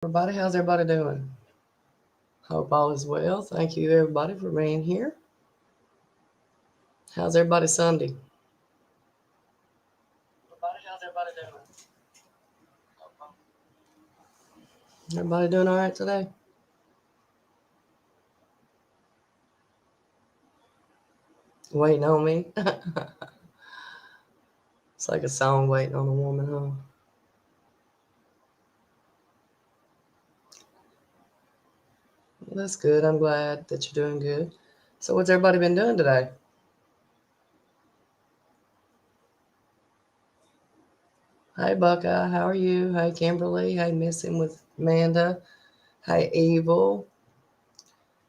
Everybody, how's everybody doing? Hope all is well. Thank you, everybody, for being here. How's everybody Sunday? Everybody, how's everybody doing? Everybody doing all right today? Waiting on me? It's like a song waiting on a woman, huh? Well, that's good. I'm glad that you're doing good. So, what's everybody been doing today? Hey, Buckeye, how are you? Hey, Kimberly. Hey, Missing with Amanda. Hey, Evil.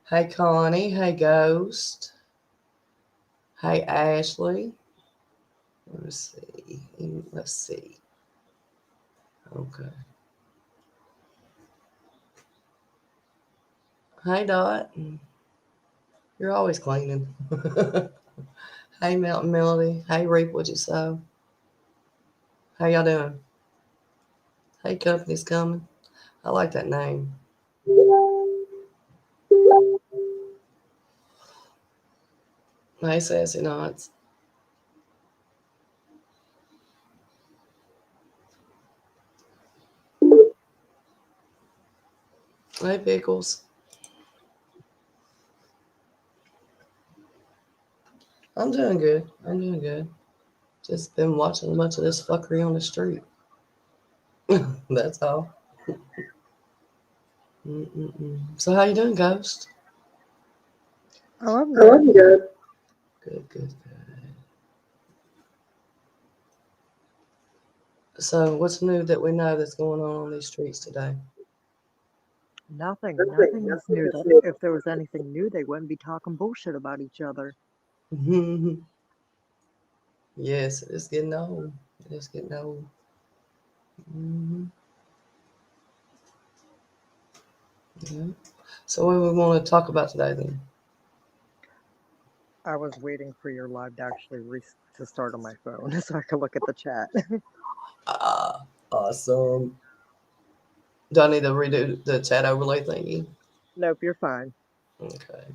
Hey, Connie. Hey, Ghost. Hey, Ashley. Let's see. Let's see. Okay. Hi, Dot. You're always cleaning. Hey, Mountain Melody. Hey, Reap What You Sow. How y'all doing? Hey, Company's Coming. I like that name. Hey, Sassy Knots. Hey, Pickles. I'm doing good. I'm doing good. Just been watching a bunch of this fuckery on the street. That's all. Mm-mm-mm. So how you doing, Ghost? Oh, I'm Oh, good. I'm good. Good, good, good. So what's new that we know that's going on these streets today? Nothing. Nothing. Nothing is Nothing new. is new. If there was anything new, they wouldn't be talking bullshit about each other. Yes, it's getting old. It's getting old. Hmm. Yeah. So what do we want to talk about today then? I was waiting for your live to actually to start on my phone so I could look at the chat. Ah, awesome. Do I need to redo the chat overlay thingy? Nope, you're fine. Okay.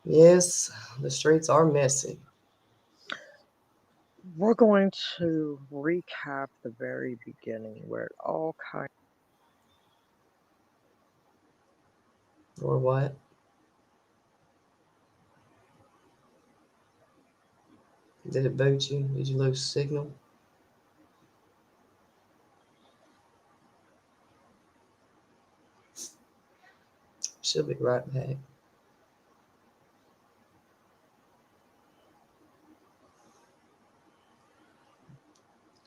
Yes, the streets are messy. We're going to recap the very beginning where it all kind. Or what? Did it boot you? Did you lose signal? She'll be right back.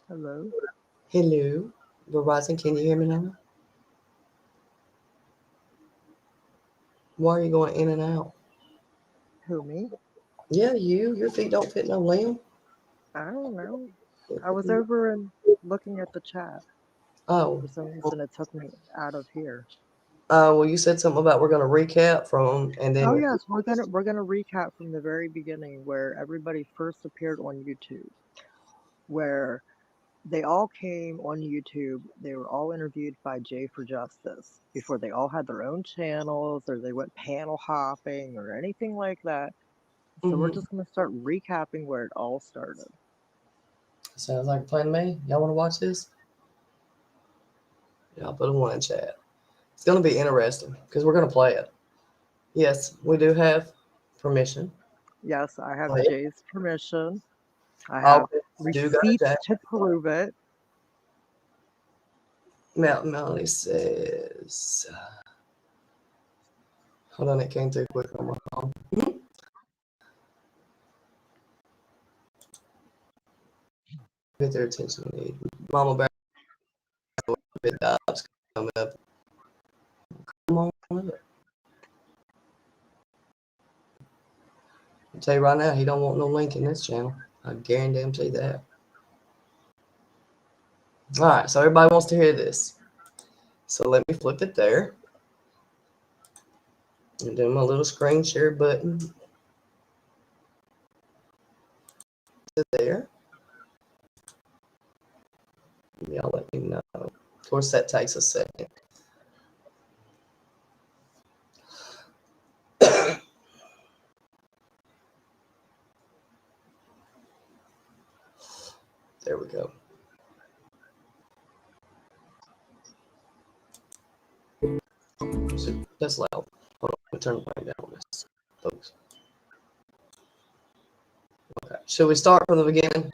Hello, Hello. Verizon, can you hear me now? Why are you going in and out? who me? Yeah, you. Your feet don't fit no limb. I don't know. I was over and looking at the chat. Oh. For some Well, reason, it took me out of here. well, you said something about we're going to recap from, and then Oh yes, we're gonna recap from the very beginning where everybody first appeared on YouTube, where they all came on YouTube. They were all interviewed by Jay for Justice before they all had their own channels or they went panel hopping or anything like that. So we're hmm just gonna start recapping where it all started. sounds like a plan to me. Y'all want to watch this? Yeah, I'll put a one in chat. It's going to be interesting because we're going to play it. Yes, we do have permission. Yes, I have Play it. Jay's permission. I All have do got a receipts chat. to prove it. Mountain Melody says, hold on, it came through quick on my phone. Get their attention we need. Mama Bear, big jobs coming up. Come on with it. I'll tell you right now, he don't want no link in this channel. I guarantee that. All right, so everybody wants to hear this. So let me flip it there. And then my little screen share button is there. Y'all let me know. course, that takes a second. There we go. So that's loud. Hold on, let me turn the volume down on this, folks. Okay. Should we start from the beginning,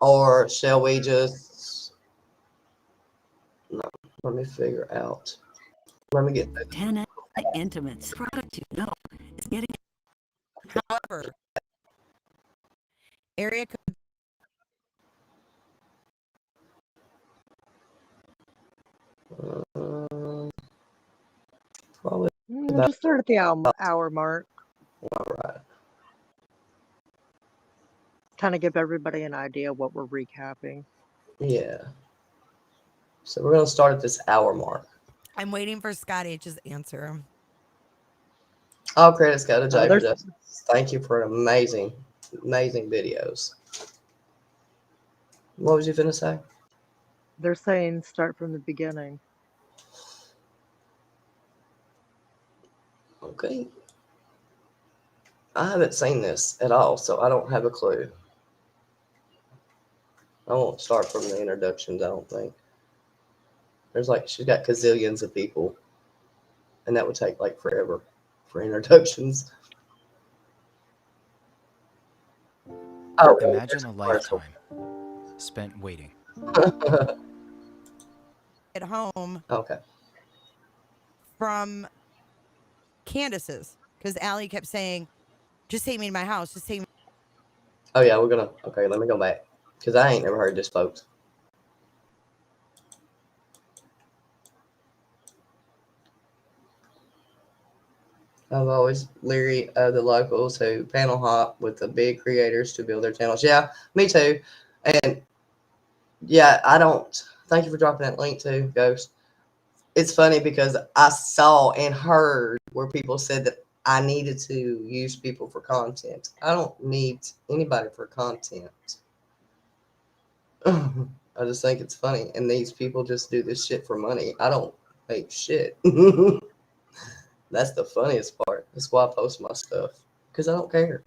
or shall we just? No. Let me figure out. Let me get. 10 Intimates product you know is getting. However, area code Probably We'll just start at the hour mark. all right. Kind of give everybody an idea what we're recapping. Yeah. So we're gonna start at this hour mark. I'm waiting for Scott H's answer. All credits go to Jay for there's- this. Thank you for amazing videos. What was you finna say? They're saying start from the beginning. Okay. I haven't seen this at all, so I don't have a clue. I won't start from the introductions, I don't think. There's like, she's got gazillions of people, and that would take like forever for introductions. Oh, Imagine a lifetime spent waiting. At home Okay. from Candace's, because Allie kept saying, just take me to my house. Just take me. Oh yeah, we're gonna. Okay, let me go back because I ain't never heard this, folks. I'm always leery of the locals who panel hop with the big creators to build their channels. Yeah, me too. And yeah, I don't. Thank you for dropping that link too, Ghost. It's funny because I saw and heard where people said that I needed to use people for content. I don't need anybody for content. I just think it's funny. And these people just do this shit for money. I don't make shit. That's the funniest part. That's why I post my stuff. Because I don't care.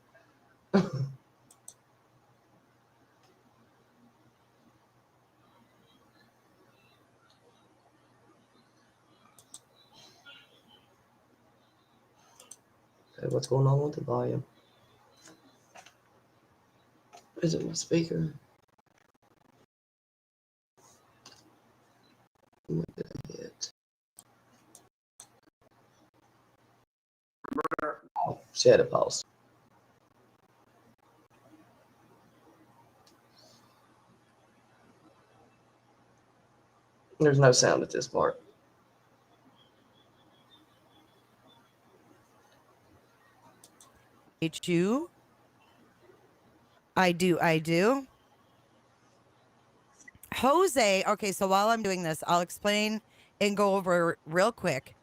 Okay, what's going on with the volume? Is it my speaker? What did I hit? Oh, she had a pause. There's no sound at this part. You. I do. Jose. Okay, so while I'm doing this, I'll explain and go over real quick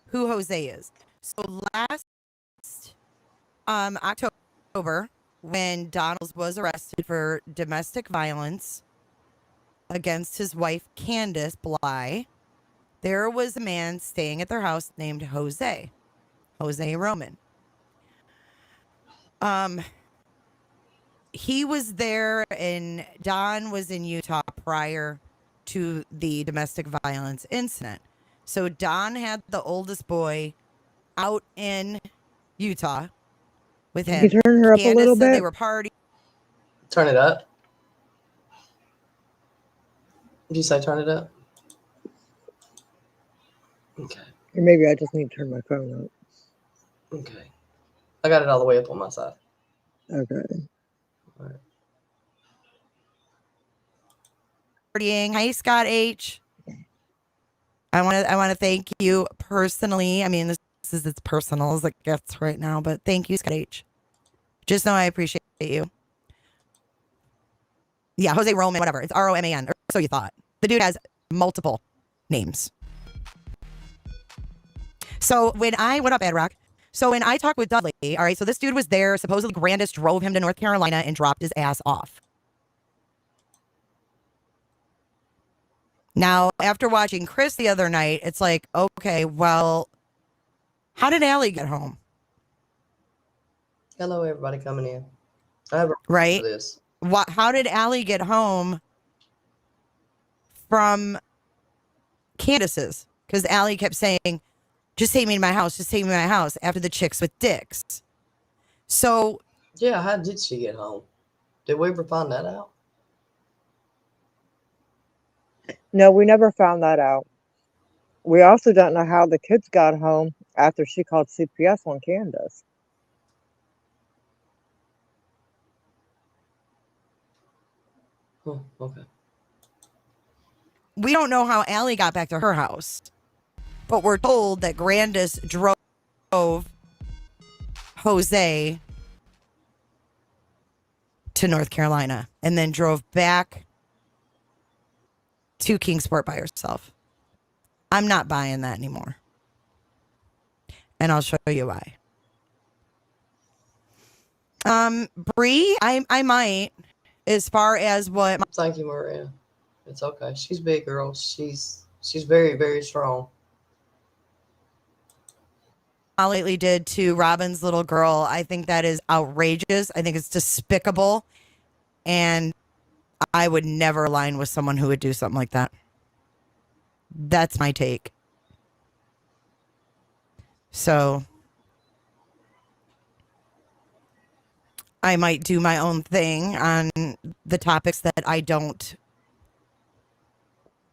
who Jose is. So last October, when Donald was arrested for domestic violence against his wife Candace Bly, there was a man staying at their house named Jose Roman. He was there, and Don was in Utah prior to the domestic violence incident. So Don had the oldest boy out in Utah with him. Can you turn her up a Candace little said bit? they were partying. Turn it up. Did you say turn it up? Okay. Or maybe I just need to turn my phone up. Okay. I got it all the way up on my side. Okay. All right. Partying. Hi, Scott H. I want to thank you personally. I mean, this is as personal as it gets right now, but thank you, Scott H. Just know I appreciate you. Yeah, Jose Roman, whatever. It's Roman, or so you thought. The dude has multiple names. So when I went up Ed Rock, so when I talked with Dudley, all right, so this dude was there. Supposedly Grandis drove him to North Carolina and dropped his ass off. Now, after watching Chris the other night, it's like, okay, well, how did Allie get home? Hello, everybody coming in. I have a Right? for this. How did Allie get home from Candace's? Because Allie kept saying, just take me to my house, just take me to my house after the chicks with dicks. So, Yeah, how did she get home? Did we ever find that out? No, we never found that out. We also don't know how the kids got home after she called CPS on Candace. Okay. we don't know how Allie got back to her house, but we're told that Grandis drove Jose to North Carolina and then drove back to Kingsport by herself. I'm not buying that anymore. And I'll show you why. Bree, I might, as far as what Thank you, Maria. It's okay. She's big, girl. She's very, very strong. I lately did to Robin's little girl, I think that is outrageous. I think it's despicable. And I would never align with someone who would do something like that. That's my take. So I might do my own thing on the topics that I don't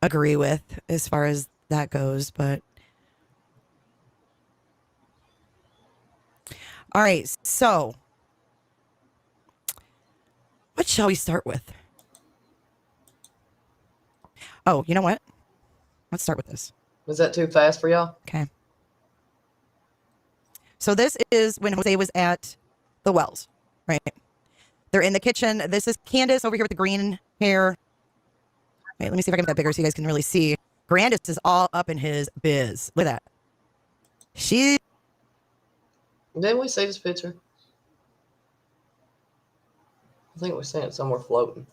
agree with as far as that goes. But all right, so what shall we start with? Oh, you know what? Let's start with this. Was that too fast for y'all? Okay. So this is when Jose was at the Wells, right? They're in the kitchen. This is Candace over here with the green hair. Wait, let me see if I can make that bigger so you guys can really see. Grandis is all up in his biz. Look at that. She Didn't we see this picture? I think we seen it somewhere floating.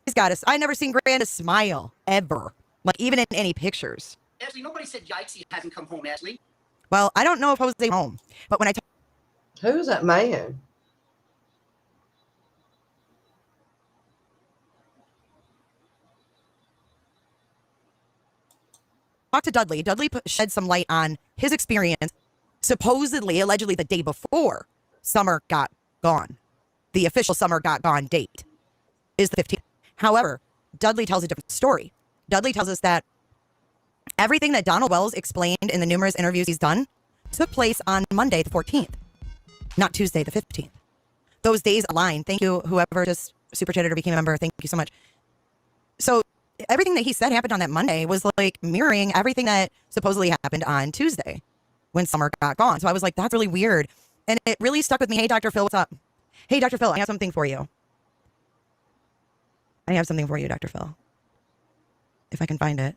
He's got us. I never seen Grandis smile ever, like even in any pictures. Ashley, nobody said yikes, he hasn't come home, Ashley. Well, I don't know if Jose home, but when I Who's that man? talked to Dudley, Dudley shed some light on his experience, supposedly, allegedly, the day before Summer got gone. The official Summer got gone date is the 15th. However, Dudley tells a different story. Dudley tells us that everything that Donald Wells explained in the numerous interviews he's done took place on Monday, the 14th, not Tuesday, the 15th. Those days align. Thank you, whoever just super chatted or became a member. Thank you so much. So everything that he said happened on that Monday was like mirroring everything that supposedly happened on Tuesday when Summer got gone. So I was like, that's really weird. And it really stuck with me. Hey, Dr. Phil, what's up? Hey, Dr. Phil, I have something for you. I have something for you, Dr. Phil. If I can find it.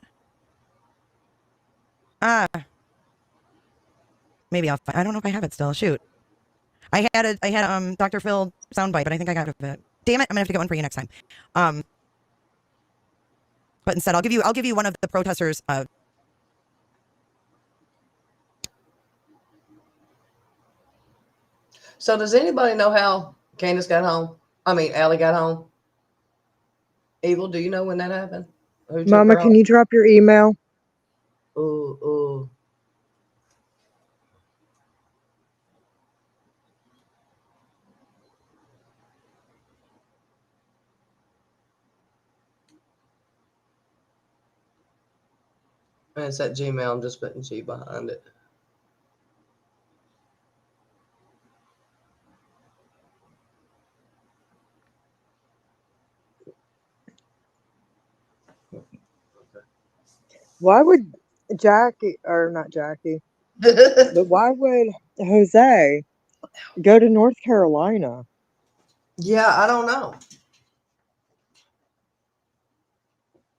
Maybe I'll find, I don't know if I have it still. Shoot. I had Dr. Phil soundbite, but I think I got it. Damn it, I'm gonna have to get one for you next time. But instead I'll give you one of the protesters So does anybody know how Candace got home? I mean, Allie got home. Evil, do you know when that happened? Who took Mama, her can you drop your email? home? Ooh. And it's at Gmail. I'm just putting G behind it. Why would Jackie, or not Jackie, but why would Jose go to North Carolina? Yeah, I don't know.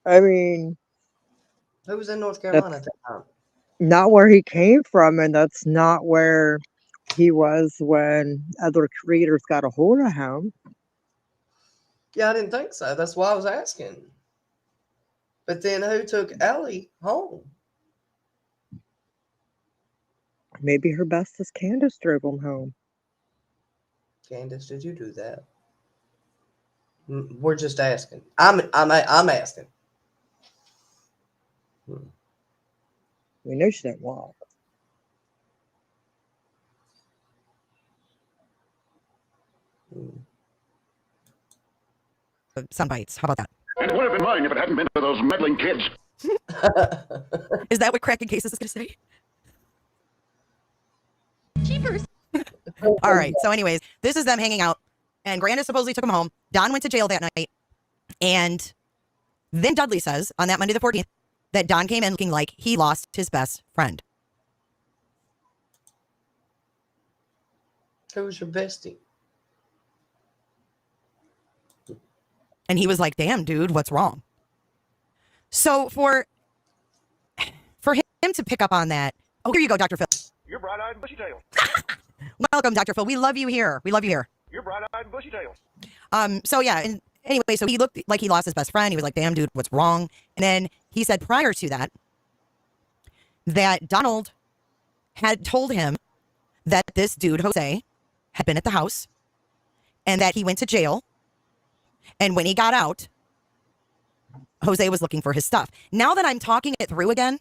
I mean, Who was in North Carolina at that time? not where he came from, and that's not where he was when other creators got a hold of him. Yeah, I didn't think so. That's why I was asking. But then who took Allie home? Maybe her bestest Candace drove him home. Candace, did you do that? We're just asking. I'm asking. We know she didn't walk. Sound bites. How about that? And it would have been mine if it hadn't been for those meddling kids. Is that what cracking cases is going to say? Cheapers. All right. So, anyways, this is them hanging out, and Grandis supposedly took him home. Don went to jail that night, and then Dudley says on that Monday the 14th that Don came in looking like he lost his best friend. Who was your bestie? And he was like, damn, dude, what's wrong? So for him to pick up on that, oh, here you go, Dr. Phil. You're bright-eyed and bushy-tailed. Welcome, Dr. Phil. We love you here. We love you here. You're bright-eyed and bushy-tailed. So yeah, and anyway, so he looked like he lost his best friend. He was like, damn, dude, what's wrong? And then he said prior to that, that Donald had told him that this dude, Jose, had been at the house and that he went to jail. And when he got out, Jose was looking for his stuff. Now that I'm talking it through again,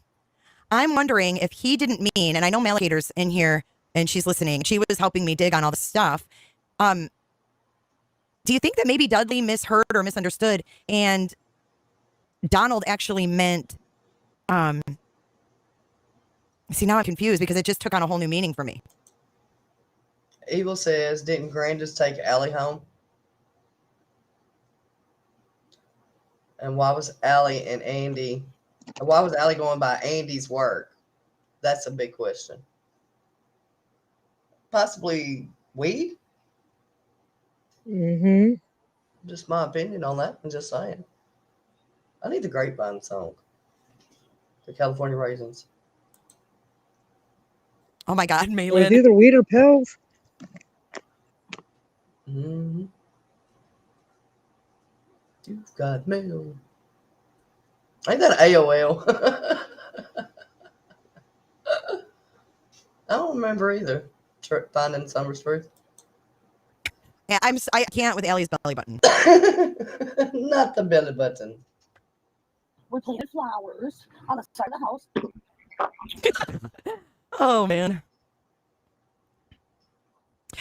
I'm wondering if he didn't mean, and I know Melicator's in here and she's listening. She was helping me dig on all the stuff. Do you think that maybe Dudley misheard or misunderstood and Donald actually meant, see, now I'm confused because it just took on a whole new meaning for me. Evil says, didn't Grandis take Allie home? And why was Allie going by Andy's work? That's a big question. Possibly weed? Mm-hmm. Just my opinion on that. I'm just saying. I need the Grapevine song. The California Raisins. Oh my God, It was Malin. either weed or pills. Mm-hmm. You've got mail. Ain't that AOL? I don't remember either. Finding Summer's Truth. Yeah, I can't with Allie's belly button. Not the belly button. We planted flowers on the side of the house. Oh man.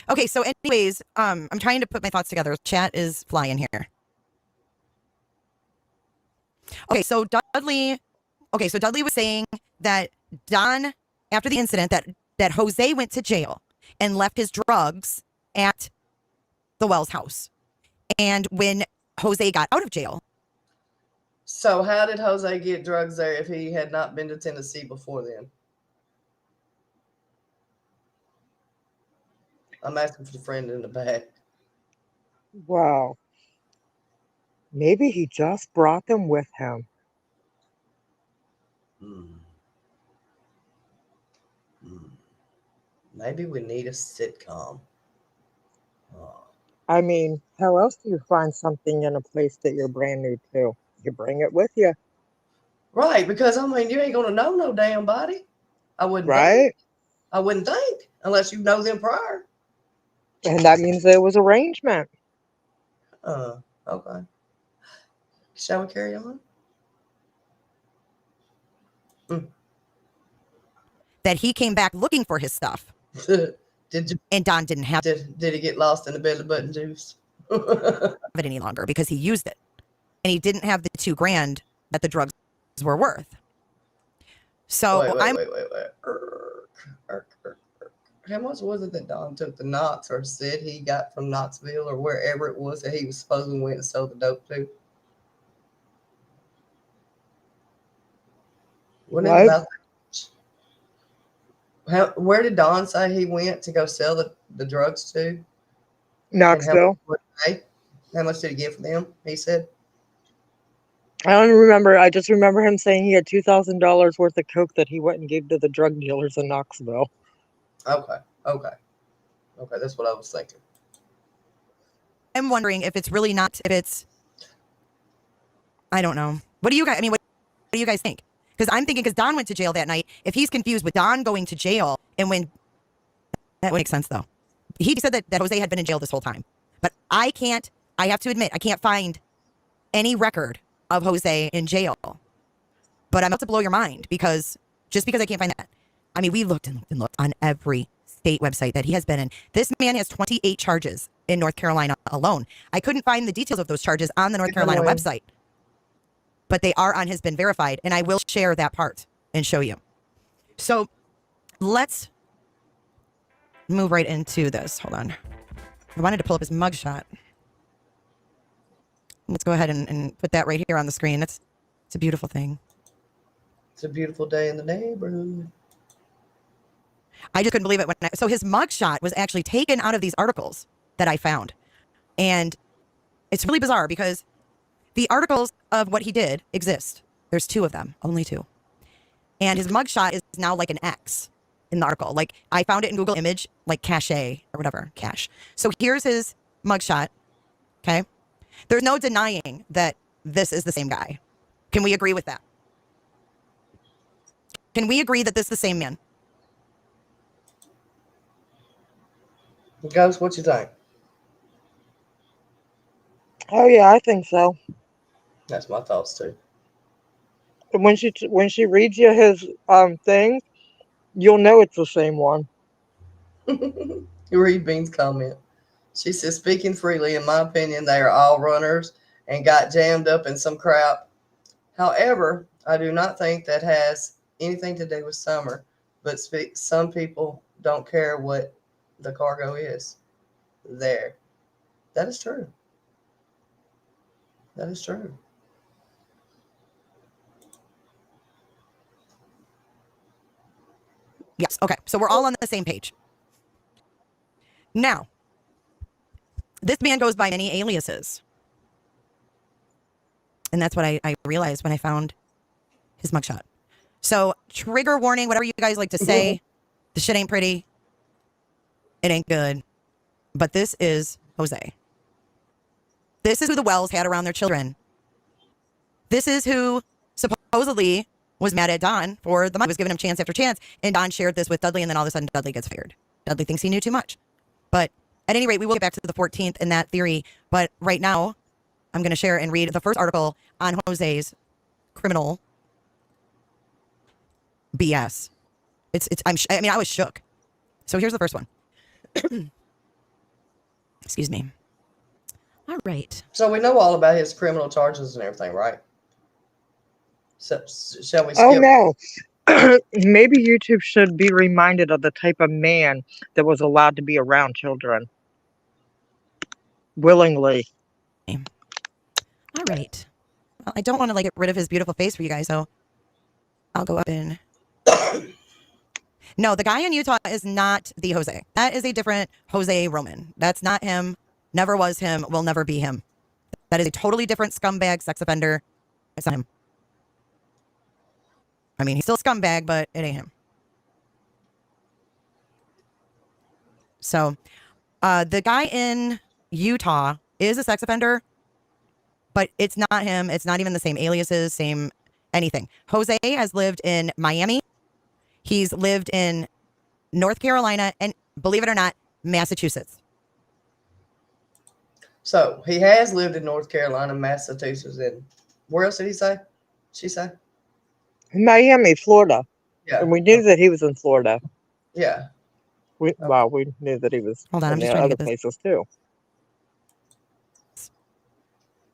Okay, so anyways, I'm trying to put my thoughts together. Chat is flying here. Okay, so Dudley was saying that Don, after the incident, that Jose went to jail and left his drugs at the Wells house. And when Jose got out of jail. So how did Jose get drugs there if he had not been to Tennessee before then? I'm asking for the friend in the back. Wow. Maybe he just brought them with him. Maybe we need a sitcom. I mean, how else do you find something in a place that you're brand new to? You bring it with you. Right, because I mean, you ain't gonna know no damn body. I wouldn't Right? think. I wouldn't think unless you know them prior. And that means there was arrangement. Okay. Shall we carry on? That he came back looking for his stuff. And Don didn't have Did he get lost in the belly button juice? it any longer because he used it. And he didn't have the $2,000 that the drugs were worth. So wait. How much was it that Don took to Knox or said he got from Knoxville or wherever it was that he was supposedly went and sold the dope to? Wasn't it about where did Don say he went to go sell the drugs to? Knoxville. How much did he get for them? He said. I don't remember. I just remember him saying he had $2,000 worth of coke that he went and gave to the drug dealers in Knoxville. Okay. That's what I was thinking. I'm wondering if it's really not, if it's, I don't know. What do you guys, I mean, what do you guys think? Because I'm thinking, because Don went to jail that night, if he's confused with Don going to jail and when, that would make sense though. He said that Jose had been in jail this whole time. But I have to admit, I can't find any record of Jose in jail. But I'm about to blow your mind because, just because I can't find that. I mean, we looked and looked and looked on every state website that he has been in. This man has 28 charges in North Carolina alone. I couldn't find the details of those charges on the North Carolina website. But they are on Has Been Verified, and I will share that part and show you. So let's move right into this. Hold on. I wanted to pull up his mugshot. Let's go ahead and put that right here on the screen. It's a beautiful thing. It's a beautiful day in the neighborhood. I just couldn't believe it. So his mugshot was actually taken out of these articles that I found. And it's really bizarre because the articles of what he did exist. There's 2 of them, only 2. And his mugshot is now like an X in the article. Like, I found it in Google Image, like cache or whatever, cache. So here's his mugshot, okay? There's no denying that this is the same guy. Can we agree with that? Can we agree that this is the same man? Ghost, what you think? Oh yeah, I think so. That's my thoughts too. When she reads you his thing, you'll know it's the same one. Read Bean's comment. She says, speaking freely, in my opinion, they are all runners and got jammed up in some crap. However, I do not think that has anything to do with Summer, but some people don't care what the cargo is. There. That is true. That is true. Yes. Okay. So we're all on the same page. Now, this man goes by many aliases. And that's what I realized when I found his mugshot. So, trigger warning, whatever you guys like to say. The shit ain't pretty. It ain't good. But this is Jose. This is who the Wells had around their children. This is who supposedly was mad at Don for the money. Was giving him chance after chance. And Don shared this with Dudley, and then all of a sudden Dudley gets fired. Dudley thinks he knew too much. But at any rate, we will get back to the 14th in that theory. But right now, I'm going to share and read the first article on Jose's criminal BS. I was shook. So here's the first one. Excuse me. All right. So we know all about his criminal charges and everything, right? So, shall we skip? Oh no. Maybe YouTube should be reminded of the type of man that was allowed to be around children willingly. All right. Well, I don't want to get rid of his beautiful face for you guys, so I'll go up and... No, the guy in Utah is not the Jose. That is a different Jose Roman. That's not him. Never was him. Will never be him. That is a totally different scumbag sex offender. It's not him. I mean, he's still a scumbag, but it ain't him. So, the guy in Utah is a sex offender, but it's not him. It's not even the same aliases, same anything. Jose has lived in Miami. He's lived in North Carolina and, believe it or not, Massachusetts. So he has lived in North Carolina, Massachusetts, and where else did he say? She say? Miami, Florida. Yeah. And we knew that he was in Florida. Yeah. We knew that he was Hold on, I'm in just the trying to other get this places too.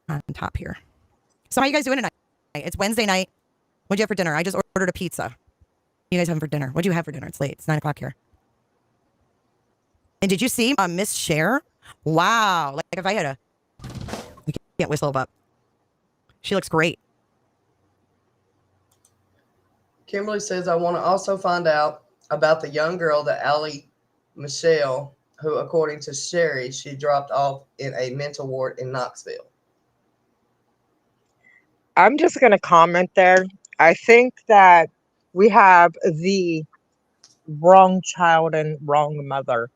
on top here. So how you guys doing tonight? It's Wednesday night. What'd you have for dinner? I just ordered a pizza. You guys having for dinner? What'd you have for dinner? It's late. It's 9 o'clock here. And did you see Miss Cher? Wow. Like if I had we can't whistle, but she looks great. Kimberly says, I want to also find out about the young girl that Allie Michelle, who, according to Sherry, she dropped off in a mental ward in Knoxville. I'm just going to comment there. I think that we have the wrong child and wrong mother.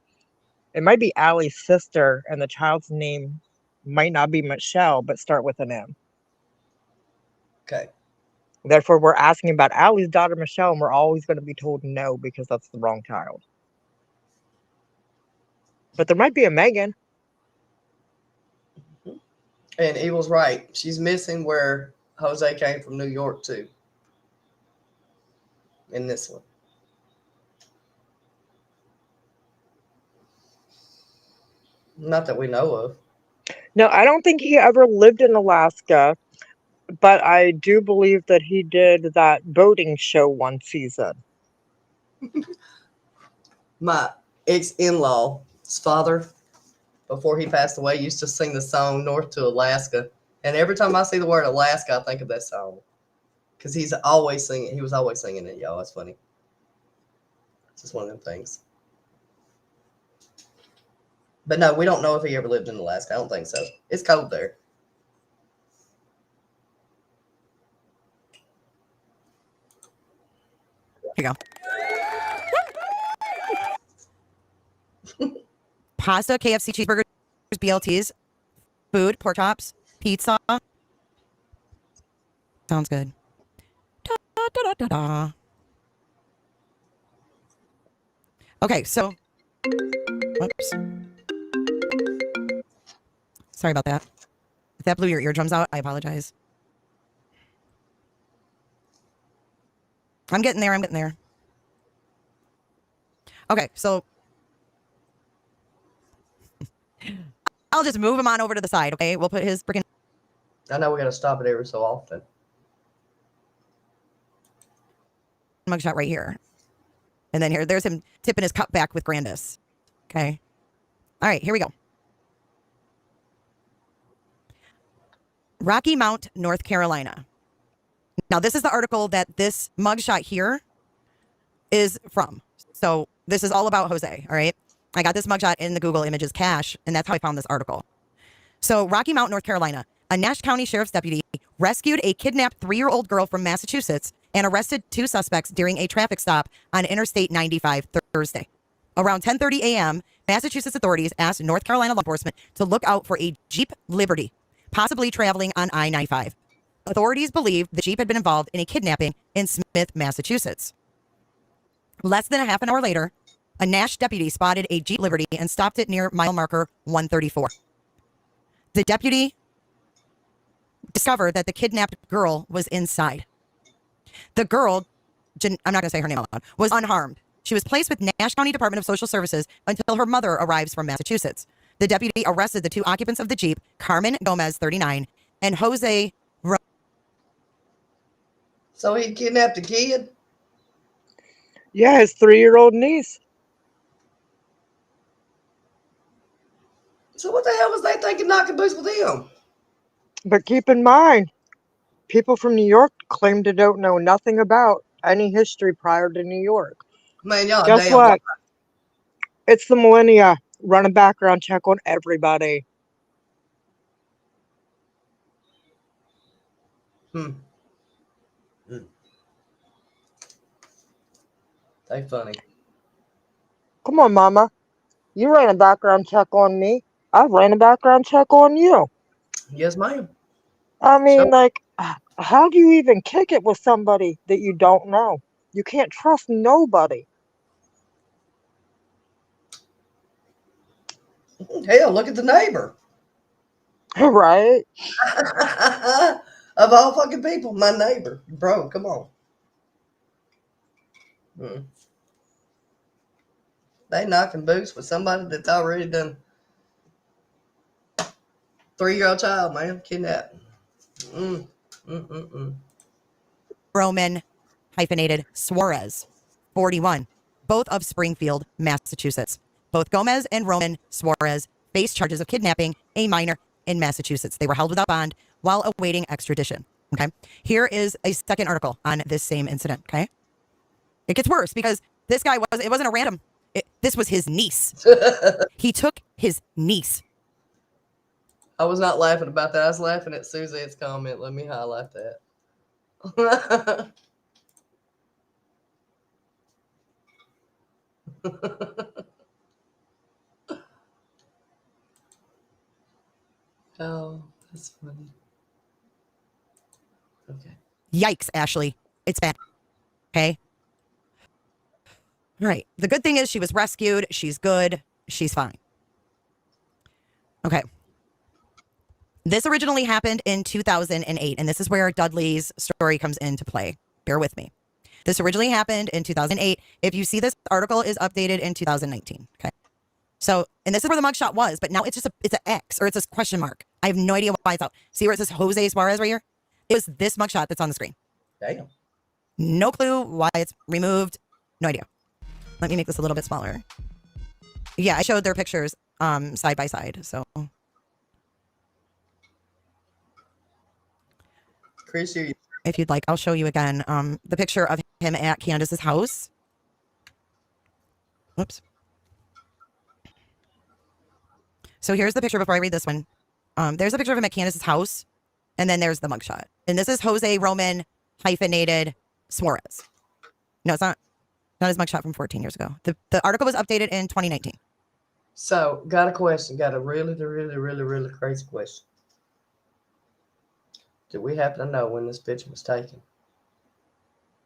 It might be Allie's sister, and the child's name might not be Michelle, but start with an M. Okay. Therefore, we're asking about Allie's daughter, Michelle, and we're always going to be told no because that's the wrong child. But there might be a Megan. And Evil's right. She's missing where Jose came from New York too. In this one. Not that we know of. No, I don't think he ever lived in Alaska, but I do believe that he did that boating show one season. My ex-in-law's father, before he passed away, used to sing the song North to Alaska. And every time I see the word Alaska, I think of that song. Because he's always singing. He was always singing it, y'all. It's funny. It's just one of them things. But no, we don't know if he ever lived in Alaska. I don't think so. It's cold there. Here you go. Pasta, KFC, cheeseburgers, BLTs, food, pork chops, pizza. Sounds good. Da, da, da, da, da. Okay, so, whoops. Sorry about that. If that blew your eardrums out, I apologize. I'm getting there. I'm getting there. Okay, so I'll just move him on over to the side, okay? We'll put his freaking I know we got to stop it every so often. mugshot right here. And then there's him tipping his cup back with Grandis. Okay. All right, here we go. Rocky Mount, North Carolina. Now, this is the article that this mugshot here is from. So this is all about Jose, all right? I got this mugshot in the Google Images cache, and that's how I found this article. So Rocky Mount, North Carolina, a Nash County Sheriff's deputy rescued a kidnapped 3-year-old girl from Massachusetts and arrested 2 suspects during a traffic stop on Interstate 95 Thursday. Around 10:30 a.m., Massachusetts authorities asked North Carolina law enforcement to look out for a Jeep Liberty, possibly traveling on I-95. Authorities believed the Jeep had been involved in a kidnapping in Smith, Massachusetts. Less than a half an hour later, a Nash deputy spotted a Jeep Liberty and stopped it near mile marker 134. The deputy discovered that the kidnapped girl was inside. The girl, I'm not going to say her name out loud, was unharmed. She was placed with Nash County Department of Social Services until her mother arrives from Massachusetts. The deputy arrested the 2 occupants of the Jeep, Carmen Gomez, 39, and Jose. So he kidnapped a kid? Yeah, his 3-year-old niece. So what the hell was they thinking knocking boots with him? But keep in mind, people from New York claim to don't know nothing about any history prior to New York. Man, y'all Guess damn what? It's the millennia. Run a background check on everybody. They funny. Come on, mama. You ran a background check on me. I ran a background check on you. Yes, ma'am. I mean, Sure. like, how do you even kick it with somebody that you don't know? You can't trust nobody. Hell, look at the neighbor. Right? Of all fucking people, my neighbor. Bro, come on. They knocking boots with somebody that's already done 3-year-old child, man. Kidnapped. Roman hyphenated Suarez, 41, both of Springfield, Massachusetts. Both Gomez and Roman Suarez faced charges of kidnapping a minor in Massachusetts. They were held without bond while awaiting extradition. Okay. Here is a second article on this same incident. Okay. It gets worse because this guy it wasn't a random. This was his niece. He took his niece. I was not laughing about that. I was laughing at Suzette's comment. Let me highlight that. That's funny. Okay. Yikes, Ashley. It's bad. Okay. All right. The good thing is she was rescued. She's good. She's fine. Okay. This originally happened in 2008, and this is where Dudley's story comes into play. Bear with me. This originally happened in 2008. If you see this article is updated in 2019. Okay. So, and this is where the mugshot was, but now it's just it's an X or it's a question mark. I have no idea why it's out. See where it says Jose Suarez right here? It was this mugshot that's on the screen. Damn. No clue why it's removed. No idea. Let me make this a little bit smaller. Yeah, I showed their pictures side by side. So Chris, you if you'd like, I'll show you again the picture of him at Candace's house. Whoops. So here's the picture before I read this one. There's a picture of him at Candace's house, and then there's the mugshot. And this is Jose Roman hyphenated Suarez. No, it's not his mugshot from 14 years ago. The article was updated in 2019. So, got a question. Got a really crazy question. Do we happen to know when this picture was taken?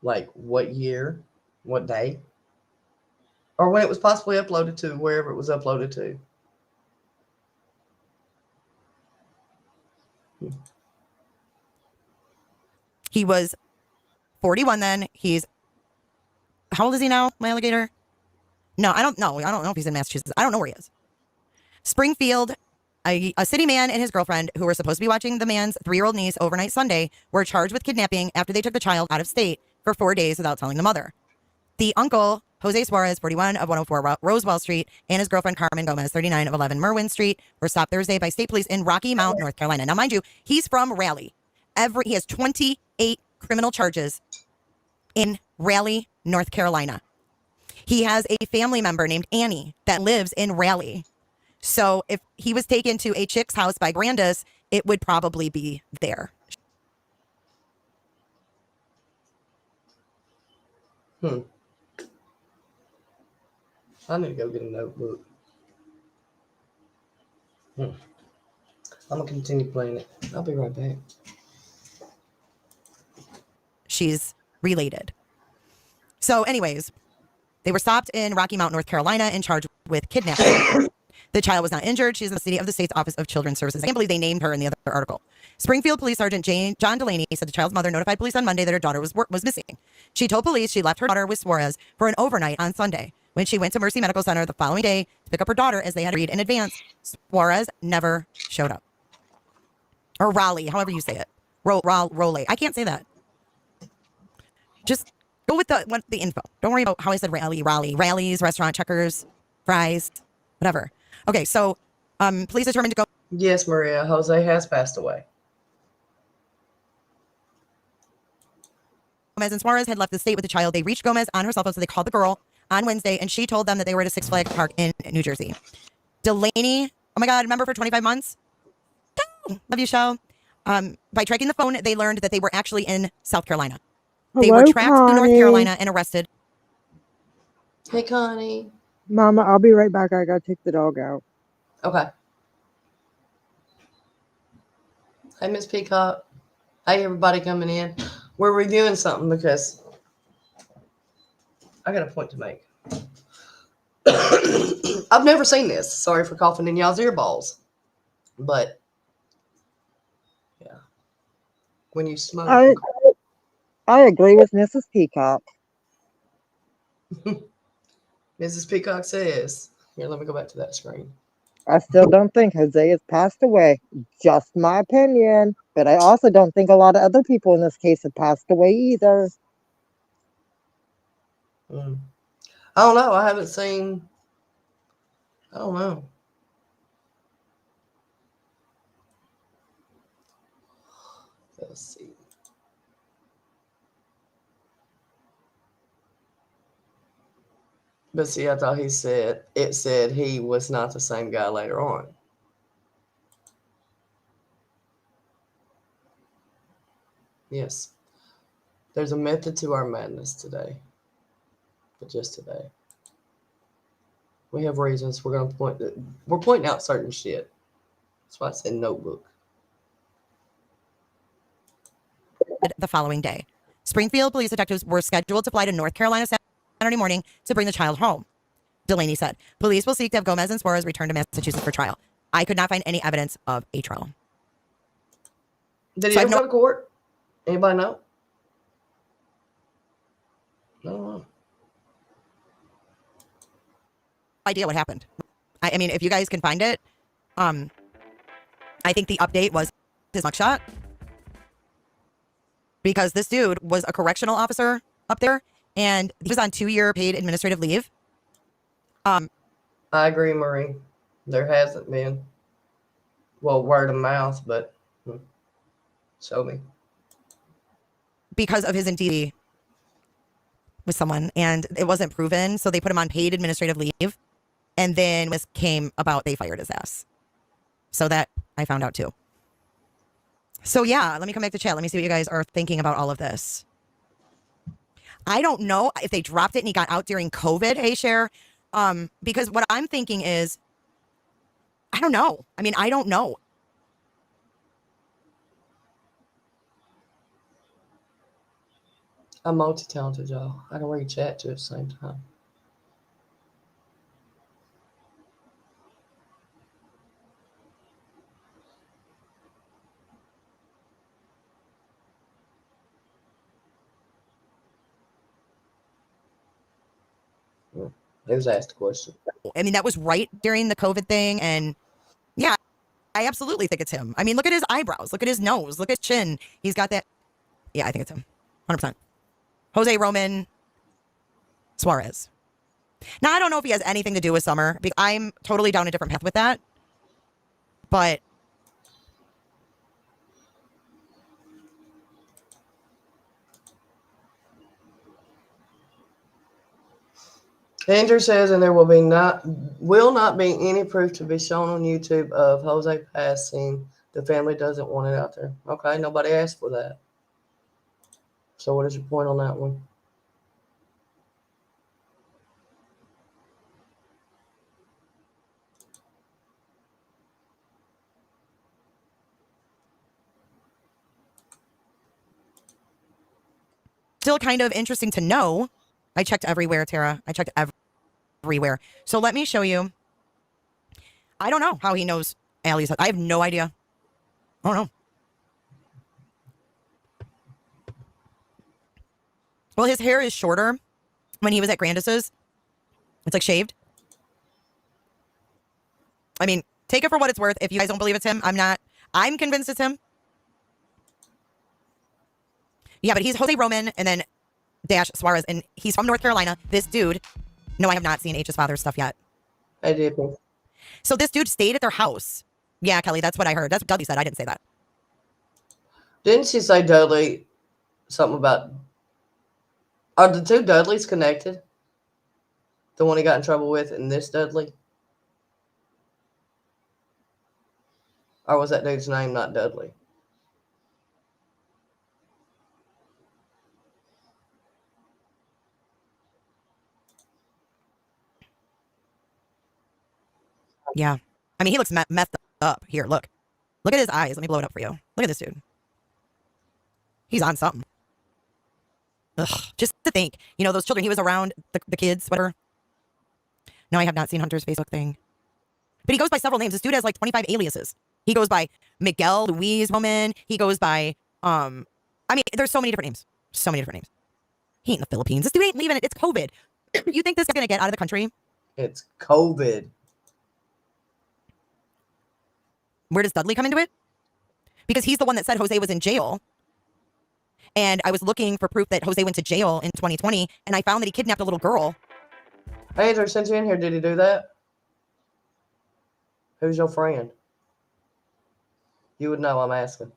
Like what year, what day, or when it was possibly uploaded to wherever it was uploaded to? He was 41 then. He's how old is he now, my alligator? No, I don't know. I don't know if he's in Massachusetts. I don't know where he is. Springfield, a city man and his girlfriend who were supposed to be watching the man's 3-year-old niece overnight Sunday were charged with kidnapping after they took the child out of state for 4 days without telling the mother. The uncle, Jose Suarez, 41 of 104 Rosewell Street, and his girlfriend Carmen Gomez, 39 of 11 Merwin Street, were stopped Thursday by state police in Rocky Mount, North Carolina. Now, mind you, he's from Raleigh. He has 28 criminal charges in Raleigh, North Carolina. He has a family member named Annie that lives in Raleigh. So if he was taken to a chick's house by Grandis, it would probably be there. I need to go get a notebook. I'm going to continue playing it. I'll be right back. She's related. So anyways, they were stopped in Rocky Mount, North Carolina and charged with kidnapping. The child was not injured. She's in the city of the state's Office of Children's Services. I can't believe they named her in the other article. Springfield Police Sergeant John Delaney said the child's mother notified police on Monday that her daughter was missing. She told police she left her daughter with Suarez for an overnight on Sunday. When she went to Mercy Medical Center the following day to pick up her daughter as they had agreed in advance, Suarez never showed up. Or Raleigh, however you say it. Raleigh. I can't say that. Just go with the info. Don't worry about how I said Raleigh. Raleigh's, restaurant, Checkers, fries, whatever. Okay, so police determined to go. Yes, Maria, Jose has passed away. Gomez and Suarez had left the state with the child. They reached Gomez on her cell phone, so they called the girl on Wednesday, and she told them that they were at a Six Flags park in New Jersey. Delaney, oh my God, remember for 25 months? Love you, show. By tracking the phone, they learned that they were actually in South Carolina. They were tracked to North Carolina and arrested. Hey, Connie. Mama, I'll be right back. I gotta take the dog out. Okay. Hey, Miss Peacock. Hey, everybody coming in. We're reviewing something because I got a point to make. I've never seen this. Sorry for coughing in y'all's earballs. But, yeah. When you smoke. I agree with Mrs. Peacock. Mrs. Peacock says, here, let me go back to that screen. I still don't think Jose has passed away. Just my opinion. But I also don't think a lot of other people in this case have passed away either. I don't know. I haven't seen. I don't know. Let's see. But see, I thought it said he was not the same guy later on. Yes. There's a method to our madness today. But just today. We have reasons. We're pointing out certain shit. That's why I said notebook. the following day. Springfield police detectives were scheduled to fly to North Carolina Saturday morning to bring the child home. Delaney said, police will seek to have Gomez and Suarez return to Massachusetts for trial. I could not find any evidence of a trial. Did he So I ever have go to court? Anybody know? No. Idea what happened. I mean, if you guys can find it, I think the update was his mugshot. Because this dude was a correctional officer up there, and he was on 2-year paid administrative leave. I agree, Marie. There hasn't been, well, word of mouth, but show me. Because of his indeed with someone, and it wasn't proven, so they put him on paid administrative leave, and then when this came about, they fired his ass. So that I found out too. So yeah, let me come back to chat. Let me see what you guys are thinking about all of this. I don't know if they dropped it and he got out during COVID, hey Cher. Because what I'm thinking is, I don't know. I mean, I don't know. I'm multi-talented, y'all. I can read chat too at the same time. It was asked a question. I mean, that was right during the COVID thing. And yeah, I absolutely think it's him. I mean, look at his eyebrows. Look at his nose. Look at his chin. He's got that. Yeah, I think it's him. 100%. Jose Roman Suarez. Now, I don't know if he has anything to do with Summer, because I'm totally down a different path with that. But Andrew says, and there will not be any proof to be shown on YouTube of Jose passing. The family doesn't want it out there. Okay, nobody asked for that. So what is your point on that one? still kind of interesting to know. I checked everywhere, Tara. I checked everywhere. So let me show you. I don't know how he knows Allie's. I have no idea. I don't know. Well, his hair is shorter when he was at Grandis's. It's like shaved. I mean, take it for what it's worth. If you guys don't believe it's him, I'm not. I'm convinced it's him. Yeah, but he's Jose Roman and then Dash Suarez, and he's from North Carolina. This dude. No, I have not seen H's father's stuff yet. I did. So this dude stayed at their house. Yeah, Kelly, that's what I heard. That's what Dudley said. I didn't say that. Didn't she say Dudley something about? Are the two Dudleys connected? The one he got in trouble with and this Dudley? Or was that dude's name not Dudley? Yeah. I mean, he looks messed up. Here, look. Look at his eyes. Let me blow it up for you. Look at this dude. He's on something. Ugh. Just to think, you know, those children, he was around the kids, whatever. No, I have not seen Hunter's Facebook thing. But he goes by several names. This dude has like 25 aliases. He goes by Miguel Luis Roman. He goes by, I mean, there's so many different names. So many different names. He ain't in the Philippines. This dude ain't leaving it. It's COVID. You think this is going to get out of the country? It's COVID. Where does Dudley come into it? Because he's the one that said Jose was in jail. And I was looking for proof that Jose went to jail in 2020, and I found that he kidnapped a little girl. Hey, Andrew, since you're in here, did he do that? Who's your friend? You would know, I'm asking.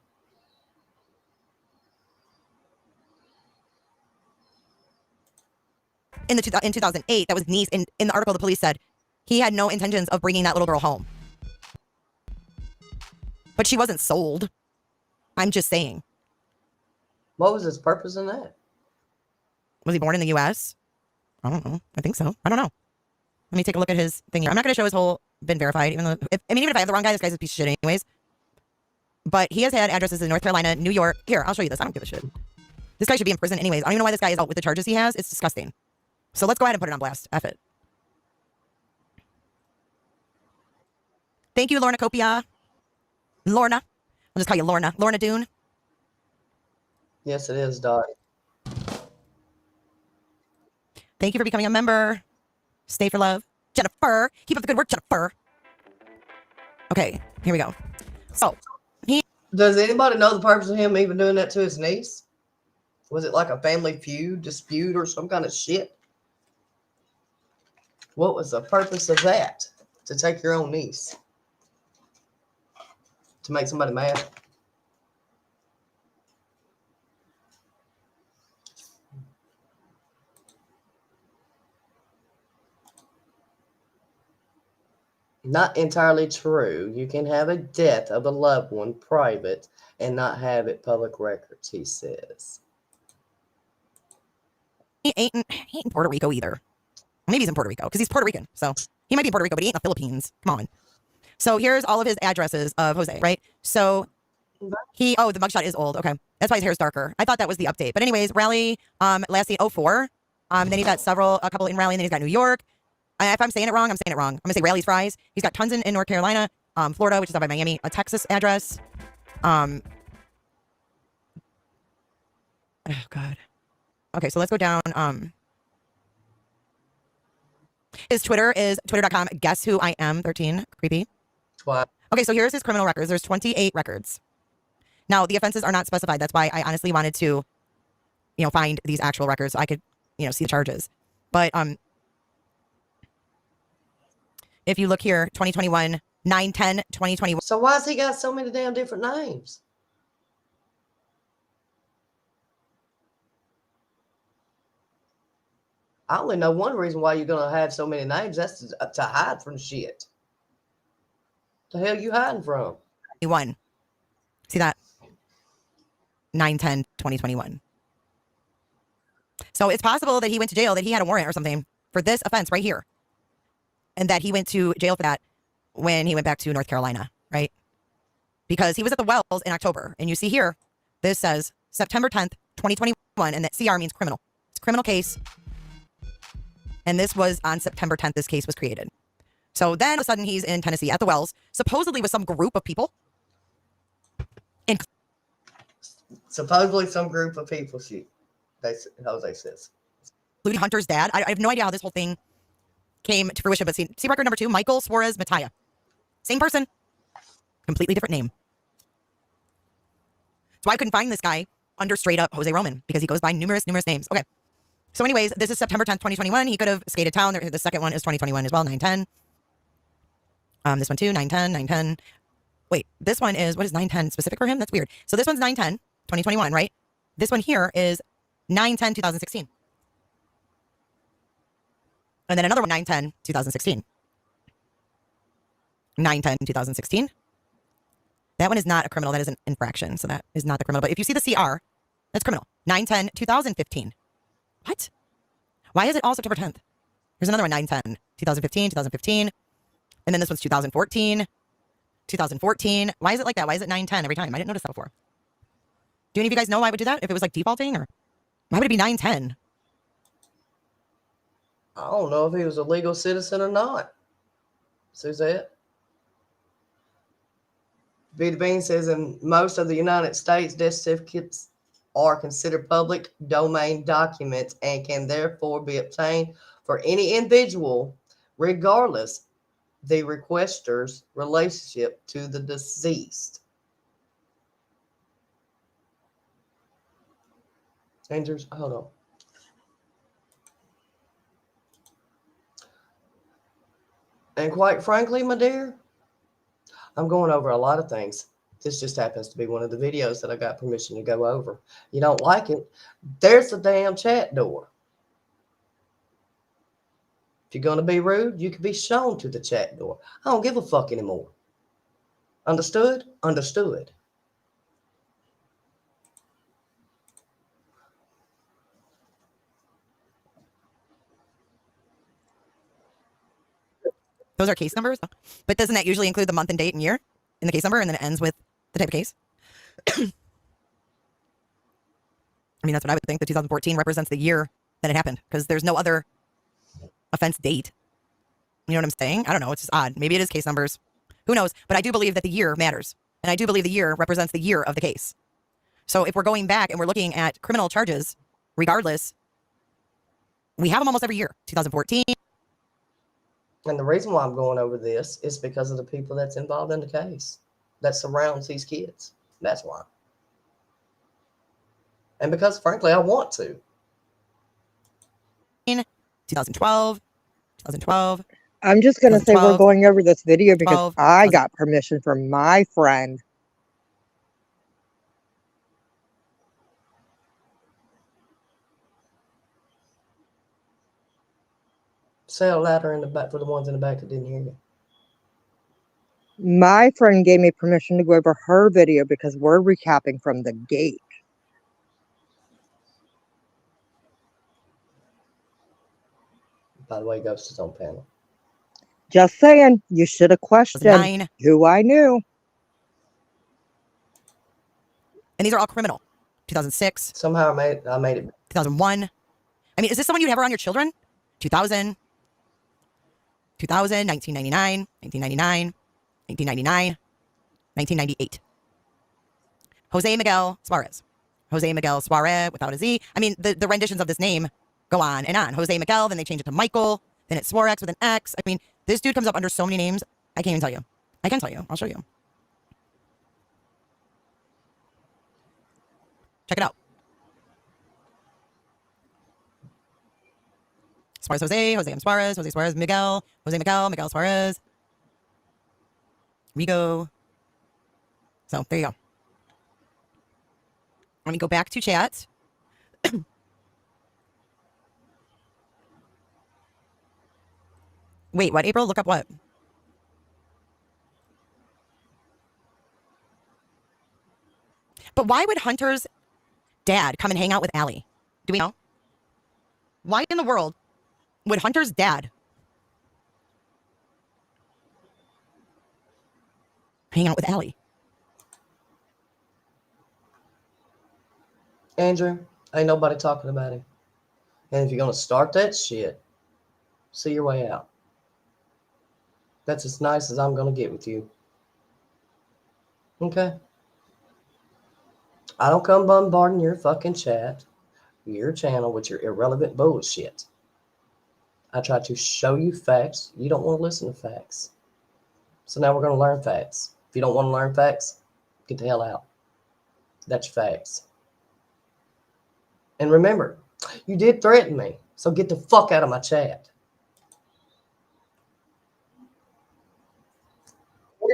In 2008, that was niece. In the article, the police said he had no intentions of bringing that little girl home. But she wasn't sold. I'm just saying. What was his purpose in that? Was he born in the U.S.? I don't know. I think so. I don't know. Let me take a look at his thing here. I'm not going to show his whole been verified, even though, even if I have the wrong guy, this guy's a piece of shit anyways. But he has had addresses in North Carolina, New York. Here, I'll show you this. I don't give a shit. This guy should be in prison anyways. I don't even know why this guy is out with the charges he has. It's disgusting. So let's go ahead and put it on blast. F it. Thank you, Lorna Copia. Lorna. I'll just call you Lorna. Lorna Dune. Yes, it is, Dot. Thank you for becoming a member. Stay for love. Jennifer. Keep up the good work, Jennifer. Okay, here we go. So, Does anybody know the purpose of him even doing that to his niece? Was it like a family feud, dispute, or some kind of shit? What was the purpose of that? To take your own niece? To make somebody mad? Not entirely true. You can have a death of a loved one private and not have it public records, he says. he ain't in Puerto Rico either. Maybe he's in Puerto Rico because he's Puerto Rican. So he might be in Puerto Rico, but he ain't in the Philippines. Come on. So here's all of his addresses of Jose, right? So the mugshot is old. Okay. That's why his hair is darker. I thought that was the update. But anyways, Raleigh, last seen 04. Then he's got a couple in Raleigh, and then he's got New York. If I'm saying it wrong, I'm saying it wrong. I'm going to say Raley's Fries. He's got tons in North Carolina, Florida, which is up by Miami, a Texas address. Oh, God. Okay, so let's go down. His Twitter is twitter.com. Guess who I am 13. Creepy. Why? Okay, so here's his criminal records. There's 28 records. Now, the offenses are not specified. That's why I honestly wanted to, find these actual records so I could, see the charges. But if you look here, 2021, 9/10/2021. So why's he got so many damn different names? I only know one reason why you're gonna have so many names. That's to hide from shit. The hell you hiding from? 21. See that? 9/10/2021. So it's possible that he went to jail, that he had a warrant or something for this offense right here. And that he went to jail for that when he went back to North Carolina, right? Because he was at the Wells in October. And you see here, this says September 10th, 2021. And that CR means criminal. It's a criminal case. And this was on September 10th, this case was created. So then all of a sudden he's in Tennessee at the Wells, supposedly with some group of people. Supposedly some group of people. Jose says. Including Hunter's dad. I have no idea how this whole thing came to fruition, but see record number 2, Michael Suarez Mataya. Same person. Completely different name. So I couldn't find this guy under straight up Jose Roman because he goes by numerous names. Okay. So anyways, this is September 10th, 2021. He could have skated town. The second one is 2021 as well, 9/10. This one too, 9/10, 9/10. Wait, this one is, what is 9/10 specific for him? That's weird. So this one's 9/10, 2021, right? This one here is 9/10/2016. And then another one, 9/10/2016. 9/10/2016. That one is not a criminal. That is an infraction. So that is not the criminal. But if you see the CR, that's criminal. 9/10/2015. What? Why is it all September 10th? Here's another one, 9/10/2015, 2015. And then this one's 2014, 2014. Why is it like that? Why is it 9/10 every time? I didn't notice that before. Do any of you guys know why I would do that? If it was like defaulting, or why would it be 9/10? I don't know if he was a legal citizen or not. Suzette. Vita Bean says in most of the United States, death certificates are considered public domain documents and can therefore be obtained for any individual, regardless the requester's relationship to the deceased. Andrews, hold on. And quite frankly, my dear, I'm going over a lot of things. This just happens to be one of the videos that I got permission to go over. You don't like it? There's the damn chat door. If you're going to be rude, you can be shown to the chat door. I don't give a fuck anymore. Understood? Understood. Those are case numbers. But doesn't that usually include the month and date and year in the case number? And then it ends with the type of case. I mean, that's what I would think. The 2014 represents the year that it happened because there's no other offense date. You know what I'm saying? I don't know. It's just odd. Maybe it is case numbers. Who knows? But I do believe that the year matters. And I do believe the year represents the year of the case. So if we're going back and we're looking at criminal charges, regardless, we have them almost every year. 2014. And the reason why I'm going over this is because of the people that's involved in the case that surrounds these kids. That's why. And because, frankly, I want to. 2012. 2012. I'm just going to say we're 2012, going over this video because 12, I got permission from my friend. Say it louder in the back for the ones in the back that didn't hear you. My friend gave me permission to go over her video because we're recapping from the gate. By the way, Ghost is on panel. Just saying, you should have questioned 2009. who I knew. And these are all criminal. 2006. Somehow I made it. 2001. I mean, is this someone you'd have around your children? 2000. 2000, 1999, 1999, 1999, 1998. Jose Miguel Suarez. Jose Miguel Suarez without a Z. I mean, the renditions of this name go on and on. Jose Miguel, then they change it to Michael, then it's Suarez with an X. I mean, this dude comes up under so many names. I can't even tell you. I can tell you. I'll show you. Check it out. Suarez Jose, Jose M. Suarez, Jose Suarez Miguel, Jose Miguel, Miguel Suarez, Rigo. So there you go. Let me go back to chat. Wait, what, April? Look up what? But why would Hunter's dad come and hang out with Allie? Do we know? Why in the world would Hunter's dad hang out with Allie? Andrew, ain't nobody talking about him. And if you're going to start that shit, see your way out. That's as nice as I'm going to get with you. Okay? I don't come bombarding your fucking chat, your channel with your irrelevant bullshit. I try to show you facts. You don't want to listen to facts. So now we're going to learn facts. If you don't want to learn facts, get the hell out. That's your facts. And remember, you did threaten me. So get the fuck out of my chat.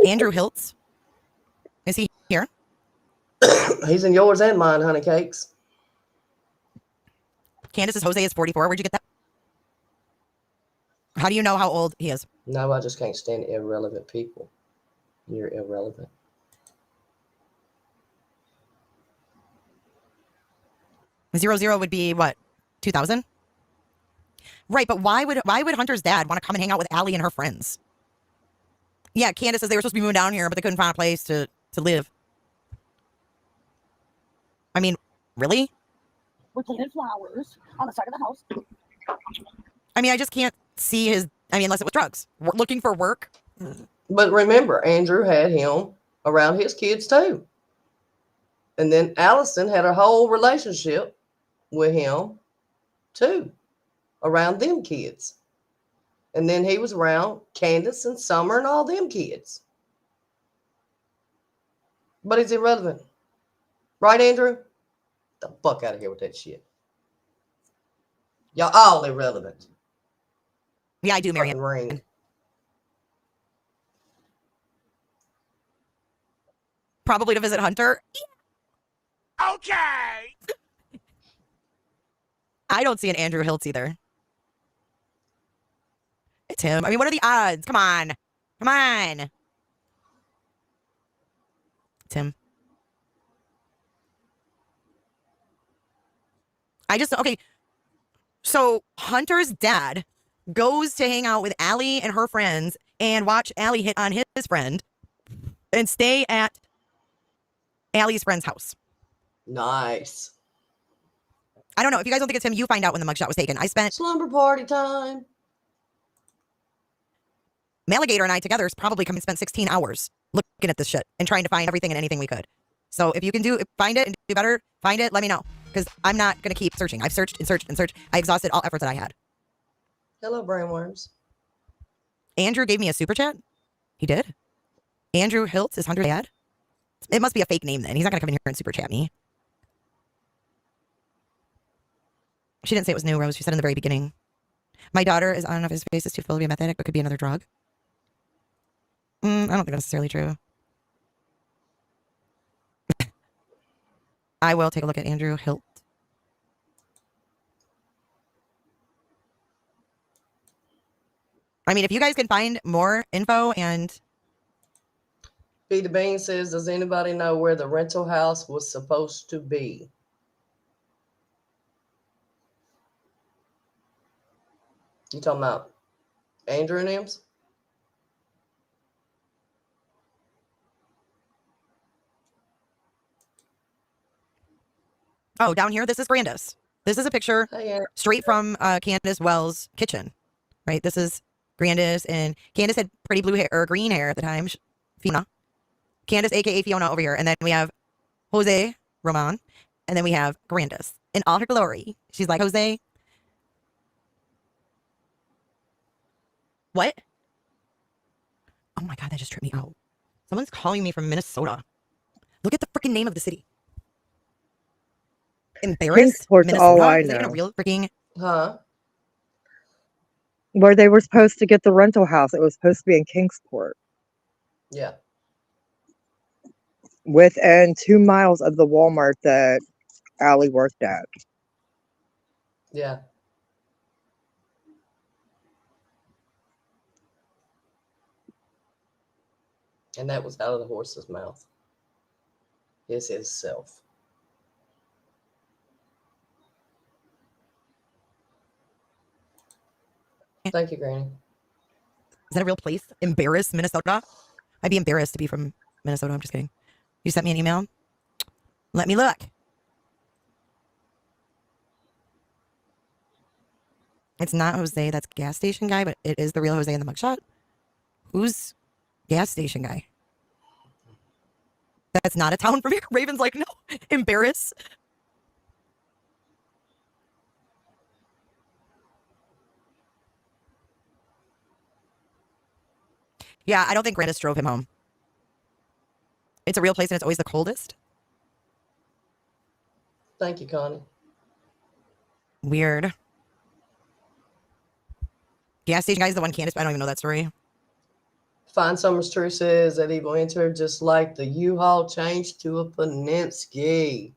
Andrew Hiltz. Is he here? He's in yours and mine, honey cakes. Candace's Jose is 44. Where'd you get that? How do you know how old he is? No, I just can't stand irrelevant people. You're irrelevant. Zero would be what? 2000? Right, but why would Hunter's dad want to come and hang out with Allie and her friends? Yeah, Candace says they were supposed to be moving down here, but they couldn't find a place to live. I mean, really? We planted flowers on the side of the house. I mean, I just can't see his, I mean, unless it was drugs. We're looking for work. But remember, Andrew had him around his kids too. And then Allison had a whole relationship with him too, around them kids. And then he was around Candace and Summer and all them kids. But it's irrelevant. Right, Andrew? Get the fuck out of here with that shit. Y'all all irrelevant. Yeah, I do, Marianne. Fucking ring. Probably to visit Hunter. Okay. I don't see an Andrew Hiltz either. It's him. I mean, what are the odds? Come on. Come on. It's him. Okay. So Hunter's dad goes to hang out with Allie and her friends and watch Allie hit on his friend and stay at Allie's friend's house. Nice. I don't know. If you guys don't think it's him, you find out when the mugshot was taken. I spent Slumber party time. Maligator and I together has probably spent 16 hours looking at this shit and trying to find everything and anything we could. So if you can find it and do better, find it, let me know. Because I'm not going to keep searching. I've searched and searched and searched. I exhausted all efforts that I had. Hello, brainworms. Andrew gave me a super chat. He did. Andrew Hiltz is Hunter's dad. It must be a fake name then. He's not going to come in here and super chat me. She didn't say it was new, Rose. She said in the very beginning. My daughter is, I don't know if his face is too full to be a meth addict, but could be another drug. I don't think that's necessarily true. I will take a look at Andrew Hilt. I mean, if you guys can find more info and... Peter Bean says, does anybody know where the rental house was supposed to be? You talking about Andrew and Ems? Oh, down here, this is Grandis. This is a picture straight from Candace Wells' kitchen, right? This is Grandis, and Candace had pretty blue hair or green hair at the time. Fiona. Candace, aka Fiona, over here. And then we have Jose Roman, and then we have Grandis in all her glory. She's like, Jose. What? Oh my God, that just tripped me out. Someone's calling me from Minnesota. Look at the freaking name of the city. Embarrassed, Kingsport's Minnesota. all I Is that even know. a real freaking... Huh? Where they were supposed to get the rental house. It was supposed to be in Kingsport. Yeah. Within 2 miles of the Walmart that Allie worked at. Yeah. And that was out of the horse's mouth. It's his self. Thank you, Granny. Is that a real place? Embarrassed, Minnesota? I'd be embarrassed to be from Minnesota. I'm just kidding. You sent me an email? Let me look. It's not Jose, that's gas station guy, but it is the real Jose in the mugshot. Who's gas station guy? That's not a town from here. Raven's like, no, embarrass. Yeah, I don't think Grandis drove him home. It's a real place and it's always the coldest. Thank you, Connie. Weird. Gas station guy's the one Candace, I don't even know that story. Fine Summer's True says that Evil entered just like the U-Haul changed to a Peninsky.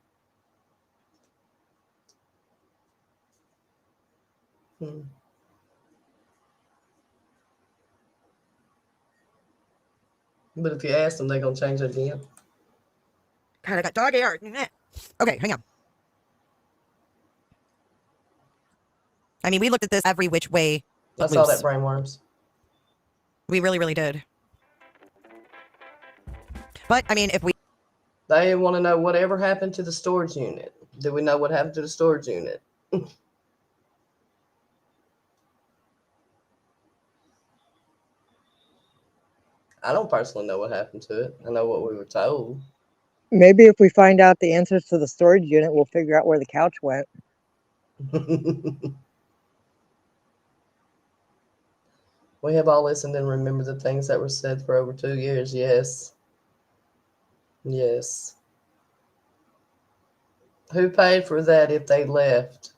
But if you ask them, they're going to change it again. God, I got dog hair. Okay, hang on. I mean, we looked at this every which way. I saw that brainworms. We really, really did. But, I mean, if we... They want to know whatever happened to the storage unit. Do we know what happened to the storage unit? I don't personally know what happened to it. I know what we were told. Maybe if we find out the answers to the storage unit, we'll figure out where the couch went. We have all listened and remembered the things that were said for over 2 years. Yes. Yes. Who paid for that if they left?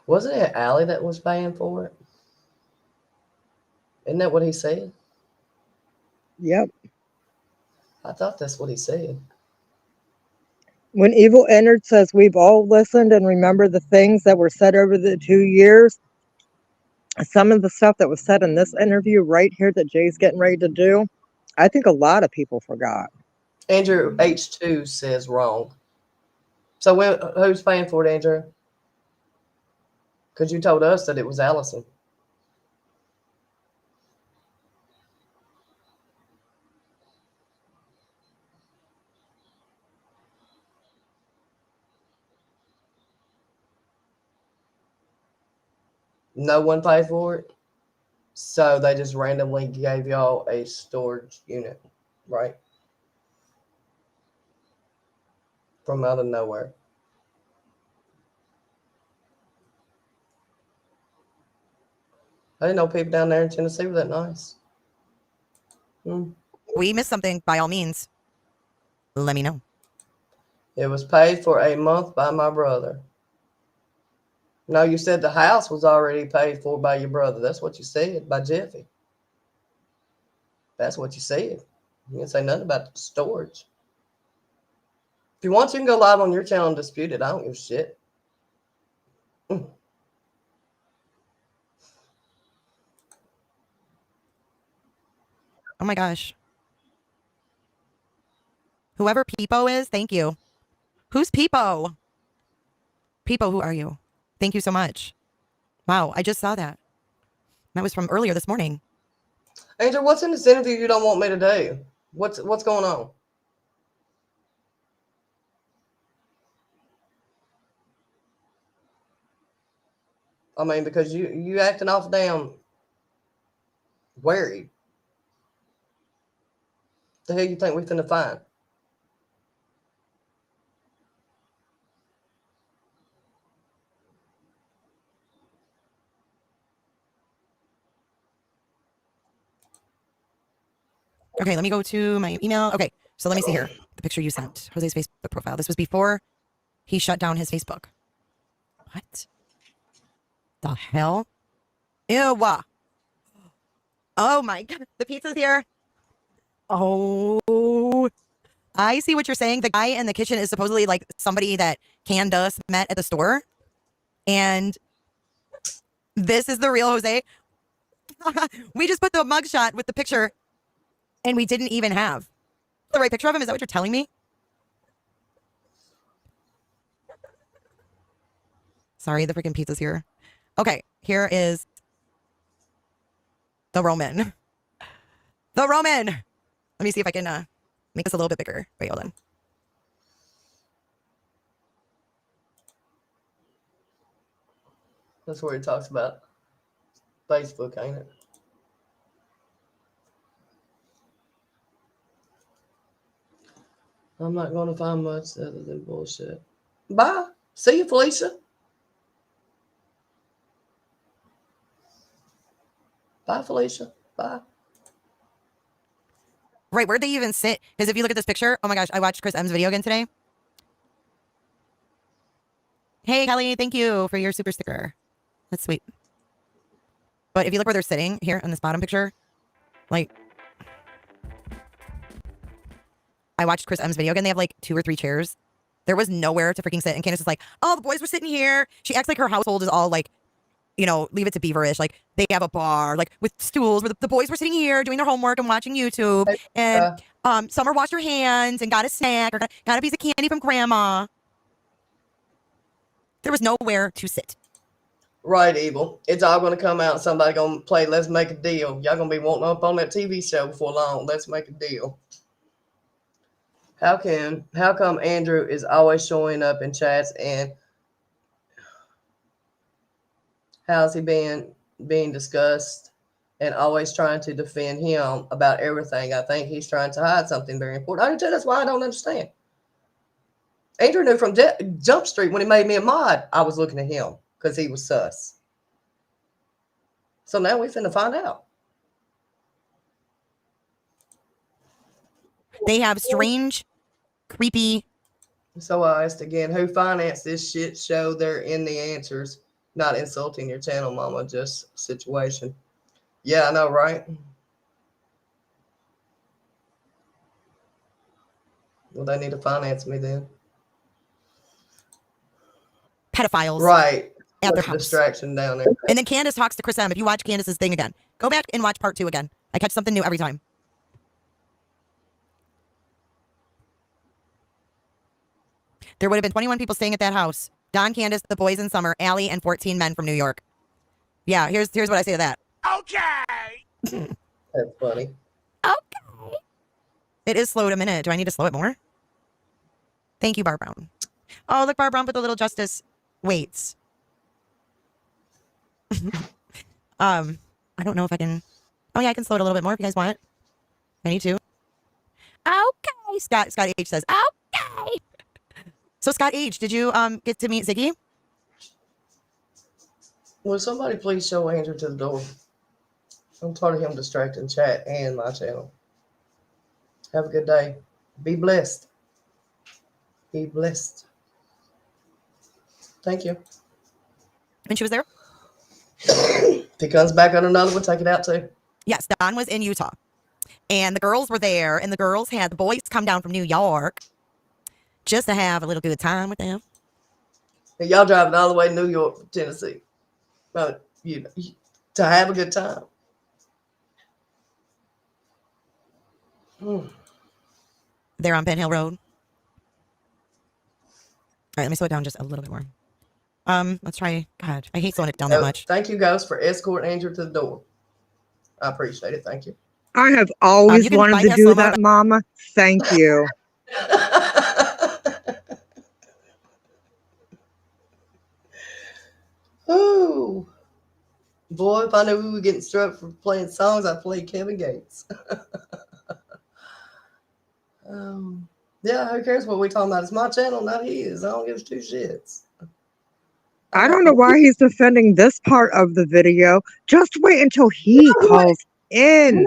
Wasn't it Allie that was paying for it? Isn't that what he said? Yep. I thought that's what he said. When Evil entered says we've all listened and remember the things that were said over the 2 years. Some of the stuff that was said in this interview right here that Jay's getting ready to do, I think a lot of people forgot. Andrew H2 says wrong. So who's paying for it, Andrew? Because you told us that it was Allison. No one paid for it. So they just randomly gave y'all a storage unit, right? From out of nowhere. I didn't know people down there in Tennessee were that nice. We missed something, by all means. Let me know. It was paid for a month by my brother. No, you said the house was already paid for by your brother. That's what you said, by Jeffy. That's what you said. You didn't say nothing about the storage. If you want, you can go live on your channel and dispute it. I don't give a shit. Oh my gosh. Whoever Peepo is, thank you. Who's Peepo? Peepo, who are you? Thank you so much. Wow, I just saw that. That was from earlier this morning. Angel, what's in this interview you don't want me to do? What's going on? I mean, because you acting off damn wary. The hell you think we finna find? Okay, let me go to my email. Okay, so let me see here. The picture you sent. Jose's Facebook profile. This was before he shut down his Facebook. What the hell? Ew. Oh my God. The pizza's here. Oh, I see what you're saying. The guy in the kitchen is supposedly like somebody that Candace met at the store. And this is the real Jose. We just put the mugshot with the picture and we didn't even have the right picture of him. Is that what you're telling me? Sorry, the freaking pizza's here. Okay, here is the Roman. The Roman. Let me see if I can make this a little bit bigger. Wait, hold on. That's where he talks about Facebook, ain't it? I'm not going to find much other than bullshit. Bye. See you, Felicia. Bye, Felicia. Bye. Right, where'd they even sit? Because if you look at this picture, oh my gosh, I watched Chris M's video again today. Hey, Kelly, thank you for your super sticker. That's sweet. But if you look where they're sitting here on this bottom picture, like, I watched Chris M's video again. They have like 2 or 3 chairs. There was nowhere to freaking sit. And Candace is like, oh, the boys were sitting here. She acts like her household is all like, you know, Leave It to Beaverish. Like they have a bar, like with stools where the boys were sitting here doing their homework and watching YouTube. And Summer washed her hands and got a snack or got a piece of candy from grandma. There was nowhere to sit. Right, Evil. It's all going to come out. Somebody going to play Let's Make a Deal. Y'all going to be wanting up on that TV show before long. Let's Make a Deal. How come Andrew is always showing up in chats, and how's he being discussed and always trying to defend him about everything? I think he's trying to hide something very important. I do too. That's why I don't understand. Andrew knew from Jump Street when he made me a mod, I was looking at him because he was sus. So now we finna find out. They have strange, creepy. So I asked again, who financed this shit show? They're in the answers. Not insulting your channel, mama, just situation. Yeah, I know, right? Well, they need to finance me then. Pedophiles. Right. At their There's a house. distraction down there. And then Candace talks to Chris M. If you watch Candace's thing again, go back and watch part 2 again. I catch something new every time. There would have been 21 people staying at that house. Don, Candace, the boys in Summer, Allie, and 14 men from New York. Yeah, here's what I say to that. Okay. That's funny. Okay. It is slowed a minute. Do I need to slow it more? Thank you, Bar Brown. Oh, look, Bar Brown put the little Justice weights. I don't know if I can. Oh yeah, I can slow it a little bit more if you guys want. I need to. Okay. Scott H says, okay. So Scott H, did you get to meet Ziggy? Will somebody please show Andrew to the door? I'm tired of him distracting chat and my channel. Have a good day. Be blessed. Be blessed. Thank you. And she was there? If he comes back on another one, take it out too. Yes, Don was in Utah. And the girls were there, and the girls had the boys come down from New York just to have a little good time with them. And y'all driving all the way to New York, Tennessee. But to have a good time. There on Penn Hill Road. All right, let me slow it down just a little bit more. Let's try. God, I hate slowing it down that much. Thank you, Ghost, for escorting Andrew to the door. I appreciate it. Thank you. I have always you can wanted to bypass do slow-mo that, Mama. Thank you. Ooh. Boy, if I knew we were getting struck for playing songs, I'd play Kevin Gates. Yeah, who cares what we talking about? It's my channel, not his. I don't give two shits. I don't know why he's defending this part of the video. Just wait until he calls in.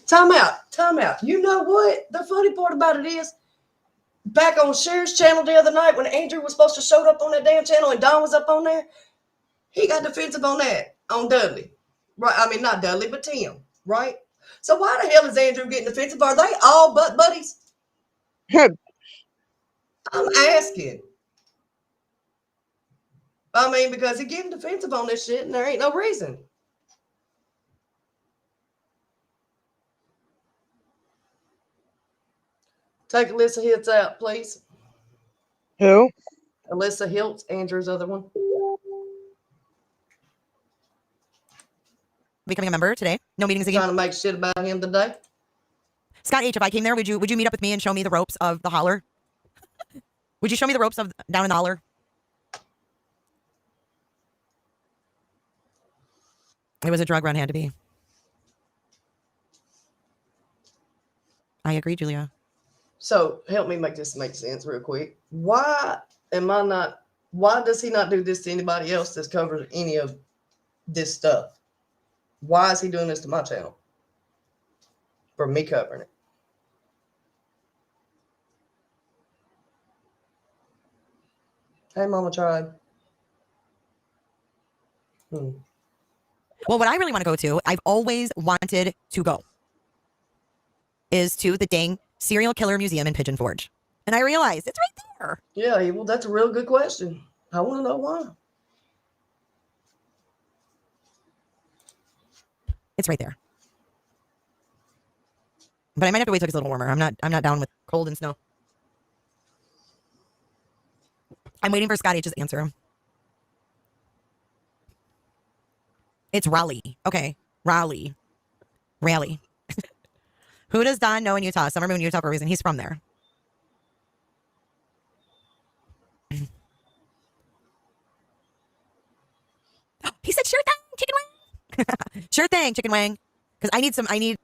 Time out. You know what? The funny part about it is, back on Cher's channel the other night when Andrew was supposed to show up on that damn channel and Don was up on there, he got defensive on that, on Dudley. Right? I mean, not Dudley, but Tim. Right? So why the hell is Andrew getting defensive? Are they all butt buddies? I'm asking. I mean, because he's getting defensive on this shit and there ain't no reason. Take Alyssa Hiltz out, please. Who? Alyssa Hiltz, Andrew's other one. Becoming a member today. No meetings again. Trying to make shit about him today. Scott H, if I came there, would you meet up with me and show me the ropes of the holler? Would you show me the ropes of down in the holler? It was a drug run, had to be. I agree, Julia. So help me make this make sense real quick. Why does he not do this to anybody else that's covered any of this stuff? Why is he doing this to my channel? For me covering it. Hey, Mama Tribe. Well, what I really want to go to, I've always wanted to go, is to the dang serial killer museum in Pigeon Forge. And I realized it's right there. Yeah, well, that's a real good question. I want to know why. It's right there. But I might have to wait till it's a little warmer. I'm not down with cold and snow. I'm waiting for Scott H's answer. It's Raleigh. Okay. Raleigh. Who does Don know in Utah? Summer Moon, Utah for a reason. He's from there. He said, sure thing, chicken wing. Sure thing, chicken wing. Because I need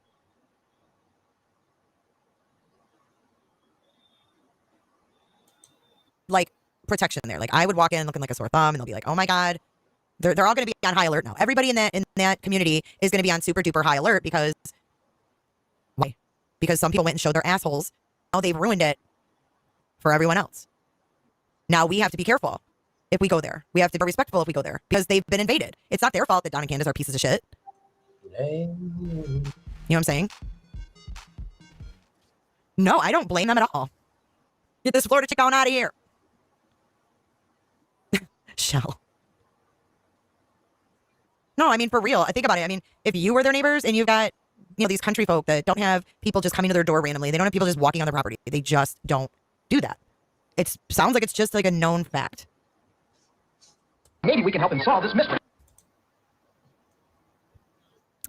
like protection there. Like I would walk in looking like a sore thumb and they'll be like, oh my God. They're all going to be on high alert now. Everybody in that community is going to be on super duper high alert because why? Because some people went and showed their assholes. Now they've ruined it for everyone else. Now we have to be careful if we go there. We have to be respectful if we go there because they've been invaded. It's not their fault that Don and Candace are pieces of shit. You know what I'm saying? No, I don't blame them at all. Get this Florida chick on out of here. Shell. No, I mean, for real. I think about it. I mean, if you were their neighbors and you've got, these country folk that don't have people just coming to their door randomly, they don't have people just walking on their property. They just don't do that. It sounds like it's just like a known fact. Maybe we can help him solve this mystery.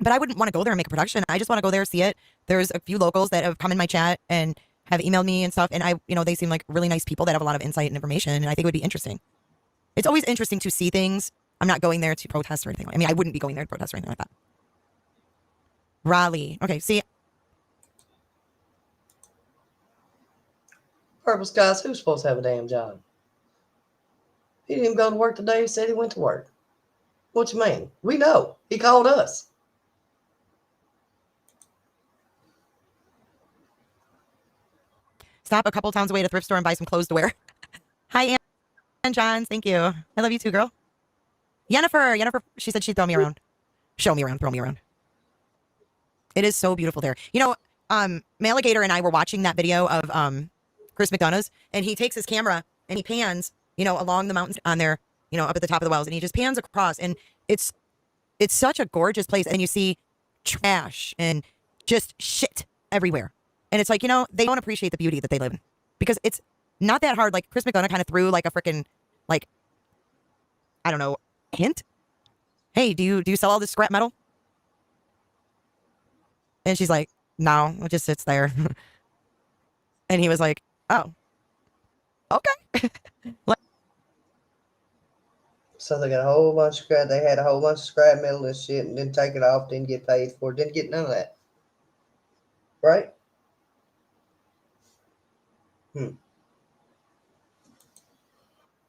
But I wouldn't want to go there and make a production. I just want to go there, see it. There's a few locals that have come in my chat and have emailed me and stuff. And they seem like really nice people that have a lot of insight and information. And I think it would be interesting. It's always interesting to see things I'm not going there to protest or anything. I mean, I wouldn't be going there to protest or anything like that. Raleigh. Okay, see, Purple Skies, who's supposed to have a damn job? He didn't even go to work today. He said he went to work. What you mean? We know. He called us. stop a couple towns away to thrift store and buy some clothes to wear. Hi, Ann Johns. Thank you. I love you too, girl. Yennefer, she said she'd throw me around. Show me around, throw me around. It is so beautiful there. You know, Maligator and I were watching that video of Chris McDonough's, and he takes his camera and he pans, you know, along the mountains on there, you know, up at the top of the wells, and he just pans across, and it's such a gorgeous place, and you see trash and just shit everywhere. And it's like, you know, they don't appreciate the beauty that they live in because it's not that hard. Like Chris McDonough kind of threw like a freaking, like, I don't know, hint. Hey, do you sell all this scrap metal? And she's like, no, it just sits there. And he was like, oh, okay. So they got a whole bunch of scrap. They had a whole bunch of scrap metal and shit, and didn't take it off. Didn't get paid for it. Didn't get none of that. Right?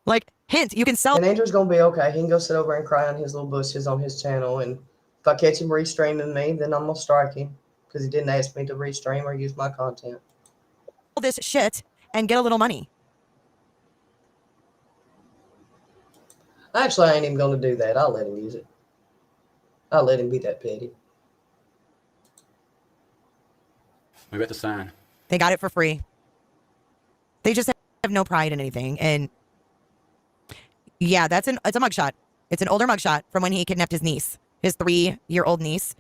Like, hint, you can sell. And Andrew's gonna be okay. He can go sit over and cry on his little bushes on his channel. And if I catch him restreaming me, then I'm gonna strike him because he didn't ask me to restream or use my content. This shit and get a little money. Actually, I ain't even gonna do that. I'll let him use it. I'll let him be that petty. We got the sign. They got it for free. They just have no pride in anything. And yeah, it's a mugshot. It's an older mugshot from when he kidnapped his niece, his 3-year-old niece,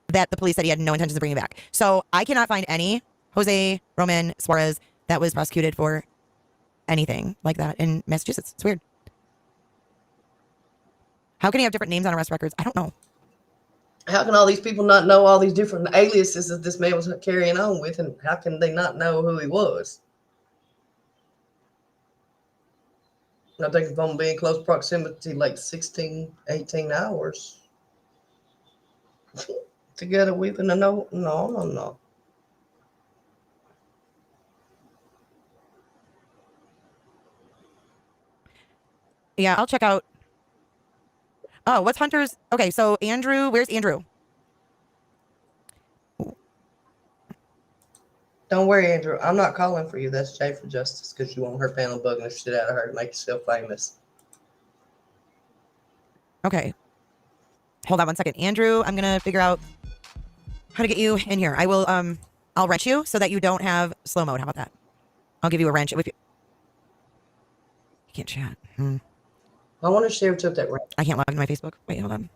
that the police said he had no intentions of bringing back. So I cannot find any Jose Roman Suarez that was prosecuted for anything like that in Massachusetts. It's weird. How can he have different names on arrest records? I don't know. How can all these people not know all these different aliases that this man was carrying on with, and how can they not know who he was? I think if I'm being close proximity, like 16, 18 hours together with, and no. Yeah, I'll check out. Oh, what's Hunter's? Okay, so Andrew, where's Andrew? Don't worry, Andrew. I'm not calling for you. That's Jay for Justice because you want her panel bugging the shit out of her to make yourself famous. Okay. Hold on one second. Andrew, I'm going to figure out how to get you in here. I will, I'll wrench you so that you don't have slow mode. How about that? I'll give you a wrench. You can't chat. I want to share took that wrench. I can't log into my Facebook. Wait, hold on.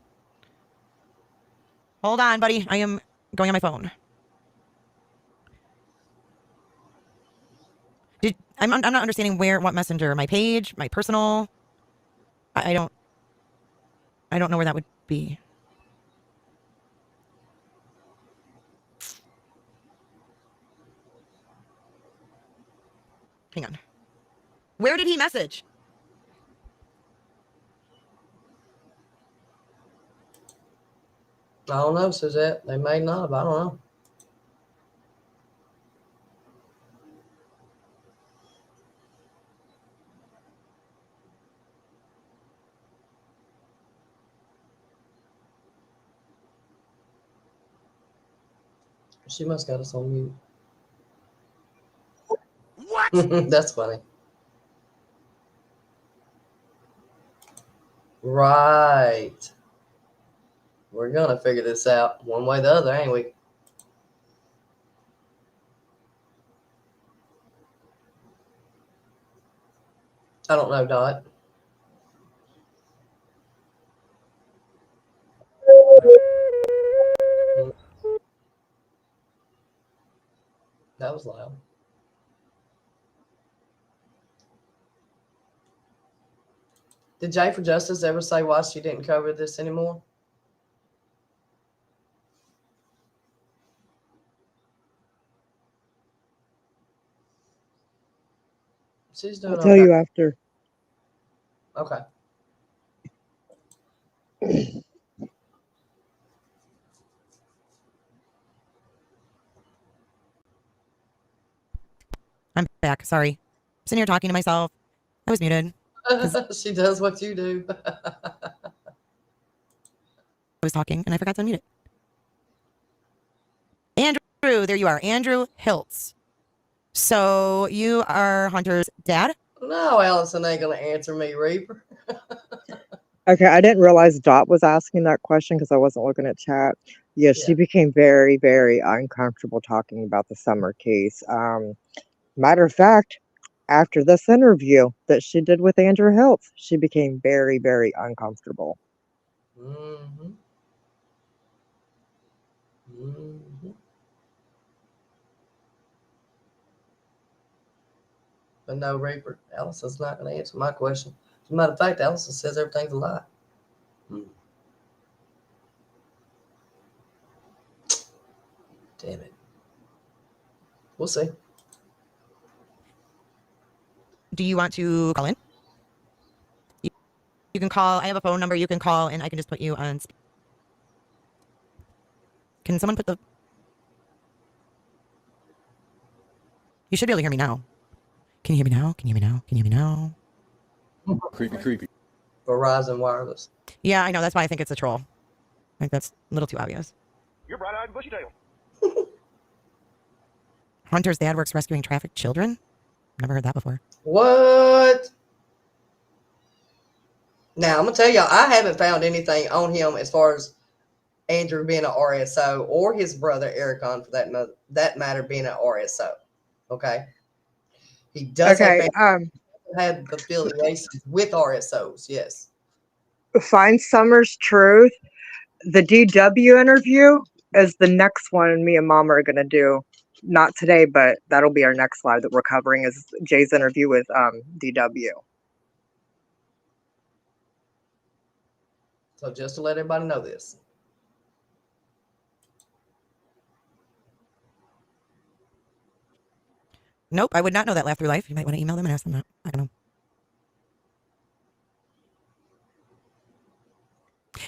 Hold on, buddy. I am going on my phone. I'm not understanding what messenger, my page, my personal. I don't know where that would be. Hang on. Where did he message? I don't know, Suzette. They may not have. I don't know. She must got us on mute. What? That's funny. Right. We're going to figure this out one way or the other, ain't we? I don't know, Dot. That was loud. Did Jay for Justice ever say why she didn't cover this anymore? She's doing I'll tell you after. Okay. I'm back. Sorry. Sitting here talking to myself. I was muted. She does what you do. I was talking and I forgot to unmute it. Andrew, there you are. Andrew Hiltz. So you are Hunter's dad? No, Allison ain't gonna answer me, Reaper. Okay, I didn't realize Dot was asking that question because I wasn't looking at chat. Yeah, she Yeah. became very, very uncomfortable talking about the Summer case. Matter of fact, after this interview that she did with Andrew Hiltz, she became very, very uncomfortable. Mm-hmm. Mm-hmm. But no, Reaper, Allison's not gonna answer my question. As a matter of fact, Allison says everything's a lie. Damn it. We'll see. Do you want to call in? You can call. I have a phone number. You can call and I can just put you on. Can someone put the. You should be able to hear me now. Can you hear me now? Can you hear me now? Can you hear me now? Creepy. Verizon Wireless. Yeah, I know. That's why I think it's a troll. I think that's a little too obvious. You're bright-eyed and bushy-tailed. Hunter's dad works rescuing trafficked children? Never heard that before. What? Now, I'm going to tell y'all, I haven't found anything on him as far as Andrew being an RSO or his brother, Ericon, for that matter, being an RSO. Okay? He does Okay, have affiliations with RSOs, yes. Find Summer's Truth. The DW interview is the next one me and Mama are gonna do. Not today, but that'll be our next live that we're covering is Jay's interview with DW. So just to let everybody know this. Nope, I would not know that Laugh Through Life. You might want to email them and ask them that. I don't know.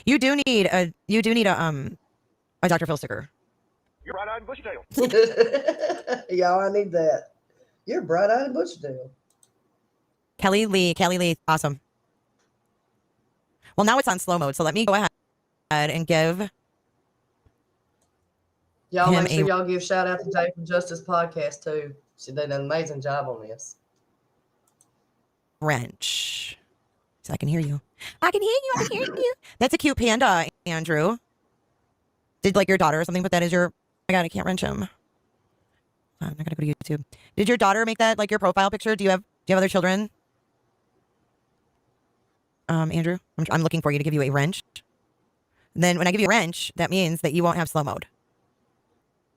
You do need a Dr. Phil sticker. You're bright-eyed and bushy-tailed. Y'all, I need that. You're bright-eyed and bushy-tailed. Kelly Lee, awesome. Well, now it's on slow mode, so let me go ahead and give Y'all him make sure y'all give shout out to Dave from Justice Podcast too. She did an amazing job on this. wrench. So I can hear you. I can hear you. That's a cute panda, Andrew. Did like your daughter or something put that as your... Oh my God, I can't wrench him. I'm not gonna go to YouTube. Did your daughter make that like your profile picture? Do you have other children? Andrew, I'm looking for you to give you a wrench. And then when I give you a wrench, that means that you won't have slow mode.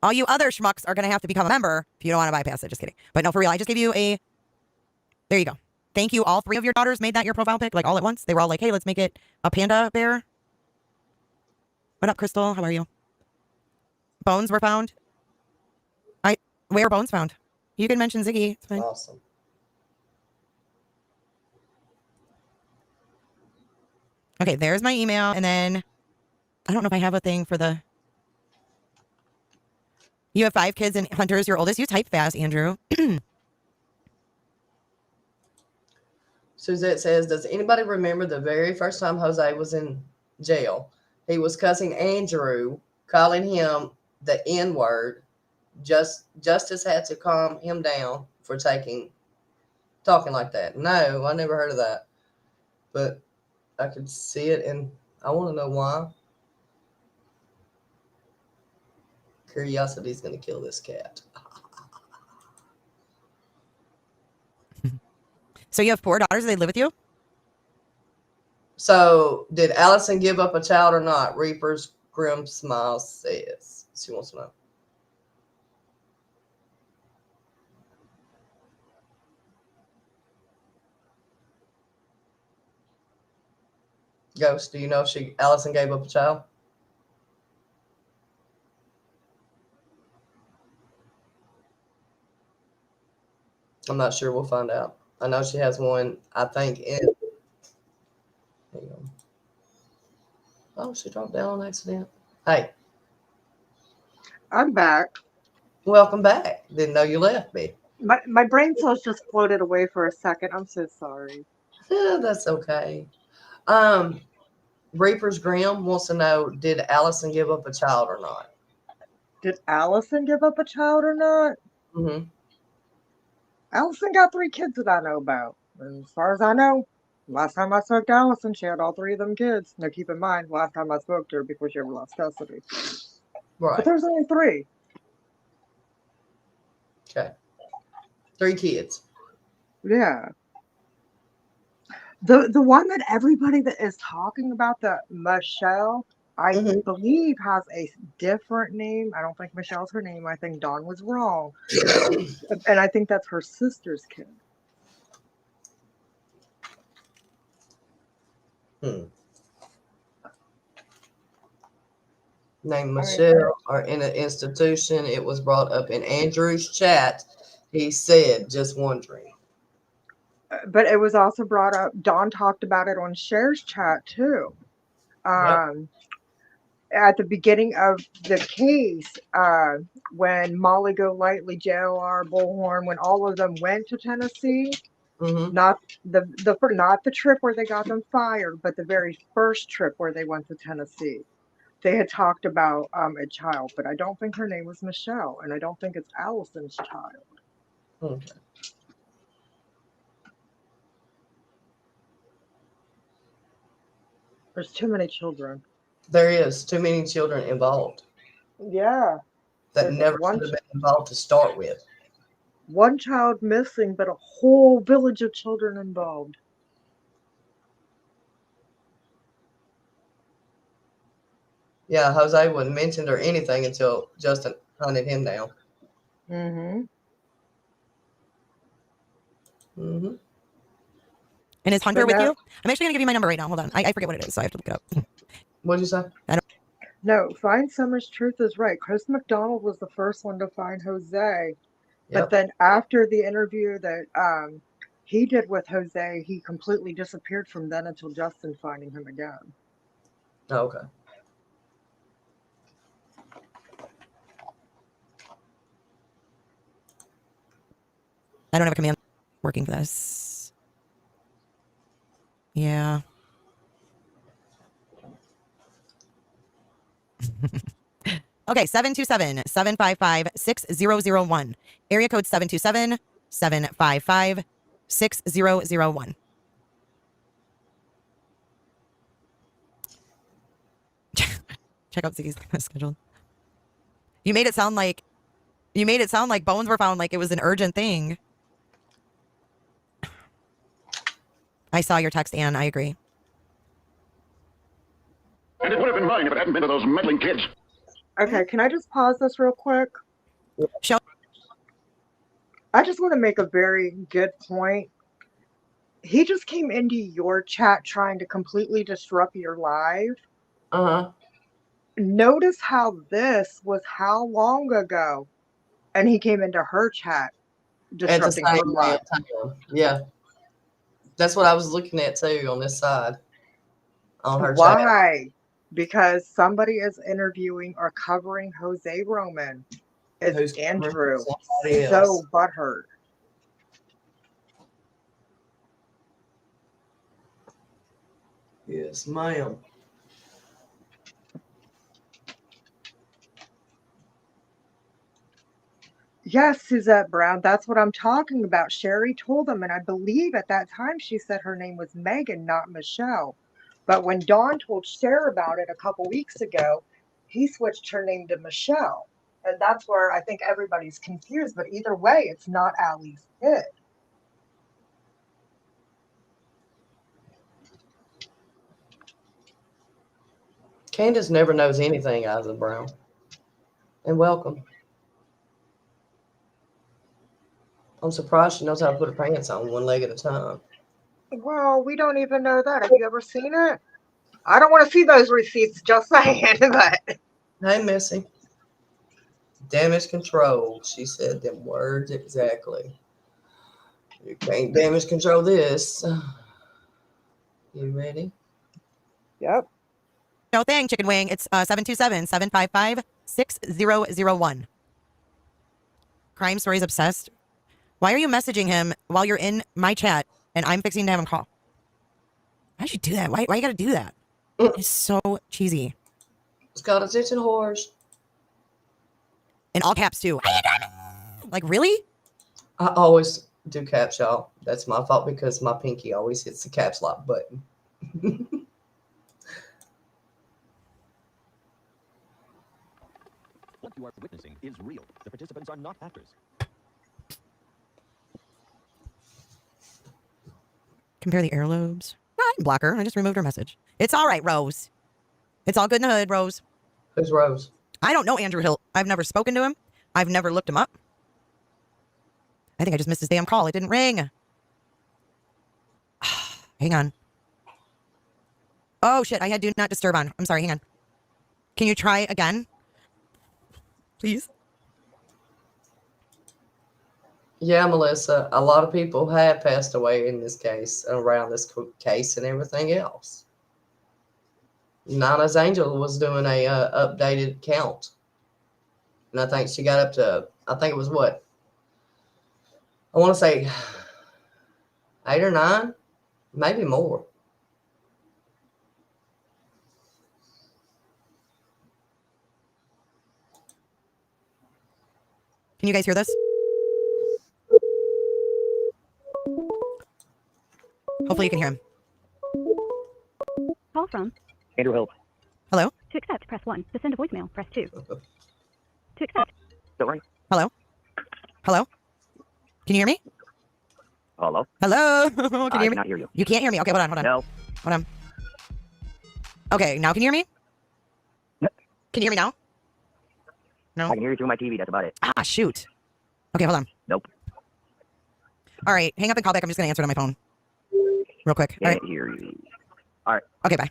All you other schmucks are going to have to become a member if you don't want to bypass it. Just kidding. But no, for real, I just gave you a... There you go. Thank you. All three of your daughters made that your profile pic, like all at once. They were all like, hey, let's make it a panda bear. What up, Crystal? How are you? Bones were found. Where were bones found? You can mention Ziggy. It's fine. Awesome. Okay, there's my email. And then I don't know if I have a thing for the... You have 5 kids and Hunter is your oldest. You type fast, Andrew. Suzette says, does anybody remember the very first time Jose was in jail? He was cussing Andrew, calling him the N-word. Justice had to calm him down for talking like that. No, I never heard of that. But I could see it, and I want to know why. Curiosity's going to kill this cat. So you have 4 daughters. They live with you? So, did Allison give up a child or not? Reaper's grim smile says. She wants to know. Ghost, do you know if Allison gave up a child? I'm not sure. We'll find out. I know she has one, I think, in... Hang on. Oh, she dropped down on accident. Hey, I'm back. welcome back. Didn't know you left me. My brain cells just floated away for a second. I'm so sorry. That's okay. Reaper's Grim wants to know, did Allison give up a child or not? Did Allison give up a child or not? Mm-hmm. Allison got 3 kids that I know about. And as far as I know, last time I spoke to Allison, she had all 3 of them kids. Now keep in mind, last time I spoke to her before she ever lost custody. But Right. there's only 3. Okay. 3 kids. Yeah. The one that everybody that is talking about, the Michelle, I Mhm. believe has a different name. I don't think Michelle's her name. I think Dawn was wrong. And I think that's her sister's kid. Named Michelle or in an institution. It was brought up in Andrew's chat. He said, just wondering. But it was also brought up, Dawn talked about it on Cher's chat too. At the beginning of the case, when Molly Golightly, JLR, Bullhorn, when all of them went to Tennessee, not the trip where they got them fired, but the very first trip where they went to Tennessee, they had talked about a child, but I don't think her name was Michelle, and I don't think it's Allison's child. Okay. There's too many children. There is too many children involved Yeah. that There's never one should have been involved to start with. One child missing, but a whole village of children involved. Yeah, Jose wasn't mentioned or anything until Justin hunted him down. Mm-hmm. And is Hunter But with now- you? I'm actually going to give you my number right now. Hold on. I forget what it is, so I have to look it up. What'd you say? No, Find Summer's Truth is right. Chris McDonald was the first one to find Jose. But Yep. then after the interview that he did with Jose, he completely disappeared from then until Justin finding him again. Oh, okay. I don't have a command working for this. Yeah. Okay, 727-755-6001. Area code 727-755-6001. Check out Ziggy's schedule. You made it sound like bones were found like it was an urgent thing. I saw your text, Ann. I agree. And it would have been mine if it hadn't been for those meddling kids. Okay, can I just pause this real quick? Show. I just want to make a very good point. He just came into your chat trying to completely disrupt your live. Uh-huh. Notice how this was how long ago? And he came into her chat disrupting her live. time. Yeah. That's what I was looking at too on this side. On her chat. Why? Because somebody is interviewing or covering Jose Roman. It's Who's Andrew. somebody So else. butthurt. Yes, ma'am. Yes, Suzette Brown, that's what I'm talking about. Sherry told him, and I believe at that time she said her name was Megan, not Michelle. But when Dawn told Cher about it a couple weeks ago, he switched her name to Michelle. And that's where I think everybody's confused. But either way, it's not Allie's kid. Candace never knows anything, Isa Brown. And welcome. I'm surprised she knows how to put her pants on one leg at a time. Well, we don't even know that. Have you ever seen it? I don't want to see those receipts, just saying. But Hey, Missy. Damage control. She said them words exactly. You can't damage control this. You ready? Yep. No thing, chicken wing. It's 727-755-6001. Crime Stories Obsessed. Why are you messaging him while you're in my chat and I'm fixing to have him call? Why'd you do that? Why you gotta do that? It's so cheesy. It's called attention whores. In all caps too. Like, really? I always do caps, y'all. That's my fault because my pinky always hits the caps lock button. What you are witnessing is real. The participants are not actors. Compare the earlobes. No, I didn't block her. I just removed her message. It's all right, Rose. It's all good in the hood, Rose. Who's Rose? I don't know Andrew Hill. I've never spoken to him. I've never looked him up. I think I just missed his damn call. It didn't ring. Hang on. Oh, shit. I had do not disturb on. I'm sorry. Hang on. Can you try again? Please? Yeah, Melissa. A lot of people have passed away in this case, around this case and everything else. Nana's Angel was doing a updated count. And I think she got up to, I think it was what? I want to say 8 or 9, maybe more. Can you guys hear this? Hopefully you can hear him. Call from. Andrew Hill. Hello? To accept, press 1. To send a voicemail, press 2. To accept. Don't ring. Hello? Hello? Can you hear me? Hello? Hello? Can you I hear me? cannot hear you. You can't hear me. Okay, hold on. No. Hold on. Okay, now can you hear me? Can you hear me now? No? I can hear you through my TV. That's about it. Ah, shoot. Okay, hold on. Nope. All right, hang up and call back. I'm just going to answer it on my phone. Real quick. All right. Can't hear you. Okay, bye.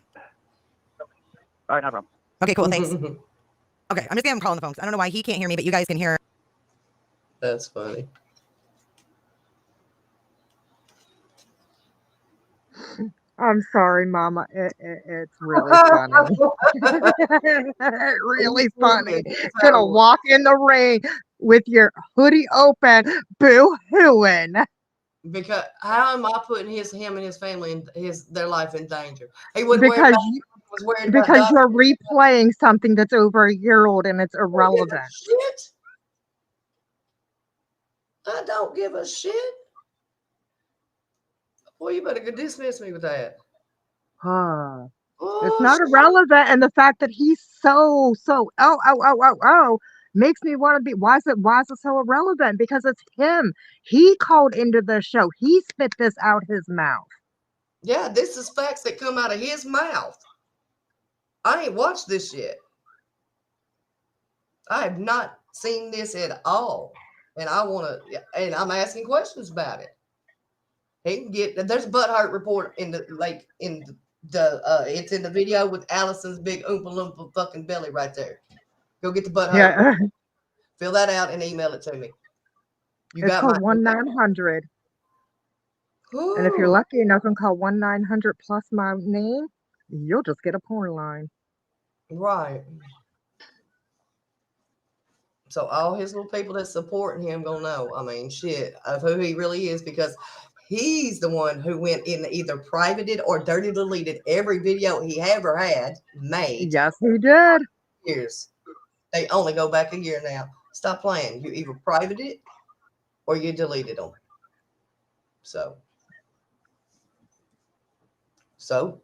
All right, no problem. Okay, cool. Thanks. Okay, I'm just going to have him call on the phone. 'Cause I don't know why he can't hear me, but you guys can hear. That's funny. I'm sorry, Mama. It's really funny. Really funny. Gonna walk in the rain with your hoodie open, boo-hooing. Because how am I putting him and his family and their life in danger? He wouldn't worry about, was worried about Because God. you're replaying something that's over a year old and it's I don't give a irrelevant. shit. I don't give a shit. Boy, you better go dismiss me with that. Huh. Oh, It's not shit. irrelevant, and the fact that he's so makes me want to be. Why is it so irrelevant? Because it's him. He called into the show. He spit this out his mouth. Yeah, this is facts that come out of his mouth. I ain't watched this yet. I have not seen this at all. And I want to, and I'm asking questions about it. He can get, there's a butt hurt report in the, like, in the, it's in the video with Allison's big Oompa Loompa fucking belly right there. Go get the butt hurt. Yeah, Fill that out and email it to me. You it's got called my 1-900. And if you're Ooh. lucky enough and call 1-900 plus my name, you'll just get a porn line. Right. So all his little people that supporting him gonna know, I mean, shit, of who he really is, because he's the one who went in either privated or dirty deleted every video he ever had made. Yes, he did. Years. They only go back a year now. Stop playing. You either private it or you deleted them. So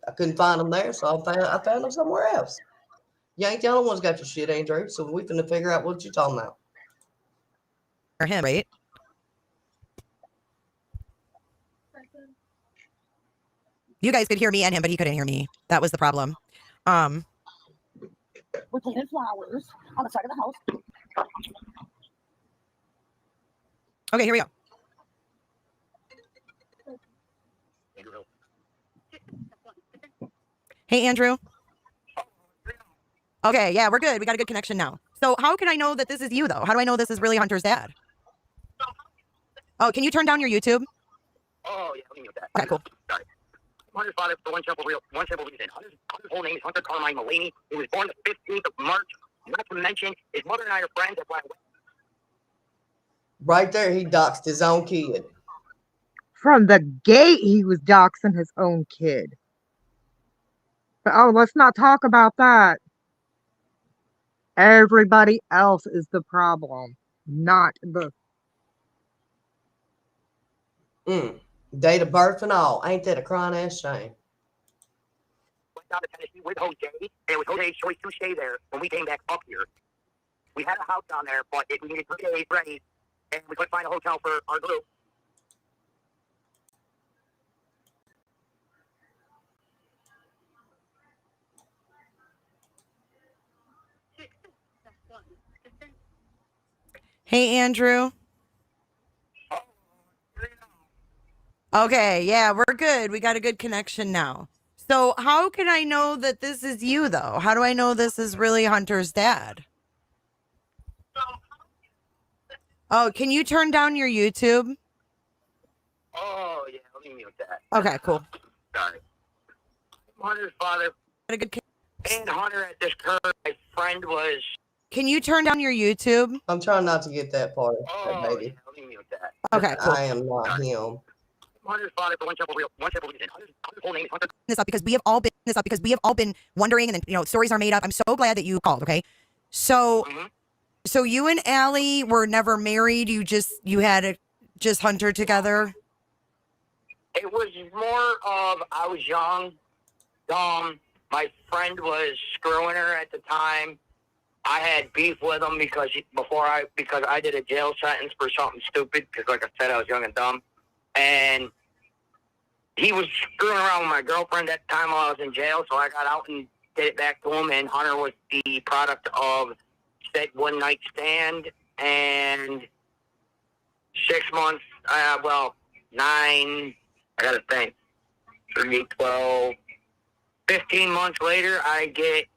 I couldn't find them there, so I found them somewhere else. You ain't the only one's got your shit, Andrew. So we finna figure out what you're talking about. For him, right? You guys could hear me and him, but he couldn't hear me. That was the problem. We planted flowers on the side of the house. Okay, here we go. Hey, Andrew. Okay, yeah, we're good. We got a good connection now. So how can I know that this is you, though? How do I know this is really Hunter's dad? Oh, can you turn down your YouTube? Oh, yeah, let me mute that. Okay, cool. Sorry. Hunter's father for one simple reason. Hunter's whole name is Hunter Carmine Mulaney. He was born the 15th of March. Not to mention, his mother and I are friends. That's why. Right there, he doxed his own kid. From the gate, he was doxing his own kid. But oh, let's not talk about that. Everybody else is the problem, not the. Date of birth and all. Ain't that a crying ass shame? Went down to Tennessee with Jose, and it was Jose's choice to stay there when we came back up here. We had a house down there, but we needed 3 days ready, and we couldn't find a hotel for our group. Hey, Andrew. Okay, yeah, we're good. We got a good connection now. So how can I know that this is you, though? How do I know this is really Hunter's dad? Oh, can you turn down your YouTube? Oh, yeah, let me mute that. Okay, cool. Sorry. Hunter's father Got a good and Hunter at this curve, my friend was. Can you turn down your YouTube? I'm trying not to get that part, Oh, baby. yeah, let me mute that. Okay, cool. I am not him. Hunter's father for one simple reason. Hunter's whole name is Hunter. This up because we have all been wondering, and then stories are made up. I'm so glad that you called. Okay, so so you and Allie were never married. You had just Hunter together. It was more of I was young, dumb. My friend was screwing her at the time. I had beef with him because I did a jail sentence for something stupid. Because like I said, I was young and dumb, and he was screwing around with my girlfriend at the time while I was in jail. So I got out and did it back to him. And Hunter was the product of that one night stand and 6 months. 9. I gotta think. 3, 12, 15 months later, I get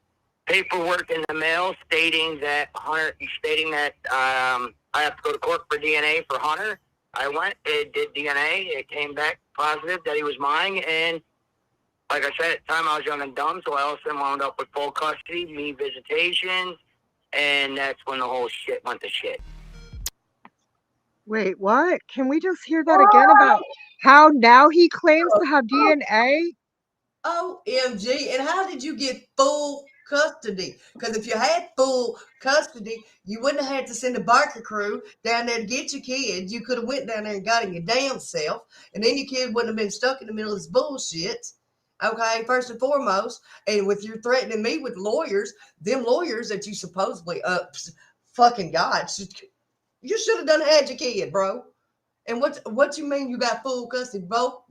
paperwork in the mail stating that I have to go to court for DNA for Hunter. I went, it did DNA, it came back positive that he was mine, and like I said, at the time I was young and dumb, so I also wound up with full custody, me visitations, and that's when the whole shit went to shit. Wait, what? Can we just hear that again about how now he claims to have DNA? OMG. And how did you get full custody? Because if you had full custody, you wouldn't have had to send a biker crew down there to get your kids. You could have went down there and got him your damn self. And then your kid wouldn't have been stuck in the middle of this bullshit. Okay, first and foremost. And with you threatening me with lawyers, them lawyers that you supposedly fucking God, you should have done had your kid, bro. And what you mean you got full custody, bro?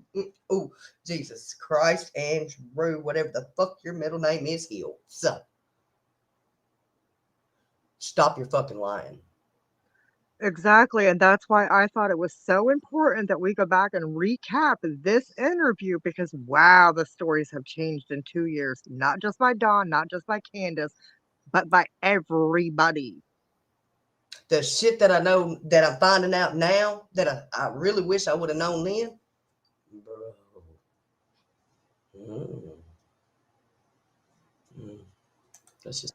Oh, Jesus Christ, Andrew, whatever the fuck your middle name is, Hill. So, stop your fucking lying. Exactly, and that's why I thought it was so important that we go back and recap this interview because, wow, the stories have changed in 2 years. Not just by Dawn, not just by Candace, but by everybody. The shit that I know that I'm finding out now that I really wish I would have known then. Bro. That's just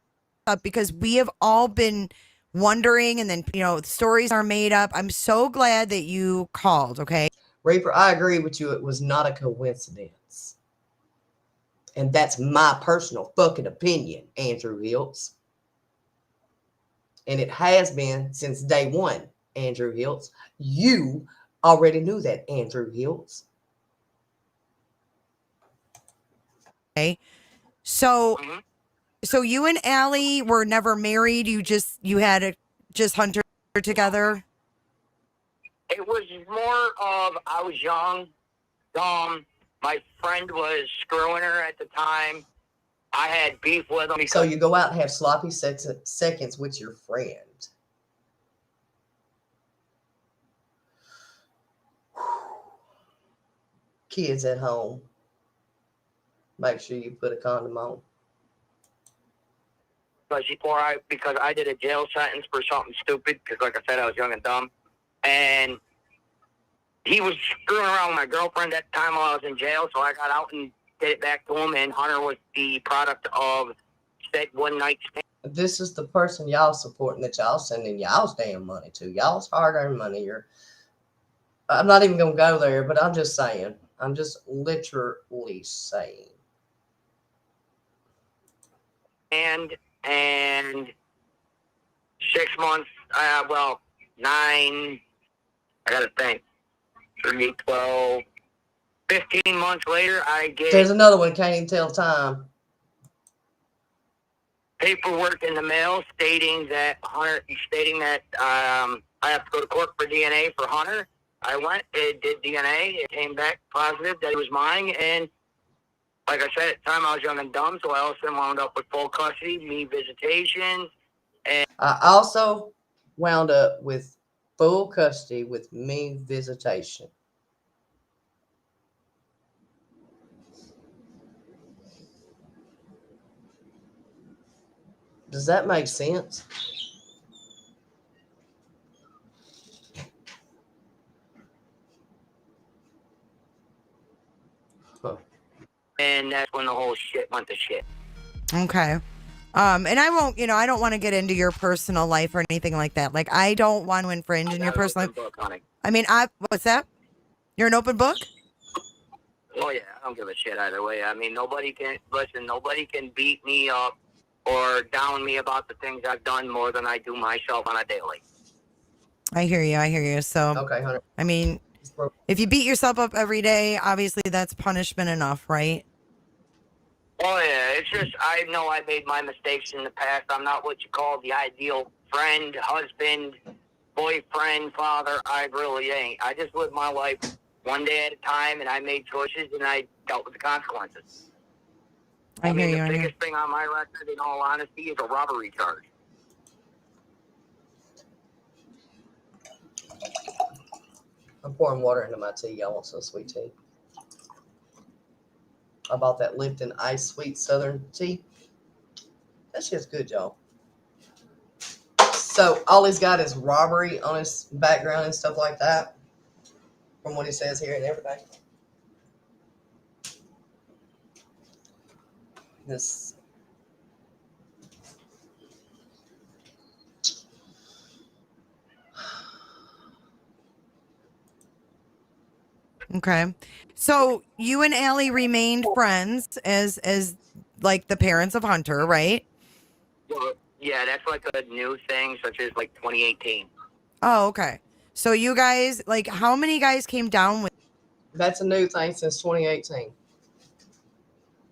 Because we have all been wondering, and then stories are made up. I'm so glad that you called. Okay, Reaper, I agree with you. It was not a coincidence, and that's my personal fucking opinion, Andrew Hiltz. And it has been since day one, Andrew Hiltz. You already knew that, Andrew Hiltz. Okay, so you and Allie were never married. You had just Hunter together. It was more of I was young, dumb. My friend was screwing her at the time. I had beef with him. So you go out and have sloppy seconds with your friend. Kids at home. Make sure you put a condom on. Because I did a jail sentence for something stupid. Because like I said, I was young and dumb, and he was screwing around with my girlfriend at the time while I was in jail, so I got out and did it back to him, and Hunter was the product of said one night stand. This is the person y'all supporting that y'all sending y'all's damn money to. Y'all's hard-earned money. I'm not even going to go there, but I'm just saying. I'm just literally saying. And 6 months, 9, I got to think, 3, 12, 15 months later, I get There's another one, can't even tell time. paperwork in the mail stating that I have to go to court for DNA for Hunter. I went, it did DNA, it came back positive that it was mine, and like I said, at the time I was young and dumb, so I also wound up with full custody, me visitation. I also wound up with full custody with me visitation. Does that make sense? Huh. And that's when the whole shit went to shit. Okay. And I won't, I don't want to get into your personal life or anything like that. Like, I don't want to infringe in your personal life. I mean, what's that? You're an open book? Oh, yeah, I don't give a shit either way. I mean, nobody can beat me up or down me about the things I've done more than I do myself on a daily. I hear you. So, Okay, Hunter. I mean, if you beat yourself up every day, obviously that's punishment enough, right? Oh, yeah, it's just, I know I made my mistakes in the past. I'm not what you call the ideal friend, husband, boyfriend, father. I really ain't. I just lived my life one day at a time, and I made choices, and I dealt with the consequences. I hear you. The biggest thing on my record, in all honesty, is a robbery charge. I'm pouring water into my tea. Y'all want some sweet tea? I bought that Lipton Ice Sweet Southern tea. That shit's good, y'all. So all he's got is robbery on his background and stuff like that, from what he says here and everything. This. Okay. So you and Allie remained friends as like the parents of Hunter, right? Well, yeah, that's like a new thing, such as like 2018. Oh, okay. So you guys, like, how many guys came down with? That's a new thing since 2018.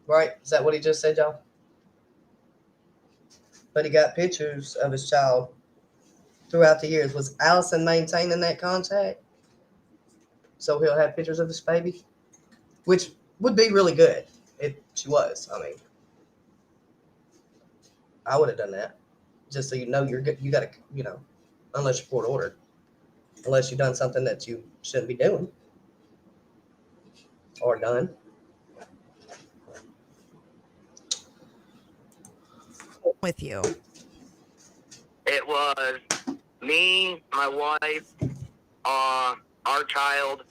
Right? Is that what he just said, y'all? But he got pictures of his child throughout the years. Was Allison maintaining that contact? So he'll have pictures of his baby? Which would be really good if she was. I mean, I would have done that. Just so you know you're good. You got to, unless you're court ordered. Unless you've done something that you shouldn't be doing. Or done. With you. It was me, my wife, our child.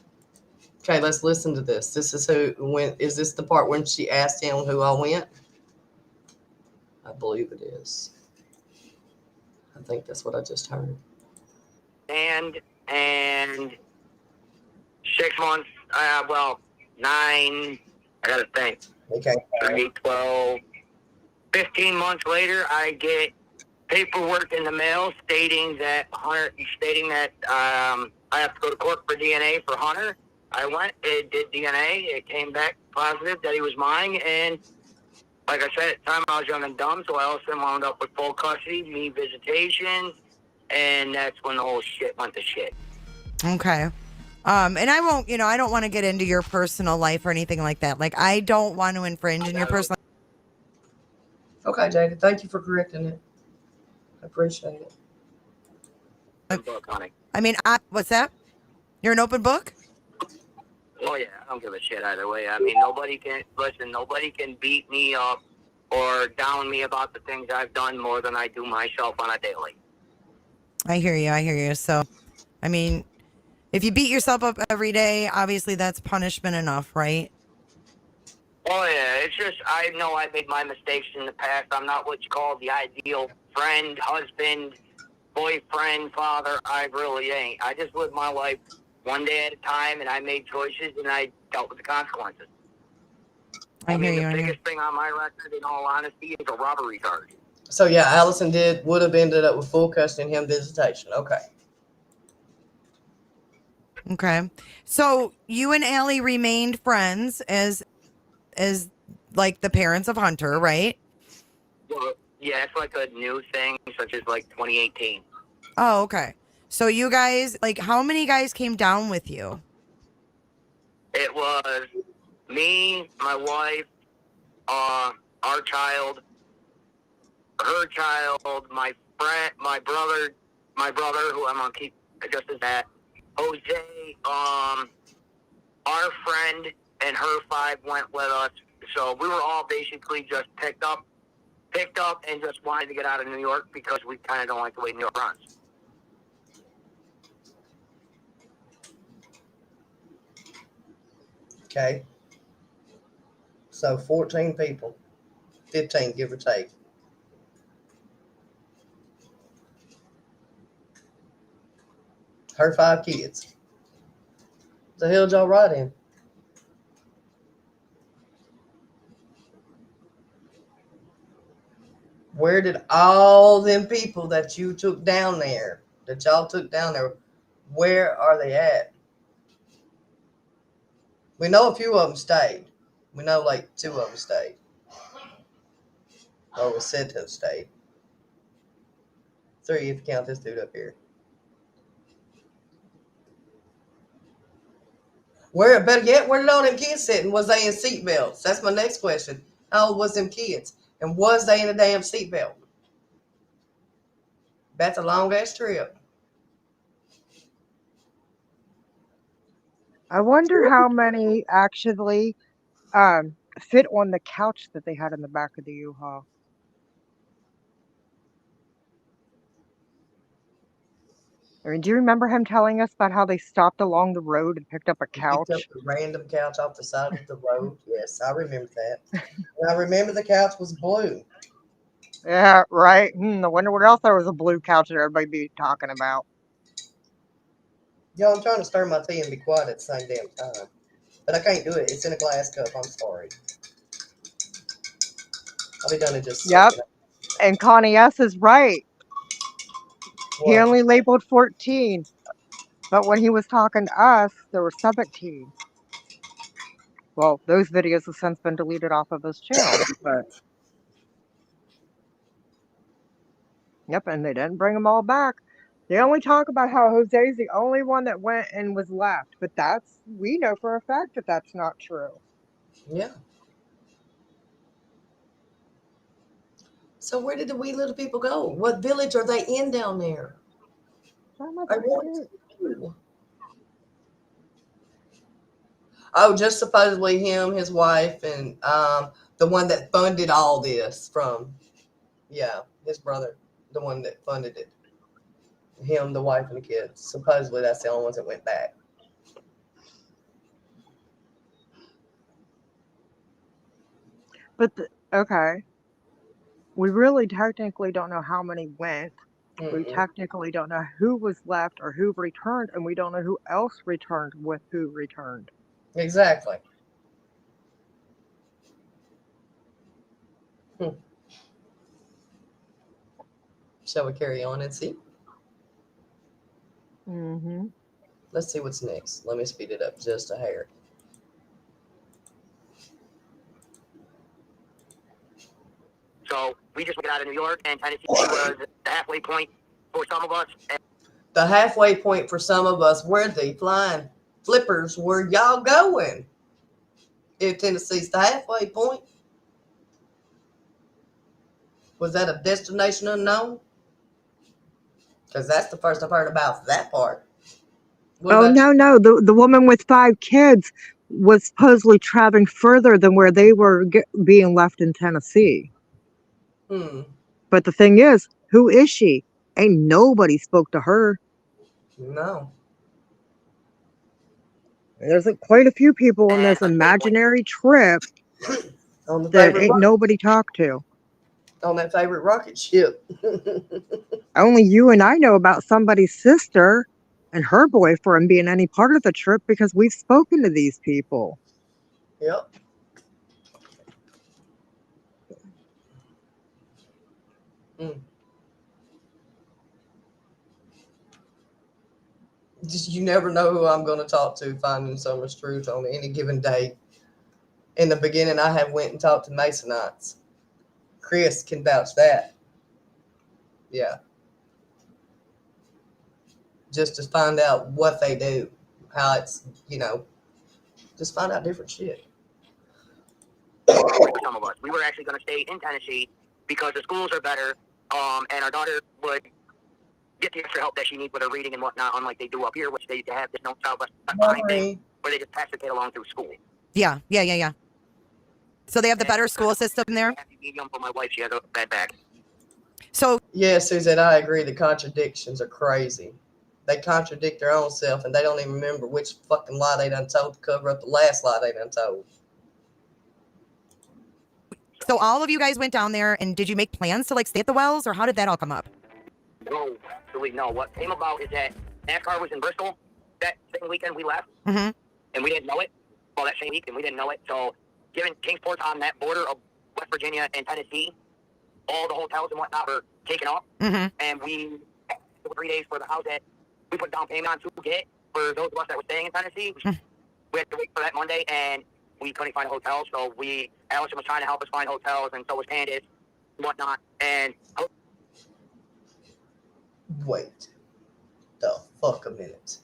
Okay, let's listen to this. This is who went. Is this the part when she asked him who I went? I believe it is. I think that's what I just heard. And 6 months, 9, I got to think. Okay. 3, 12, 15 months later, I get paperwork in the mail stating that I have to go to court for DNA for Hunter. I went, it did DNA, it came back positive that he was mine, and like I said, at the time I was young and dumb, so I also wound up with full custody, me visitation, and that's when the whole shit went to shit. Okay. And I won't, I don't want to get into your personal life or anything like that. Like, I don't want to infringe in your personal. Okay, Jada. Thank you for correcting it. I appreciate it. Book, honey. I mean, what's that? You're an open book? Oh, yeah, I don't give a shit either way. I mean, nobody can beat me up or down me about the things I've done more than I do myself on a daily. I hear you. So, I mean, If you beat yourself up every day, obviously that's punishment enough, right? Oh yeah, it's just I know I made my mistakes in the past. I'm not what you call the ideal friend, husband, boyfriend, father. I really ain't. I just lived my life one day at a time, and I made choices, and I dealt with the consequences. I hear mean, you. the I hear. biggest thing on my record, in all honesty, is a robbery charge. So yeah, Allison would have ended up with full custody and him visitation. Okay. Okay. So you and Allie remained friends as like the parents of Hunter, right? Well, yeah, it's like a new thing, such as like 2018. Oh, okay. So you guys, like, how many guys came down with you? It was me, my wife, our child, her child, my friend, my brother, who I'm gonna keep just as that, Jose, our friend, and her 5 went with us. So we were all basically just picked up and just wanted to get out of New York because we kind of don't like the way New York runs. Okay. So 14 people, 15 give or take. Her 5 kids. The hell y'all ride in? Where did all them people that you took down there, that y'all took down there, where are they at? We know a few of them stayed. We know like 2 of them stayed. Or was said to have stayed. 3 if you count this dude up here. Where, better yet, where did all them kids sitting? Was they in seatbelts? That's my next question. How old was them kids? And was they in a damn seatbelt? That's a long ass trip. I wonder how many actually fit on the couch that they had in the back of the U-Haul. I mean, do you remember him telling us about how they stopped along the road and picked up a couch? Picked up a random couch off the side of the road. Yes, I remember that. And I remember the couch was blue. Yeah, right. I wonder what else there was a blue couch that everybody be talking about. Yo, I'm trying to stir my tea and be quiet at the same damn time. But I can't do it. It's in a glass cup. I'm sorry. I'll be done in just a Yep. second. And Connie S. is right. He What? only labeled 14. But when he was talking to us, there were 17. Well, those videos have since been deleted off of his channel. But yep, and they didn't bring them all back. They only talk about how Jose's the only one that went and was left. But we know for a fact that that's not true. Yeah. So where did the wee little people go? What village are they in down there? I want to. Oh, just supposedly him, his wife, and the one that funded all this from, his brother, the one that funded it. Him, the wife, and the kids. Supposedly that's the only ones that went back. But, okay. We really technically don't know how many went. We technically don't know who was left or who returned, and we don't know who else returned with who returned. Exactly. Shall we carry on and see? Mm-hmm. Let's see what's next. Let me speed it up just a hair. So we just got out of New York, and Tennessee was the halfway point for some of us. The halfway point for some of us, where the flying flippers were y'all going? If Tennessee's the halfway point, was that a destination unknown? Because that's the first I've heard about that part. Oh, no. The woman with 5 kids was supposedly traveling further than where they were being left in Tennessee. But the thing is, who is she? Ain't nobody spoke to her. No. There's quite a few people on And this imaginary trip On the that favorite ain't nobody talked to. on that favorite rocket ship. Only you and I know about somebody's sister and her boyfriend being any part of the trip because we've spoken to these people. Yep. Just you never know who I'm going to talk to finding Summer's Truth on any given day. In the beginning, I have went and talked to Masonites. Chris can vouch that. Yeah. Just to find out what they do, how it's, just find out different shit. For some of us, we were actually going to stay in Tennessee because the schools are better, and our daughter would get the extra help that she needs with her reading and whatnot, unlike they do up here, which they have this no child left behind thing, where they just pass the kid along through school. Yeah. So they have the better school system there. Happy medium for my wife. She has a bad back. So Yeah, Suzette, I agree. The contradictions are crazy. They contradict their own self, and they don't even remember which fucking lie they done told to cover up the last lie they done told. So all of you guys went down there, and did you make plans to stay at the Wells, or how did that all come up? No, actually, no. What came about is that NASCAR was in Bristol that same weekend we left, Mm-hmm. and we didn't know it. Well, that same week, and we didn't know it. So, given Kingsport's on that border of West Virginia and Tennessee, all the hotels and whatnot were taken off, Mm-hmm. and we had 3 days for the house that we put down payment on to get for those of us that were staying in Tennessee. We had to wait for that Monday, and we couldn't find a hotel, so Allison was trying to help us find hotels, and so was Candace and whatnot, and Wait the fuck a minute.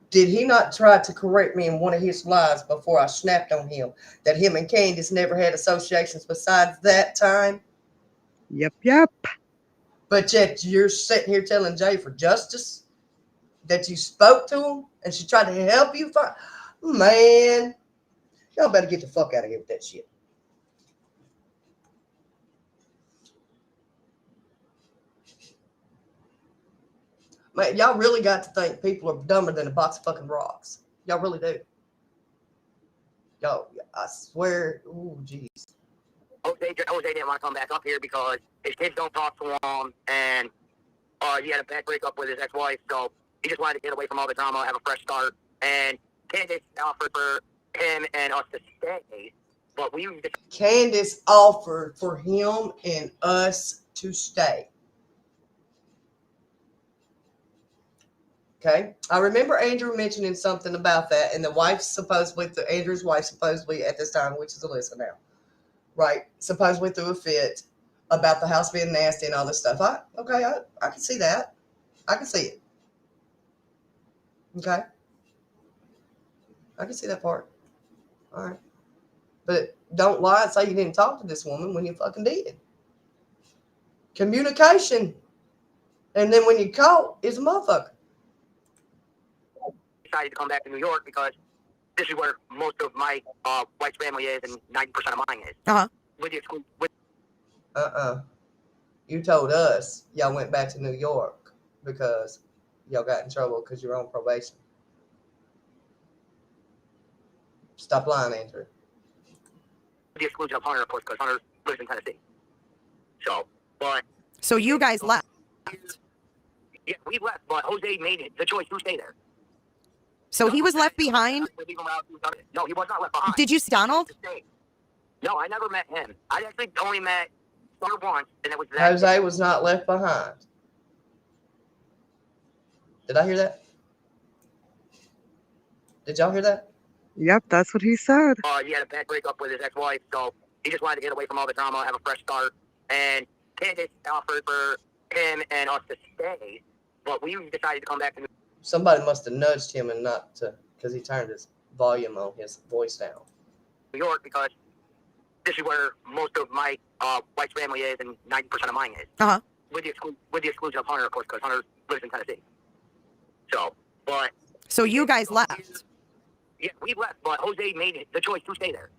Did he not try to correct me in one of his lies before I snapped on him that him and Candace never had associations besides that time? Yep. But yet you're sitting here telling Jay for justice that you spoke to him and she tried to help you find. Man, y'all better get the fuck out of here with that shit. Man, y'all really got to think people are dumber than a box of fucking rocks. Y'all really do. Yo, I swear. Ooh, jeez. Jose didn't want to come back up here because his kids don't talk to him, and he had a bad breakup with his ex-wife, so he just wanted to get away from all the drama, have a fresh start. And Candace offered for him and us to stay, but Candace offered for him and us to stay. Okay, I remember Andrew mentioning something about that, and the wife supposedly, Andrew's wife supposedly at this time, which is Alyssa now, right? Supposedly threw a fit about the house being nasty and all this stuff. I can see that. I can see it. Okay, I can see that part. All right, but don't lie and say you didn't talk to this woman when you fucking did. Communication, and then when you caught, is a motherfucker. decided to come back to New York because this is where most of my wife's family is and 90% of mine is. Uh-huh. With the exclusion. You told us y'all went back to New York because y'all got in trouble because you're on probation. Stop lying, Andrew. With the exclusion of Hunter, of course, because Hunter lives in Tennessee. So you guys left. Yeah, we left, but Jose made the choice to stay there. So he was left behind? No, he was not left behind. Did you see Donald? No, I never met him. I actually only met Hunter once, and it was that. Jose was not left behind. Did I hear that? Did y'all hear that? Yep, that's what he said. He had a bad breakup with his ex-wife, so he just wanted to get away from all the drama, have a fresh start. And Candace offered for him and us to stay, but we decided to come back to New York. Somebody must have nudged him and not to, because he turned his volume on his voice down. New York because this is where most of my wife's family is and 90% of mine is. Uh-huh. With the exclusion of Hunter, of course, because Hunter lives in Tennessee. So you guys left. Yeah, we left, but Jose made the choice to stay there.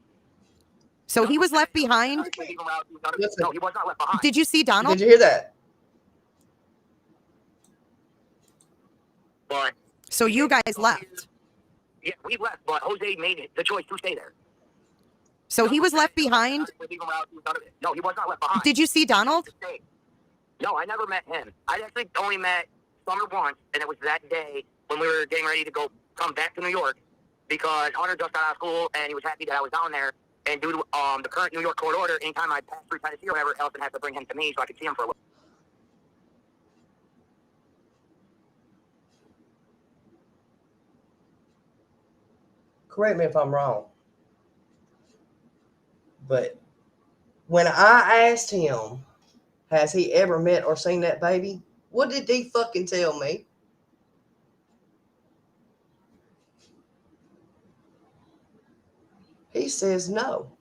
So he was left behind? No, he was not left behind. Did you see Donald? Did you hear that? But so you guys left. Yeah, we left, but Jose made the choice to stay there. So he was left behind. No, he was not left behind. Did you see Donald? No, I never met him. I actually only met Summer once, and it was that day when we were getting ready to come back to New York because Hunter just got out of school and he was happy that I was down there. And due to the current New York court order, anytime I passed through Tennessee or whatever, Ellison had to bring him to me so I could see him for a little. Correct me if I'm wrong, but when I asked him, has he ever met or seen that baby? What did he fucking tell me? He says no.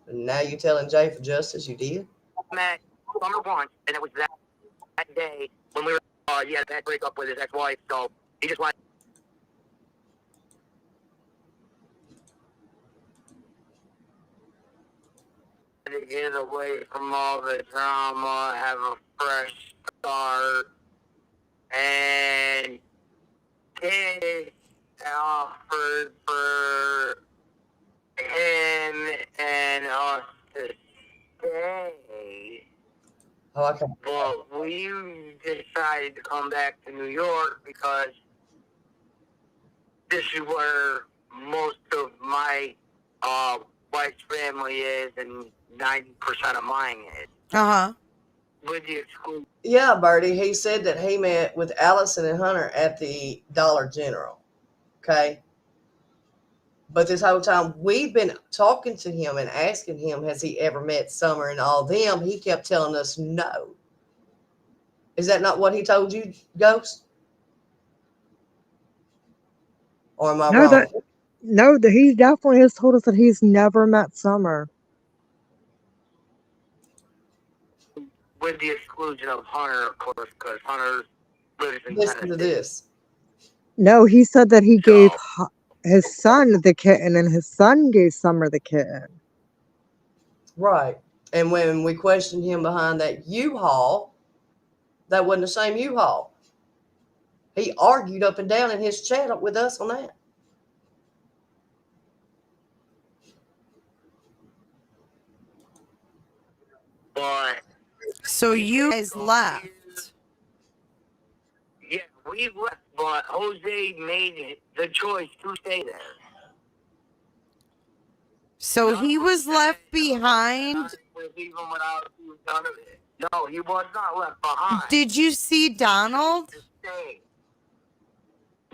And now you telling Jay for justice you did? Met Summer once, and it was that day when we were, he had a bad breakup with his ex-wife, so he just wanted to get away from all the drama, have a fresh start, and Kid offered for him and us to stay. Oh, okay. But we decided to come back to New York because this is where most of my wife's family is and 90% of mine is. Uh-huh. With the exclusion. Yeah, Bertie, he said that he met with Allison and Hunter at the Dollar General. Okay. But this whole time we've been talking to him and asking him, has he ever met Summer and all them? He kept telling us no. Is that not what he told you, Ghost? Or am I wrong? He definitely has told us that he's never met Summer. With the exclusion of Hunter, of course, because Hunter lives in Listen to Tennessee. this. No, he said that he gave his son the kitten and his son gave Summer the kitten. Right. And when we questioned him behind that U-Haul, that wasn't the same U-Haul. He argued up and down in his chat with us on that. But So you guys left. yeah, we left, but Jose made the choice to stay there. So he was left behind. Even without none of it. No, he was not left behind. Did you see Donald?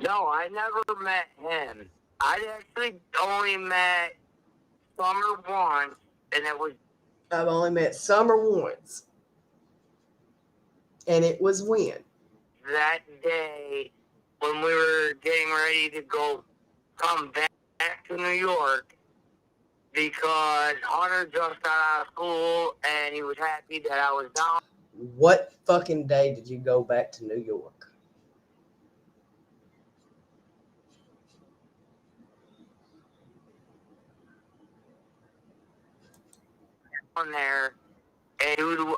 No, I never met him. I actually only met Summer once, and it was. I've only met Summer once. And it was when? That day when we were getting ready to come back to New York because Hunter just got out of school and he was happy that I was down. What fucking day did you go back to New York? On there, and due to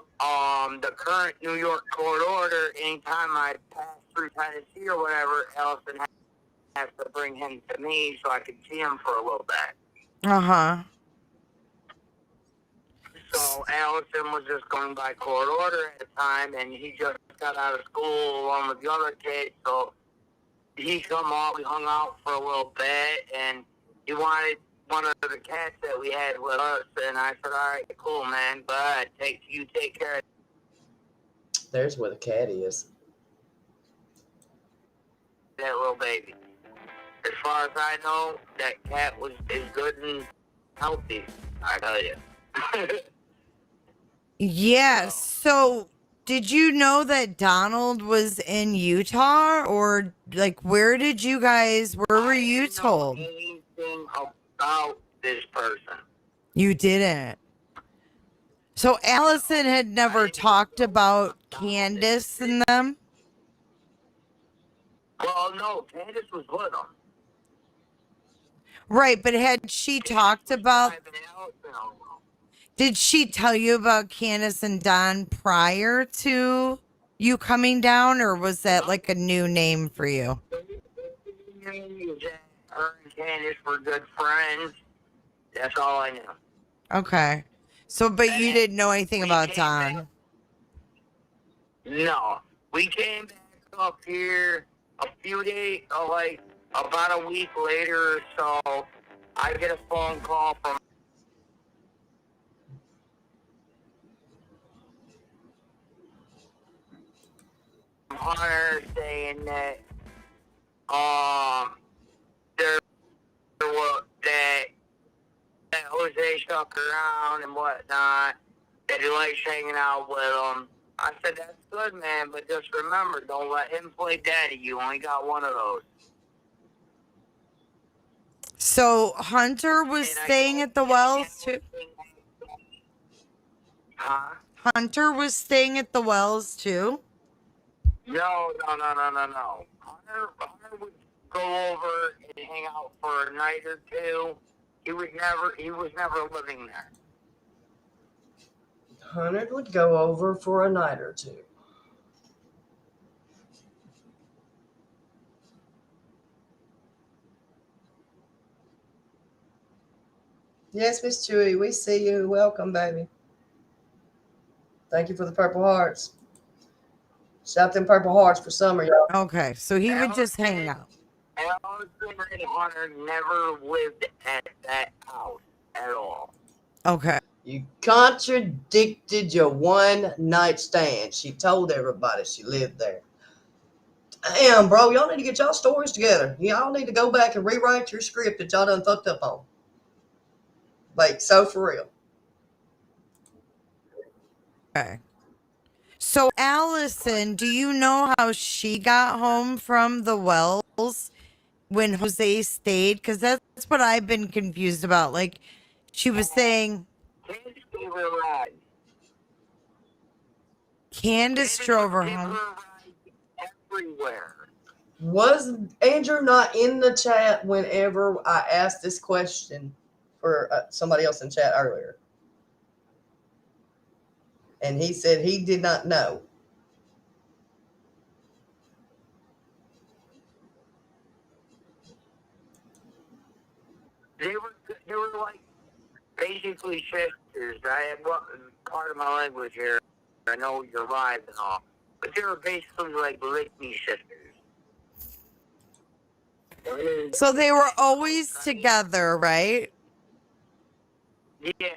the current New York court order, anytime I pass through Tennessee or whatever, Ellison has to bring him to me so I could see him for a little bit. Uh-huh. So Ellison was just going by court order at the time, and he just got out of school along with the other kids, so he come out, we hung out for a little bit, and he wanted one of the cats that we had with us, and I said, all right, cool, man, but you take care of There's where the cat is. that little baby. As far as I know, that cat is good and healthy, I tell you. Yeah, so did you know that Donald was in Utah? Or, like, where were you told? I didn't know anything about this person. You didn't. So Allison had never talked about Candace and them? Well, no, Candace was with him. Right, but had she talked about... Did she tell you about Candace and Don prior to you coming down, or was that like a new name for you? Her and Candace were good friends. That's all I knew. Okay. So, but you didn't know anything We about came Don. No, we came back up here a few days, like about a week later or so. I get a phone call from Hunter saying that there was that Jose stuck around and whatnot. That he likes hanging out with him. I said, that's good, man, but just remember, don't let him play daddy. You only got one of those. So Hunter was And I staying told at the him Wells too. everything. Huh? Hunter was staying at the Wells too. No. Hunter would go over and hang out for a night or two. He was never living there. Hunter would go over for a night or two. Yes, Miss Chewy, we see you. Welcome, baby. Thank you for the purple hearts. Shout them purple hearts for summer, y'all. Okay, so he would just hang out. Allison and Hunter never lived at that house at all. Okay. You contradicted your one night stand. She told everybody she lived there. Damn, bro, y'all need to get y'all stories together. Y'all need to go back and rewrite your script that y'all done fucked up on. Like, so for real. Okay. So Allison, do you know how she got home from the Wells when Jose stayed? Because that's what I've been confused about. Like, she was saying Candace gave her a ride. Candace drove her Gave home. her a ride everywhere. Was Andrew not in the chat whenever I asked this question for somebody else in chat earlier? And he said he did not know. They were like basically sisters. I have part of my language here. I know you're live and all, but they were basically like me sisters. So they were always together, right? Yeah.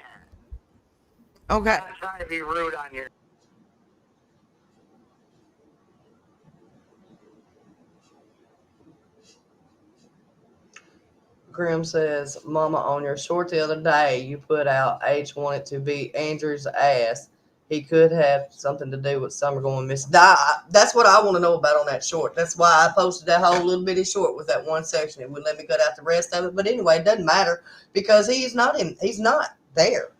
Okay. I'm not trying to be rude on you. Grim says, Mama, on your short the other day, you put out H wanted to be Andrew's ass. He could have something to do with Summer going missing. That's what I want to know about on that short. That's why I posted that whole little bitty short with that one section. It wouldn't let me cut out the rest of it. But anyway, it doesn't matter because he's not there.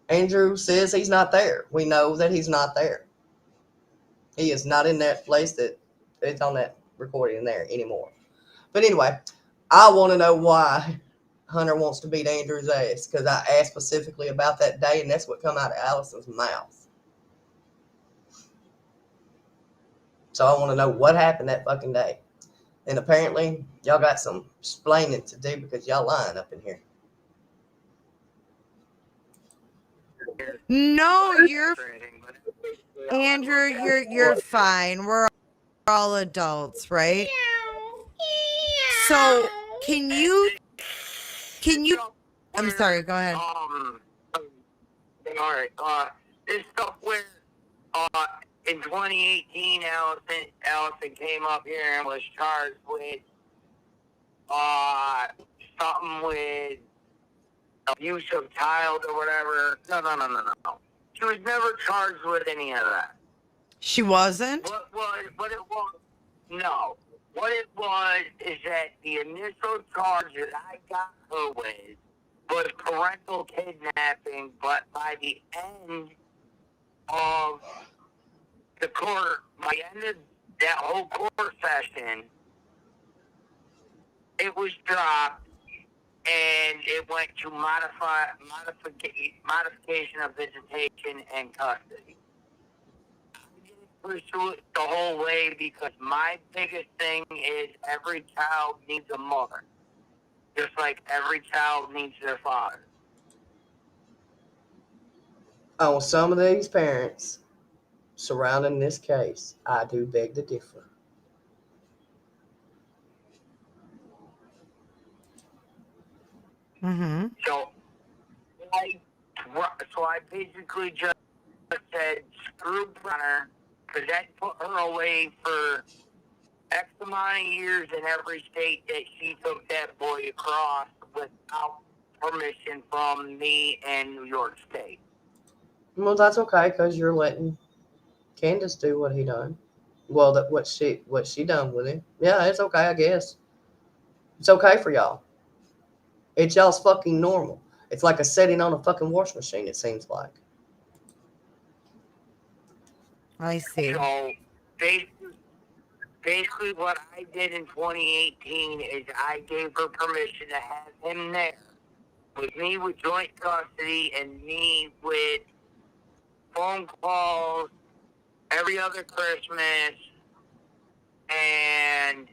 Andrew says he's not there. We know that he's not there. He is not in that place that it's on that recording there anymore. But anyway, I want to know why Hunter wants to beat Andrew's ass because I asked specifically about that day, and that's what come out of Allison's mouth. So I want to know what happened that fucking day. And apparently, y'all got some explaining to do because y'all lying up in here. No, you're Andrew, you're fine. We're all adults, right? So can you I'm sorry, go ahead. All right. This stuff where in 2018, Allison came up here and was charged with something with abuse of child or whatever. No. She was never charged with any of that. She wasn't? What it was? No. What it was is that the initial charge that I got her with was parental kidnapping, but by the end of the court, by the end of that whole court session, it was dropped and it went to modification of visitation and custody. pursue it the whole way because my biggest thing is every child needs a mother, just like every child needs their father. On some of these parents surrounding this case, I do beg to differ. Mm-hmm. So I basically just said screw Brenner because that put her away for X amount of years in every state that she took that boy across without permission from me and New York State. Well, that's okay because you're letting Candace do what he done. Well, that what she done with him. Yeah, it's okay, I guess. It's okay for y'all. It's y'all's fucking normal. It's like a setting on a fucking wash machine, it seems like. I see. So basically what I did in 2018 is I gave her permission to have him there with me with joint custody and me with phone calls every other Christmas and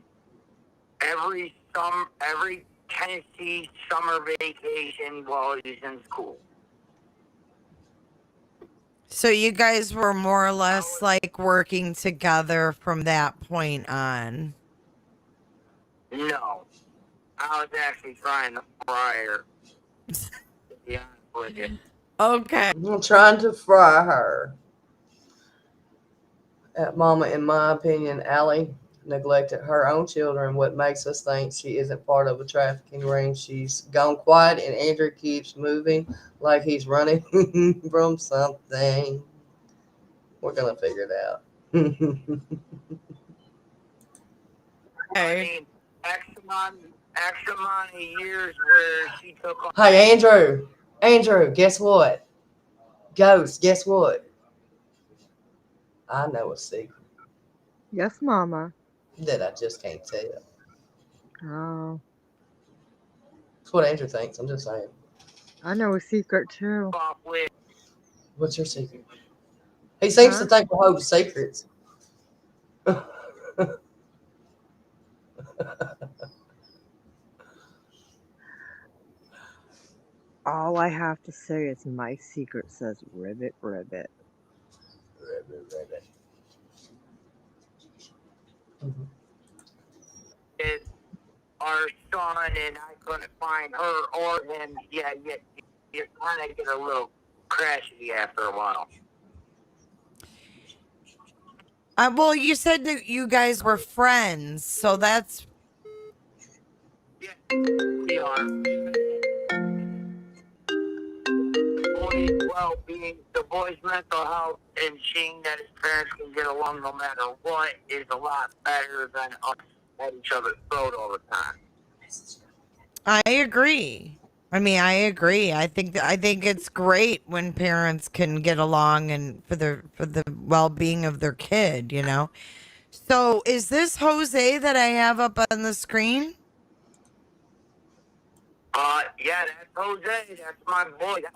every Tennessee summer vacation while he's in school. So you guys were more or less like working together from that point on. No. I was actually trying to fry her. To be honest with you. Okay. I'm trying to fry her. Mama, in my opinion, Allie neglected her own children. What makes us think she isn't part of a trafficking ring? She's gone quiet, and Andrew keeps moving like he's running from something. We're gonna figure it out. I mean, X amount of years where she took on. Hey, Andrew, guess what? Ghost, guess what? I know a secret Yes, Mama. that I just can't tell. Oh, That's what Andrew thinks. I'm just saying. I know a secret too. off with. What's your secret? He seems to think we're holding secrets. All I have to say is my secret says ribbit, ribbit. Is our son, and I couldn't find her or him. Yeah, you kind of get a little crashy after a while. Well, you said that you guys were friends, so that's. Yeah, we are. The boy's mental health and seeing that his parents can get along no matter what is a lot better than us at each other's throat all the time. I agree. I mean, I agree. I think it's great when parents can get along and for the well-being of their kid, you know. So, is this Jose that I have up on the screen? Yeah, that's Jose. That's my boy. That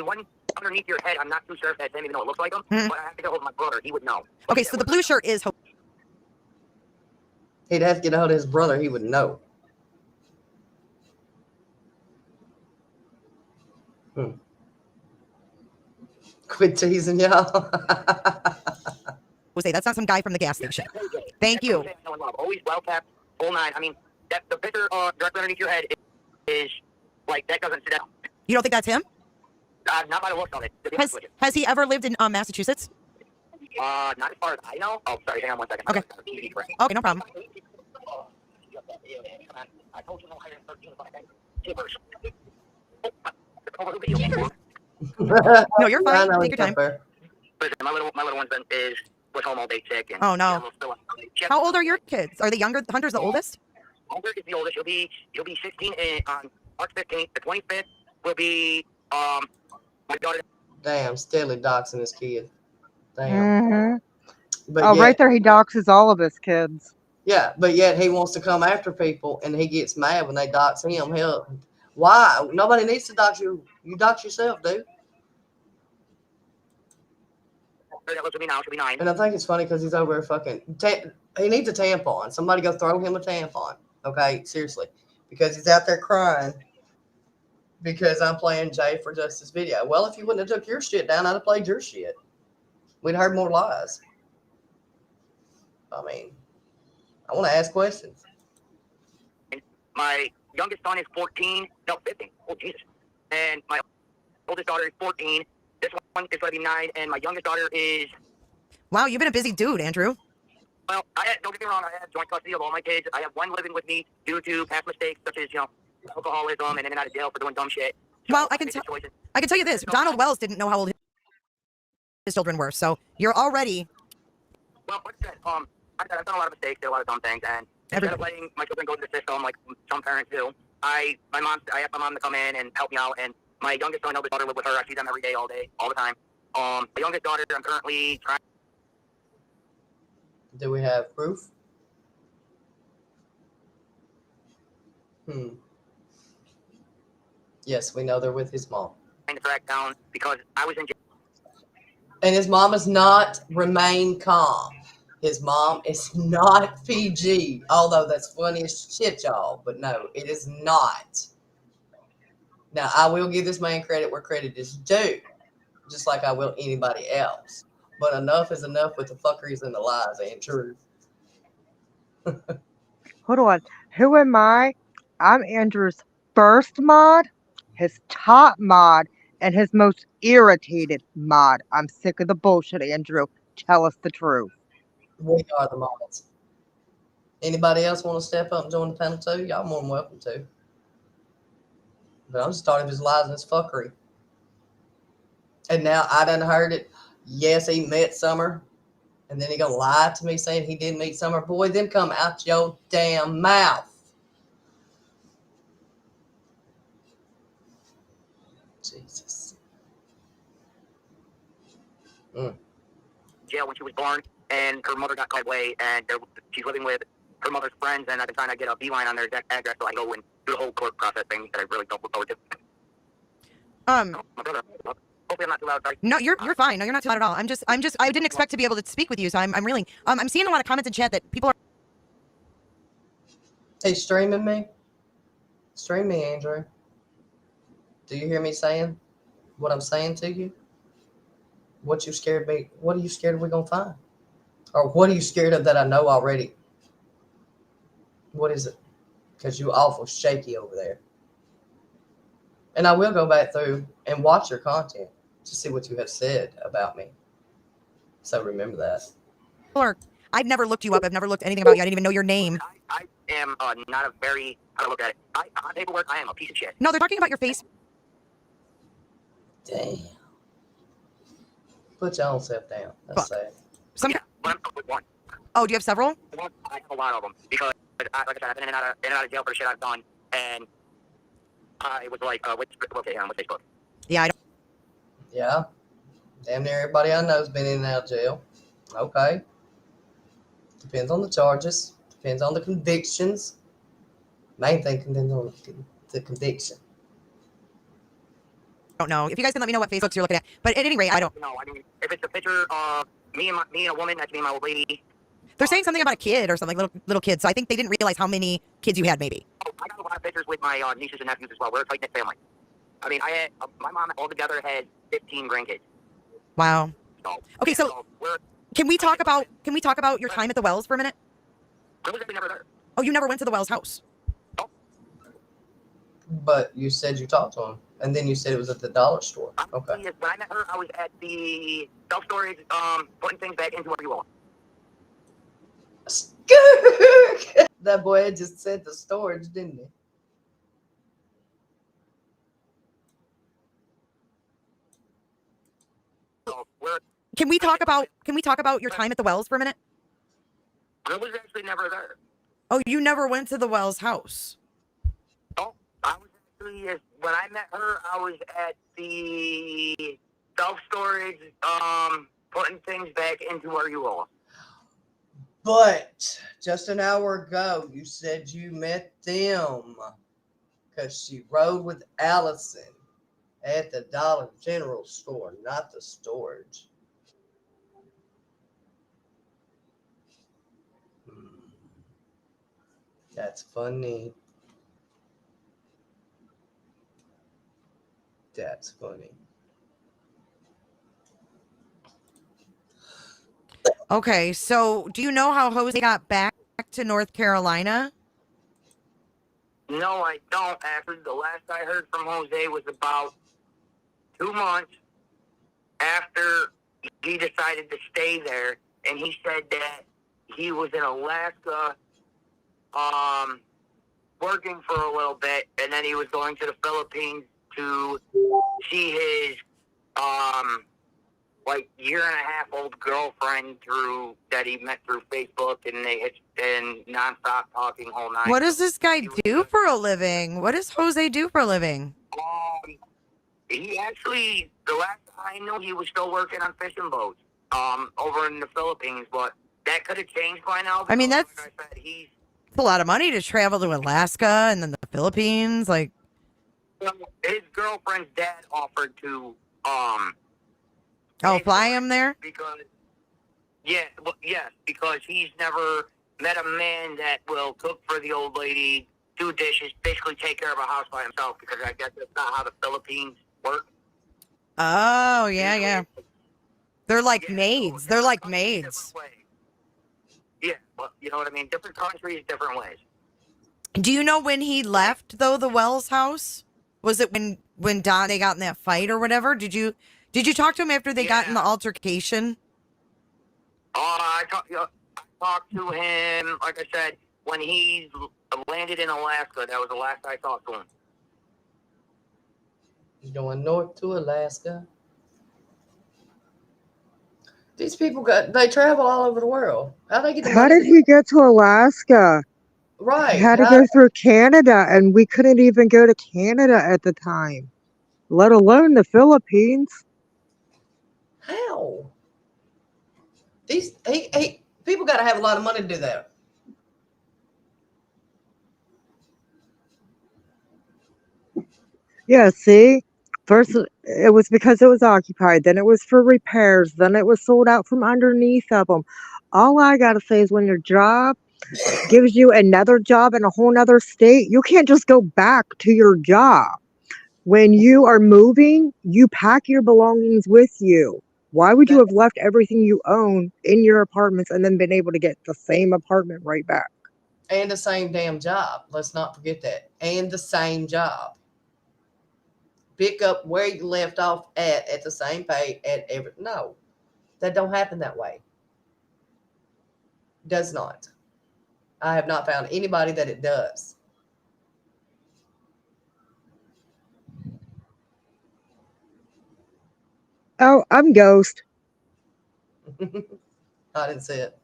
one underneath your head, I'm not too sure if that's him, even though it looks like him. Mhm. But I have to get hold of my brother. He would know. Okay, so the blue shirt is Jose. He'd have to get a hold of his brother. He would know. Quit teasing y'all. Jose, that's not some guy from the gas station. Thank you. Always well kept, whole nine. I mean, that the picture directly underneath your head is like that doesn't sit down. You don't think that's him? Not by the looks of it. To be honest with you. Has he ever lived in Massachusetts? Not as far as I know. Oh, sorry. Hang on 1 second. Okay. Okay, no problem. I told you no higher than 13, but No, you're fine. Take your time. Listen, my little one was home all day sick. And Oh no. How old are your kids? Are they younger? Hunter's the oldest? Hunter is the oldest. He'll be 16 on March 15th. The 25th will be my daughter. Damn, steadily doxing his kid. Damn. Mm-hmm. But Oh, yet, right there, he doxes all of his kids. yeah, but yet he wants to come after people, and he gets mad when they dox him. Hell, why? Nobody needs to dox you. You dox yourself, dude. that lives with me now, she'll be 9. And I think it's funny because he's over there fucking. He needs a tampon. Somebody go throw him a tampon. Okay, seriously, because he's out there crying because I'm playing Jay for Justice video. Well, if you wouldn't have took your shit down, I'd have played your shit. We'd heard more lies. I mean, I want to ask questions. My youngest son is 14. No, 15. Oh, Jesus. And my oldest daughter is 14. This one is going to be 9. And my youngest daughter is... Wow, you've been a busy dude, Andrew. Well, don't get me wrong. I have joint custody of all my kids. I have one living with me due to past mistakes, such as, alcoholism and in and out of jail for doing dumb shit. So Well, I can tell you this. Donald Wells didn't know how old his children were, so you're already... Well, like I said, I've done a lot of mistakes, did a lot of dumb things, and instead of letting my children go to the system like some parents do, I asked my mom to come in and help me out, and my youngest son and eldest daughter live with her. I see them every day, all day, all the time. My youngest daughter, I'm currently trying... Do we have proof? Yes, we know they're with his mom. to track down because I was in jail. And his mom has not remained calm. His mom is not PG, although that's funny as shit, y'all. But no, it is not. Now, I will give this man credit where credit is due, just like I will anybody else. But enough is enough with the fuckeries and the lies, Andrew. Hold on. Who am I? I'm Andrew's first mod, his top mod, and his most irritated mod. I'm sick of the bullshit, Andrew. Tell us the truth. We are the mods. Anybody else want to step up and join the panel too? Y'all more than welcome to. But I'm just tired of his lies and his fuckery. And now I done heard it. Yes, he met Summer. And then he gonna lie to me saying he didn't meet Summer. Boy, them come out your damn mouth. Jesus. Jail when she was born, and her mother got caught away, and she's living with her mother's friends, and I've been trying to get a beeline on their exact address so I can go and do the whole court process thing that I really don't look forward to. My brother, hopefully I'm not too loud, sorry. No, you're fine. No, you're not too loud at all. I didn't expect to be able to speak with you, so I'm really I'm seeing a lot of comments in chat that people are. Hey, streaming me? Stream me, Andrew. Do you hear me saying what I'm saying to you? What you scared me? What are you scared we're gonna find? Or what are you scared of that I know already? What is it? Because you awful shaky over there. And I will go back through and watch your content to see what you have said about me. So remember that. I've never looked you up. I've never looked anything about you. I didn't even know your name. I am not a very, how to look at it. On paperwork, I am a piece of shit. No, they're talking about your face. Damn. Put your own self down. That's sad. Yeah, but I'm with one. Oh, do you have several? I have a lot of them because, like I said, I've been in and out of jail for the shit I've done, and it was like, with Facebook. Yeah, I don't. Yeah. Damn near everybody I know has been in and out of jail. Okay. Depends on the charges. Depends on the convictions. Main thing depends on the conviction. Don't know. If you guys can let me know what Facebooks you're looking at. But at any rate, I don't. No, I mean, if it's a picture of me and a woman, that's me and my old lady. They're saying something about a kid or something, little kids. So I think they didn't realize how many kids you had, maybe. Oh, I got a lot of pictures with my nieces and nephews as well. We're a tight-knit family. I mean, I had my mom altogether had 15 grandkids. Wow. So, Okay, so can we talk about your time at the Wells for a minute? I was never there. Oh, you never went to the Wells house. But you said you talked to him. And then you said it was at the dollar store. Okay. When I met her, I was at the self-storage, putting things back into what you want. That boy had just said the storage, didn't he? So Can we talk about your time at the Wells for a minute? I was actually never there. Oh, you never went to the Wells house. No, I was actually, when I met her, I was at the self-storage, putting things back into where you are. But just an hour ago, you said you met them because she rode with Allison at the Dollar General store, not the storage. That's funny. That's funny. Okay, so do you know how Jose got back to North Carolina? No, I don't. Actually, the last I heard from Jose was about 2 months after he decided to stay there, and he said that he was in Alaska, working for a little bit, and then he was going to the Philippines to see his, like, 1.5 year old girlfriend that he met through Facebook, and they had been nonstop talking whole night. What does this guy do for a living? What does Jose do for a living? He actually, the last I knew, he was still working on fishing boats, over in the Philippines, but that could have changed by now. I mean, that's like I said, he's a lot of money to travel to Alaska and then the Philippines. Like, his girlfriend's dad offered to, fly him there? because, yes, because he's never met a man that will cook for the old lady, do dishes, basically take care of a house by himself, because I guess that's not how the Philippines work. Oh, yeah. They're like Yeah, maids. so They're like different countries, maids. different ways. Yeah, well, you know what I mean? Different countries, different ways. Do you know when he left though the Wells house? Was it when Don they got in that fight or whatever? Did you talk to him after they got in the altercation? I talked to him, like I said, when he landed in Alaska. That was the last I talked to him. Going north to Alaska. These people they travel all over the world. How they get the How money did he get to Alaska? Right. He had to go through Canada, and we couldn't even go to Canada at the time, let alone the Philippines. How? People got to have a lot of money to do that. Yeah, see? First, it was because it was occupied. Then it was for repairs. Then it was sold out from underneath of them. All I got to say is when your job gives you another job in a whole nother state, you can't just go back to your job. When you are moving, you pack your belongings with you. Why would you have left everything you own in your apartments and then been able to get the same apartment right back? And the same damn job. Let's not forget that. And the same job. Pick up where you left off at the same pay at every. No, that don't happen that way. Does not. I have not found anybody that it does. Oh, I'm Ghost. I didn't see it.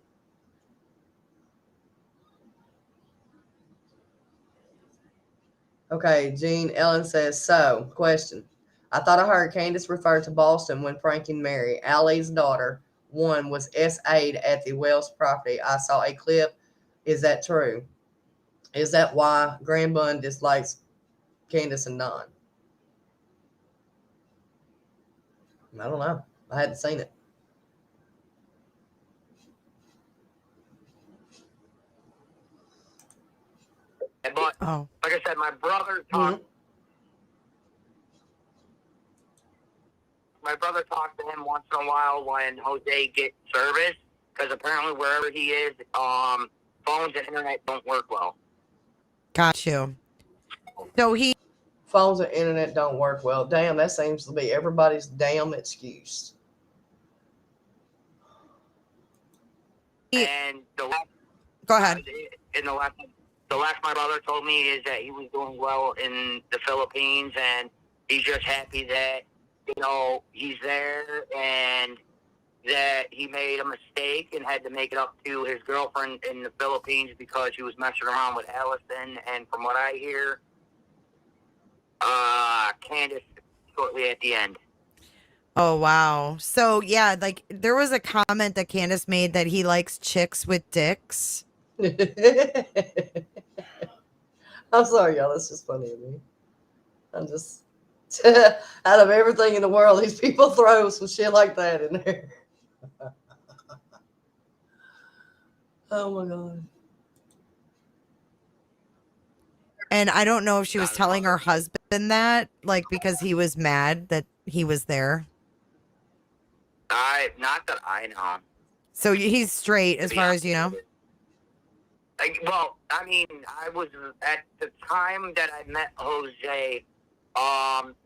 Okay, Jean Ellen says, so, question. I thought I heard Candace refer to Boston when pranking Mary. Allie's daughter, one, was SA'd at the Wells property. I saw a clip. Is that true? Is that why Grand Bun dislikes Candace and Don? I don't know. I hadn't seen it. But like I said, my brother talked. My brother talked to him once in a while when Jose gets service, because apparently wherever he is, phones and internet don't work well. Got you. So phones and internet don't work well. Damn, that seems to be everybody's damn excuse. And the last, go ahead. In the last my brother told me is that he was doing well in the Philippines, and he's just happy that, you know, he's there, and that he made a mistake and had to make it up to his girlfriend in the Philippines because he was messing around with Allison. And from what I hear, Candace shortly at the end. Oh, wow. So, yeah, like, there was a comment that Candace made that he likes chicks with dicks. I'm sorry, y'all. That's just funny to me. I'm just, out of everything in the world, these people throw some shit like that in there. Oh, my God. And I don't know if she was telling her husband that, like, because he was mad that he was there. Not that I know. So he's straight as far as you know? Well, I mean, I was at the time that I met Jose.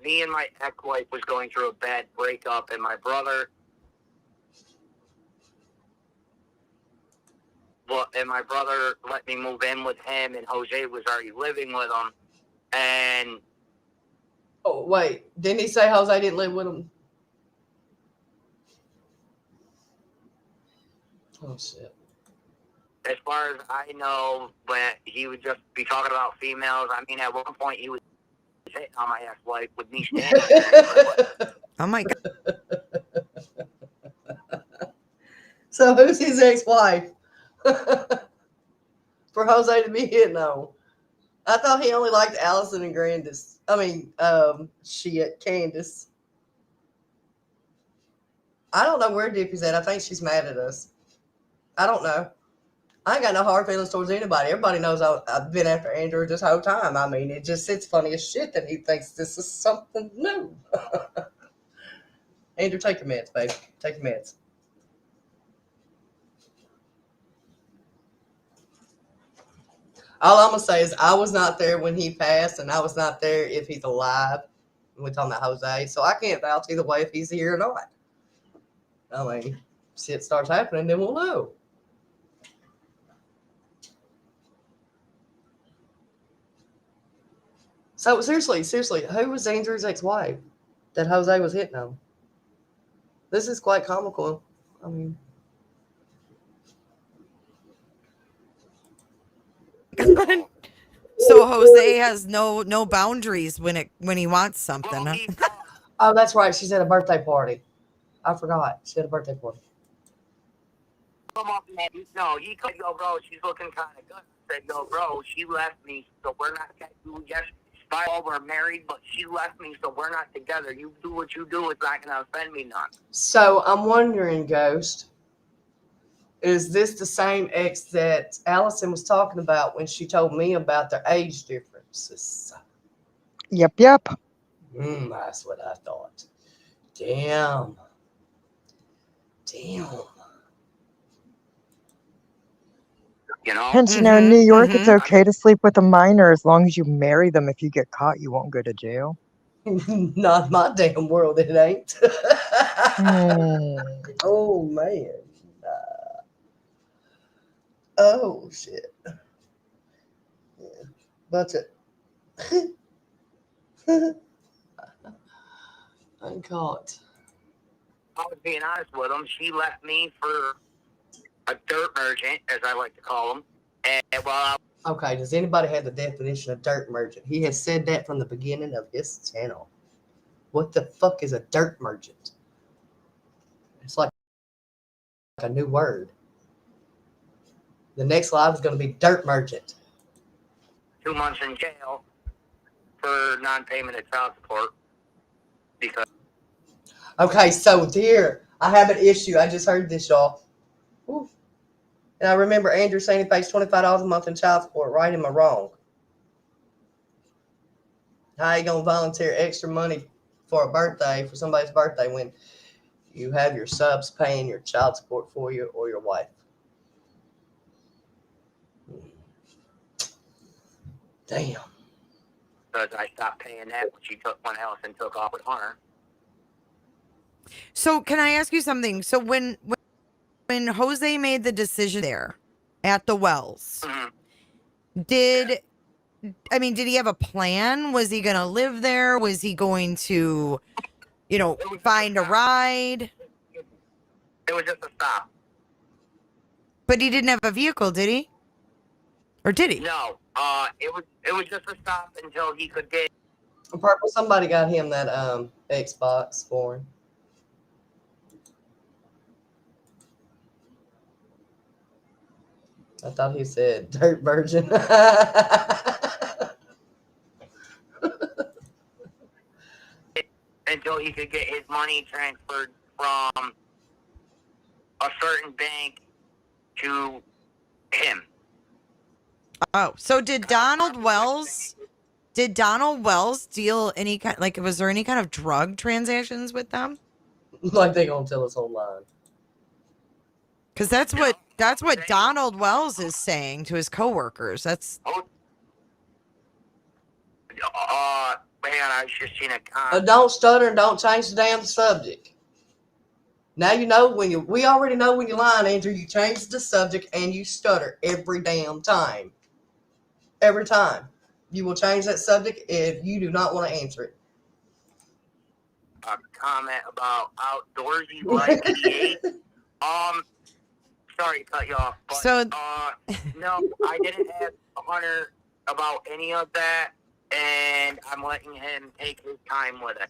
Me and my ex-wife was going through a bad breakup, and my brother. Well, and my brother let me move in with him, and Jose was already living with him. And Oh, wait. Didn't he say Jose didn't live with him? Oh, shit. as far as I know, when he would just be talking about females, I mean, at one point he was hitting on my ex-wife with me standing there. Oh my God. So who's his ex-wife? For Jose to be hitting on. I thought he only liked Allison and Candace. I mean, Candace. I don't know where Dippy's at. I think she's mad at us. I don't know. I ain't got no hard feelings towards anybody. Everybody knows I've been after Andrew this whole time. I mean, it's funny as shit that he thinks this is something new. Andrew, take your meds, baby. Take your meds. All I'm going to say is I was not there when he passed, and I was not there if he's alive. We're talking about Jose. So I can't vouch either way if he's here or not. I mean, shit starts happening, then we'll know. So seriously, who was Andrew's ex-wife that Jose was hitting on? This is quite comical. I mean, So Jose has no boundaries when he wants something. Well, Huh? oh, that's right. She's at a birthday party. I forgot. She had a birthday party. No, he could go, bro. She's looking kind of good. I said, yo, bro, she left me, so we're not. Yes, we're married, but she left me, so we're not together. You do what you do. It's not gonna offend me none. So I'm wondering, Ghost, is this the same ex that Allison was talking about when she told me about their age differences? Yep. That's what I thought. Damn. You know? Hence, you know, in New York, it's okay to sleep with a minor as long as you marry them. If you get caught, you won't go to jail. Not my damn world, it ain't. Oh, man. Oh, shit. Yeah. Bunch of... Uncaught. I was being honest with him. She left me for a dirt merchant, as I like to call him. And Okay, does anybody have the definition of dirt merchant? He has said that from the beginning of his channel. What the fuck is a dirt merchant? It's like a new word. The next live is going to be dirt merchant. 2 months in jail for non-payment of child support because. Okay, so here, I have an issue. I just heard this, y'all. Ooh. And I remember Andrew saying he pays $25 a month in child support. Right? Am I wrong? How you going to volunteer extra money for a birthday, for somebody's birthday, when you have your subs paying your child support for you or your wife? Damn. Because I stopped paying that when she took one else and took off with Hunter. So can I ask you something? So when Jose made the decision there at the Wells, did he have a plan? Was he going to live there? Was he going to, find a ride? It was just a stop. But he didn't have a vehicle, did he? Or did he? No. It was just a stop until he could get. Purple, somebody got him that Xbox for him. I thought he said dirt virgin. Until he could get his money transferred from a certain bank to him. Oh, so did Donald Wells Did Donald Wells deal any kind, like, was there any kind of drug transactions with them? Like they gonna tell us online. Because that's what Donald Wells is saying to his coworkers. That's Man, I just seen a Don't stutter and don't change the damn subject. Now you know we already know when you're lying, Andrew. You change the subject and you stutter every damn time. Every time. You will change that subject if you do not want to answer it. a comment about outdoorsy like he ate. Sorry to cut you off, but So- no, I didn't ask Hunter about any of that, and I'm letting him take his time with it.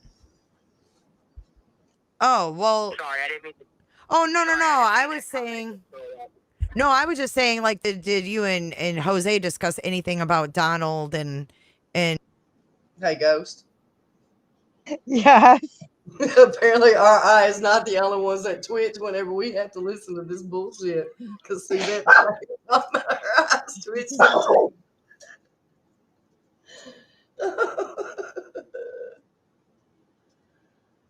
oh well. Sorry, I didn't mean to. Oh no. sorry, I didn't mean was to comment saying. so that- No, I was just saying, like, did you and Jose discuss anything about Donald and Hey, Ghost. Yes. Apparently, our eyes not the only ones that twitch whenever we have to listen to this bullshit. Because see that our eyes twitch.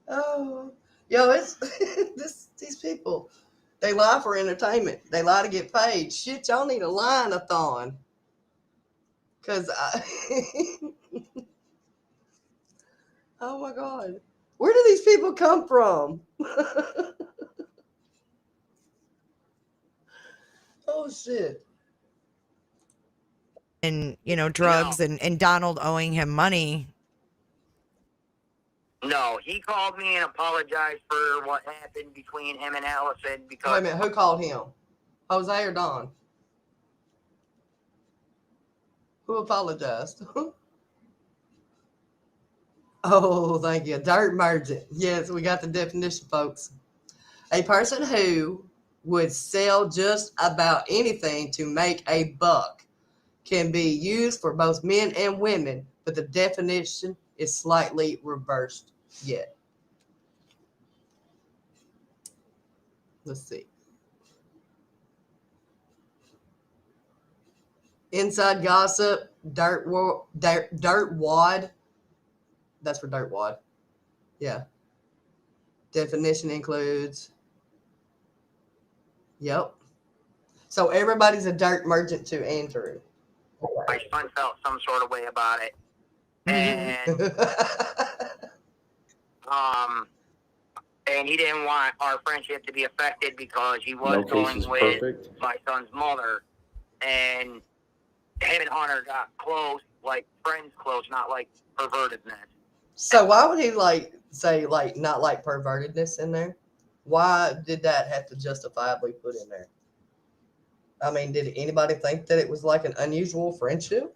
Oh, yo, it's these people. They lie for entertainment. They lie to get paid. Shit, y'all need a line-a-thon. Cause oh my God, where do these people come from? Oh shit. drugs and Donald owing him money. No, he called me and apologized for what happened between him and Allison because Wait a minute, who called him? Jose or Don? Who apologized? Oh, thank you. Dirt merchant. Yes, we got the definition, folks. A person who would sell just about anything to make a buck can be used for both men and women, but the definition is slightly reversed yet. Let's see. Inside gossip, dirt wad. That's for dirt wad. Yeah. Definition includes. Yep. So everybody's a dirt merchant to Andrew. my son felt some sort of way about it. And and he didn't want our friendship to be affected because he was No case going is with perfect. my son's mother, and him and Hunter got close, like friends close, not like pervertedness. So why would he say not like pervertedness in there? Why did that have to justifiably put in there? I mean, did anybody think that it was like an unusual friendship?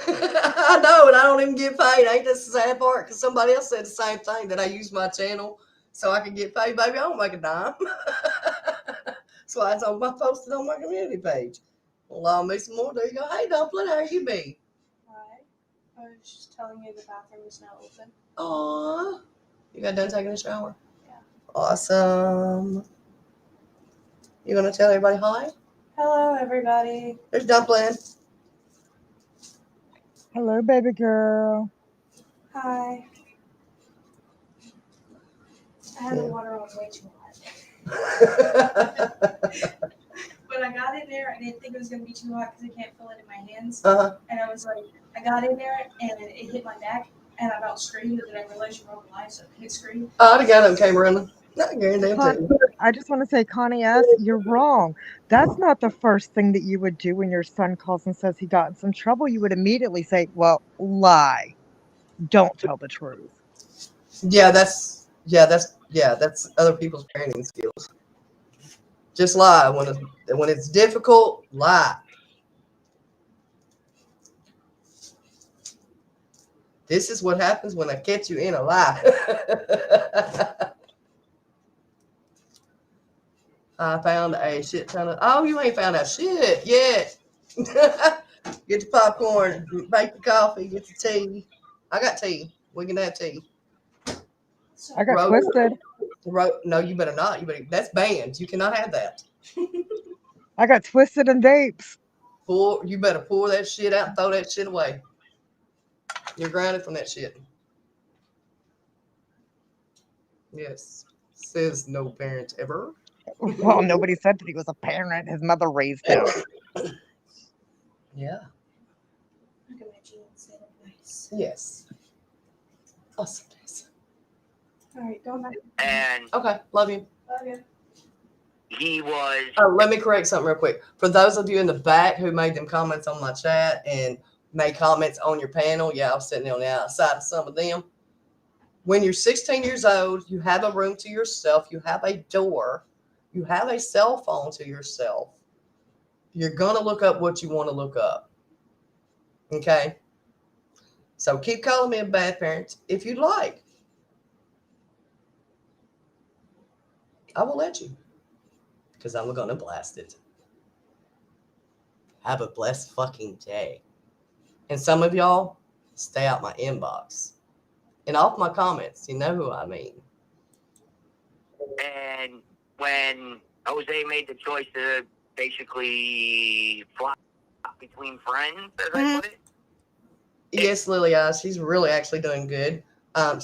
I know, and I don't even get paid. Ain't this the sad part? Because somebody else said the same thing, that I use my channel so I can get paid. Baby, I don't make a dime. So I posted on my community page. Well, I'll make some more. There you go. Hey, Dumpling, how you be? Hi. I was just telling you the bathroom is now open. Aw. You got done taking a shower? Yeah. Awesome. You gonna tell everybody hi? Hello, everybody. There's Dumpling. Hello, baby girl. Hi. I had the Yeah. water on way too hot. When I got in there, I didn't think it was going to be too hot because I can't feel it in my hands. Uh-huh. And I was like, I got in there and it hit my neck and I about screamed, and then I realized you were on live, so I couldn't scream. Oh, the guy that came running. Not guaranteed. Connie, I just want to say, Connie S., you're wrong. That's not the first thing that you would do when your son calls and says he got in some trouble. You would immediately say, well, lie. Don't tell the truth. Yeah, that's other people's parenting skills. Just lie when it's difficult. Lie. This is what happens when I catch you in a lie. I found a shit ton of. Oh, you ain't found out shit yet. Get your popcorn, make the coffee, get the tea. I got tea. We can have tea. I got twisted. No, you better not. That's banned. You cannot have that. I got twisted and vapes. You better pull that shit out and throw that shit away. You're grounded from that shit. Yes. Says no parent ever. Well, nobody said that he was a parent. His mother raised him. Yeah. Look at my jeans, they look nice. Yes. Awesome. All right, go ahead. And Okay. Love you. Love you. he was Let me correct something real quick. For those of you in the back who made them comments on my chat and made comments on your panel, yeah, I was sitting on the outside of some of them. When you're 16 years old, you have a room to yourself, you have a door, you have a cell phone to yourself. You're going to look up what you want to look up. Okay? So keep calling me a bad parent if you'd like. I will let you. Because I'm going to blast it. Have a blessed fucking day. And some of y'all, stay out my inbox. And off my comments. You know who I mean. and when Jose made the choice to basically flop between friends, as I put it. Yes, Lily Eyes. She's really actually doing good.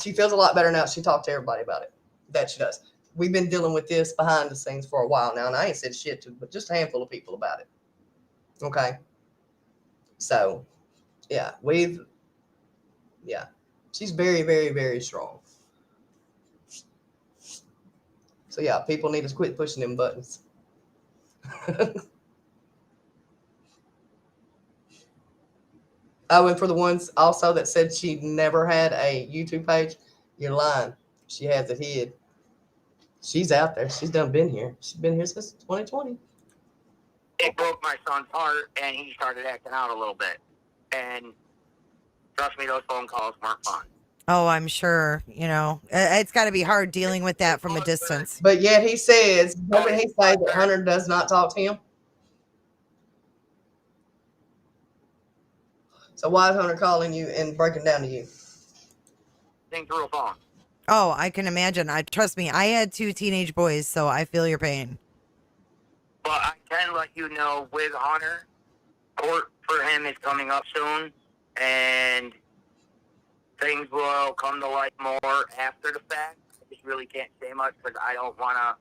She feels a lot better now. She talked to everybody about it. That she does. We've been dealing with this behind the scenes for a while now, and I ain't said shit to but just a handful of people about it. Okay. So, yeah, she's very, very, very strong. So, yeah, people need to quit pushing them buttons. Oh, and for the ones also that said she never had a YouTube page, you're lying. She has it hid. She's out there. She's been here. She's been here since 2020. It broke my son's heart, and he started acting out a little bit. And trust me, those phone calls weren't fun. Oh, I'm sure. You know, it's got to be hard dealing with that from a distance. But yet he says, doesn't he say that Hunter does not talk to him? So why is Hunter calling you and breaking down to you? Things through a phone. Oh, I can imagine. Trust me, I had 2 teenage boys, so I feel your pain. But I can let you know with Hunter, court for him is coming up soon, and things will come to light more after the fact. I just really can't say much because I don't want to.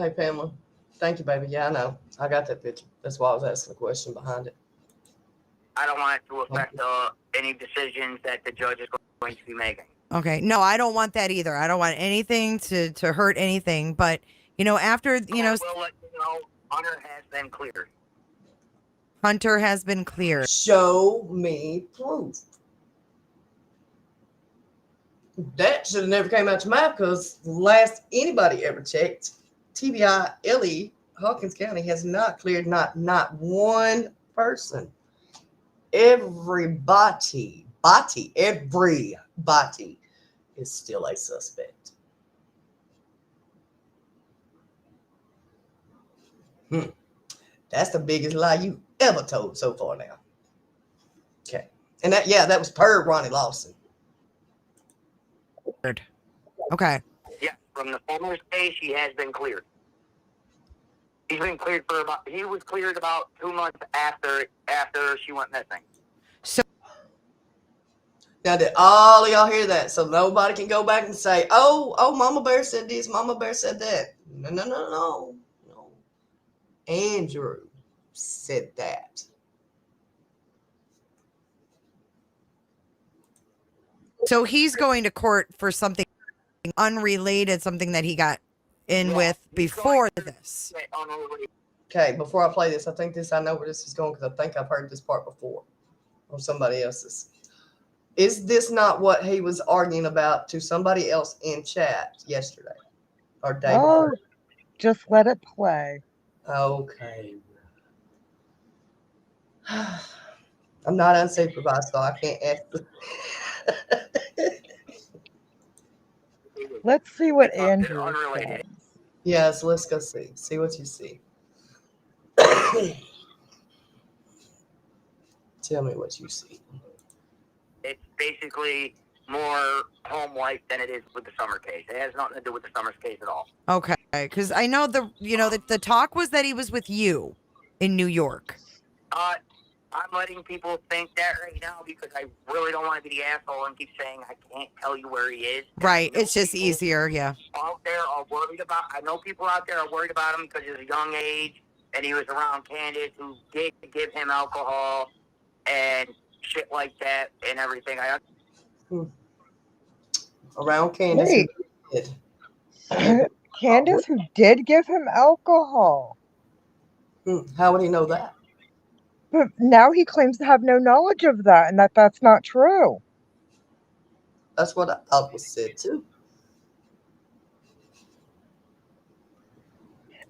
Hey, Pamela. Thank you, baby. Yeah, I know. I got that picture. That's why I was asking the question behind it. I don't want it to affect any decisions that the judge is going to be making. Okay. No, I don't want that either. I don't want anything to hurt anything. But, you know, after, you know. I will let you know Hunter has been cleared. Hunter has been cleared. Show me proof. That should have never came out your mouth because last anybody ever checked, TBI LE Hawkins County has not cleared not one person. Everybody is still a suspect. That's the biggest lie you ever told so far now. Okay. And that was per Ronnie Lawson. Okay. Yeah, from the former's case, he has been cleared. He was cleared about 2 months after she went missing. So now did all of y'all hear that? So nobody can go back and say, oh, Mama Bear said this, Mama Bear said that. No. Andrew said that. So he's going to court for something unrelated, something that he got in with before this. Okay, before I play this, I know where this is going because I think I've heard this part before or somebody else's. Is this not what he was arguing about to somebody else in chat yesterday or day before? Just let it play. Okay. I'm not unsupervised, so I can't ask. Let's see what Andrew says. Yes, let's go see. See what you see. Tell me what you see. It's basically more home life than it is with the Summer case. It has nothing to do with the Summer's case at all. Okay. Because I know the talk was that he was with you in New York. I'm letting people think that right now because I really don't want to be the asshole and keep saying I can't tell you where he is. Right. I know It's just people easier. Yeah. out there are worried about. I know people out there are worried about him because of his young age and he was around Candace, who did give him alcohol and shit like that and everything. Around Candace. Wait. Who did. Candace, who did give him alcohol. How would he know that? But now he claims to have no knowledge of that and that's not true. That's what I thought was said too.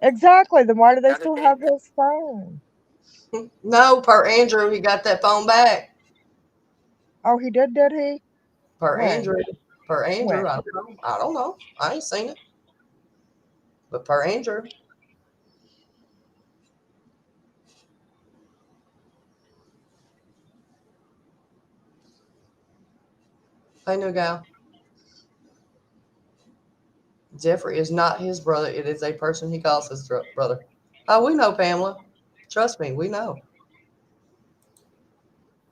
Exactly. Then why do they still have his phone? No, per Andrew, he got that phone back. Oh, he did he? Per When? Andrew. Per Andrew. When? I don't know. I ain't seen it. But per Andrew. Hey, new gal. Jeffrey is not his brother. It is a person he calls his brother. Oh, we know, Pamela. Trust me, we know.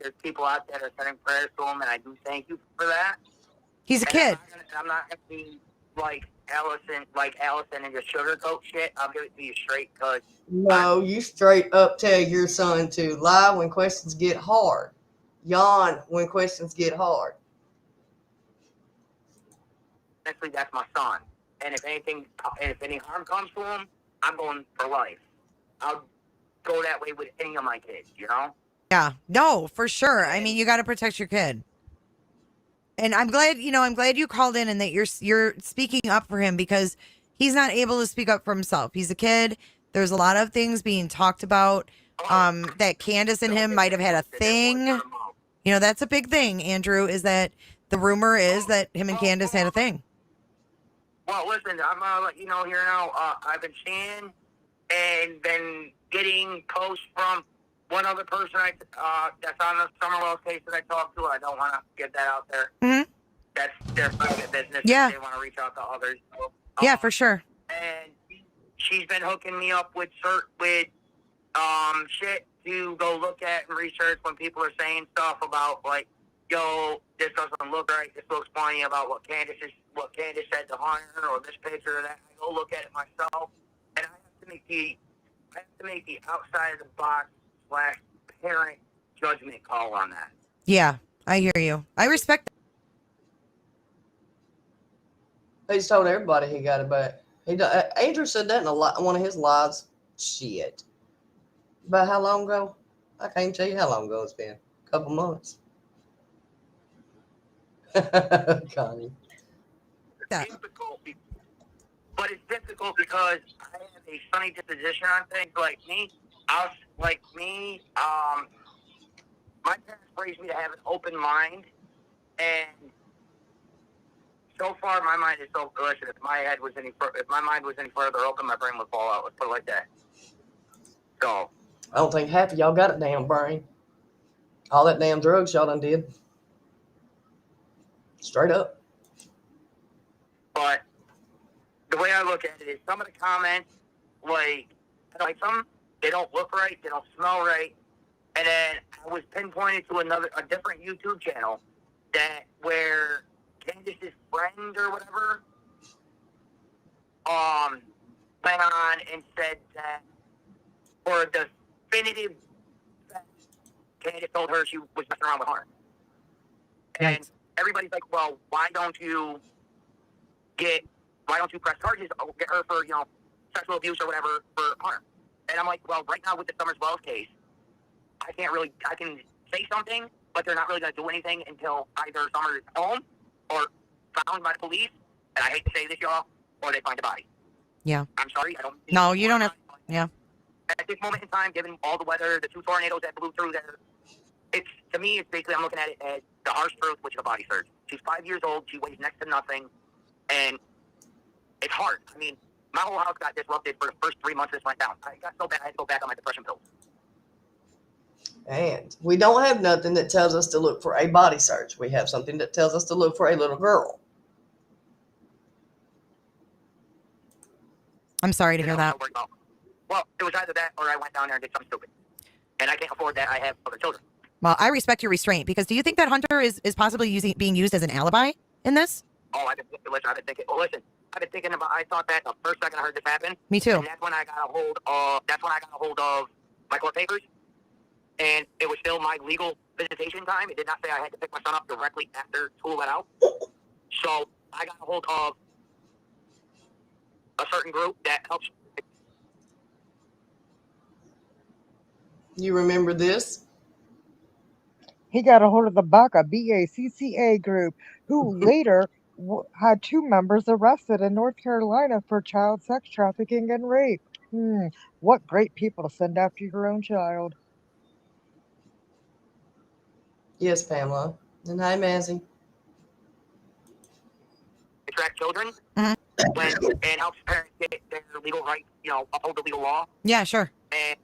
There's people out there that are sending prayers to him, and I do thank you for that. He's a kid. I'm not going to be like Allison and just sugarcoat shit. I'll give it to you straight because. No, you straight up tell your son to lie when questions get hard. Yawn when questions get hard. Honestly, that's my son. And if any harm comes to him, I'm going for life. I'll go that way with any of my kids, you know? Yeah. No, for sure. I mean, you got to protect your kid. And I'm glad you called in and that you're speaking up for him because he's not able to speak up for himself. He's a kid. There's a lot of things being talked about that Candace and him might have had a thing. You know, that's a big thing, Andrew, is that the rumor is that him and Candace had a thing. Well, listen, I'm going to let you know here now. I've been seeing and been getting posts from one other person that's on the Summerwell case that I talked to. I don't want to get that out there. Mm-hmm. That's their private business. Yeah. They want to reach out to others. So, yeah, for sure. And she's been hooking me up with shit to go look at and research when people are saying stuff about like, yo, this doesn't look right. This looks funny about what Candace said to Hunter or this picture or that. I go look at it myself, and I have to make the outside of the box / parent judgment call on that. Yeah, I hear you. I respect that. He's told everybody he got it back. Andrew said that in one of his lives. Shit. About how long ago? I can't tell you how long ago it's been. A couple months. Connie. But it's difficult because I have a funny disposition on things. My parents raised me to have an open mind, and so far my mind is so good that if my mind was any further open, my brain would fall out. Let's put it like that. So I don't think half of y'all got a damn brain. All that damn drugs y'all done did. Straight up. But the way I look at it is some of the comments, like some, they don't look right, they don't smell right. And then I was pinpointed to a different YouTube channel where Candace's friend or whatever went on and said that for a definitive fact, Candace told her she was messing around with Hunter. And everybody's like, well, why don't you press charges, get her for, sexual abuse or whatever for Hunter? And I'm like, well, right now with the Summers Wells case, I can say something, but they're not really going to do anything until either Summers is home or found by the police, and I hate to say this, y'all, or they find a body. Yeah. I'm sorry, I don't... No, you don't have... Yeah. At this moment in time, given all the weather, the 2 tornadoes that blew through there, to me, it's basically, I'm looking at it as the harsh truth, which is a body search. She's 5 years old, she weighs next to nothing, and it's hard. I mean, my whole house got disrupted for the first 3 months this went down. I got so bad, I had to go back on my depression pills. And we don't have nothing that tells us to look for a body search. We have something that tells us to look for a little girl. I'm sorry to hear that. Well, it was either that or I went down there and did something stupid. And I can't afford that. I have other children. Well, I respect your restraint because do you think that Hunter is possibly being used as an alibi in this? Oh, I've been thinking about. I thought that the first second I heard this happen. Me too. And that's when I got a hold of. That's when I got a hold of my court papers, and it was still my legal visitation time. It did not say I had to pick my son up directly after school let out. So I got a hold of a certain group that helps. You remember this? He got a hold of the BACA, BACCA group, who later had 2 members arrested in North Carolina for child sex trafficking and rape. What great people to send after your own child. Yes, Pamela. And hi, Mazzy. Attract children and helps parents get their legal rights, uphold the legal law. Yeah, sure. And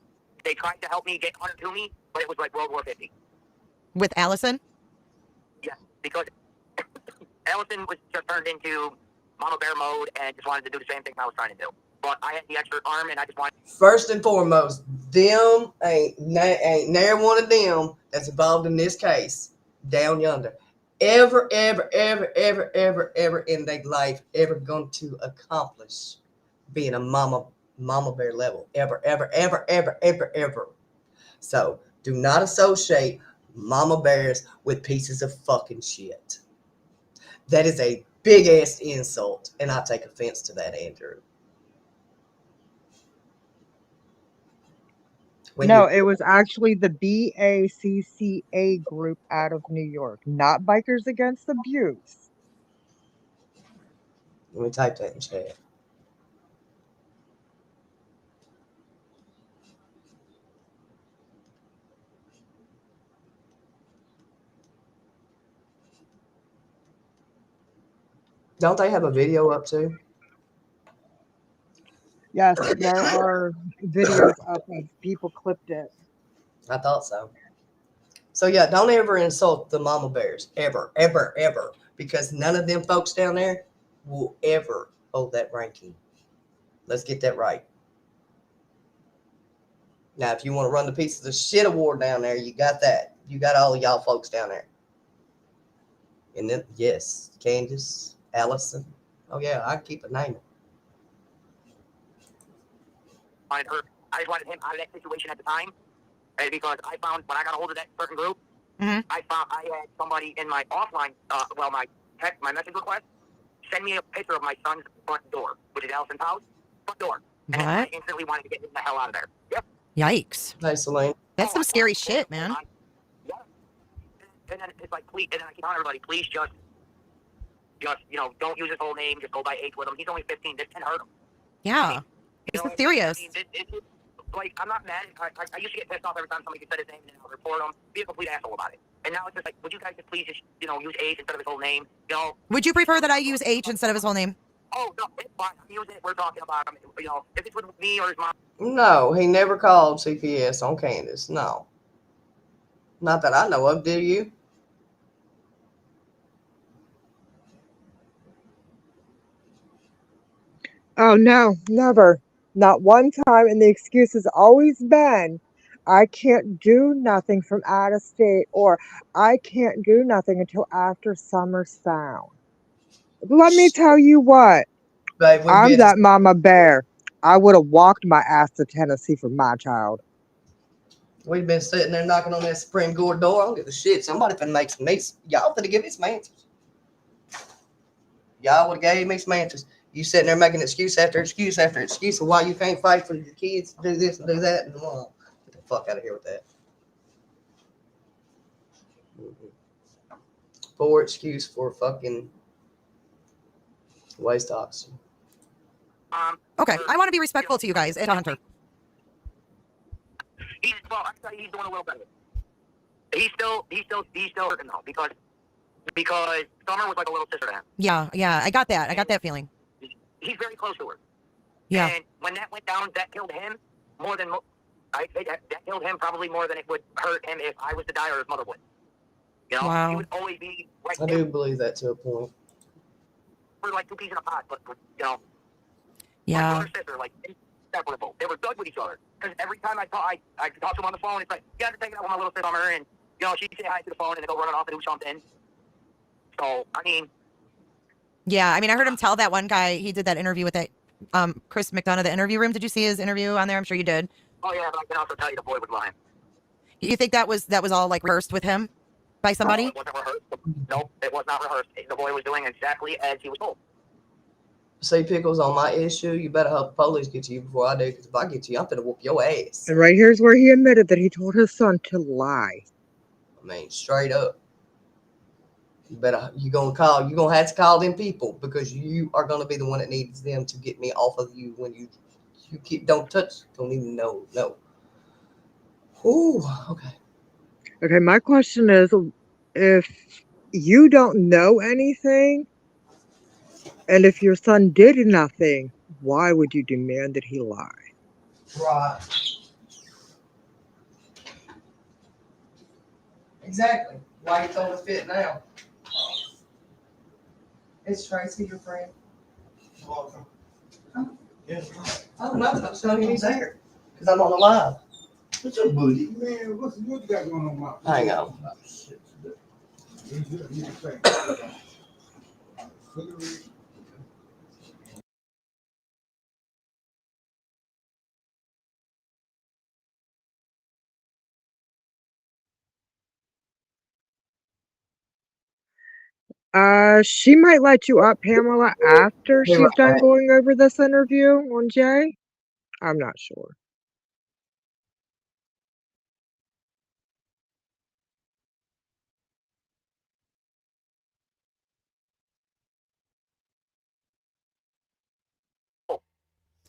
they tried to help me get Hunter to me, but it was like World War 50. With Allison? Yeah, because Allison was just turned into Mama Bear mode and just wanted to do the same thing I was trying to do. But I had the extra arm and I just wanted. First and foremost, them ain't never one of them that's involved in this case down yonder ever in their life ever going to accomplish being a mama bear level ever. So do not associate mama bears with pieces of fucking shit. That is a big ass insult, and I take offense to that, Andrew. It was actually the BACCA group out of New York, not Bikers Against Abuse. Let me type that in chat. Don't they have a video up too? Yes, there are videos up of people clipped it. I thought so. So yeah, don't ever insult the mama bears. Ever. Because none of them folks down there will ever hold that ranking. Let's get that right. Now, if you want to run the Pieces of Shit award down there, you got that. You got all of y'all folks down there. And then, yes, Candace, Allison. Oh yeah, I keep a name. I just wanted him out of that situation at the time, because I found when I got a hold of that certain group, I found I had somebody in my offline, my message request, send me a picture of my son's front door, which is Allison's house, front door. And I instantly wanted to get the hell out of there. Yep. Yikes. Hey, Selene. That's some scary shit, man. Yeah. And then it's like, please, and then I keep telling everybody, please just don't use his whole name. Just go by age with him. He's only 15. This can hurt him. Yeah. He's serious. Like, I'm not mad. I used to get pissed off every time somebody said his name and then I'll report him. Be a complete asshole about it. And now it's just like, would you guys just please just, use age instead of his whole name? Would you prefer that I use age instead of his whole name? Oh, no, it's fine. I'm using it. We're talking about him. If it's with me or his mom. No, he never called CPS on Candace. No. Not that I know of, do you? Oh, no, never. Not one time. And the excuse has always been, I can't do nothing from out of state, or I can't do nothing until after summer's found. Let me tell you what. Babe, I'm that mama bear. I would have walked my ass to Tennessee for my child. We've been sitting there knocking on that Supreme Court door. I don't give a shit. Somebody finna make some answers. Y'all finna give me some answers. Y'all would have gave me some answers. You sitting there making excuse after excuse after excuse of why you can't fight for your kids, do this and do that. And get the fuck out of here with that. Poor excuse for fucking waste oxygen. Okay, I want to be respectful to you guys and Hunter. He's doing a little better. He's still hurting though because Summer was like a little sister to him. Yeah, I got that. I got that feeling. He's very close to her. Yeah. And when that went down, that killed him more than I think that killed him probably more than it would hurt him if I was to die or his mother would. Wow. He would always be right I do believe that to a point. We're like two peas in a pod, but Yeah. My brother and sister, like, inseparable. They were good with each other. Because every time I talk to him on the phone, it's like, yeah, I'm just taking out with my little summer, and, you know, she'd say hi to the phone, and they go running off and do something. So, I mean, Yeah, I mean, I heard him tell that one guy, he did that interview with that Chris McDonough, the interview room. Did you see his interview on there? I'm sure you did. oh yeah, but I can also tell you the boy was lying. You think that was all like rehearsed with him by No, somebody? it wasn't rehearsed. Nope, it was not rehearsed. The boy was doing exactly as he was told. See, Pickles, on my issue, you better hope the police get to you before I do, because if I get you, I'm finna whoop your ass. And right here's where he admitted that he told his son to lie. I mean, straight up. You're gonna have to call them people, because you are gonna be the one that needs them to get me off of you when you don't even know. No. Ooh, okay. Okay, my question is, if you don't know anything, and if your son did nothing, why would you demand that he lie? Right. Exactly. Why you throwing a fit now? It's Tracy, your friend. Welcome. Oh, nothing. I'm showing you he's there. Because I'm on the live. What's your booty? Man, what you got going on, my Hang on. She might let you up, Pamela, after Hey, she's done right. going over this interview on Jay. I'm not sure.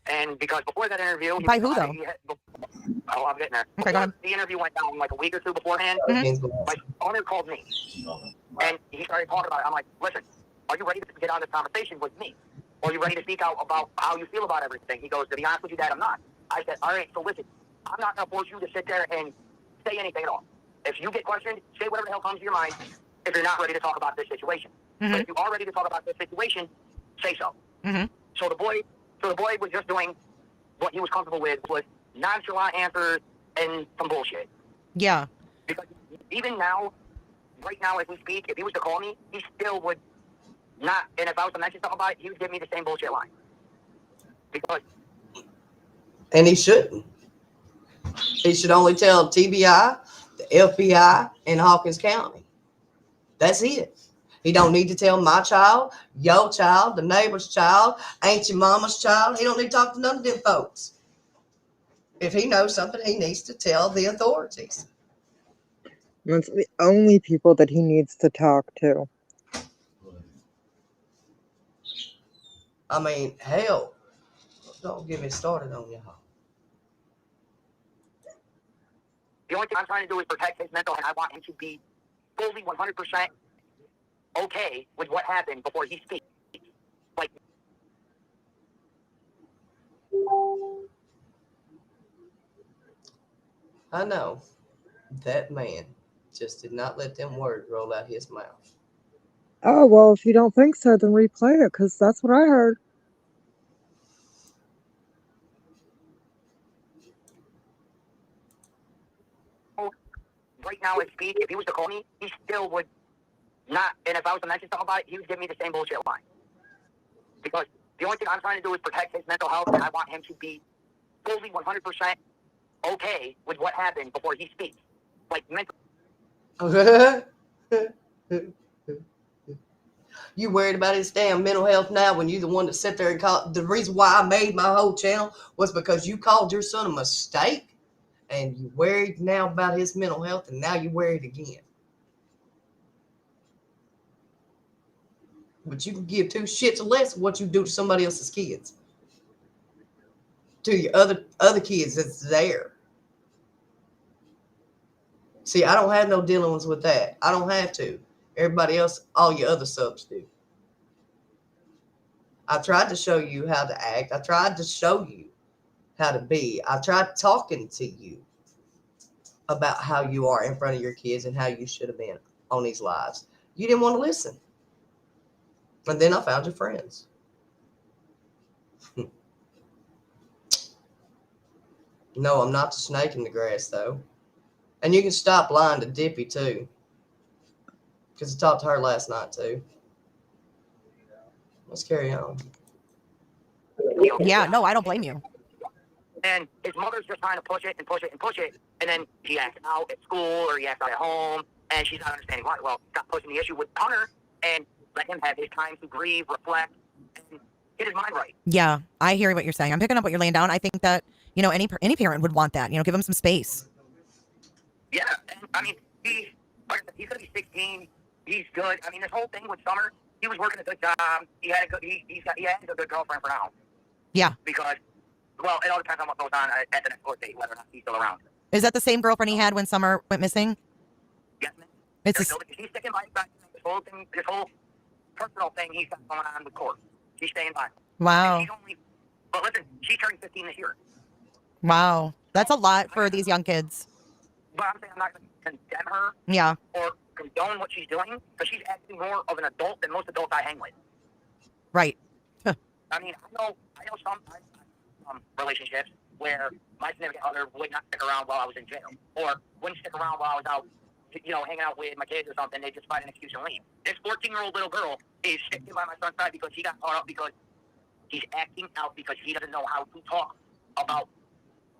And because before that interview, By who, though? I'm getting there. Okay, go ahead. The interview went down like a week or two beforehand. My owner called me, and he started talking about it. I'm like, listen, are you ready to get on this conversation with me? Or are you ready to speak out about how you feel about everything? He goes, to be honest with you, Dad, I'm not. I said, all right, so listen, I'm not going to force you to sit there and say anything at all. If you get questioned, say whatever the hell comes to your mind if you're not ready to talk about this situation. But if you are ready to talk about this situation, say so. So the boy was just doing what he was comfortable with, was nonchalant answers and some bullshit. Yeah. Because even now, right now as we speak, if he was to call me, he still would not, and if I was to mention something about it, he would give me the same bullshit line. Because... And he shouldn't. He should only tell TBI, the FBI, and Hawkins County. That's it. He don't need to tell my child, your child, the neighbor's child, ain't your mama's child. He don't need to talk to none of them folks. If he knows something, he needs to tell the authorities. That's the only people that he needs to talk to. I mean, hell, don't get me started on y'all. The only thing I'm trying to do is protect his mental, and I want him to be fully 100% okay with what happened before he speaks. Like, I know that man just did not let them words roll out his mouth. Oh, well, if you don't think so, then replay it, because that's what I heard. right now at speak, if he was to call me, he still would not, and if I was to mention something about it, he would give me the same bullshit line. Because the only thing I'm trying to do is protect his mental health, and I want him to be fully 100% okay with what happened before he speaks. Like, mental. You worried about his damn mental health now when you the one that sat there and called. The reason why I made my whole channel was because you called your son a mistake, and you worried now about his mental health, and now you worried again. But you can give two shits less what you do to somebody else's kids. To your other kids that's there. See, I don't have no dealings with that. I don't have to. Everybody else, all your other subs do. I tried to show you how to act. I tried to show you how to be. I tried talking to you about how you are in front of your kids and how you should have been on these lives. You didn't want to listen. And then I found your friends. No, I'm not the snake in the grass, though. And you can stop lying to Dippy, too. Because I talked to her last night, too. Let's carry on. Yeah, no, I don't blame you. And his mother's just trying to push it and push it and push it. And then he acts out at school or he acts out at home. And she's not understanding why. Well, stop pushing the issue with Hunter and let him have his time to grieve, reflect, and get his mind right. Yeah, I hear what you're saying. I'm picking up what you're laying down. I think that, you know, any parent would want that. You know, give him some space. Yeah, and I mean, he's going to be 16. He's good. I mean, this whole thing with Summer, he was working a good job. He had a good, he has a good girlfriend for now. Yeah. Because, well, it all depends on what goes on at the next court date, whether or not he's still around. Is that the same girlfriend he had when Summer went missing? Yes, ma'am. It's He's sticking by this whole thing, this whole personal thing he's got going on with court. She's staying by. Wow. But listen, she's turning 15 this year. Wow. That's a lot for these young kids. But I'm saying I'm not going to condemn her. Yeah. Or condone what she's doing, because she's acting more of an adult than most adults I hang with. Right. I mean, I know some relationships where my significant other would not stick around while I was in jail, or wouldn't stick around while I was out, you know, hanging out with my kids or something. They just find an excuse and leave. This 14-year-old little girl is sticking by my son's side because he got caught up because he's acting out because he doesn't know how to talk about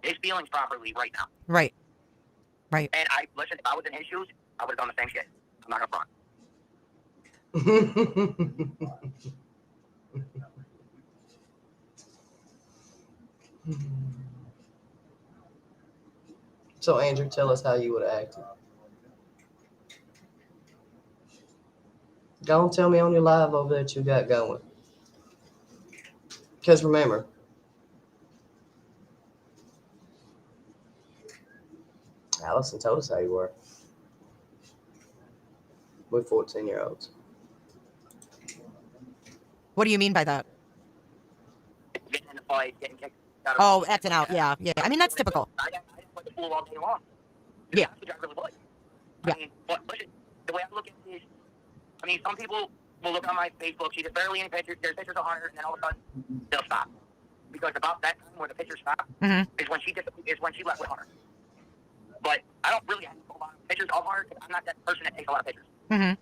his feelings properly right now. Right. Right. And listen, if I was in his shoes, I would have done the same shit. I'm not gonna front. So, Andrew, tell us how you would have acted. Go and tell me on your live over there that you got going. Because remember, Allison told us how you were with 14-year-olds. What do you mean by that? Getting in the fight, getting kicked out. Oh, acting out. Yeah. Yeah. I mean, that's typical. I didn't put the fool all day long. Yeah. I really would. Yeah. I mean, but listen, the way I look at it is, I mean, some people will look on my Facebook, see there's barely any pictures, there's pictures of Hunter, and then all of a sudden, they'll stop. Because about that time where the pictures stop is when she left with Hunter. But I don't really have a lot of pictures of Hunter, because I'm not that person that takes a lot of pictures. I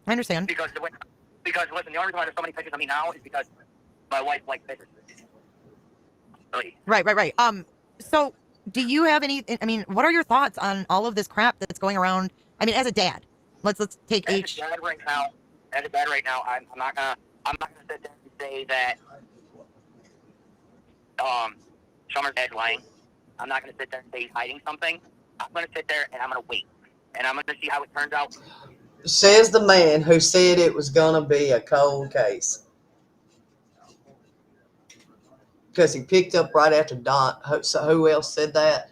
understand. Because listen, the only reason why there's so many pictures of me now is because my wife likes pictures. Really. Right. So do you have any, I mean, what are your thoughts on all of this crap that's going around? I mean, as a dad, let's take As a dad right now, I'm not gonna sit there and say that Summer's dad's lying. I'm not gonna sit there and say he's hiding something. I'm gonna sit there and I'm gonna wait. And I'm gonna see how it turns out. Says the man who said it was gonna be a cold case. Because he picked up right after Don. So who else said that?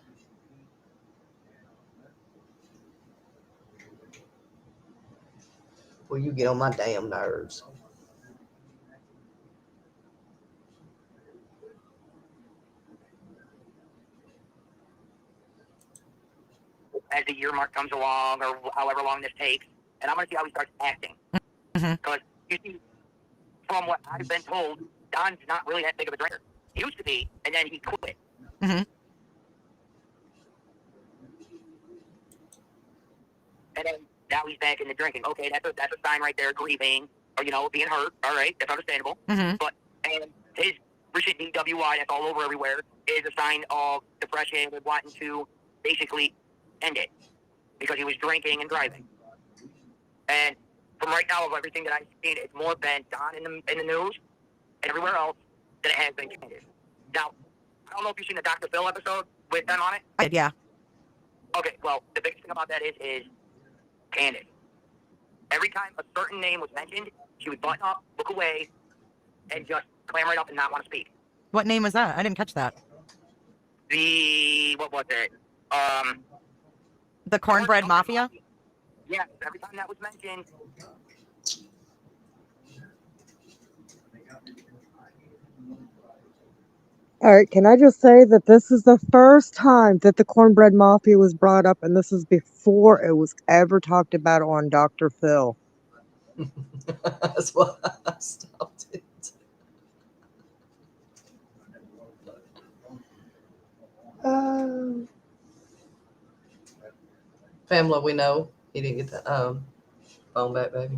Well, you get on my damn nerves. As the year mark comes along, or however long this takes, and I'm going to see how he starts acting. Because, you see, from what I've been told, Don's not really that big of a drinker. He used to be, and then he quit. And then now he's back into drinking. Okay, that's a sign right there, grieving, or, you know, being hurt. All right, that's understandable. But, and his recent DWI that's all over everywhere is a sign of depression and wanting to basically end it because he was drinking and driving. And from right now, of everything that I've seen, it's more been Don in the news and everywhere else than it has been Candace. Now, I don't know if you've seen the Dr. Phil episode with them on it. I did, yeah. Okay, well, the biggest thing about that is Candace. Every time a certain name was mentioned, she would button up, look away, and just clam right up and not want to speak. What name was that? I didn't catch that. What was it? The Cornbread Mafia? Yeah, every time that was mentioned. All right, can I just say that this is the first time that the Cornbread Mafia was brought up, and this is before it was ever talked about on Dr. Phil. That's why I stopped it. Pamela, we know he didn't get the phone back, baby.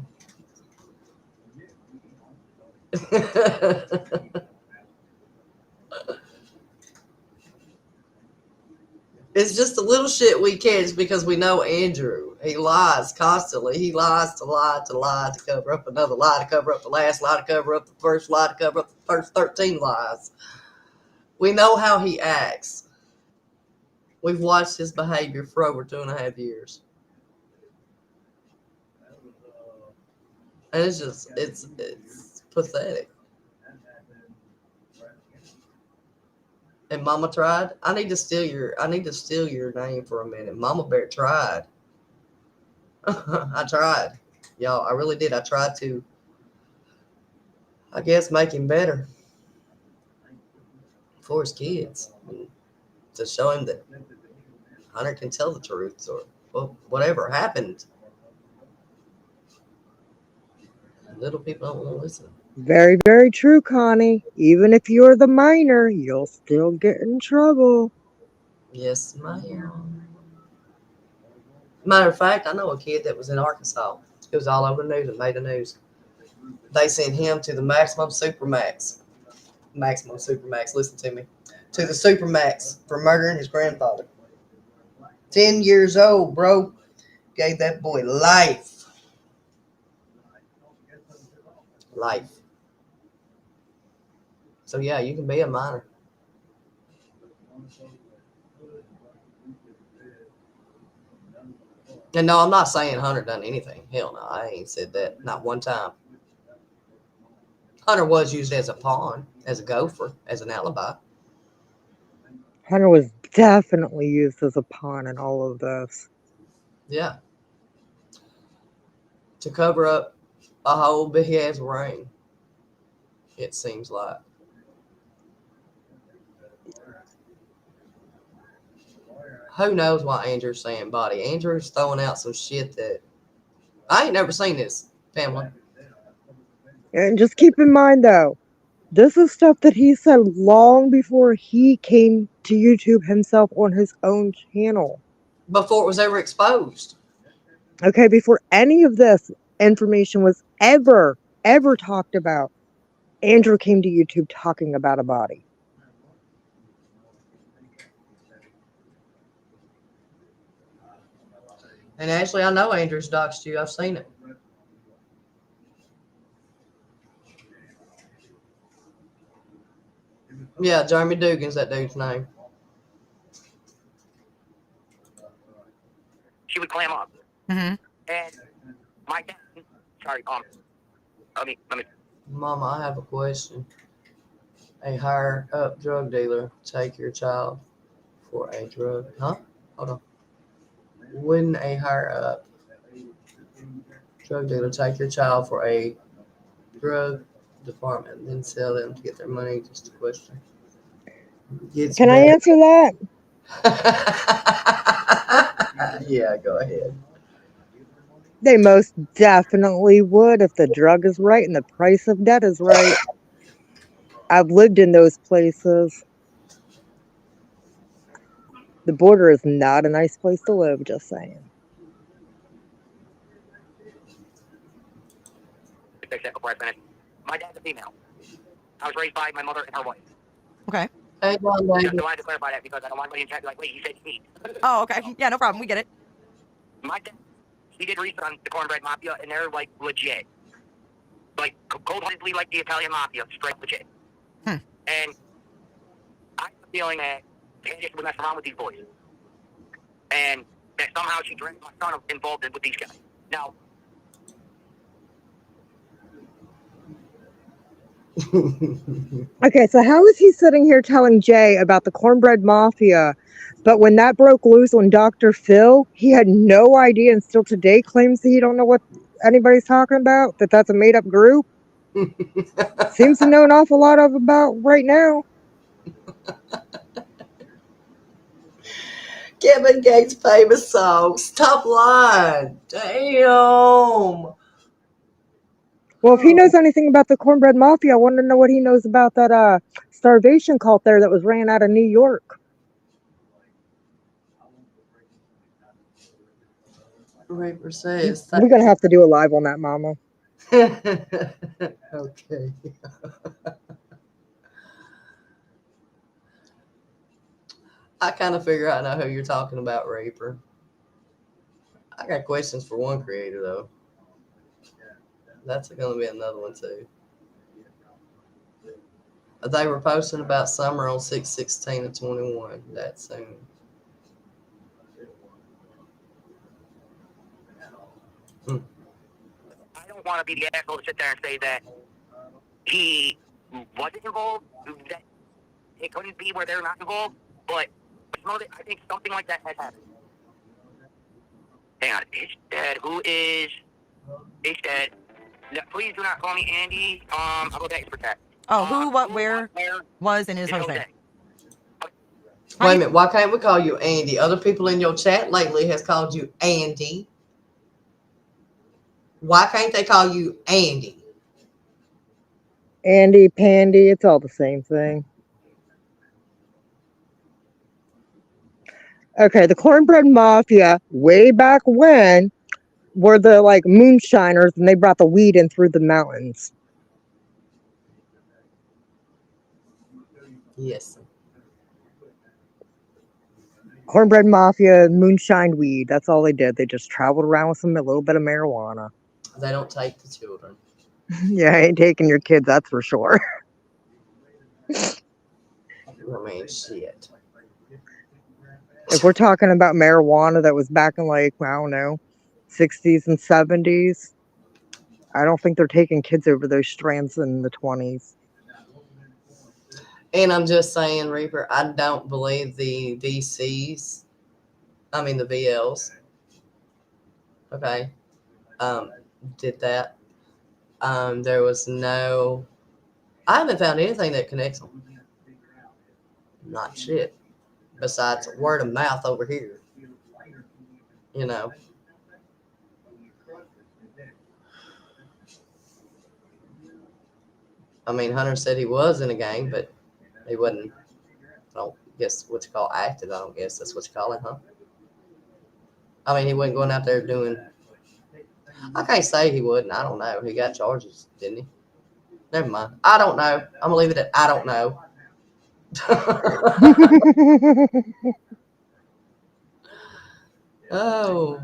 It's just a little shit we catch because we know Andrew. He lies constantly. He lies to lie to lie to cover up another lie to cover up the last lie to cover up the first lie to cover up the first 13 lies. We know how he acts. We've watched his behavior for over 2.5 years. And it's just, it's pathetic. And Mama tried. I need to steal your name for a minute. Mama Bear tried. I tried. Y'all, I really did. I tried to, I guess, make him better for his kids. And to show him that Hunter can tell the truth or whatever happened. Little people don't want to listen. Very, very true, Connie. Even if you're the minor, you'll still get in trouble. Yes, ma'am. Matter of fact, I know a kid that was in Arkansas. It was all over the news and made the news. They sent him to the maximum supermax. Maximum supermax, listen to me. To the supermax for murdering his grandfather. 10 years old, bro. Gave that boy life. Life. So yeah, you can be a minor. And no, I'm not saying Hunter done anything. Hell no, I ain't said that. Not one time. Hunter was used as a pawn, as a gopher, as an alibi. Hunter was definitely used as a pawn in all of this. Yeah. To cover up a whole big ass ring. It seems like. Who knows why Andrew's saying body? Andrew's throwing out some shit that I ain't never seen this, family. And just keep in mind, though, this is stuff that he said long before he came to YouTube himself on his own channel. Before it was ever exposed. Okay, before any of this information was ever talked about, Andrew came to YouTube talking about a body. And Ashley, I know Andrew's doxed you. I've seen it. Yeah, Jeremy Dugan's that dude's name. She would clam up. Mm-hmm. And my dad, sorry, let me. Mama, I have a question. A higher up drug dealer take your child for a drug? Huh? Hold on. Wouldn't a higher up drug dealer take your child for a drug department and then sell them to get their money? Just a question. Can I answer that? Yeah, go ahead. They most definitely would if the drug is right and the price of debt is right. I've lived in those places. The border is not a nice place to live, just saying. Before I finish, my dad's a female. I was raised by my mother and her wife. Okay. Hey, So I wanted to clarify that because I don't want anybody in chat to be like, wait, you said he. Oh, okay. Yeah, no problem. We get it. My dad, he did research on the Cornbread Mafia, and they're like legit. Like cold-bloodedly like the Italian Mafia, straight legit. Hmm. And I have a feeling that Candace would mess around with these boys. And that somehow she dragged my son involved with these guys. Now, Okay, so how is he sitting here telling Jay about the Cornbread Mafia, but when that broke loose on Dr. Phil, he had no idea and still today claims that he don't know what anybody's talking about, that that's a made-up group? Seems to know an awful lot about right now. Kevin Gates' famous song, Stop Lying. Damn. Well, if he knows anything about the Cornbread Mafia, I want to know what he knows about that starvation cult there that was ran out of New York. Reaper says. We're gonna have to do a live on that, Mama. Okay. I kind of figure out now who you're talking about, Reaper. I got questions for one creator though. That's going to be another one too. They were posting about Summer on 6/16 of 21 that soon. I don't want to be the asshole to sit there and say that he wasn't involved, that it couldn't be where they're not involved, but I think something like that has happened. Hang on, his dad, who is his dad? Please do not call me Andy. I'll go back for that. Oh, who, what, where was and is Jose? Jose. Wait a minute. Why can't we call you Andy? Other people in your chat lately has called you Andy. Why can't they call you Andy? Andy, Pandy, it's all the same thing. Okay, the Cornbread Mafia, way back when, were the like moonshiners, and they brought the weed in through the mountains. Yes. Cornbread Mafia, moonshine weed. That's all they did. They just traveled around with a little bit of marijuana. They don't take the children. Yeah, I ain't taking your kids, that's for sure. I mean, shit. If we're talking about marijuana that was back in like, I don't know, 60s and 70s, I don't think they're taking kids over those strands in the 20s. And I'm just saying, Reaper, I don't believe the VLs, okay, did that. There was no, I haven't found anything that connects them. Not shit. Besides word of mouth over here. You know. I mean, Hunter said he was in a gang, but he wasn't, I don't guess what you call active. I don't guess that's what you call it, huh? I mean, he wasn't going out there doing, I can't say he wouldn't. I don't know. He got charges, didn't he? Never mind. I don't know. I'm going to leave it at I don't know. Oh.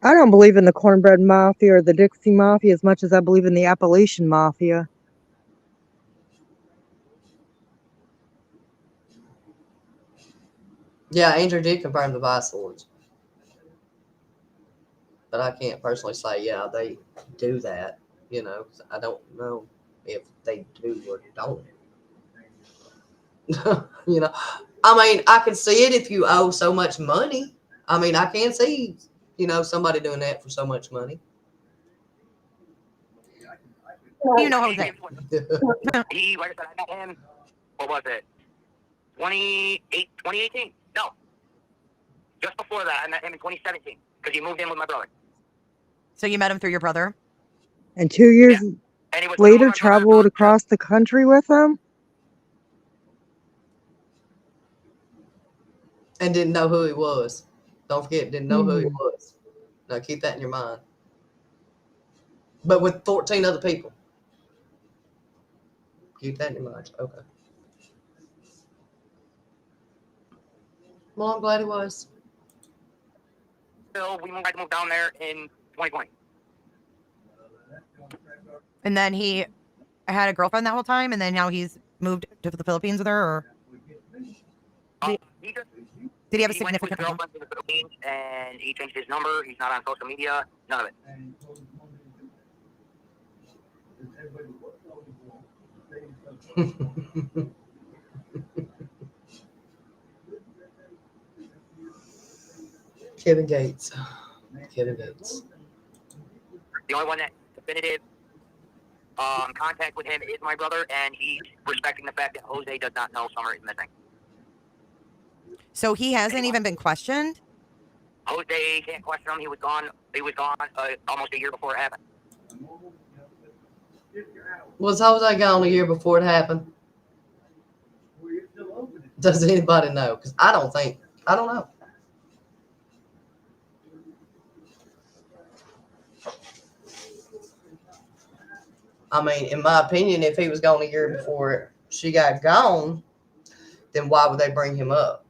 I don't believe in the Cornbread Mafia or the Dixie Mafia as much as I believe in the Appalachian Mafia. Yeah, Andrew did confirm the vice lords. But I can't personally say, yeah, they do that. You know, I don't know if they do or don't. You know, I mean, I can see it if you owe so much money. I mean, I can see, you know, somebody doing that for so much money. You know, Jose. He, like I said, I met him, what was it? 2018? No. Just before that, I met him in 2017 because he moved in with my brother. So you met him through your brother? And 2 years later, traveled across the country with him? And didn't know who he was. Don't forget, didn't know who he was. Now keep that in your mind. But with 14 other people. Keep that in your mind. Okay. Well, I'm glad he was. So we moved down there in 2020. And then he had a girlfriend that whole time, and then now he's moved to the Philippines with her, or did he have a significant He went with his girlfriend to the Philippines, and he changed his number. He's not on social media. None of it. Kevin Gates. Kevin Gates. The only one that definitive contact with him is my brother, and he's respecting the fact that Jose does not know Summer is missing. So he hasn't even been questioned? Jose can't question him. He was gone almost a year before it happened. Was Jose gone a year before it happened? Does anybody know? Because I don't know. I mean, in my opinion, if he was gone a year before she got gone, then why would they bring him up?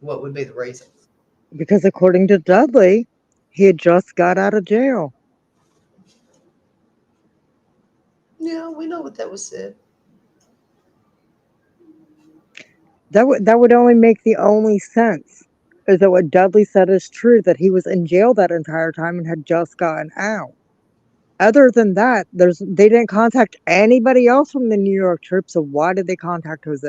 What would be the reason? Because according to Dudley, he had just got out of jail. Yeah, we know what that was said. That would only make the only sense is that what Dudley said is true, that he was in jail that entire time and had just gotten out. Other than that, they didn't contact anybody else from the New York trip, so why did they contact Jose?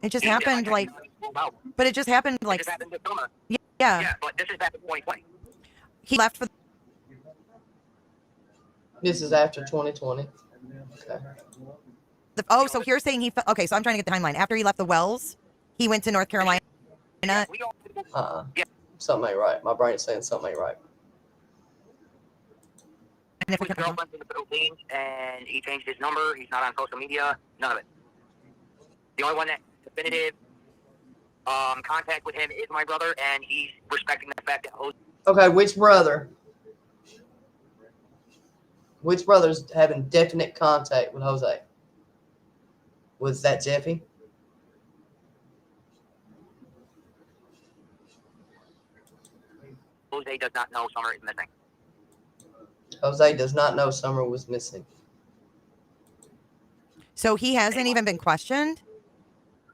It just happened like, but it just happened like, It just happened this summer. yeah. Yeah, but this is back in 2020. He left for This is after 2020. Okay. oh, so you're saying okay, so I'm trying to get the timeline. After he left the Wells, he went to North Carolina. Something ain't right. My brain's saying something ain't right. And if we His girlfriend's in the Philippines, and he changed his number. He's not on social media. None of it. The only one that definitive contact with him is my brother, and he's respecting the fact that Jose. Okay, which brother? Which brother's having definite contact with Jose? Was that Jeffy? Jose does not know Summer is missing. Jose does not know Summer was missing. So he hasn't even been questioned?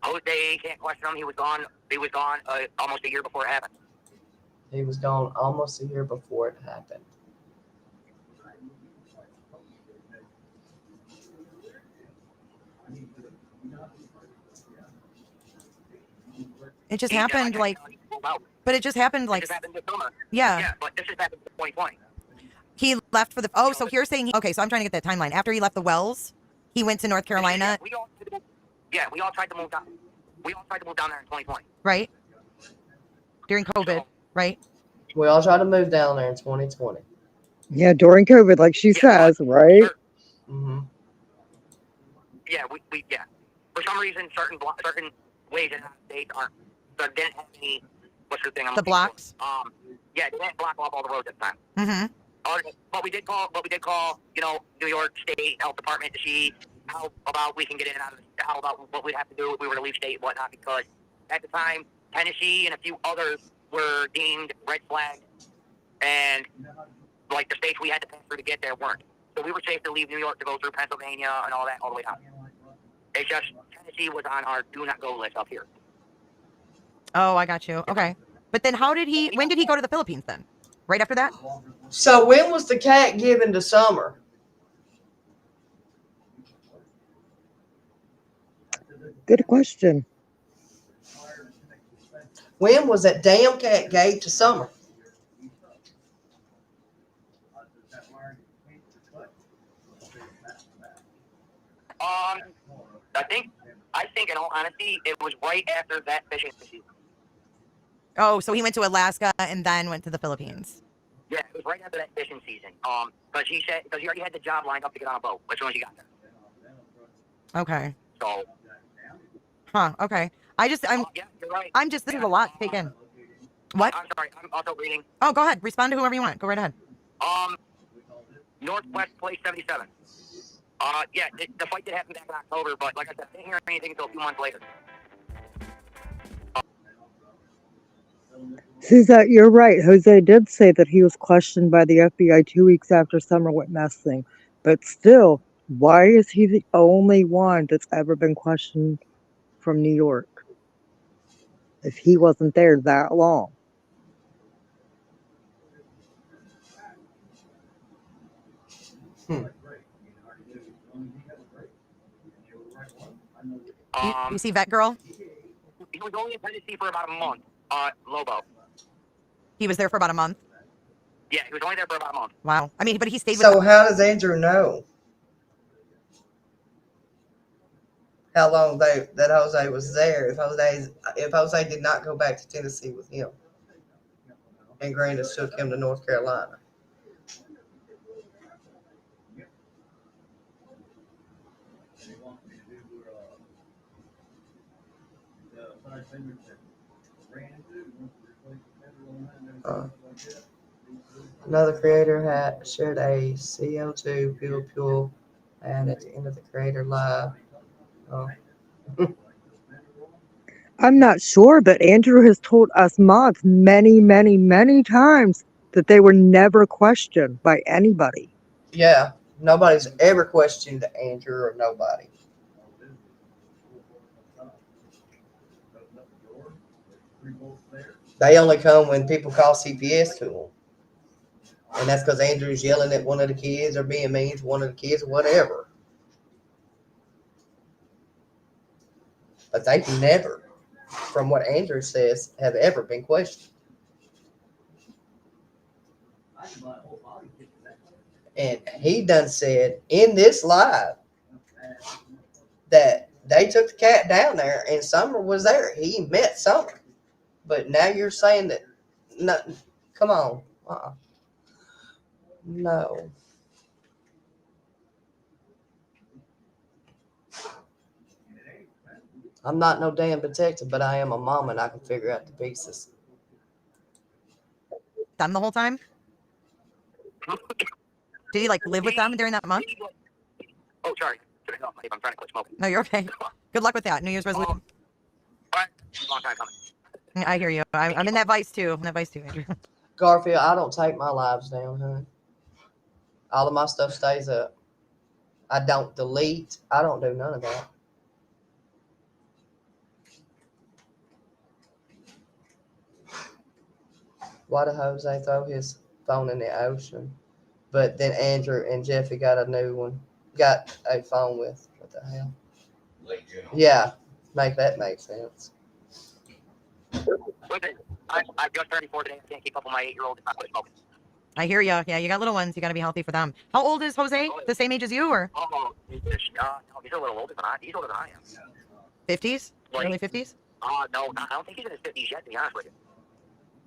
Jose can't question him. He was gone. He was gone almost a year before it happened. He was gone almost a year before it happened. It just happened like, but it just happened like, It just happened this summer. yeah. Yeah, but this has happened in 2020. He left for the, oh, so you're saying, okay, so I'm trying to get that timeline. After he left the Wells, he went to North Carolina. We all tried to move down. We all tried to move down there in 2020. Right? During COVID, right? We all tried to move down there in 2020. Yeah, during COVID, like she says, right? Mm-hmm. Yeah, we for some reason certain ways in the United States didn't have any. What's the thing? The blocks. Yeah, they didn't block off all the roads at the time. Mm-hmm. But we did call, New York State Health Department to see how about we can get in and out of how about what we'd have to do if we were to leave state and whatnot, because at the time Tennessee and a few others were deemed red flags, and like the states we had to pass through to get there weren't. So we were safe to leave New York to go through Pennsylvania and all that all the way down. It's just Tennessee was on our do not go list up here. Oh, I got you. Okay. But then when did he go to the Philippines then? Right after that? So when was the cat given to Summer? Good question. When was that damn cat gave to Summer? I think in all honesty, it was right after that fishing season. Oh, so he went to Alaska and then went to the Philippines. Yeah, it was right after that fishing season. Because he already had the job lined up to get on a boat as soon as he got there. Okay. So. Huh. Okay. Yeah, you're right. This is a lot to take in. What? I'm sorry. I'm also reading. Oh, go ahead. Respond to whoever you want. Go right ahead. Northwest Place 77. Yeah, the fight did happen back in October, but like I said, I didn't hear anything until a few months later. Suzette, you're right. Jose did say that he was questioned by the FBI 2 weeks after Summer went missing. But still, why is he the only one that's ever been questioned from New York if he wasn't there that long? You see Vet Girl? He was only in Tennessee for about a month. Lobo. He was there for about a month. Yeah, he was only there for about a month. Wow. I mean, but he stayed with So how does Andrew know how long that Jose was there if Jose did not go back to Tennessee with him and Grandis took him to North Carolina? Another creator had shared a CO2 fuel ad at the end of the creator live. Oh. I'm not sure, but Andrew has told us mods many, many, many times that they were never questioned by anybody. Yeah, nobody's ever questioned Andrew or nobody. They only come when people call CPS to them. And that's because Andrew's yelling at one of the kids or being mean to one of the kids or whatever. But they've never, from what Andrew says, have ever been questioned. And he done said in this live that they took the cat down there and Summer was there. He met Summer. But now you're saying that, no, come on. No. I'm not no damn detective, but I am a mom and I can figure out the pieces. Them the whole time? Did he like live with them during that month? Oh, sorry. I'm trying to quit smoking. No, you're okay. Good luck with that. New Year's resolution. Long time coming. I hear you. I'm in that vice too. Andrew. Garfield, I don't take my lives down, honey. All of my stuff stays up. I don't delete. I don't do none of that. Why did Jose throw his phone in the ocean? But then Andrew and Jeffy got a new one. Got a phone with. What the hell? Yeah. Make sense. Listen, I've just 34 today. I can't keep up with my 8-year-old if I quit smoking. I hear you. Yeah, you got little ones. You got to be healthy for them. How old is Jose? The same age as you, or? Oh, he's a little older than I. He's older than I am. 50s? Early 50s? No, I don't think he's in his 50s yet, to be honest with you.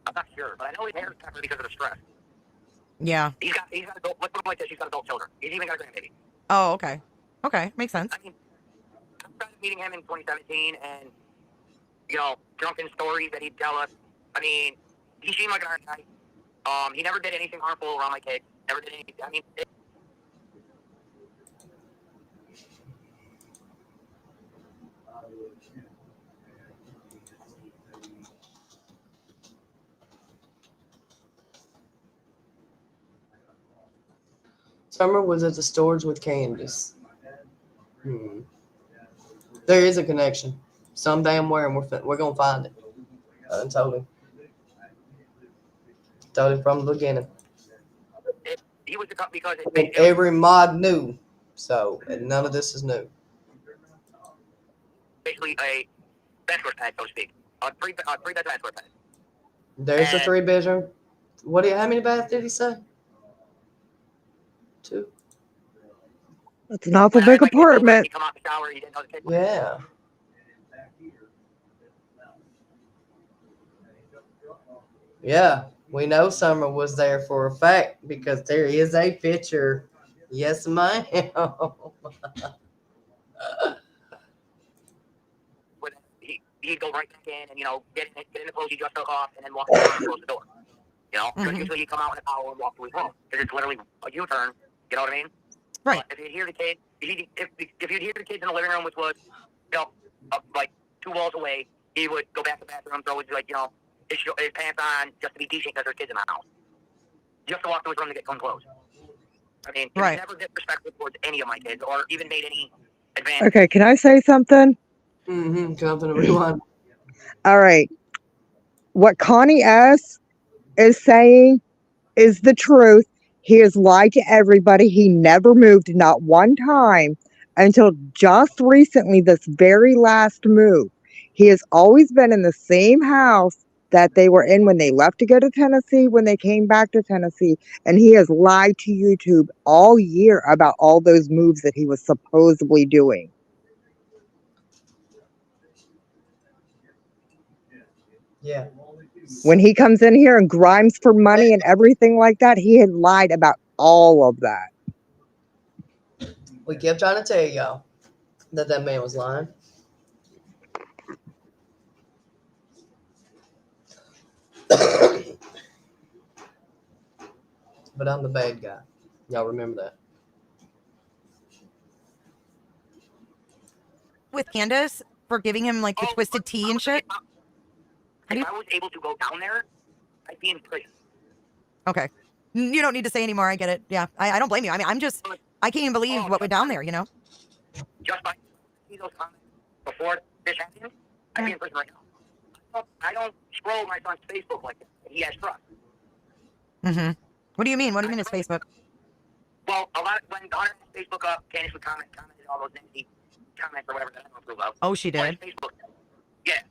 I'm not sure, but I know his hair is peppered because of the stress. Yeah. He's got adult, let's put him like this, he's got adult children. He's even got a grandbaby. Oh, okay. Okay, makes sense. I mean, I started meeting him in 2017, and, drunken stories that he'd tell us. I mean, he seemed like an iron guy. He never did anything harmful around my kids. Never did anything. I mean, Summer was at the stores with Candace. There is a connection. Some damn where, and we're going to find it. I told him. Told him from the beginning. he was because And every mod knew. So, and none of this is new. Basically a bachelor pad, so to speak. A three-bed bachelor pad. There's a 3-bedroom. How many baths did he say? 2. That's an awful big apartment. Come out the shower, you didn't know the kid. Yeah. Yeah, we know Summer was there for a fact because there is a picture. Yes, ma'am. He'd go right back in and, get in the clothes he just took off and then walk around and close the door. Because usually he'd come out in an hour and walk to his room. Because it's literally a U-turn. You know what I mean? Right. But if you'd hear the kid, if you'd hear the kids in the living room, which was, like 2 walls away, he would go back to the bathroom, throw his, his pants on just to be decent because there's kids in the house. Just to walk to his room to get clean clothes. I mean, he never disrespectful towards any of my kids or even made any advances. Okay, can I say something? Company rewind. All right. What Connie S. is saying is the truth. He has lied to everybody. He never moved, not one time, until just recently, this very last move. He has always been in the same house that they were in when they left to go to Tennessee, when they came back to Tennessee. And he has lied to YouTube all year about all those moves that he was supposedly doing. Yeah. When he comes in here and grinds for money and everything like that, he had lied about all of that. We kept trying to tell y'all that man was lying. But I'm the bad guy. Y'all remember that? With Candace for giving him like the twisted tea and shit? If I was able to go down there, I'd be in prison. Okay. You don't need to say anymore. I get it. Yeah. I don't blame you. I mean, I can't even believe what went down there, you know? Just by see those comments before this happened, I'd be in prison right now. I don't scroll my son's Facebook like that. He has trust. Mm-hmm. What do you mean? What do you mean it's Facebook? Well, a lot when Donner has Facebook up, Candace would comment all those nasty comments or whatever that I don't approve of. Oh, she did? Facebook. Yeah.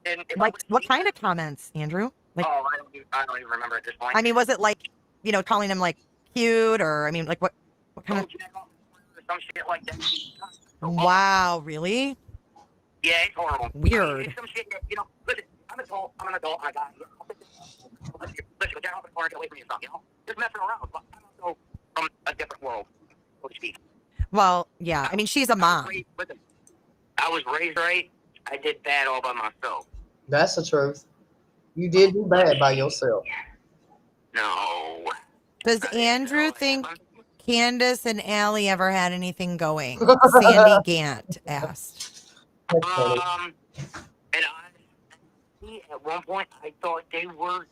And Like, what kind of comments, Andrew? Like, I don't even remember at this point. I mean, was it like, you know, calling him like cute or, I mean, like what kind of? Some shit like that. Wow, really? Yeah, it's horrible. Weird. It's some shit that, you know, listen, I'm an adult, I got it. Let's go down the corner and get away from yourself, you know? Just messing around, but I'm also from a different world, so to speak. Well, yeah, I mean, she's a mom. Listen, I was raised right. I did bad all by myself. That's the truth. You did do bad by yourself. No. Does Andrew think Candace and Allie ever had anything going? Sandy Gant asked. And honestly, at one point, I thought they were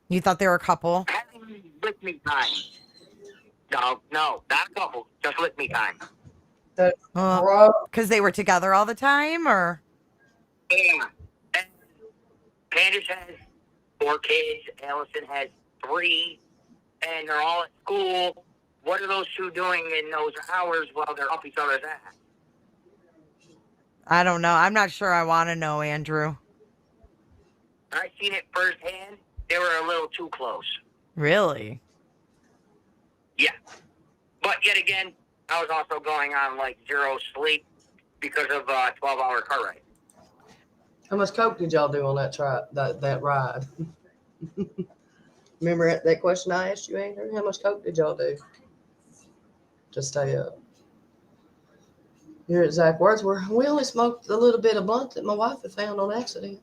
You thought they were a couple? having with me time. No, not a couple. Just with me time. Because they were together all the time, or? Yeah. And Candace has 4 kids. Allison has 3. And they're all at school. What are those 2 doing in those hours while they're up each other's ass? I don't know. I'm not sure I want to know, Andrew. I seen it firsthand. They were a little too close. Really? Yeah. But yet again, I was also going on like 0 sleep because of a 12-hour car ride. How much coke did y'all do on that that ride? Remember that question I asked you, Andrew? How much coke did y'all do to stay up? Here at Zach Wordsworth, we only smoked a little bit of blunt that my wife had found on accident.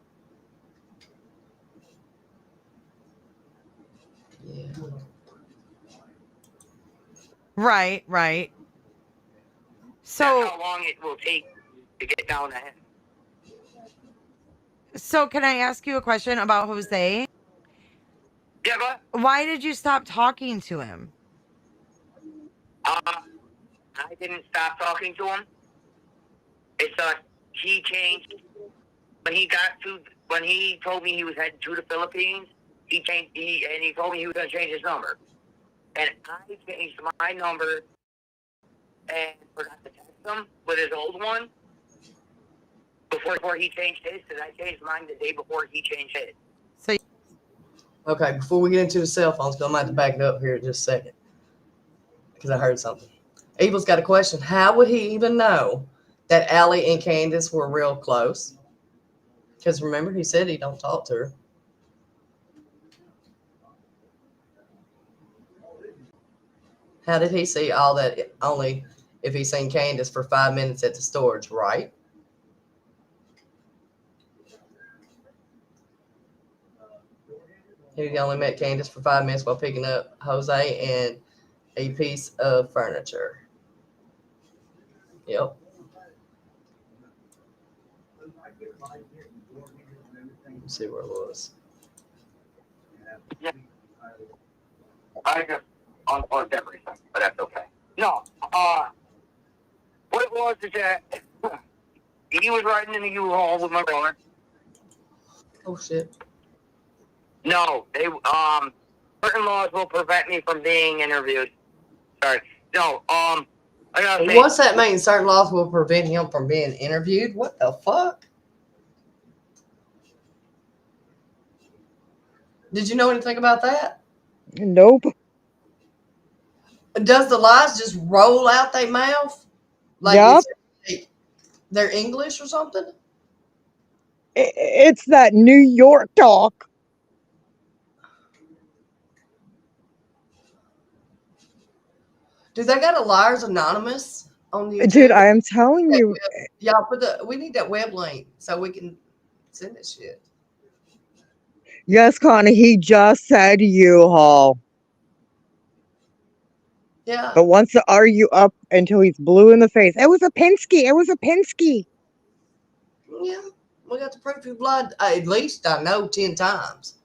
Yeah. Right. So that's how long it will take to get down to him. So can I ask you a question about Jose? Yeah, but why did you stop talking to him? I didn't stop talking to him. It's he changed when he told me he was heading to the Philippines. He told me he was going to change his number, and I changed my number and forgot to text him with his old one before he changed his, because I changed mine the day before he changed his. So, okay, before we get into the cell phones, I'm going to have to back it up here in just a second because I heard something. Evil's got a question. How would he even know that Allie and Candace were real close? Because remember, he said he don't talk to her. How did he see all that only if he seen Candace for 5 minutes at the storage, right? He only met Candace for 5 minutes while picking up Jose and a piece of furniture. Yep. Let's see where it was. Yeah. I just unplugged everything, but that's okay. No, what it was is that he was riding in the U-Haul with my brother. Oh shit. No, certain laws will prevent me from being interviewed. Sorry. No, I gotta say. What's that mean? Certain laws will prevent him from being interviewed? What the fuck? Did you know anything about that? Nope. Does the lies just roll out their mouth? Like Yep. They're English or something? It's that New York talk. Do they got a Liars Anonymous on YouTube? Dude, I am telling you. Y'all we need that web link so we can send this shit. Yes, Connie, he just said U-Haul. Yeah. But wants to argue up until he's blue in the face. It was a Penske. It was a Penske. Yeah. We got the proof of blood. At least I know 10 times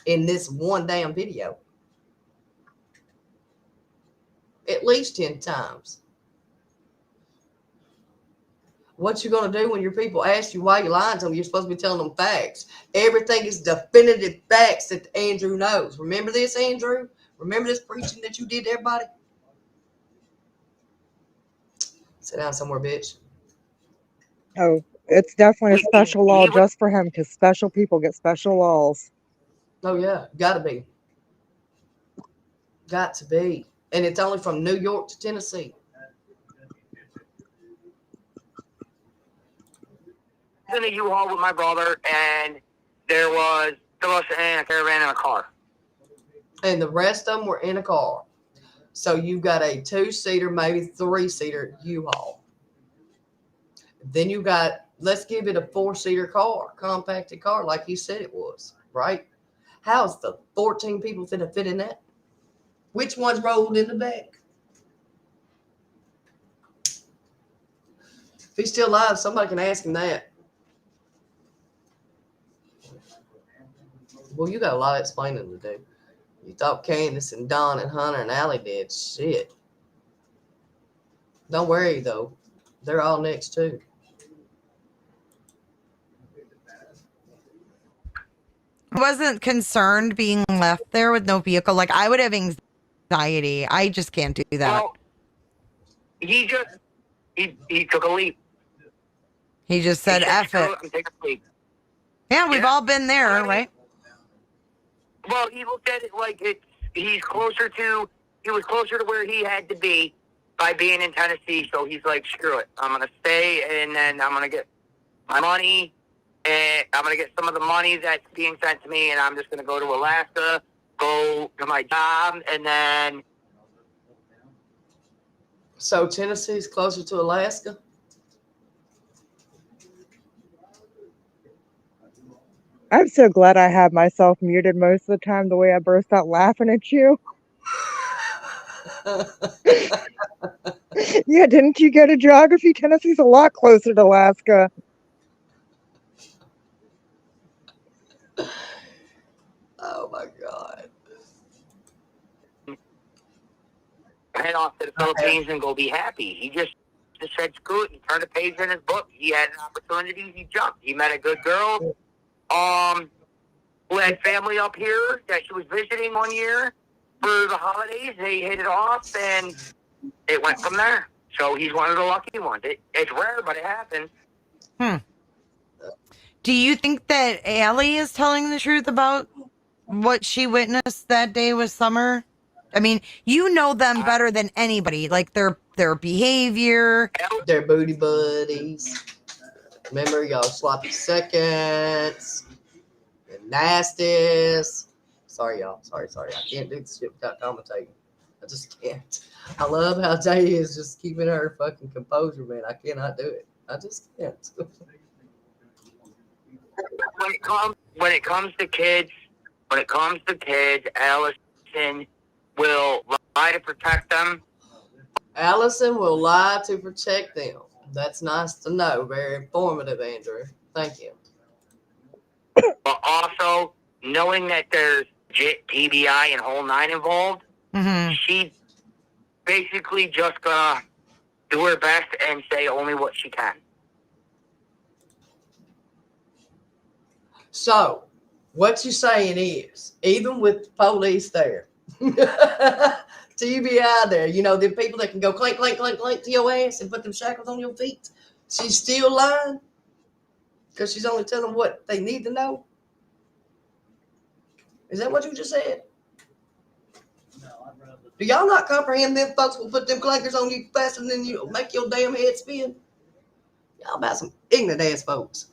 in this one damn video. At least 10 times. What you gonna do when your people ask you why you lying to them? You're supposed to be telling them facts. Everything is definitive facts that Andrew knows. Remember this, Andrew? Remember this preaching that you did to everybody? Sit down somewhere, bitch. Oh, it's definitely a special law just for him because special people get special laws. Oh yeah, gotta be. Got to be. And it's only from New York to Tennessee. In a U-Haul with my brother, and there was us in a caravan in a car. And the rest of them were in a car. So you've got a 2-seater, maybe 3-seater U-Haul. Then you got, let's give it a 4-seater car, compacted car, like you said it was, right? How's the 14 people fit in that? Which one's rolled in the back? If he's still alive, somebody can ask him that. Well, you got a lot of explaining to do. You thought Candace and Don and Hunter and Allie did. Shit. Don't worry, though. They're all next, too. I wasn't concerned being left there with no vehicle. Like, I would have anxiety. I just can't do that. Well, he took a leap. He just said, F it. Take a leap. Yeah, we've all been there, right? Well, he looked at it like he was closer to where he had to be by being in Tennessee. So he's like, screw it. I'm going to stay, and then I'm going to get my money, and I'm going to get some of the money that's being sent to me, and I'm just going to go to Alaska, go to my job, and then... So Tennessee's closer to Alaska? I'm so glad I had myself muted most of the time the way I burst out laughing at you. Yeah, didn't you go to geography? Tennessee's a lot closer to Alaska. Oh, my God. Head off to the Philippines and go be happy. He just said, screw it. He turned a page in his book. He had an opportunity. He jumped. He met a good girl. Who had family up here that she was visiting one year for the holidays. They hit it off, and it went from there. So he's one of the lucky ones. It's rare, but it happens. Do you think that Allie is telling the truth about what she witnessed that day with Summer? I mean, you know them better than anybody. Like their behavior, their booty buddies. Remember, y'all sloppy seconds. Nasties. Sorry, y'all. Sorry. I can't do this shit without commentating. I just can't. I love how Jay is just keeping her fucking composure, man. I cannot do it. I just can't. When it comes to kids, Allison will lie to protect them. Allison will lie to protect them. That's nice to know. Very informative, Andrew. Thank you. But also, knowing that there's JIT, TBI, and whole 9 involved, she basically just gonna do her best and say only what she can. So, what you saying is, even with the police there, TBI there, you know, the people that can go clink, clink, clink, clink to your ass and put them shackles on your feet, she's still lying because she's only telling them what they need to know? Is that what you just said? Do y'all not comprehend them folks will put them clankers on you faster than you make your damn head spin? Y'all about some ignorant ass folks.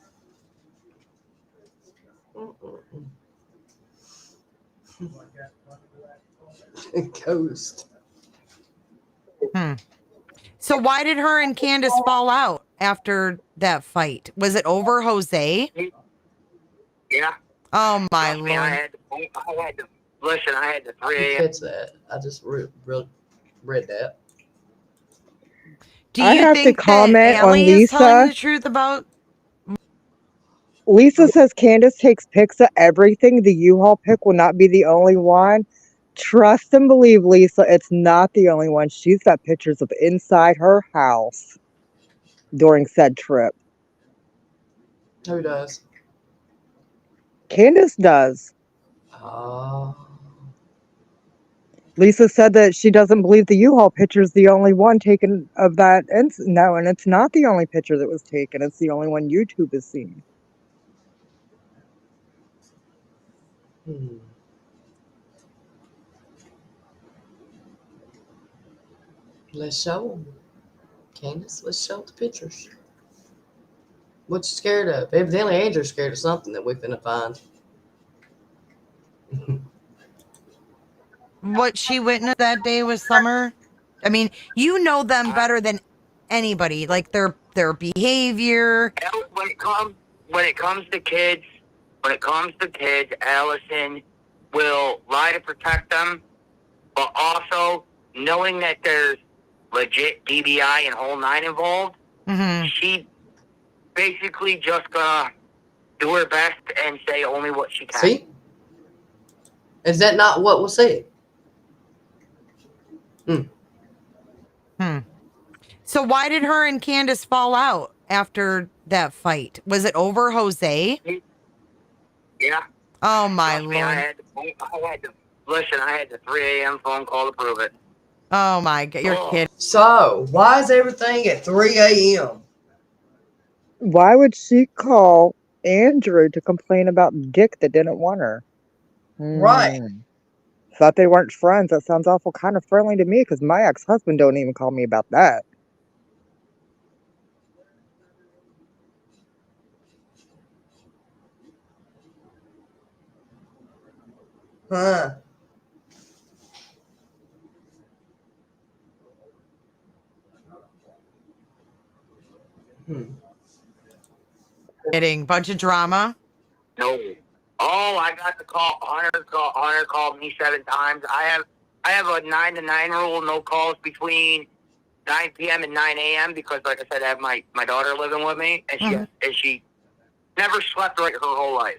Ghost. So why did her and Candace fall out after that fight? Was it over Jose? Yeah. Oh my Trust me, I lord. had to listen. I had the 3 Who a.m. gets that? I just read that. Do I you have to think that comment on Allie is telling Lisa. the truth about? Lisa says Candace takes pics of everything. The U-Haul pic will not be the only one. Trust and believe, Lisa, it's not the only one. She's got pictures of inside her house during said trip. Who does? Candace does. Oh. Lisa said that she doesn't believe the U-Haul picture is the only one taken of that. No, and it's not the only picture that was taken. It's the only one YouTube has seen. Hmm. Let's show them. Candace, let's show the pictures. What you scared of? Evidently, Andrew's scared of something that we're finna find. What she witnessed that day with Summer? I mean, you know them better than anybody. Like their behavior. When it comes to kids, Allison will lie to protect them, but also knowing that there's legit DBI and whole 9 involved, she basically just gonna do her best and say only what she can. See? Is that not what was said? So why did her and Candace fall out after that fight? Was it over Jose? Yeah. Oh my Trust me, lord. I had the 3 a.m. phone call to prove it. Oh my god, you're kidding. So, why is everything at 3 a.m.? Why would she call Andrew to complain about Dick that didn't want her? Right. Thought they weren't friends. That sounds awful kind of friendly to me because my ex-husband don't even call me about that. Huh. Kidding. Bunch of drama. No. Oh, I got the call. Hunter called me 7 times. I have a 9 to 9 rule. No calls between 9 p.m. and 9 a.m. because, like I said, I have my daughter living with me, and she never slept right her whole life.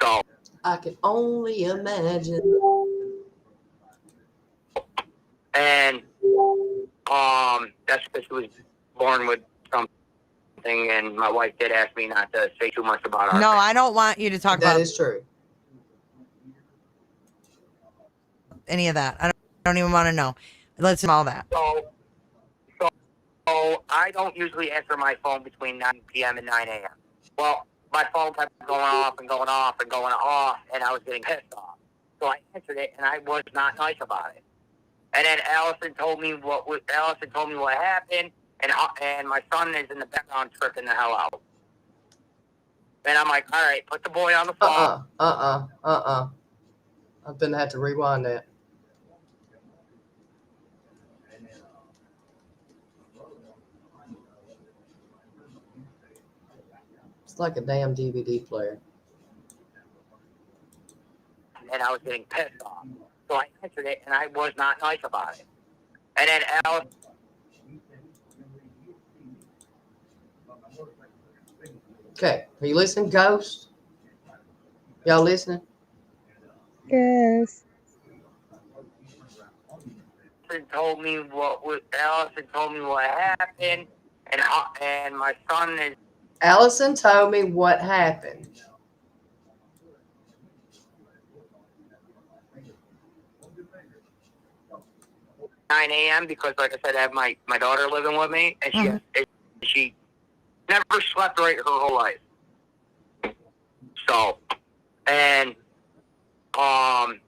So I can only imagine. And that's because she was born with something, and my wife did ask me not to say too much about her. No, I don't want you to talk about That is true. any of that. I don't even want to know. Let's do all that. So I don't usually answer my phone between 9 p.m. and 9 a.m. Well, my phone kept going off and going off and going off, and I was getting pissed off. So I answered it, and I was not nice about it. And then Allison told me what happened, and my son is in the background tripping the hell out. And I'm like, all right, put the boy on the phone. I'm gonna have to rewind that. It's like a damn DVD player. And I was getting pissed off. So I answered it, and I was not nice about it. And then Allison. Okay, are you listening, Ghost? Y'all listening? Yes. Allison told me what happened, and my son is. Allison told me what happened. Nine a.m. because, like I said, I have my daughter living with me, and she never slept right her whole life. So, and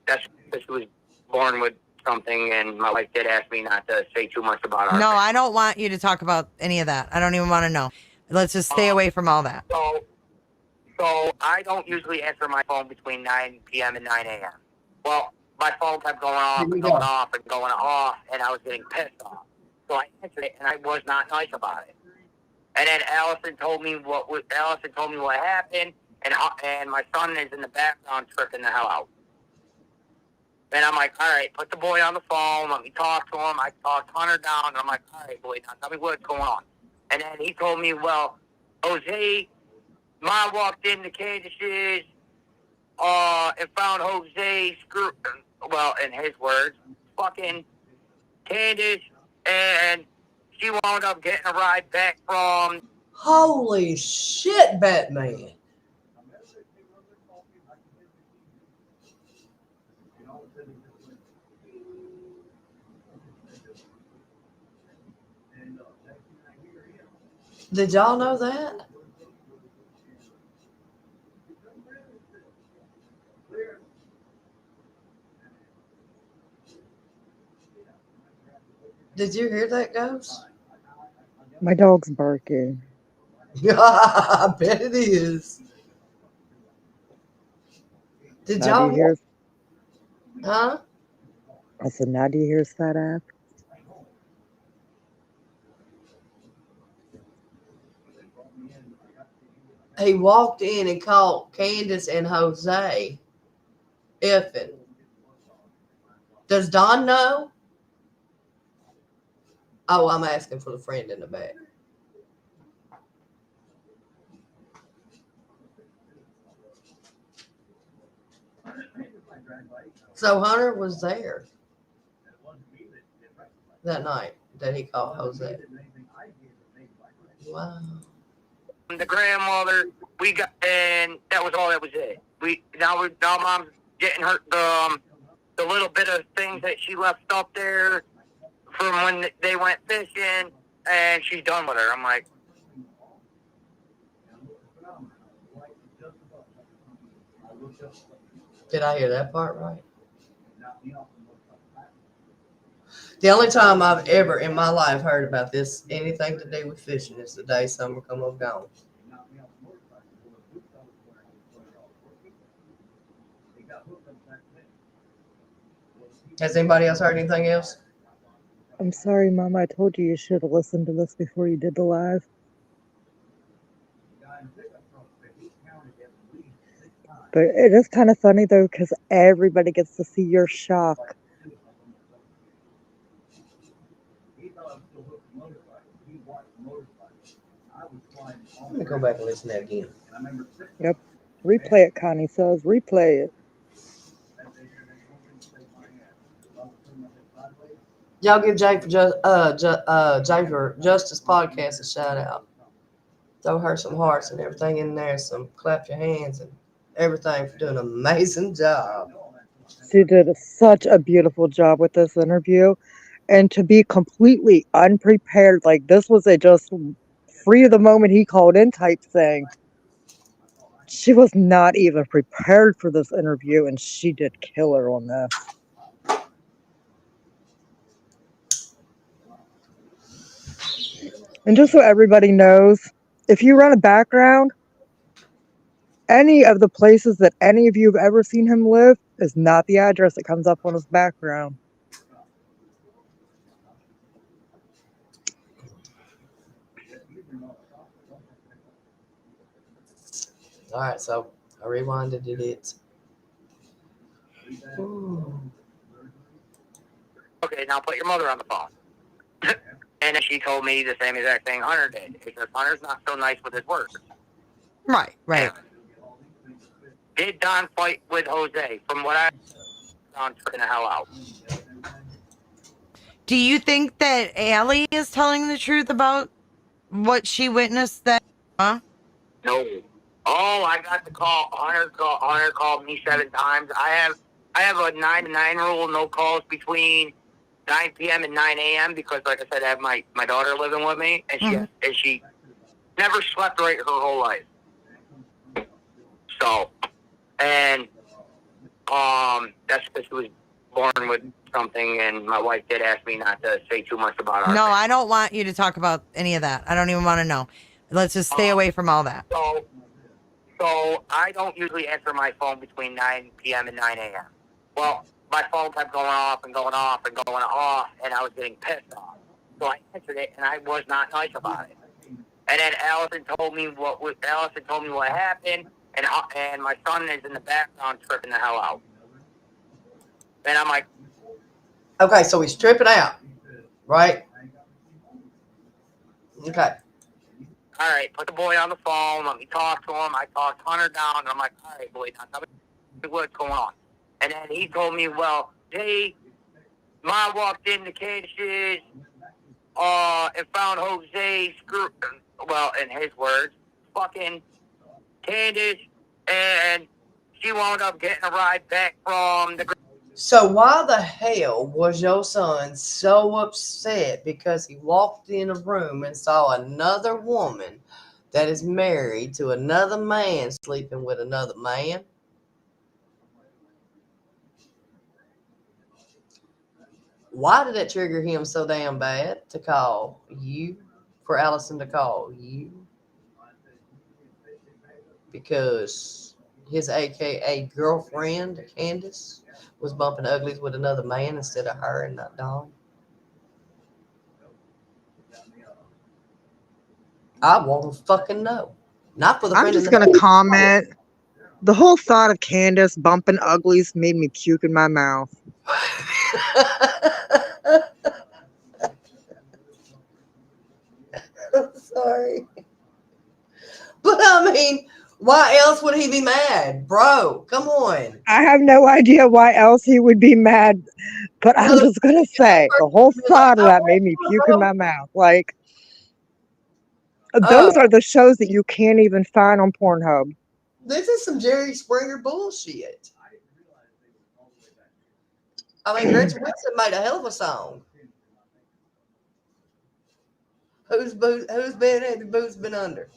that's because she was born with something, and my wife did ask me not to say too much about her. No, I don't want you to talk about any of that. I don't even want to know. Let's just stay away from all that. So I don't usually answer my phone between 9 p.m. and 9 a.m. Well, my phone kept going off and going off and going off, and I was getting pissed off. So I answered it, and I was not nice about it. And then Allison told me what happened, and my son is in the background tripping the hell out. And I'm like, all right, put the boy on the phone. Let me talk to him. I talked Hunter down. And I'm like, all right, boy, now tell me what's going on. And then he told me, well, Jose, Mom walked into Candace's and found Jose well, in his words, fucking Candace, and she wound up getting a ride back from. Holy shit, Batman. Did y'all know that? Did you hear that, Ghost? My dog's barking. I bet it is. Did Now do y'all you hear? Huh? I said, now do you hear that app? He walked in and caught Candace and Jose effing. Does Don know? Oh, I'm asking for the friend in the back. So Hunter was there that night that he caught Jose. Wow. The grandmother, we got, and that was all. That was it. Now Mom's getting her the little bit of things that she left up there from when they went fishing, and she's done with her. I'm like, did I hear that part right? The only time I've ever in my life heard about this, anything to do with fishing, is the day Summer come up gone. Has anybody else heard anything else? I'm sorry, Mom. I told you should have listened to this before you did the live. But it is kind of funny, though, because everybody gets to see your shock. I'm going to go back and listen to that again. Yep. Replay it, Connie says. Replay it. Y'all give Jay for Justice Podcast a shout out. Throw her some hearts and everything in there. Some clap your hands and everything for doing an amazing job. She did such a beautiful job with this interview. And to be completely unprepared, like this was a just free of the moment he called in type thing. She was not even prepared for this interview, and she did killer on this. And just so everybody knows, if you run a background, any of the places that any of you have ever seen him live is not the address that comes up on his background. All right, so I rewinded it. okay, now put your mother on the phone. And then she told me the same exact thing Hunter did. Because Hunter's not so nice with his words. Right. Did Don fight with Jose? From what I Don tripping the hell out. Do you think that Allie is telling the truth about what she witnessed then? Huh? No. Oh, I got the call. Hunter called me 7 times. I have a 9 to 9 rule, no calls between 9 p.m. and 9 a.m. because, like I said, I have my daughter living with me, and she never slept right her whole life. So, and that's because she was born with something, and my wife did ask me not to say too much about her. No, I don't want you to talk about any of that. I don't even want to know. Let's just stay away from all that. So I don't usually answer my phone between 9 p.m. and 9 a.m. Well, my phone kept going off and going off and going off, and I was getting pissed off. So I answered it, and I was not nice about it. And then Allison told me what happened, and my son is in the background tripping the hell out. And I'm like, Okay, so he's tripping out, right? Okay. all right, put the boy on the phone. Let me talk to him. I talked Hunter down, and I'm like, all right, boy, now tell me what's going on. And then he told me, well, Jay, Mom walked into Candace's and found Jose well, in his words, fucking Candace, and she wound up getting a ride back from the. So why the hell was your son so upset because he walked in a room and saw another woman that is married to another man sleeping with another man? Why did it trigger him so damn bad to call you, for Allison to call you? Because his AKA girlfriend, Candace, was bumping uglies with another man instead of her and not Dawn. I want to fucking know. Not for the I'm friend in just the gonna back. comment. The whole thought of Candace bumping uglies made me puke in my mouth. I'm sorry. But I mean, why else would he be mad? Bro, come on. I have no idea why else he would be mad, but I'm just gonna say the whole thought of that made me puke in my mouth. Like, those are the shows that you can't even find on Pornhub. This is some Jerry Springer bullshit. I mean, Gretchen Wilson made a hell of a song. Whose been heavy, boots been under?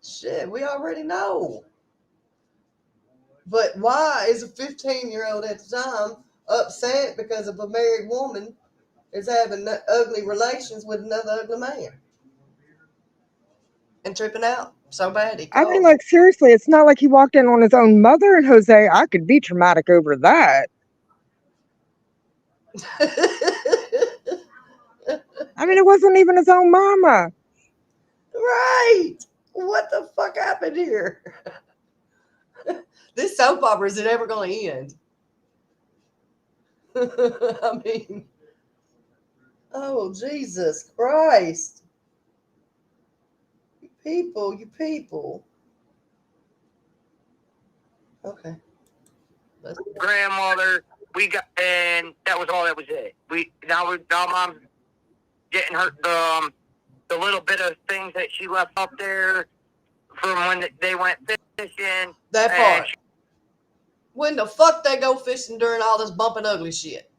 Shit, we already know. But why is a 15-year-old at the time upset because of a married woman is having ugly relations with another ugly man and tripping out so bad he I called? mean, like, seriously, it's not like he walked in on his own mother and Jose. I could be traumatic over that. I mean, it wasn't even his own mama. Right. What the fuck happened here? This soap opera, is it ever going to end? I mean, oh, Jesus Christ. You people. Okay. Grandmother, we got, and that was all that was it. Now Mom's getting her the little bit of things that she left up there from when they went fishing. That part. When the fuck they go fishing during all this bumping ugly shit?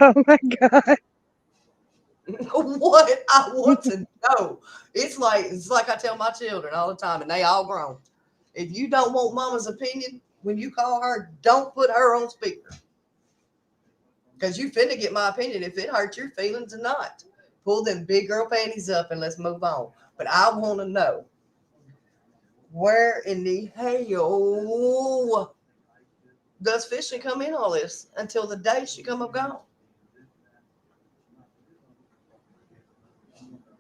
Oh my God. What I want to know. It's like I tell my children all the time, and they all grown. If you don't want mama's opinion, when you call her, don't put her on speaker. Because you finna get my opinion if it hurts your feelings or not. Pull them big girl panties up and let's move on. But I want to know, where in the hell does fishing come in all this until the day she come up gone?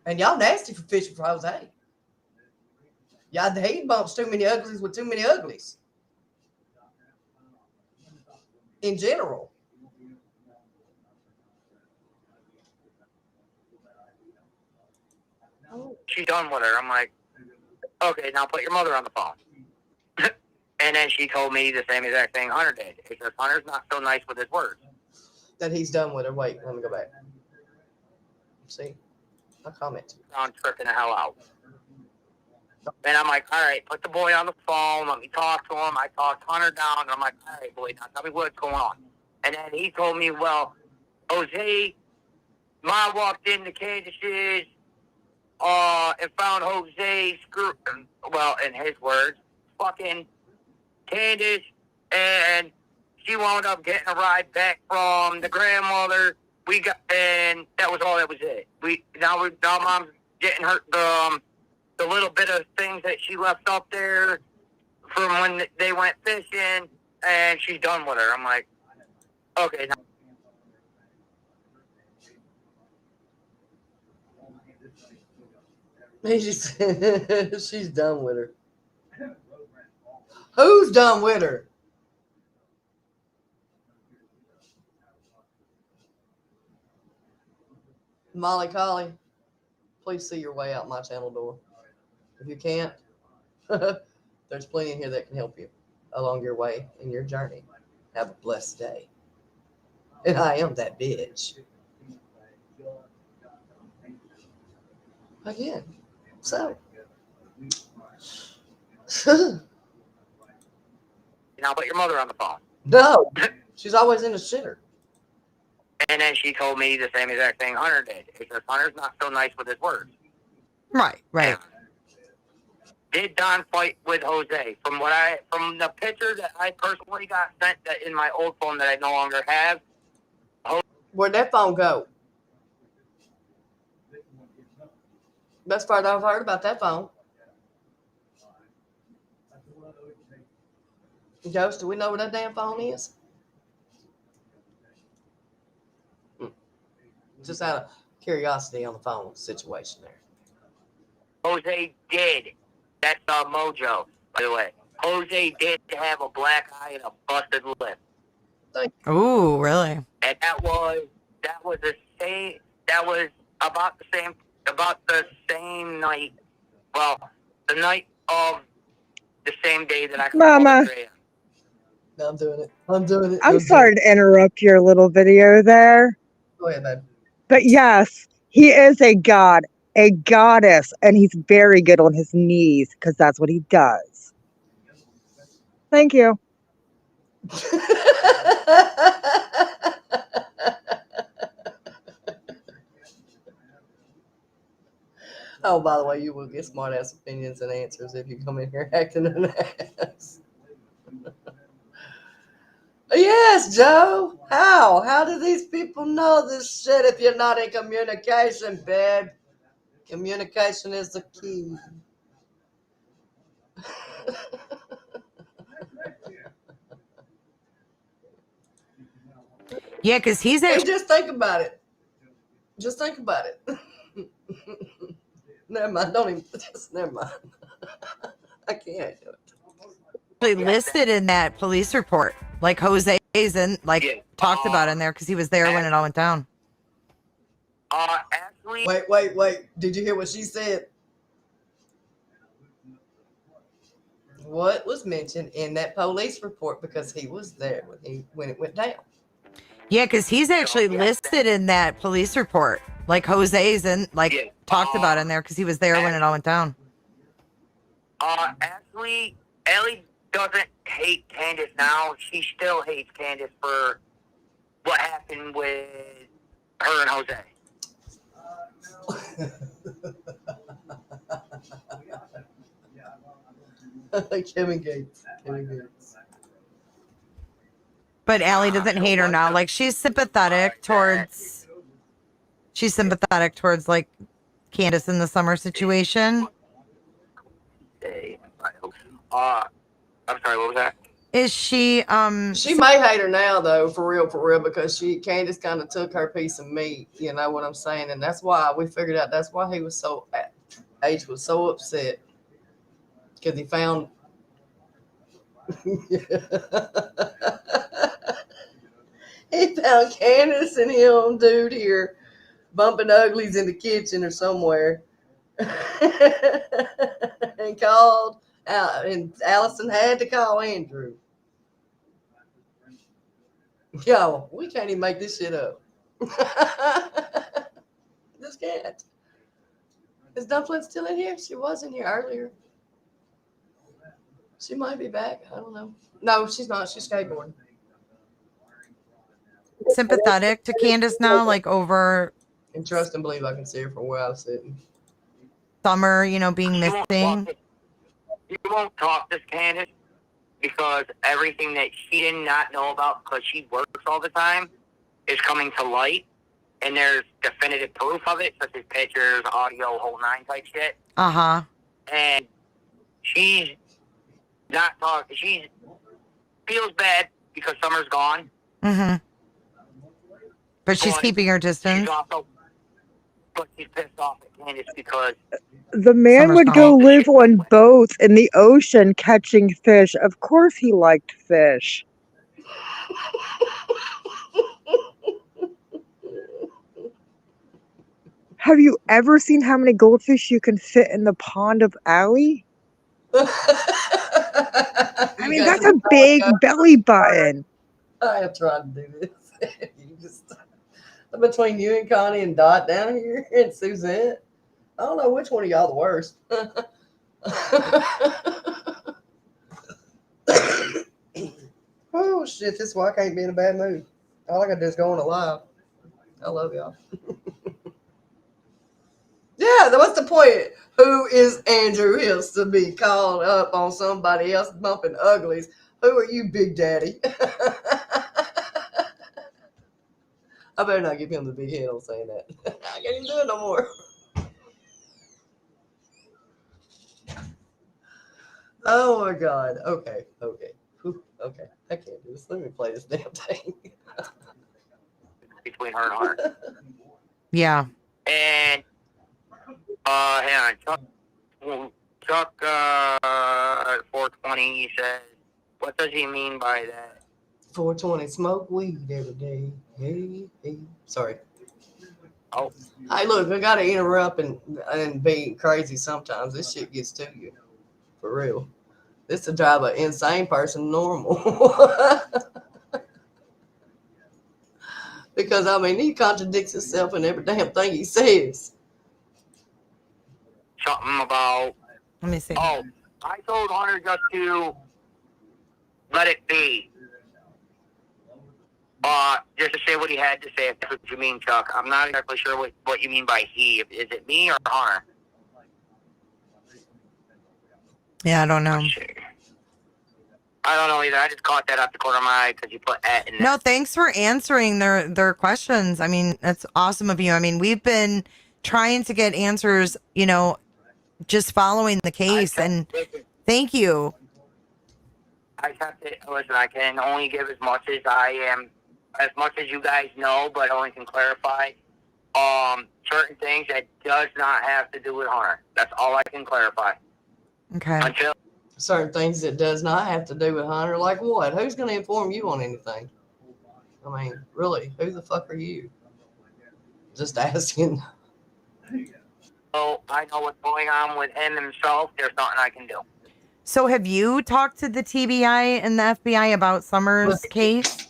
And y'all nasty for fishing for Jose. Y'all, he bumps too many uglies with too many uglies. In general. She's done with her. I'm like, okay, now put your mother on the phone. And then she told me the same exact thing Hunter did. Because Hunter's not so nice with his words. That he's done with her. Wait, let me go back. See? I'll comment. I'm tripping the hell out. And I'm like, all right, put the boy on the phone. Let me talk to him. I talked Hunter down. And I'm like, all right, boy, now tell me what's going on. And then he told me, well, Jose, Mom walked into Candace's and found Jose well, in his words, fucking Candace, and she wound up getting a ride back from the grandmother. And that was all that was it. Now Mom's getting her the little bit of things that she left up there from when they went fishing, and she's done with her. I'm like, okay. She's done with her. Who's done with her? Molly Collie, please see your way out my channel door. If you can't, there's plenty in here that can help you along your way in your journey. Have a blessed day. And I am that bitch. Again. So. Now put your mother on the phone. No. She's always in the shitter. And then she told me the same exact thing Hunter did. Because Hunter's not so nice with his words. Right. Did Don fight with Jose? From the picture that I personally got sent that in my old phone that I no longer have. Where'd that phone go? Best part I've heard about that phone. Ghost, do we know where that damn phone is? Just out of curiosity on the phone situation there. Jose did. That's Mojo, by the way. Jose did have a black eye and a busted lip. Ooh, really? And that was about the same night. Well, the night of the same day that I Mama. No, I'm doing it. I'm sorry to interrupt your little video there. Go ahead, babe. But yes, he is a god, a goddess, and he's very good on his knees because that's what he does. Thank you. Oh, by the way, you will get smart ass opinions and answers if you come in here acting an ass. Yes, Joe. How do these people know this shit if you're not in communication, babe? Communication is the key. Yeah, because he's Hey, actually. just think about it. Just think about it. Never mind. Don't even. Just never mind. I can't do it. Listed in that police report, like Jose's and talked about in there because he was there when it all went down. Actually, Wait. Did you hear what she said? What was mentioned in that police report because he was there when it went down. Yeah, because he's actually listed in that police report, like Jose's and talked about in there because he was there when it all went down. Actually, Ellie doesn't hate Candace now. She still hates Candace for what happened with her and Jose. Kevin Gates. But Allie doesn't hate her now. Like she's sympathetic towards like Candace in the Summer situation. I'm sorry, what was that? Is she She may hate her now though, for real, because Candace kind of took her piece of meat, you know what I'm saying? And that's why we figured out that's why he was so H was so upset. Because he found he found Candace and him, dude, here bumping uglies in the kitchen or somewhere. And called out, and Allison had to call Andrew. Yo, we can't even make this shit up. Just can't. Is Dumpling still in here? She was in here earlier. She might be back. I don't know. No, she's not. She's skateboarding. sympathetic to Candace now, like over And trust and believe I can see her from where I was sitting. Summer, being missing? You won't talk to Candace because everything that she did not know about because she works all the time is coming to light. And there's definitive proof of it, such as pictures, audio, whole nine type shit. Uh-huh. And she's not talking. She feels bad because Summer's gone. Mm-hmm. But she's keeping her distance. But she's pissed off at Candace because The man Summer's would gone. go live on boats in the ocean catching fish. Of course he liked fish. Have you ever seen how many goldfish you can fit in the pond of Allie? I mean, that's a big belly button. I have tried to do this. You just between you and Connie and Dot down here and Suzette, I don't know which one of y'all the worst. Oh shit! This is why I can't be in a bad mood. All I gotta do is go on a live. I love y'all. Yeah, what's the point? Who is Andrew Hills to be called up on somebody else bumping uglies? Who are you, Big Daddy? I better not give him the big head on saying that. I can't even do it no more. Oh my God. Okay. Whew, okay. I can't do this. Let me play this damn thing. Between her and Hunter. Yeah. And hang on, Chuck 420, he says, what does he mean by that? 420, smoke weed every day. Hey. Sorry. Oh. Hey, look, I gotta interrupt and be crazy sometimes. This shit gets to you. For real. This will drive an insane person normal. Because, I mean, he contradicts himself in every damn thing he says. Something about, Let me see. oh, I told Hunter just to let it be. Just to say what he had to say, if that's what you mean, Chuck. I'm not exactly sure what you mean by he. Is it me or Hunter? Yeah, I don't know. I don't know either. I just caught that out the corner of my eye because you put at in there. No, thanks for answering their questions. I mean, that's awesome of you. I mean, we've been trying to get answers, just following the case, and thank you. I just have to listen. I can only give as much as you guys know, but only can clarify certain things that does not have to do with Hunter. That's all I can clarify. Okay. Until Certain things that does not have to do with Hunter. Like what? Who's going to inform you on anything? I mean, really, who the fuck are you? Just asking. so I know what's going on with him himself. There's nothing I can do. So have you talked to the TBI and the FBI about Summers' case?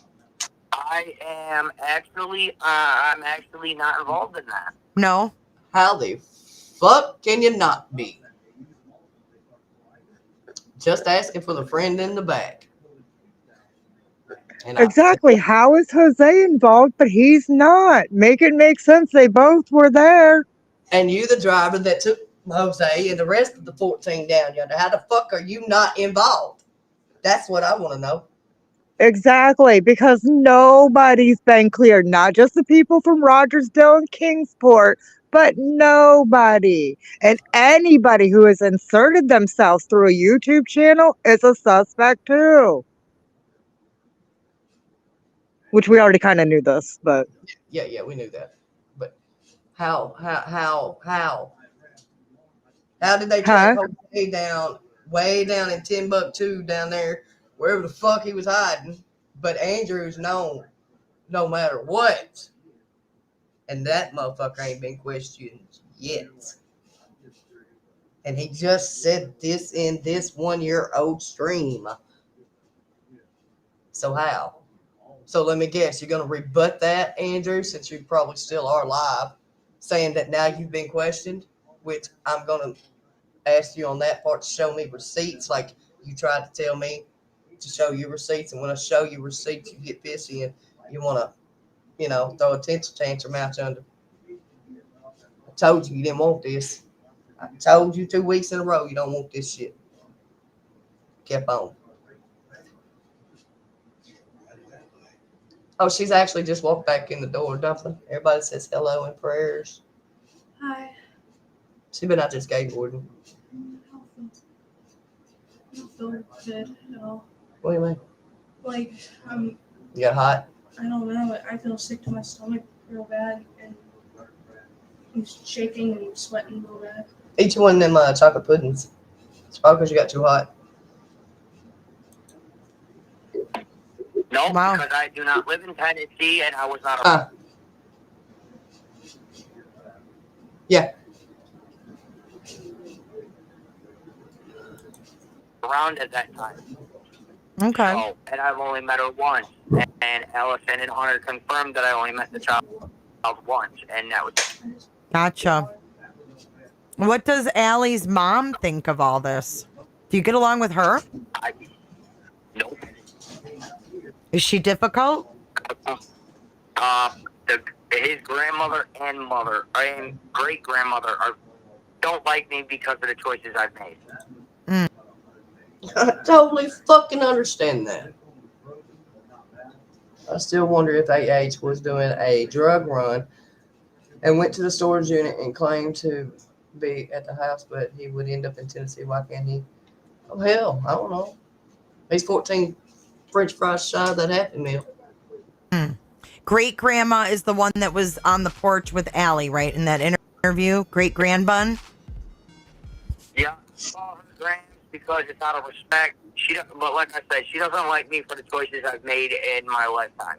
I'm actually not involved in that. No. How the fuck can you not be? Just asking for the friend in the back. And Exactly. How is Jose involved, but he's not? Make it make sense. They both were there. And you, the driver that took Jose and the rest of the 14 down yonder, how the fuck are you not involved? That's what I want to know. Exactly, because nobody's been cleared. Not just the people from Rogersdale and Kingsport, but nobody. And anybody who has inserted themselves through a YouTube channel is a suspect too. Which we already kind of knew this, but Yeah, we knew that. But how did they track Jose way down in Timbuktu down there, wherever the fuck he was hiding? But Andrew's known no matter what. And that motherfucker ain't been questioned yet. And he just said this in this 1-year-old stream. So how? So let me guess, you're going to rebut that, Andrew, since you probably still are live, saying that now you've been questioned, which I'm going to ask you on that part to show me receipts, like you tried to tell me to show you receipts. And when I show you receipts, you get pissy and you want to, throw a tantrum out yonder. I told you didn't want this. I told you 2 weeks in a row you don't want this shit. Kept on. Oh, she's actually just walked back in the door, Dumpling. Everybody says hello and prayers. Hi. She been out there skateboarding. I don't feel good at all. What do you mean? Like, You got hot? I don't know. I feel sick to my stomach real bad, and I'm shaking and sweating real bad. Eat you one of them chocolate puddings. It's probably because you got too hot. No, Wow. because I do not live in Tennessee and I was not Yeah. around at that time. Okay. So, and I've only met her once. And Allison and Hunter confirmed that I only met the child once, and that was it. Gotcha. What does Allie's mom think of all this? Do you get along with her? Nope. Is she difficult? His grandmother and mother, and great grandmother, don't like me because of the choices I've made. I totally fucking understand that. I still wonder if AH was doing a drug run and went to the storage unit and claimed to be at the house, but he would end up in Tennessee. Why can't he? Oh, hell, I don't know. He's 14 French fries shy of that Happy Meal. Great grandma is the one that was on the porch with Allie, right? In that interview? Great grandbun? Yeah, call her Grams because it's out of respect. She doesn't, but like I said, she doesn't like me for the choices I've made in my lifetime.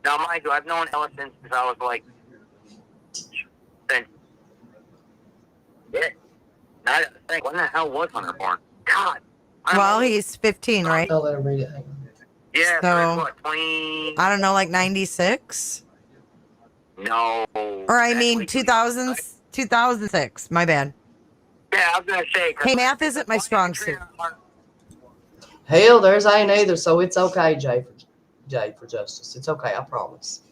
Now, mind you, I've known Ella since I was like, now I gotta think, when the hell was Hunter born? God. Well, he's 15, right? I'll let her read it. Hang on. Yeah, So, what, 20? I don't know, like 96? No. Or I mean 2006. My bad. Yeah, I was gonna say. Hey, math isn't my strong suit. Hell, theirs ain't either, so it's okay, Jay for justice. It's okay, I promise.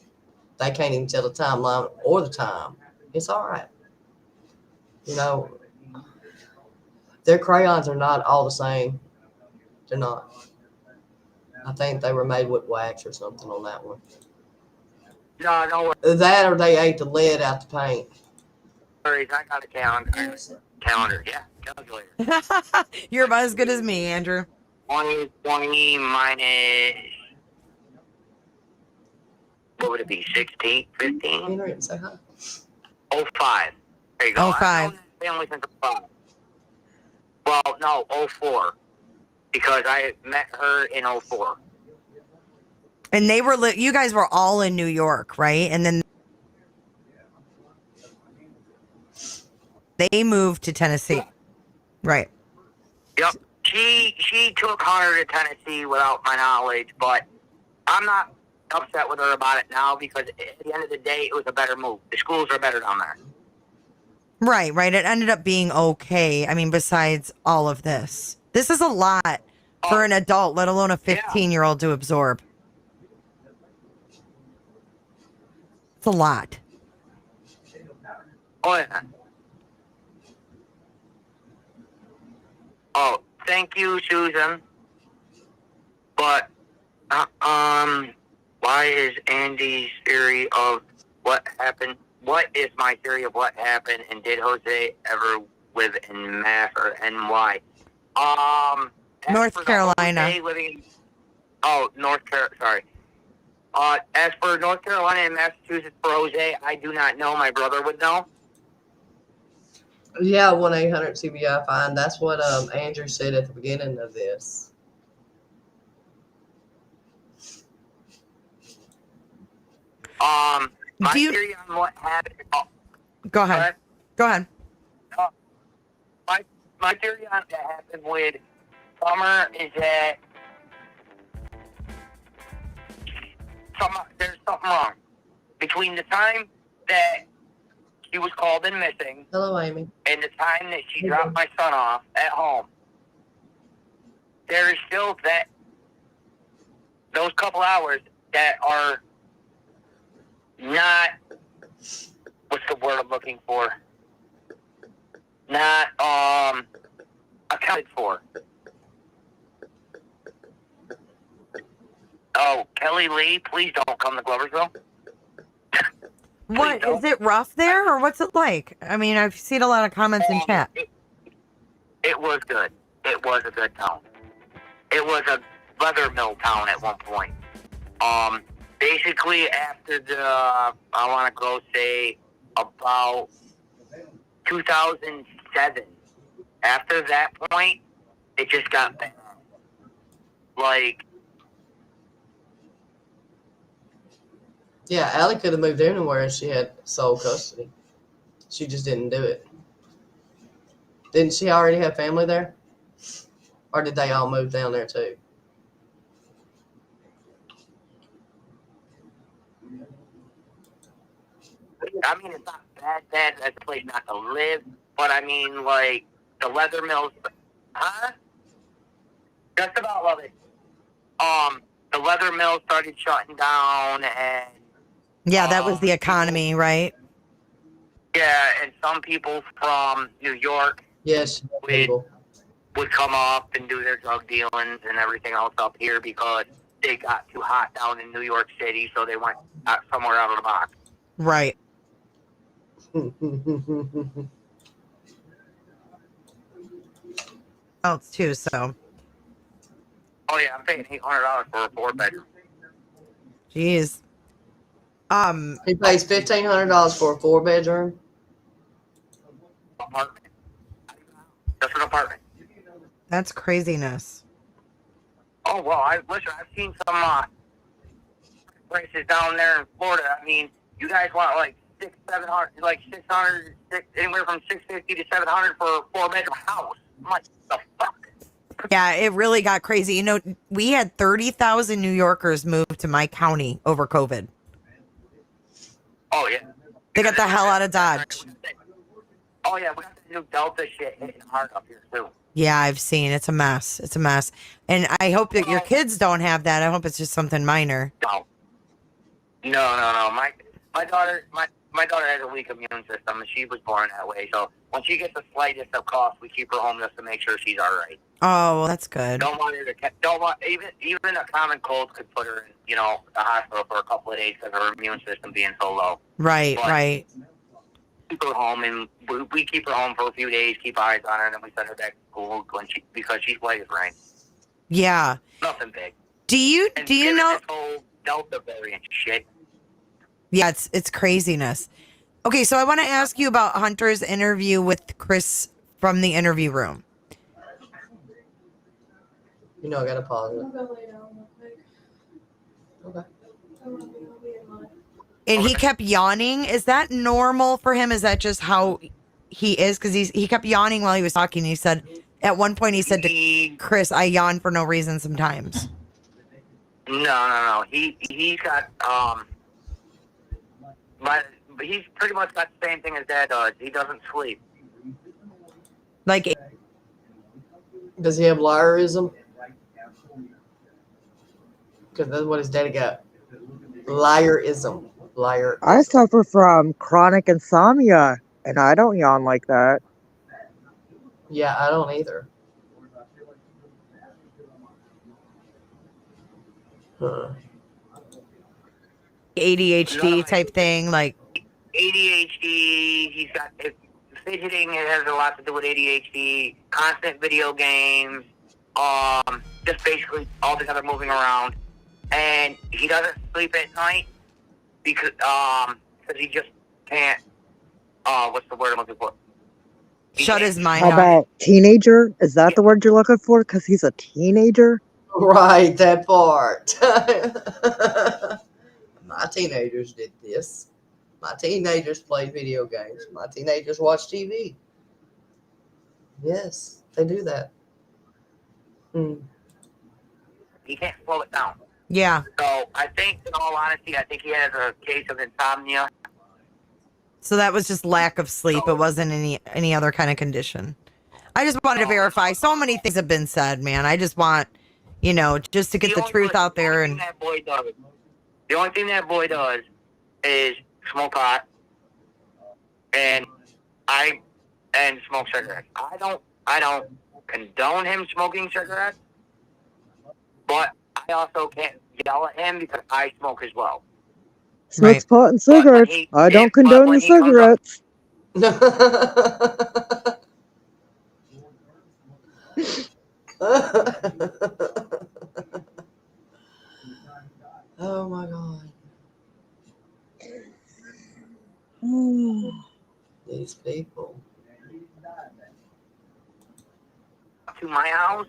They can't even tell the timeline or the time. It's all right. You know, their crayons are not all the same. They're not. I think they were made with wax or something on that one. No. That or they ate the lead out the paint. Worries, I got a calendar. Yeah, calculator. You're about as good as me, Andrew. 20 minus, what would it be, 16, 15? Henry, say hi. 05. There you go. 05. I've known that family since 05. Well, no, 04. Because I met her in 04. And they were, you guys were all in New York, right? And then they moved to Tennessee. Right. Yep. She took Hunter to Tennessee without my knowledge, but I'm not upset with her about it now because at the end of the day, it was a better move. The schools are better down there. Right. It ended up being okay. I mean, besides all of this. This is a lot for an adult, let alone a 15-year-old to absorb. It's a lot. Oh, yeah. Oh, thank you, Susan. But, why is Andy's theory of what happened? What is my theory of what happened? And did Jose ever live in Mass or NY? North Carolina. North Carolina. Sorry. As for North Carolina and Massachusetts for Jose, I do not know. My brother would know. Yeah, 1-800-CBI fine. That's what Andrew said at the beginning of this. My theory on what happened. Go ahead. My theory on what happened with Summer is that there's something wrong between the time that she was called in missing. Hello, Amy. And the time that she dropped my son off at home. There is still those couple hours that are not, what's the word I'm looking for? Not accounted for. Oh, Kelly Lee, please don't come to Gloversville. What, is it rough there or what's it like? I mean, I've seen a lot of comments in chat. It was good. It was a good town. It was a leather mill town at one point. Basically after I want to go say about 2006 7. After that point, it just got bad. Like, Yeah, Allie could have moved anywhere if she had sole custody. She just didn't do it. Didn't she already have family there? Or did they all move down there too? I mean, it's not bad as a place not to live, but I mean, like, the leather mills, huh? Just about love it. The leather mills started shutting down, and Yeah, that was the economy, right? yeah, and some people from New York Yes, people. would come up and do their drug dealings and everything else up here because they got too hot down in New York City, so they went out somewhere out of the box. Right. Else too, so. Oh yeah, I'm paying $800 for a 4-bedroom. Jeez. He pays $1,500 for a 4-bedroom. Apartment. Just an apartment. That's craziness. Oh well, I've seen some places down there in Florida. I mean, you guys want like 600, anywhere from $650 to $700 for a 4-bedroom house. I'm like, the fuck? Yeah, it really got crazy. You know, we had 30,000 New Yorkers move to my county over COVID. Oh yeah. They got the hell out of Dodge. Oh yeah, we got the new Delta shit hitting hard up here too. Yeah, I've seen. It's a mess. It's a mess. And I hope that your kids don't have that. I hope it's just something minor. No. My daughter has a weak immune system, and she was born that way. So when she gets the slightest of cough, we keep her home just to make sure she's all right. Oh, well, that's good. Don't want her to. Even a common cold could put her in, the hospital for a couple of days because of her immune system being so low. Right, But right. keep her home, and we keep her home for a few days, keep eyes on her, and then we send her back to school because she's white as rain. Yeah. Nothing big. Do you know? This whole Delta variant shit. Yeah, it's craziness. Okay, so I want to ask you about Hunter's interview with Chris from the interview room. I gotta pause it. I'm gonna lay down real quick. Okay. I'll be in line. And he kept yawning. Is that normal for him? Is that just how he is? Because he kept yawning while he was talking. He said at one point he said to Chris, "I yawn for no reason sometimes." No. He's got but he's pretty much got the same thing as Dad does. He doesn't sleep. Like, Does he have liarism? Because that's what his daddy got. Liarism. Liar. I suffer from chronic insomnia, and I don't yawn like that. Yeah, I don't either. Huh. ADHD type thing, like ADHD. He's got fidgeting. It has a lot to do with ADHD. Constant video games. Just basically all together moving around, and he doesn't sleep at night because he just can't. What's the word I'm looking for? shut his mind How off. about teenager? Is that the word you're looking for? Because he's a teenager? Right, that part. My teenagers did this. My teenagers played video games. My teenagers watch TV. Yes, they do that. He can't slow it down. Yeah. So I think, in all honesty, he has a case of insomnia. So that was just lack of sleep. It wasn't any other kind of condition. I just wanted to verify. So many things have been said, man. I just want, just to get the truth out there. And The only thing that boy does is smoke pot and smoke cigarettes. I don't condone him smoking cigarettes, but I also can't yell at him because I smoke as well. Smokes pot and cigarettes. I don't condone the cigarettes. Oh my God. These people. to my house.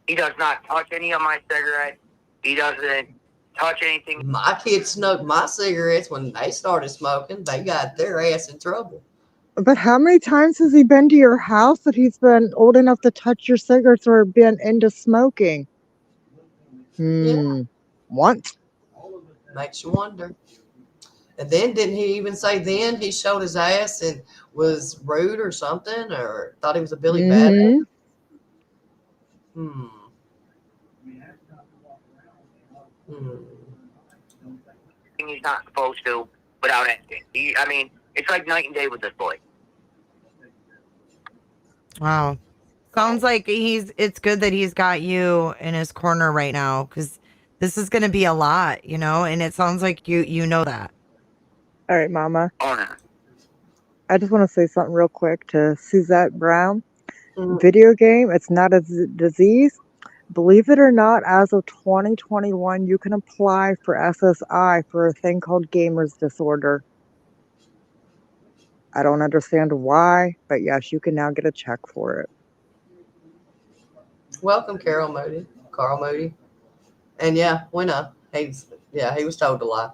He does not touch any of my cigarettes. He doesn't touch anything. My kids smoked my cigarettes when they started smoking. They got their ass in trouble. But how many times has he been to your house that he's been old enough to touch your cigarettes or been into smoking? Once. Makes you wonder. And then didn't he even say then he showed his ass and was rude or something, or thought he was a Billy Bad? He's not supposed to without anything. It's like night and day with this boy. Wow. Sounds like it's good that he's got you in his corner right now, because this is going to be a lot, and it sounds like you know that. All right, Mama. Oh, no. I just want to say something real quick to Suzette Brown. Video game, it's not a disease. Believe it or not, as of 2021, you can apply for SSI for a thing called gamer's disorder. I don't understand why, but yes, you can now get a check for it. Welcome, Carl Moody. And yeah, we know. He was told to lie.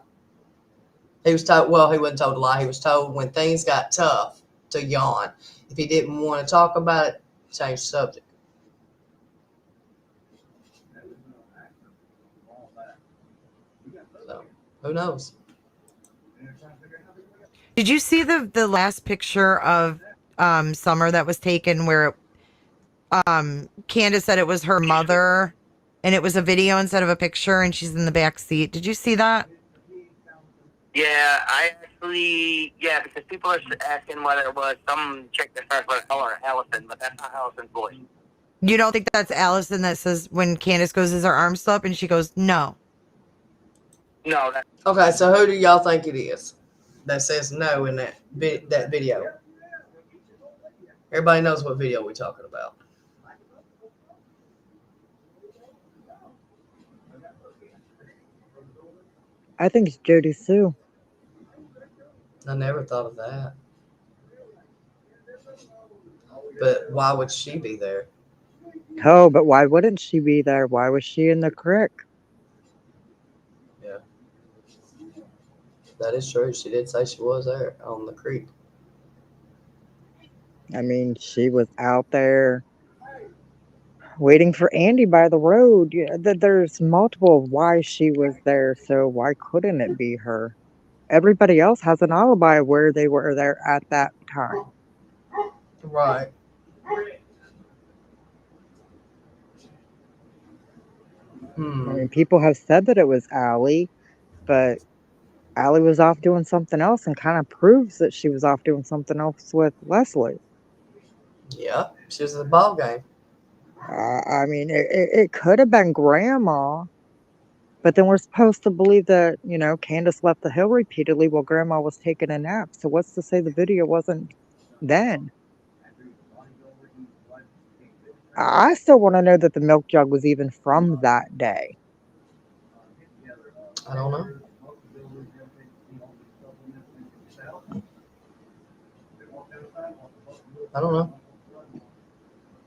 He was told, well, he wasn't told to lie. He was told when things got tough to yawn. If he didn't want to talk about it, change the subject. So, who knows? Did you see the last picture of Summer that was taken where Candace said it was her mother and it was a video instead of a picture and she's in the back seat? Did you see that? Yeah, because people are asking whether it was some chick that starts with an L or Allison, but that's not Allison's voice. You don't think that's Allison that says when Candace goes, is her arm still up? And she goes, no. No. Okay, so who do y'all think it is that says no in that video? Everybody knows what video we're talking about. I think it's Jody Sue. I never thought of that. But why would she be there? Oh, but why wouldn't she be there? Why was she in the creek? Yeah. That is true. She did say she was there on the creek. I mean, she was out there waiting for Andy by the road. Yeah, there's multiple why she was there, so why couldn't it be her? Everybody else has an alibi where they were there at that time. Right. I mean, people have said that it was Allie, but Allie was off doing something else and kind of proves that she was off doing something else with Leslie. Yeah, she was at the ball game. I mean, it could have been Grandma, but then we're supposed to believe that, Candace left the hill repeatedly while Grandma was taking a nap. So what's to say the video wasn't then? I still want to know that the milk jug was even from that day. I don't know. I don't know.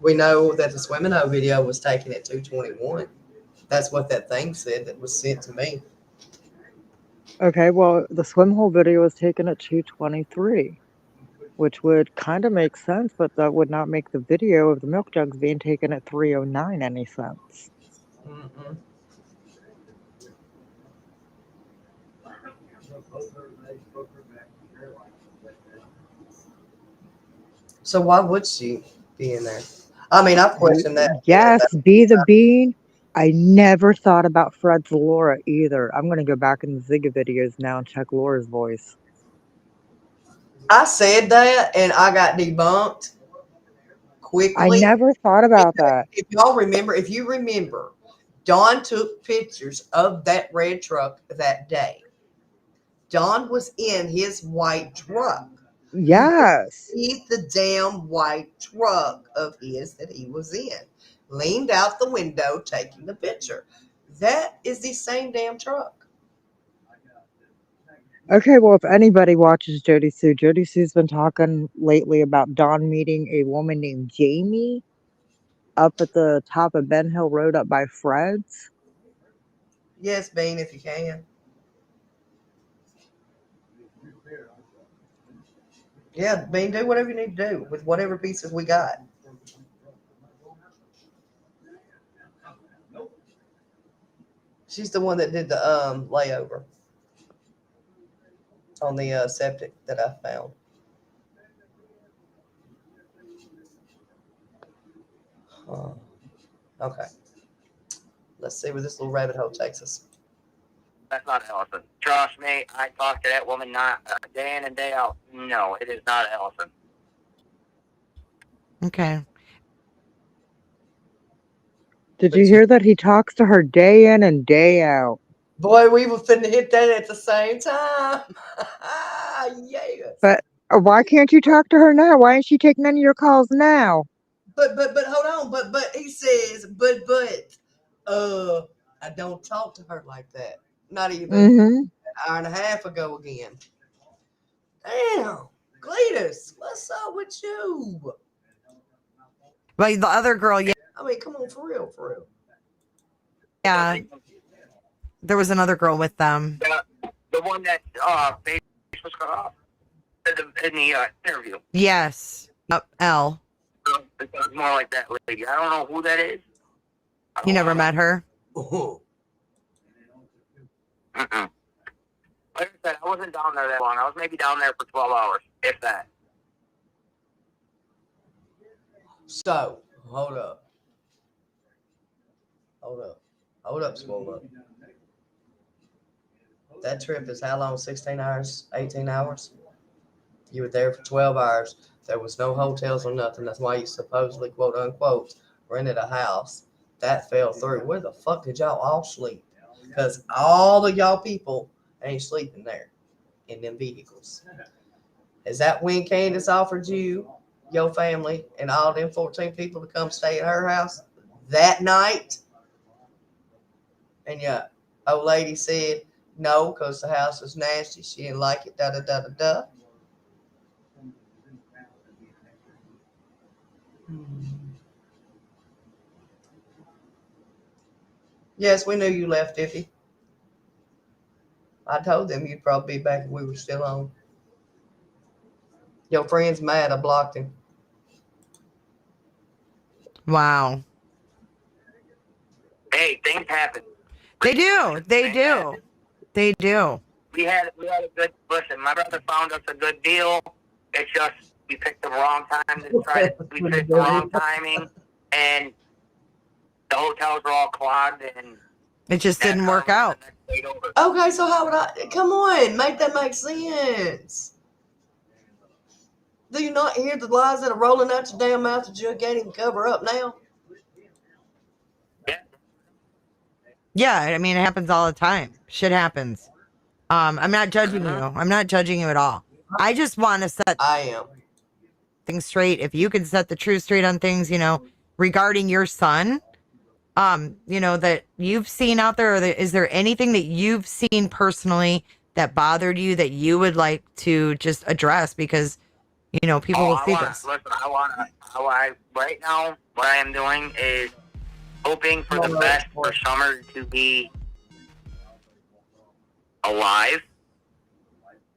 We know that the swimming hole video was taken at 2:21. That's what that thing said that was sent to me. Okay, well, the swim hole video was taken at 2:23, which would kind of make sense, but that would not make the video of the milk jugs being taken at 3:09 any sense. Mm-mm. So why would she be in there? I mean, I've questioned that. Yes, be the bean. I never thought about Fred's Laura either. I'm going to go back in the Zigga videos now and check Laura's voice. I said that and I got debunked quickly. I never thought about that. If you remember, Dawn took pictures of that red truck that day. Dawn was in his white truck. Yes. See the damn white truck of his that he was in. Leaned out the window taking the picture. That is the same damn truck. Okay, well, if anybody watches Jody Sue's been talking lately about Dawn meeting a woman named Jamie. up at the top of Ben Hill Road up by Fred's? Yes, Bean, if you can. Yeah, Bean, do whatever you need to do with whatever pieces we got. She's the one that did the layover on the septic that I found. Okay. Let's see where this little rabbit hole takes us. That's not Allison. Trust me, I talk to that woman not day in and day out. No, it is not Allison. Okay. Did you hear that he talks to her day in and day out? Boy, we were finna hit that at the same time. Yes. But why can't you talk to her now? Why ain't she taking any of your calls now? But hold on. But he says, I don't talk to her like that. Not even an hour and a half ago again. Damn, Cletus, what's up with you? But the other girl, yeah. I mean, come on, for real, for real. Yeah. There was another girl with them. The one that face was cut off in the interview. Yes. L. It sounds more like that lady. I don't know who that is. You never met her? Oh. Mm-mm. Like I said, I wasn't down there that long. I was maybe down there for 12 hours, if that. So, hold up, swole up. That trip is how long? 16 hours, 18 hours? You were there for 12 hours. There was no hotels or nothing. That's why you supposedly, quote unquote, rented a house. That fell through. Where the fuck did y'all all sleep? Because all of y'all people ain't sleeping there in them vehicles. Is that when Candace offered you, your family, and all them 14 people to come stay at her house that night? And your old lady said no, because the house was nasty. She didn't like it, da-da-da-da-da. Yes, we knew you left, Iffy. I told them you'd probably be back if we were still on. Your friend's mad. I blocked him. Wow. Hey, things happen. They do. They do. They do. We had a good listen. My brother found us a good deal. It's just we picked the wrong time to try. We picked the wrong timing, and the hotels were all clogged, and it just didn't work out. Okay, so how would I? Come on, make that make sense. Do you not hear the lies that are rolling out your damn mouth that you can't even cover up now? Yeah, I mean, it happens all the time. Shit happens. I'm not judging you. I'm not judging you at all. I just want to set things straight. If you can set the truth straight on things, regarding your son, that you've seen out there, or is there anything that you've seen personally that bothered you that you would like to just address? Because, people will see this. Listen, right now, what I am doing is hoping for the best for Summer to be alive,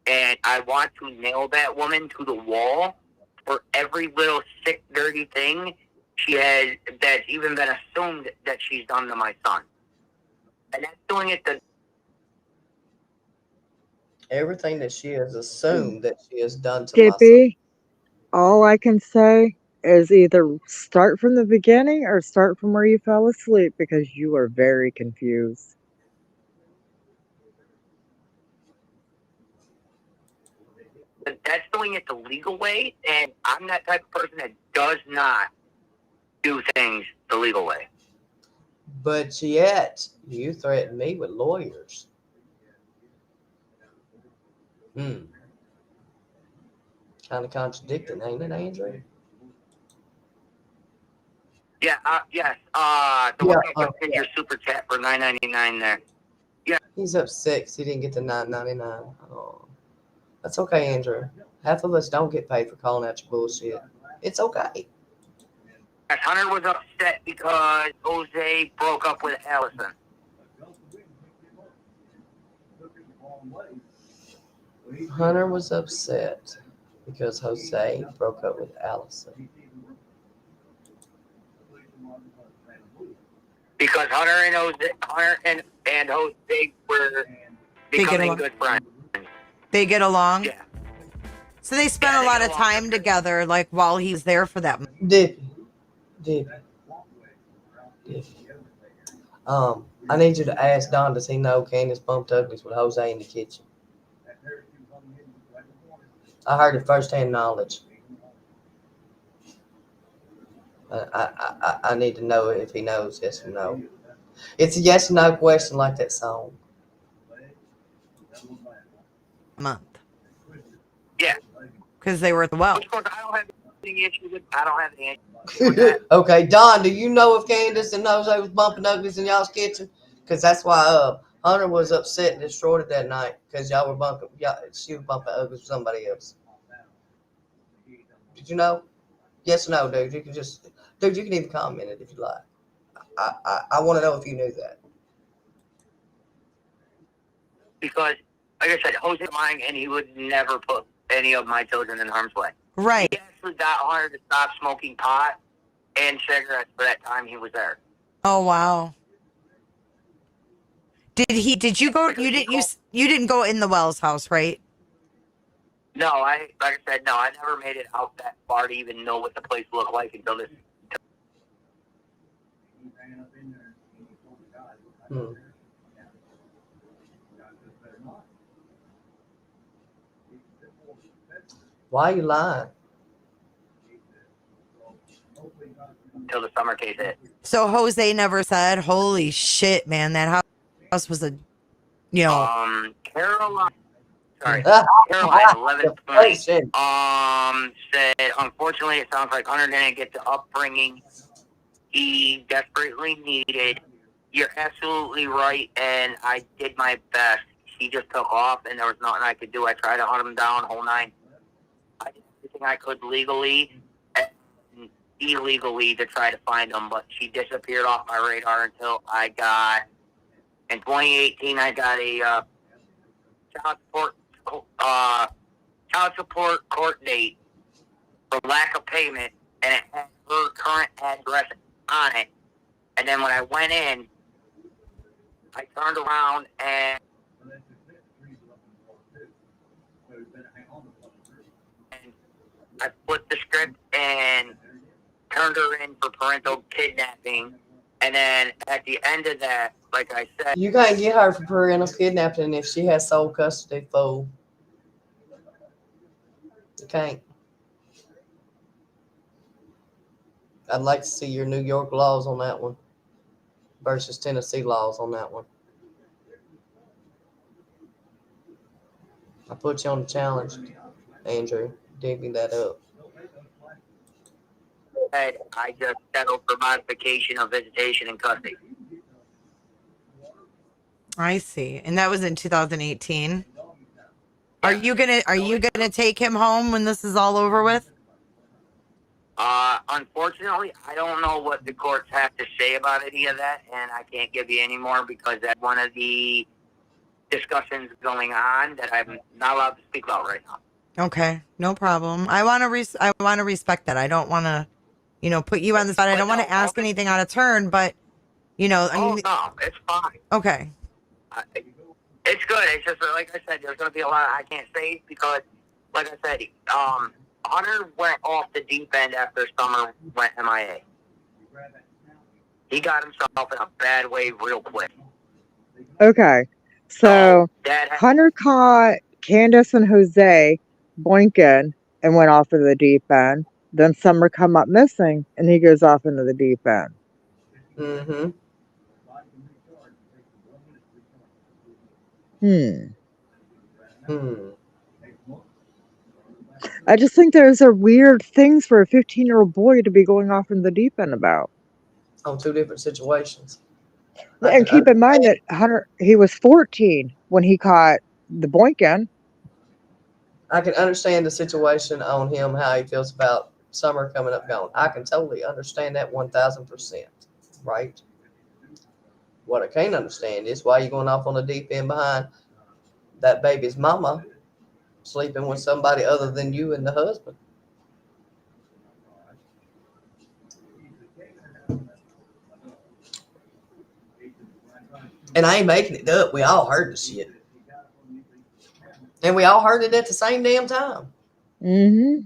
and I want to nail that woman to the wall for every little sick, dirty thing she has that's even been assumed that she's done to my son. And that's doing it to everything that she has assumed that she has done to Skippy, all I can say is either start from the beginning or start from where you fell asleep, because you are very confused. that's doing it the legal way, and I'm that type of person that does not do things the legal way. But yet, you threaten me with lawyers. Kind of contradicting, ain't it, Andrew? Yeah, yes. The one that did your super chat for $9.99 there. Yeah. He's up 6. He didn't get the $9.99. Oh, that's okay, Andrew. Half of us don't get paid for calling out your bullshit. It's okay. Hunter was upset because Jose broke up with Allison. Hunter was upset because Jose broke up with Allison. Because Hunter and Jose were becoming good friends. They get along. Yeah. So they spent a lot of time together, like while he was there for them. Did. I need you to ask Don, does he know Candace bumped uglies with Jose in the kitchen? I heard it firsthand knowledge. I need to know if he knows, yes or no. It's a yes or no question like that song. Month. Yeah. Because they were at the well. Of course, I don't have any issue with that. Okay, Don, do you know if Candace and Jose was bumping uglies in y'all's kitchen? Because that's why Hunter was upset and destroyed it that night because y'all were bumping. She was bumping uglies with somebody else. Did you know? Yes or no, dude? You can even comment it if you like. I want to know if you knew that. Because, like I said, Jose lying, and he would never put any of my children in harm's way. Right. He actually got Hunter to stop smoking pot and cigarettes for that time he was there. Oh wow. Did you go? You didn't go in the Wells house, right? No, like I said, I never made it out that far to even know what the place looked like until this. Why are you lying? Until the summer case hit. So Jose never said, "Holy shit, man, that house was a, Caroline. Sorry, Ah, Caroline, 11 points. Question. Said, unfortunately, it sounds like Hunter didn't get the upbringing he desperately needed. You're absolutely right, and I did my best. He just took off, and there was nothing I could do. I tried to hunt him down, whole nine. I did everything I could legally and illegally to try to find him, but she disappeared off my radar until I got, in 2018, I got a child support court date for lack of payment, and it had her current address on it. And then when I went in, I turned around and I flipped the script and turned her in for parental kidnapping. And then at the end of that, like I said, You can't get her for parental kidnapping if she has sole custody, fool. You can't. I'd like to see your New York laws on that one versus Tennessee laws on that one. I put you on the challenge, Andrew. Digging that up. I just settled for modification of visitation and custody. I see. And that was in 2018. Are you gonna take him home when this is all over with? Unfortunately, I don't know what the courts have to say about any of that, and I can't give you any more because that's one of the discussions going on that I'm not allowed to speak about right now. Okay, no problem. I want to respect that. I don't want to, put you on the spot. I don't want to ask anything out of turn, but No, it's fine. Okay. It's good. It's just like I said, there's going to be a lot I can't say because, like I said, Hunter went off the deep end after Summer went MIA. He got himself in a bad way real quick. Okay, so Hunter caught Candace and Jose boinking and went off of the deep end. Then Summer come up missing, and he goes off into the deep end. Mm-hmm. I just think those are weird things for a 15-year-old boy to be going off in the deep end about. On two different situations. And keep in mind that Hunter, he was 14 when he caught the boinking. I can understand the situation on him, how he feels about summer coming up gone. I can totally understand that 1000%, right? What I can't understand is why you're going off on the deep end behind that baby's mama sleeping with somebody other than you and the husband. And I ain't making it up. We all heard the shit. And we all heard it at the same damn time. Mm-hmm.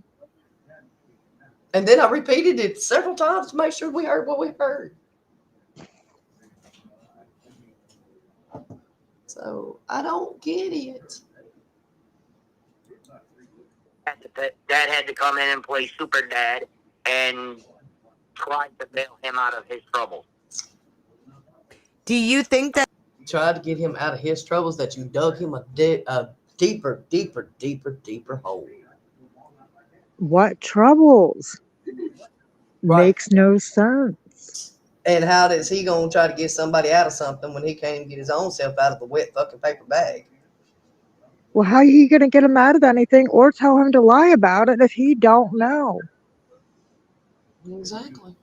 And then I repeated it several times to make sure we heard what we heard. So I don't get it. Dad had to come in and play super dad and tried to bail him out of his trouble. Do you think that Tried to get him out of his troubles, that you dug him a deeper hole. What troubles? Right. Makes no sense. And how is he going to try to get somebody out of something when he can't even get his own self out of the wet fucking paper bag? Well, how are you going to get him out of anything or tell him to lie about it if he don't know? Exactly.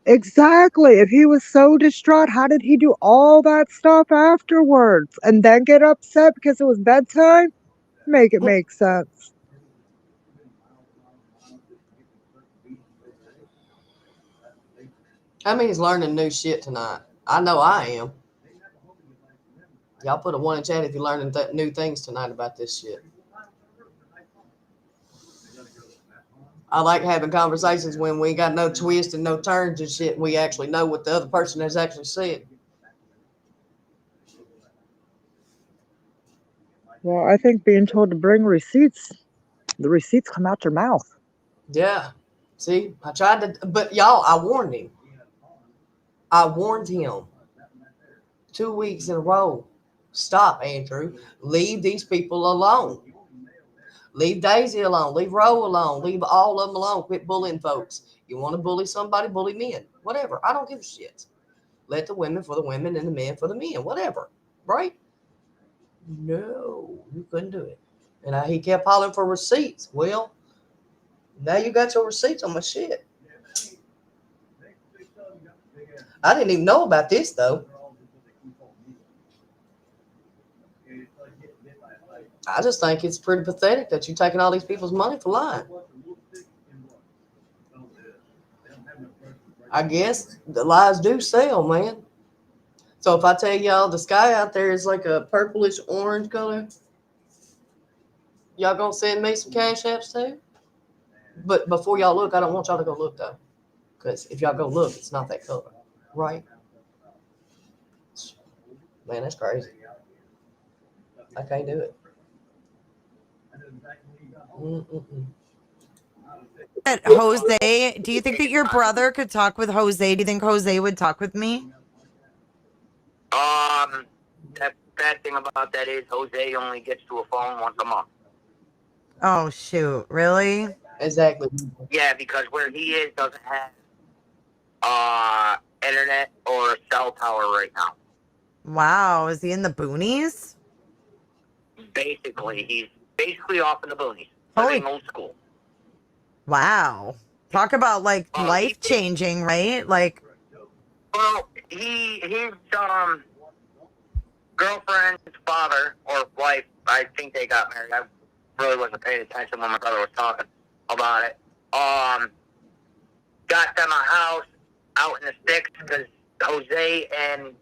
Exactly. If he was so distraught, how did he do all that stuff afterwards and then get upset because it was bedtime? Make it make sense. I mean, he's learning new shit tonight. I know I am. Y'all put a 1 in chat if you're learning new things tonight about this shit. I like having conversations when we got no twists and no turns and shit. And we actually know what the other person has actually said. Well, I think being told to bring receipts, the receipts come out your mouth. Yeah. See, I tried to, but y'all, I warned him. I warned him 2 weeks in a row. Stop, Andrew. Leave these people alone. Leave Daisy alone. Leave Roe alone. Leave all of them alone. Quit bullying folks. You want to bully somebody, bully men. Whatever. I don't give a shit. Let the women for the women and the men for the men. Whatever. Right? No, you couldn't do it. And he kept hollering for receipts. Well, now you got your receipts on my shit. I didn't even know about this, though. I just think it's pretty pathetic that you're taking all these people's money for lying. I guess the lies do sell, man. So if I tell y'all the sky out there is like a purplish orange color, y'all gonna send me some cash apps too? But before y'all look, I don't want y'all to go look though. Because if y'all go look, it's not that color. Right? Man, that's crazy. I can't do it. Jose, do you think that your brother could talk with Jose? Do you think Jose would talk with me? The bad thing about that is Jose only gets to a phone once a month. Oh, shoot. Really? Exactly. Yeah, because where he is doesn't have internet or a cell tower right now. Wow. Is he in the boonies? Basically, he's off in the boonies. Holy- Living old school. Wow. Talk about like life changing, right? Like, well, his girlfriend's father or wife, I think they got married. I really wasn't paying attention when my brother was talking about it. Got them a house out in the sticks because Jose and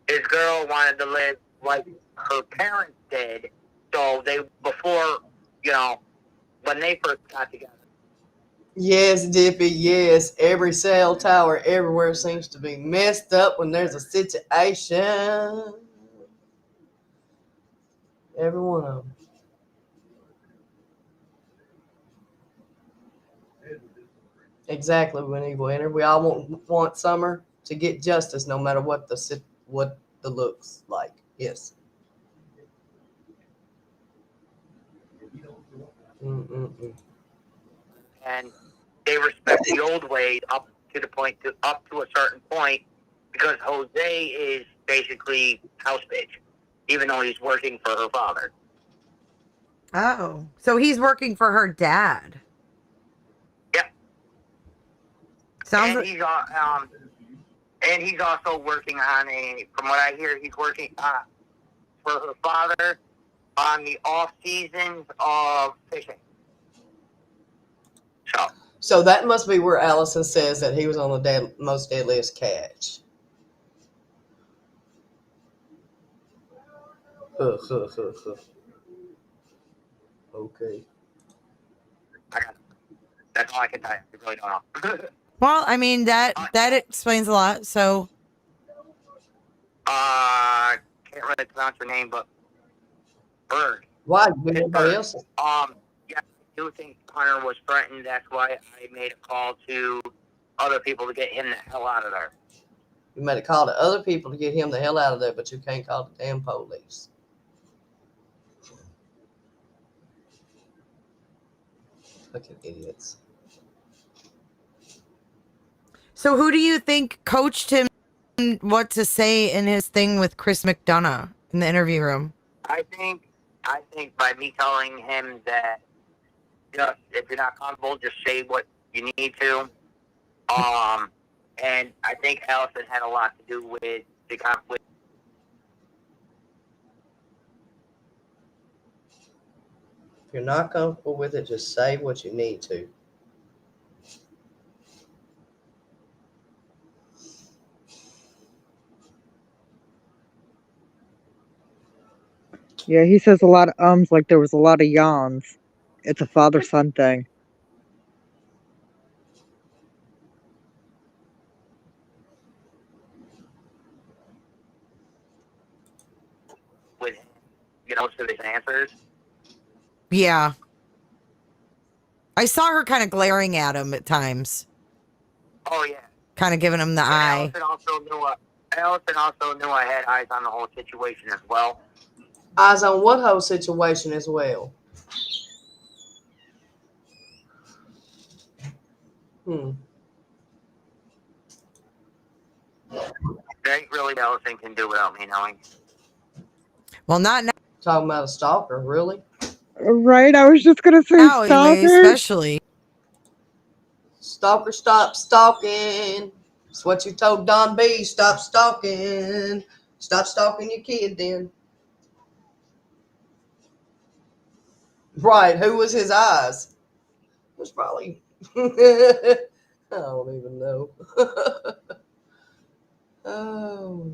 his girl wanted to live like her parents did. So when they first got together. Yes, Dippy, yes. Every cell tower everywhere seems to be messed up when there's a situation. Every one of them. Exactly, when evil enter. We all want Summer to get justice no matter what the looks like. Yes. And they respect the old ways up to a certain point, because Jose is basically house bitch, even though he's working for her father. Oh, so he's working for her dad. Yep. Sounds And like he's also working on from what I hear, he's working for her father on the off seasons of fishing. So that must be where Allison says that he was on the most deadliest catch. Okay. That's all I can tell you. I really don't know. well, I mean that explains a lot. So Can't really pronounce her name, but Bird. Why? Anybody else? Yeah, I do think Hunter was threatened. That's why I made a call to other people to get him the hell out of there. You made a call to other people to get him the hell out of there, but you can't call the damn police. Fucking idiots. So who do you think coached him what to say in his thing with Chris McDonough in the interview room? I think by me telling him that just if you're not comfortable, just say what you need to. And I think Allison had a lot to do with the conflict. If you're not comfortable with it, just say what you need to. Yeah, he says a lot of ums like there was a lot of yawns. It's a father-son thing. With to his answers. Yeah. I saw her kind of glaring at him at times. Oh yeah. Kind of giving him the eye. Allison also knew I had eyes on the whole situation as well. Eyes on what whole situation as well? There ain't really Allison can do without me knowing. Well, not now. Talking about a stalker, really? Right, I was just gonna say Now, stalker. anyway, especially. Stalker, stop stalking. That's what you told Don B. Stop stalking. Stop stalking your kid then. Right, who was his eyes? It was probably... I don't even know. Oh.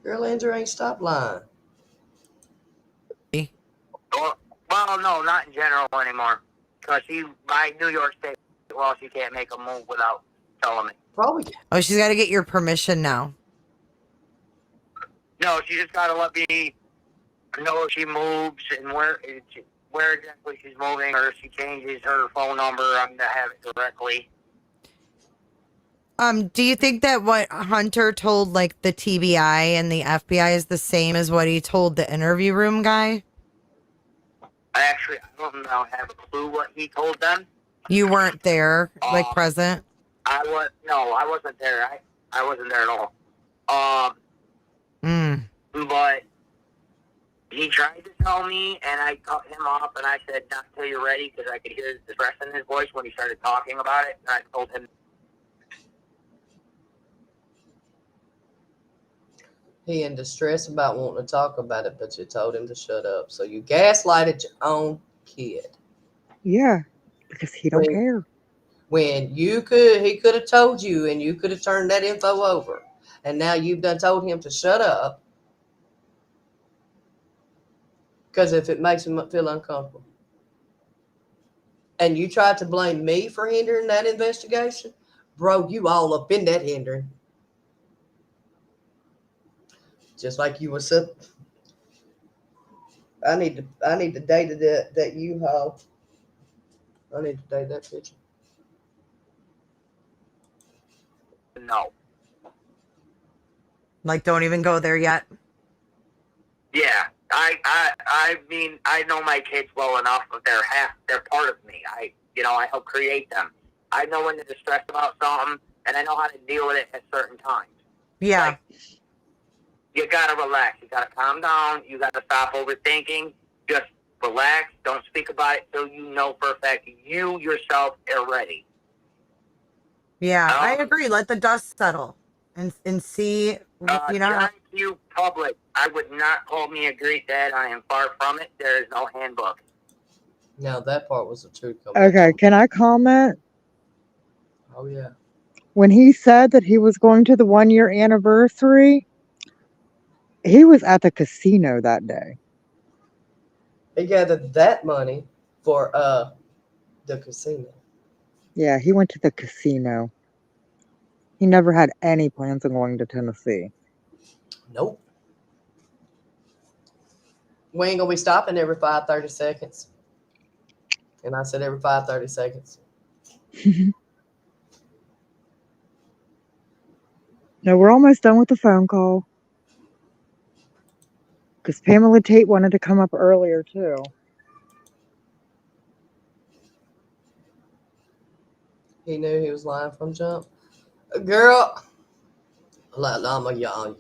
Girl, Andrew ain't stopped lying. Well, no, not in general anymore. Because by New York State law, she can't make a move without telling me. Probably. Oh, she's got to get your permission now. No, she just got to let me know if she moves and where exactly she's moving, or if she changes her phone number, I'm going to have it directly. Do you think that what Hunter told, like, the TBI and the FBI is the same as what he told the interview room guy? I don't know, have a clue what he told them. You weren't there, like, present? I wasn't there. I wasn't there at all. But he tried to tell me, and I cut him off, and I said, not until you're ready, because I could hear the distress in his voice when he started talking about it, and I told him. He in distress about wanting to talk about it, but you told him to shut up. So you gaslighted your own kid. Yeah, because he don't care. When he could have told you, and you could have turned that info over. And now you've done told him to shut up. Because if it makes him feel uncomfortable. And you tried to blame me for hindering that investigation? Bro, you all up in that hindering. Just like you was up. I need to date that U-Haul. I need to date that picture. No. Like, don't even go there yet? Yeah. I mean, I know my kids well enough, but they're part of me. I help create them. I know when they're stressed about something, and I know how to deal with it at certain times. Yeah. Like, I know when they're stressed about something, and I know how to deal with it at certain times. Like, I know when they're stressed about something, and I know how to deal with it at certain times. Like, I know when they're stressed about something, and I know how to deal with it at certain times. you gotta relax. You gotta calm down. You gotta stop overthinking. Just relax. Don't speak about it till you know for a fact you yourself are ready. Yeah, I agree. Let the dust settle and see, you know. John Q. Public. I would not call me a great dad. I am far from it. There is no handbook. Now that part was the truth. Okay, can I comment? Oh yeah. When he said that he was going to the 1-year anniversary, he was at the casino that day. He gathered that money for the casino. Yeah, he went to the casino. He never had any plans on going to Tennessee. Nope. We ain't gonna be stopping every 5-30 seconds. And I said every 5-30 seconds. No, we're almost done with the phone call. Because Pamela Tate wanted to come up earlier, too. He knew he was lying from jump. Girl. Llama, yeah.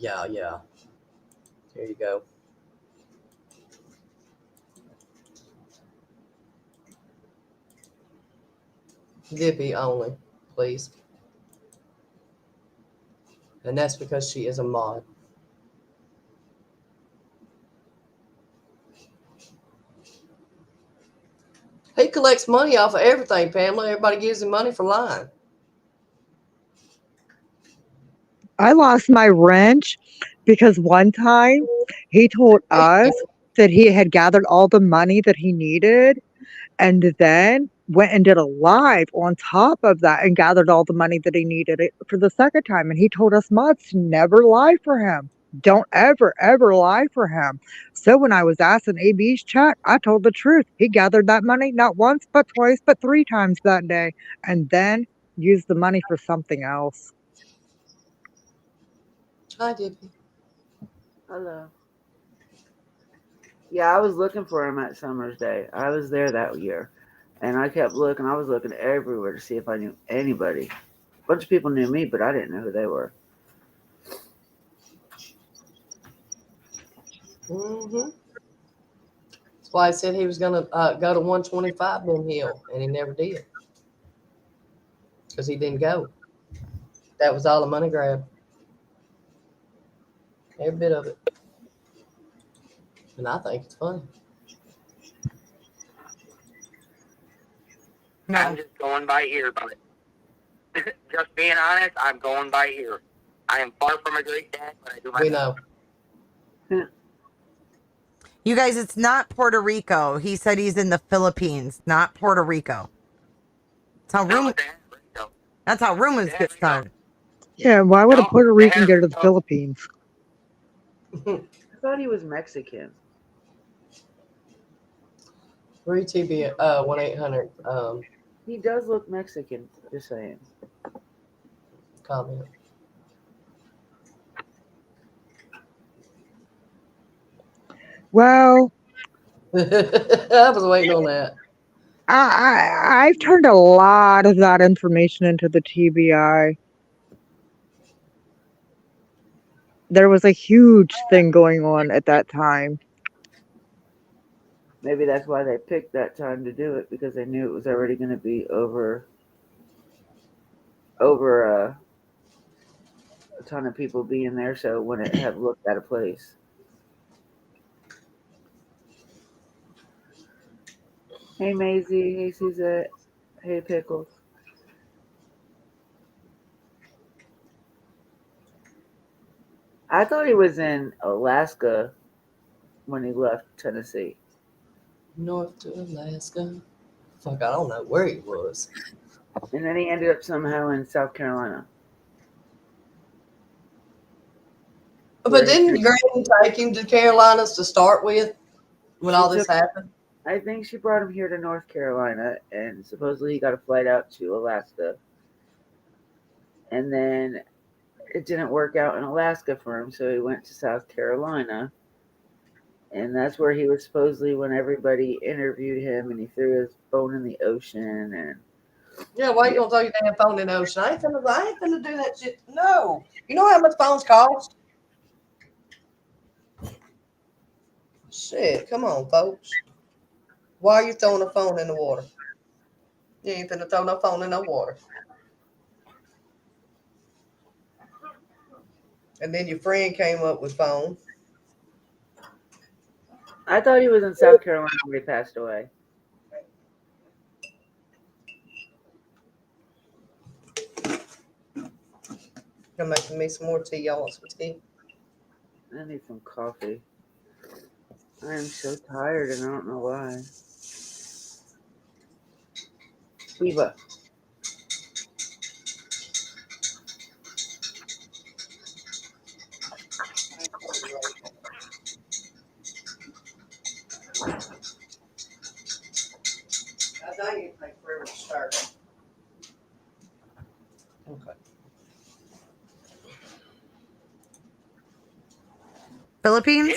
Here you go. Dippy only, please. And that's because she is a mod. He collects money off of everything, Pamela. Everybody gives him money for lying. I lost my wrench because one time he told us that he had gathered all the money that he needed and then went and did a live on top of that and gathered all the money that he needed it for the second time. And he told us mods to never lie for him. Don't ever lie for him. So when I was asked in AB's chat, I told the truth. He gathered that money not once, but twice, but 3 times that day, and then used the money for something else. Hi, Dippy. Hello. Yeah, I was looking for him at Summer's Day. I was there that year. And I kept looking. I was looking everywhere to see if I knew anybody. A bunch of people knew me, but I didn't know who they were. Mm-hmm. That's why I said he was going to go to 125 Ben Hill, and he never did. Because he didn't go. That was all a money grab. Every bit of it. And I think it's funny. I'm just going by ear, but just being honest, I'm going by ear. I am far from a great dad, but I do my We know. You guys, it's not Puerto Rico. He said he's in the Philippines, not Puerto Rico. That's how rumors get started. Yeah, why would a Puerto Rican go to the Philippines? I thought he was Mexican. 3TB 1-800 He does look Mexican, just saying. comment. Well, I was waiting on that. I've turned a lot of that information into the TBI. There was a huge thing going on at that time. Maybe that's why they picked that time to do it, because they knew it was already going to be over a ton of people being there, so it wouldn't have looked out of place. Hey Maisie, hey Suzette, hey Pickles. I thought he was in Alaska when he left Tennessee. North to Alaska. Fuck, I don't know where he was. And then he ended up somehow in South Carolina. But didn't Granny take him to Carolinas to start with when all this happened? I think she brought him here to North Carolina, and supposedly he got a flight out to Alaska. And then it didn't work out in Alaska for him, so he went to South Carolina. And that's where he was supposedly when everybody interviewed him, and he threw his phone in the ocean. And Yeah, why you gonna throw your damn phone in the ocean? I ain't gonna do that shit. No. You know how much phones cost? Shit, come on, folks. Why are you throwing a phone in the water? You ain't finna throw no phone in no water. And then your friend came up with phone. I thought he was in South Carolina when he passed away. You're making me some more tea. Y'all want some tea? I need some coffee. I am so tired and I don't know why. Eva. I know you take forever to start. Okay. Philippines?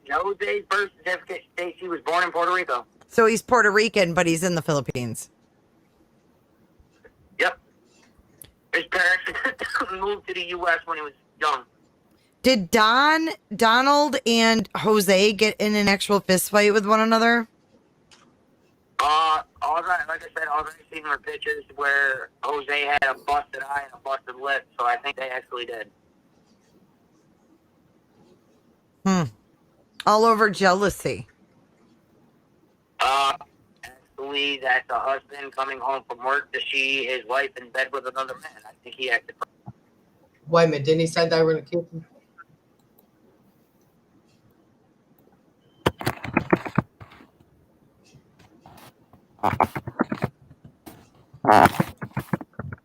Jose's birth certificate states he was born in Puerto Rico. So he's Puerto Rican, but he's in the Philippines. Yep. His parents moved to the U.S. when he was young. Did Donald and Jose get in an actual fist fight with one another? All that, like I said, all I've seen were pictures where Jose had a busted eye and a busted lip, so I think they actually did. All over jealousy. Actually, that's a husband coming home from work to see his wife in bed with another man. I think he acted. Wait a minute. Didn't he say they were in the kitchen?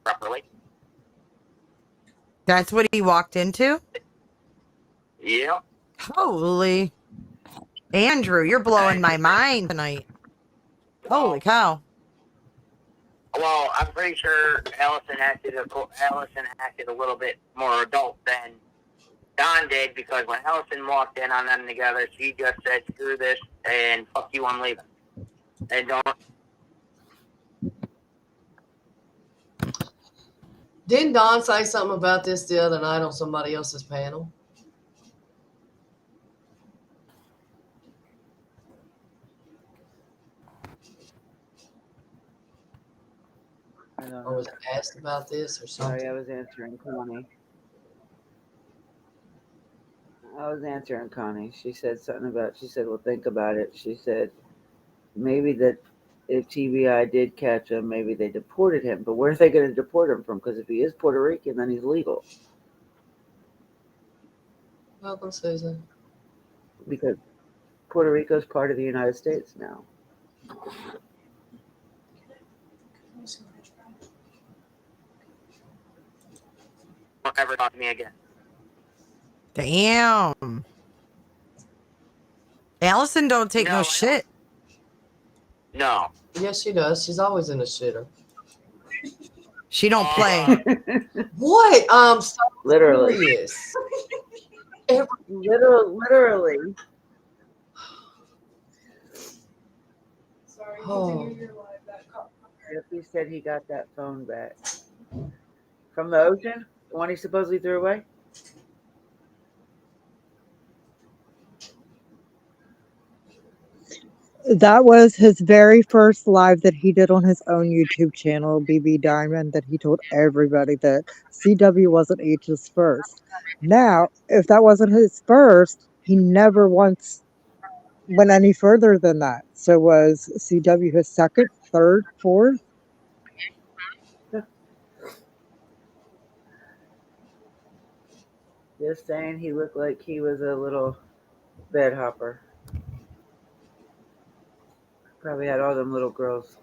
Properly. That's what he walked into? Yep. Holy. Andrew, you're blowing my mind tonight. Holy cow. Well, I'm pretty sure Allison acted a little bit more adult than Don did, because when Allison walked in on them together, she just said, "Screw this and fuck you, I'm leaving." And don't. Didn't Don say something about this the other night on somebody else's panel? I don't know. Or was it asked about this or something? Sorry, I was answering Connie. She said something about, she said, well, think about it. She said, maybe that if TBI did catch him, maybe they deported him. But where are they going to deport him from? Because if he is Puerto Rican, then he's legal. Welcome, Susan. Because Puerto Rico is part of the United States now. Don't ever talk to me again. Damn. Allison don't take no shit. No. Yes, she does. She's always in the shitter. She don't play. What? So Literally. serious. Literally. Sorry, Oh. continue your live. That caught my If he said he got that phone back from the ocean, the one he supposedly threw away. That was his very first live that he did on his own YouTube channel, BB Diamond, that he told everybody that CW wasn't H's first. Now, if that wasn't his first, he never once went any further than that. So was CW his second, third, fourth? Just saying, he looked like he was a little bed hopper. Probably had all them little girls.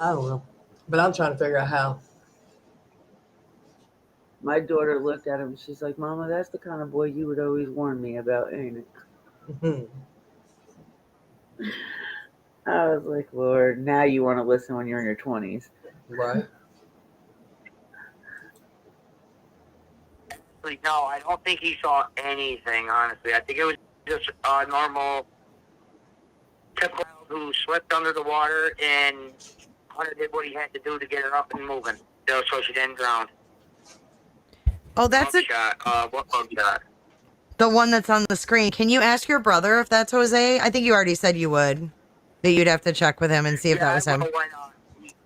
I don't know. But I'm trying to figure out how. My daughter looked at him. She's like, Mama, that's the kind of boy you would always warn me about, ain't it? I was like, Lord, now you want to listen when you're in your 20s. Right. No, I don't think he saw anything, honestly. I think it was just a normal typical who slipped under the water, and Hunter did what he had to do to get her up and moving, so she didn't drown. Oh, that's it. Mugshot. What mugshot? The one that's on the screen. Can you ask your brother if that's Jose? I think you already said you would. That you'd have to check with him and see if that was him.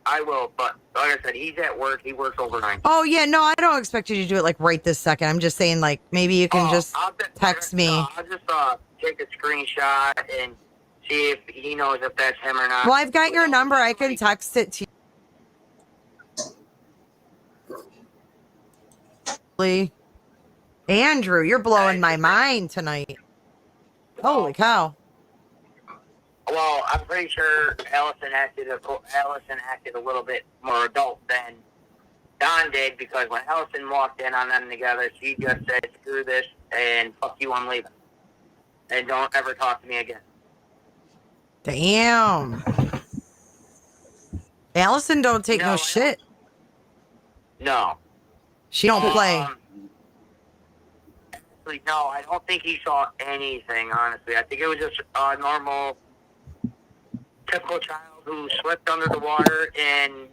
I will, but like I said, he's at work. He works overnight. Oh, yeah. No, I don't expect you to do it like right this second. I'm just saying, like, maybe you can just text me. I'll just take a screenshot and see if he knows if that's him or not. Well, I've got your number. I can text it to you. Andrew, you're blowing my mind tonight. Holy cow. Well, I'm pretty sure Allison acted a little bit more adult than Don did, because when Allison walked in on them together, she just said, "Screw this and fuck you, I'm leaving, and don't ever talk to me again." Damn. Allison don't take no shit. No. She don't play. Actually, no, I don't think he saw anything, honestly. I think it was just a normal, typical child who slipped under the water, and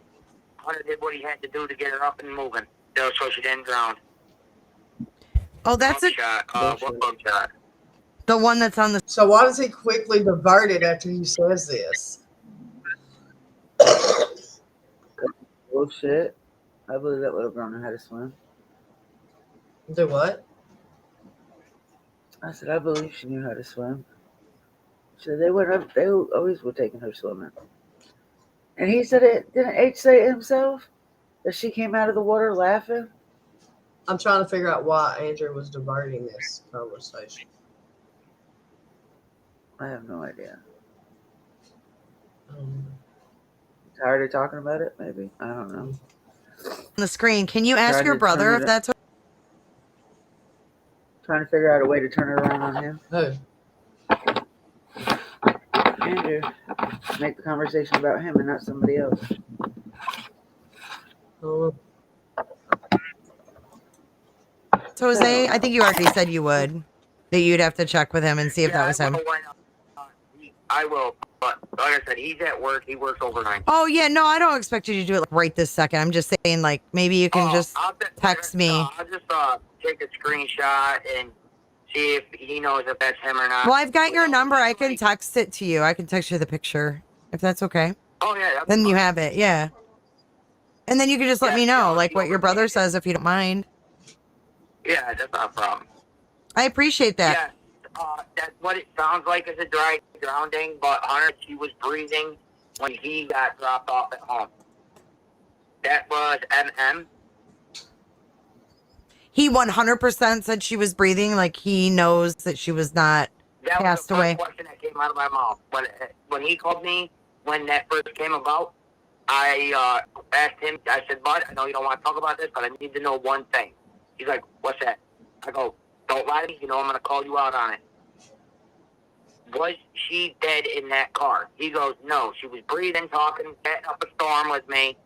Hunter did what he had to do to get her up and moving, so she didn't drown. Oh, that's it. What mugshot? The one that's on the... So why does he quickly divert it after he says this? Bullshit. I believe that little girl knew how to swim. Do what? I said, I believe she knew how to swim. So they always were taking her swimming. And he said it, didn't H say it himself? That she came out of the water laughing? I'm trying to figure out why Andrew was diverting this conversation. I have no idea. Tired of talking about it, maybe? I don't know. On the screen. Can you ask your brother if that's... Trying to figure out a way to turn it around on him. Who? Andrew. Make the conversation about him and not somebody else. Jose, I think you already said you would. That you'd have to check with him and see if that was him. I will, but like I said, he's at work. He works overnight. Oh, yeah. No, I don't expect you to do it like right this second. I'm just saying, like, maybe you can just text me. I'll just take a screenshot and see if he knows if that's him or not. Well, I've got your number. I can text it to you. I can text you the picture, if that's okay. Oh, yeah. Then you have it, yeah. And then you can just let me know, like, what your brother says, if you don't mind. Yeah, that's not a problem. I appreciate that. Yeah, that's what it sounds like as a dry drowning, but Hunter, she was breathing when he got dropped off at home. That was MM. He 100% said she was breathing, like he knows that she was not passed away. That was the first question that came out of my mouth. When he called me, when that first came about, I asked him, I said, "Bud, I know you don't want to talk about this, but I need to know one thing." He's like, "What's that?" I go, "Don't lie to me. You know I'm going to call you out on it. Was she dead in that car?" He goes, "No, she was breathing, talking, setting up a storm with me,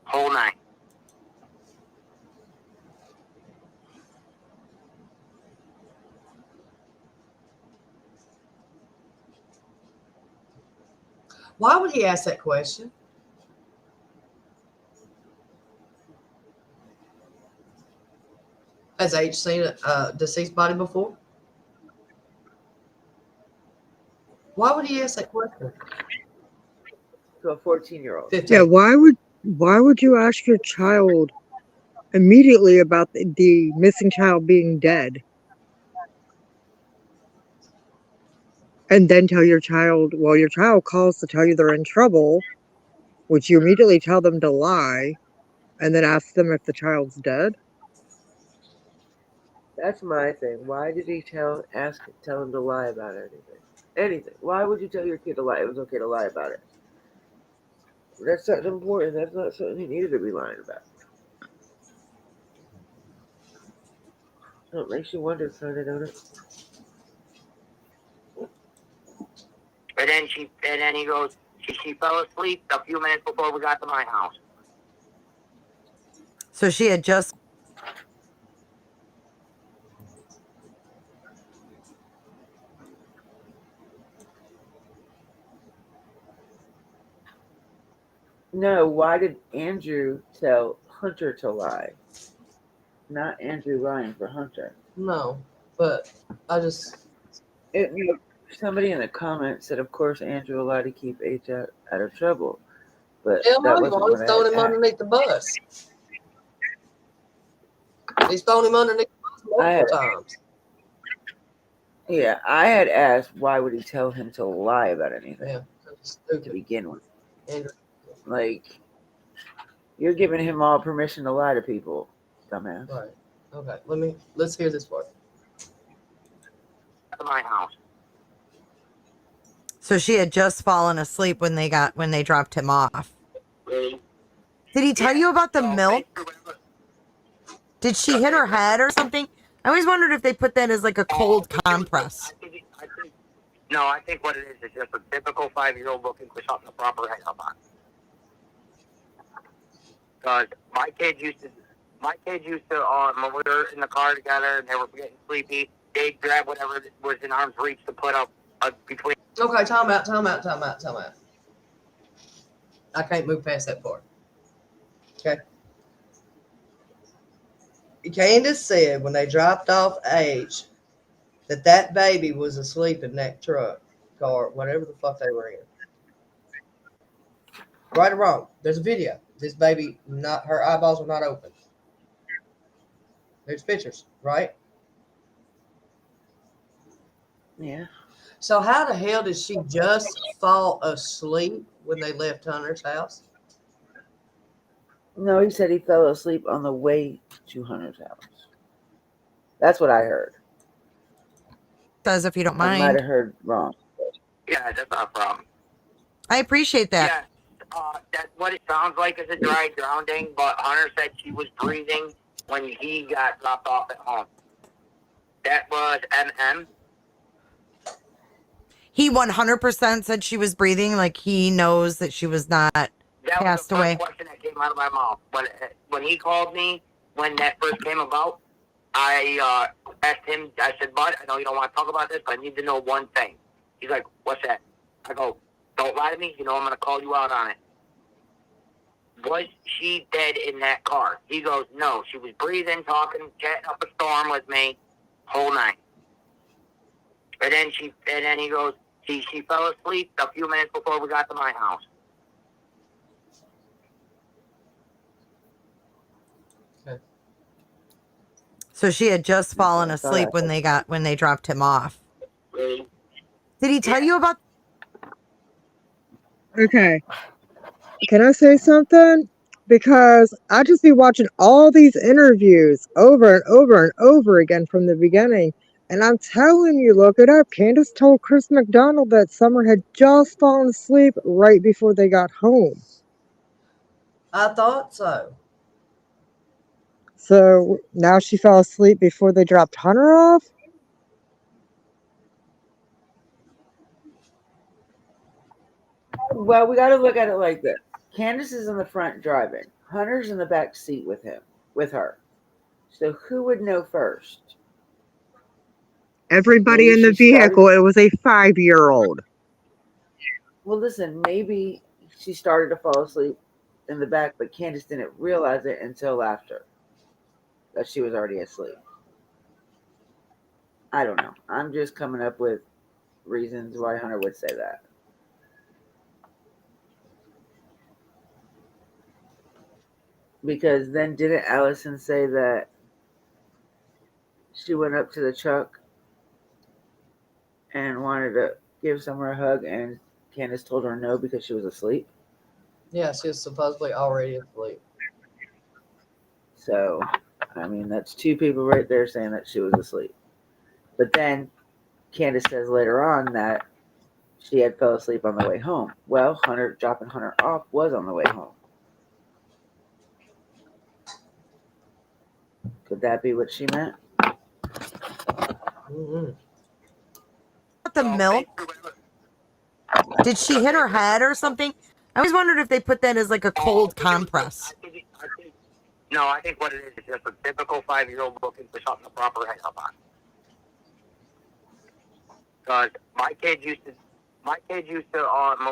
whole night." Why would he ask that question? Has H seen a deceased body before? Why would he ask that question? To a 14-year-old. Yeah, why would you ask your child immediately about the missing child being dead? And then tell your child, well, your child calls to tell you they're in trouble, would you immediately tell them to lie and then ask them if the child's dead? That's my thing. Why did he tell him to lie about anything? Anything. Why would you tell your kid to lie? It was okay to lie about it. That's something important. That's not something he needed to be lying about. So it makes you wonder, kind of, don't it? And then he goes, she fell asleep a few minutes before we got to my house. So she had just... No, why did Andrew tell Hunter to lie? not Andrew lying for Hunter. No, but I just Somebody in the comments said, of course, Andrew allowed to keep H out of trouble. But hell that no, he wasn't won't. what He's I throwing had him asked. underneath the bus. He's thrown him underneath the bus multiple times. Yeah, I had asked why would he tell him to lie about anything Yeah, that's stupid. to begin with. Andrew. Like, you're giving him all permission to lie to people, dumbass. Right. Okay. Let's hear this part. To my house. So she had just fallen asleep when they dropped him off. Really? Did he tell you about the milk? Did she hit her head or something? I always wondered if they put that as like a cold compress. No, I think what it is just a typical 5-year-old looking for something to prop her head up on. Because my kids used to, when we were in the car together and they were getting sleepy, they'd grab whatever was in arm's reach to put up between. Okay, time out. I can't move past that part. Okay. Candace said when they dropped off H that baby was asleep in that truck, car, whatever the fuck they were in. Right or wrong? There's a video. This baby, her eyeballs were not open. There's pictures, right? Yeah. So how the hell did she just fall asleep when they left Hunter's house? No, he said he fell asleep on the way to Hunter's house. That's what I heard. Says if you don't I might mind. have heard wrong. Yeah, that's not a problem. I appreciate that. Yeah, that's what it sounds like is a dry drowning, but Hunter said she was breathing when he got dropped off at home. That was MM. He 100% said she was breathing, like he knows that she was not That passed was the away. first question that came out of my mouth. When he called me, when that first came about, I asked him, I said, Bud, I know you don't want to talk about this, but I need to know one thing. He's like, what's that? I go, don't lie to me. You know I'm going to call you out on it. Was she dead in that car? He goes, no. She was breathing, talking, chatting up a storm with me, whole night. And then he goes, she fell asleep a few minutes before we got to my house. So she had just fallen asleep when they dropped him off. Really? Did he tell you about? Okay. Can I say something? Because I just be watching all these interviews over and over and over again from the beginning. And I'm telling you, look it up. Candace told Chris McDonald that Summer had just fallen asleep right before they got home. I thought so. So now she fell asleep before they dropped Hunter off? Well, we got to look at it like this. Candace is in the front driving. Hunter's in the back seat with her. So who would know first? Everybody in the vehicle, it was a 5-year-old. Well, listen, maybe she started to fall asleep in the back, but Candace didn't realize it until after that she was already asleep. I don't know. I'm just coming up with reasons why Hunter would say that. Because then didn't Allison say that she went up to the truck and wanted to give Summer a hug, and Candace told her no because she was asleep? Yeah, she was supposedly already asleep. So, I mean, that's two people right there saying that she was asleep. But then Candace says later on that she had fell asleep on the way home. Well, dropping Hunter off was on the way home. Could that be what she meant? Mm-hmm. The milk? Did she hit her head or something? I always wondered if they put that as like a cold compress. No, I think what it is just a typical 5-year-old looking for something to prop her head up on. Because my kids used to, when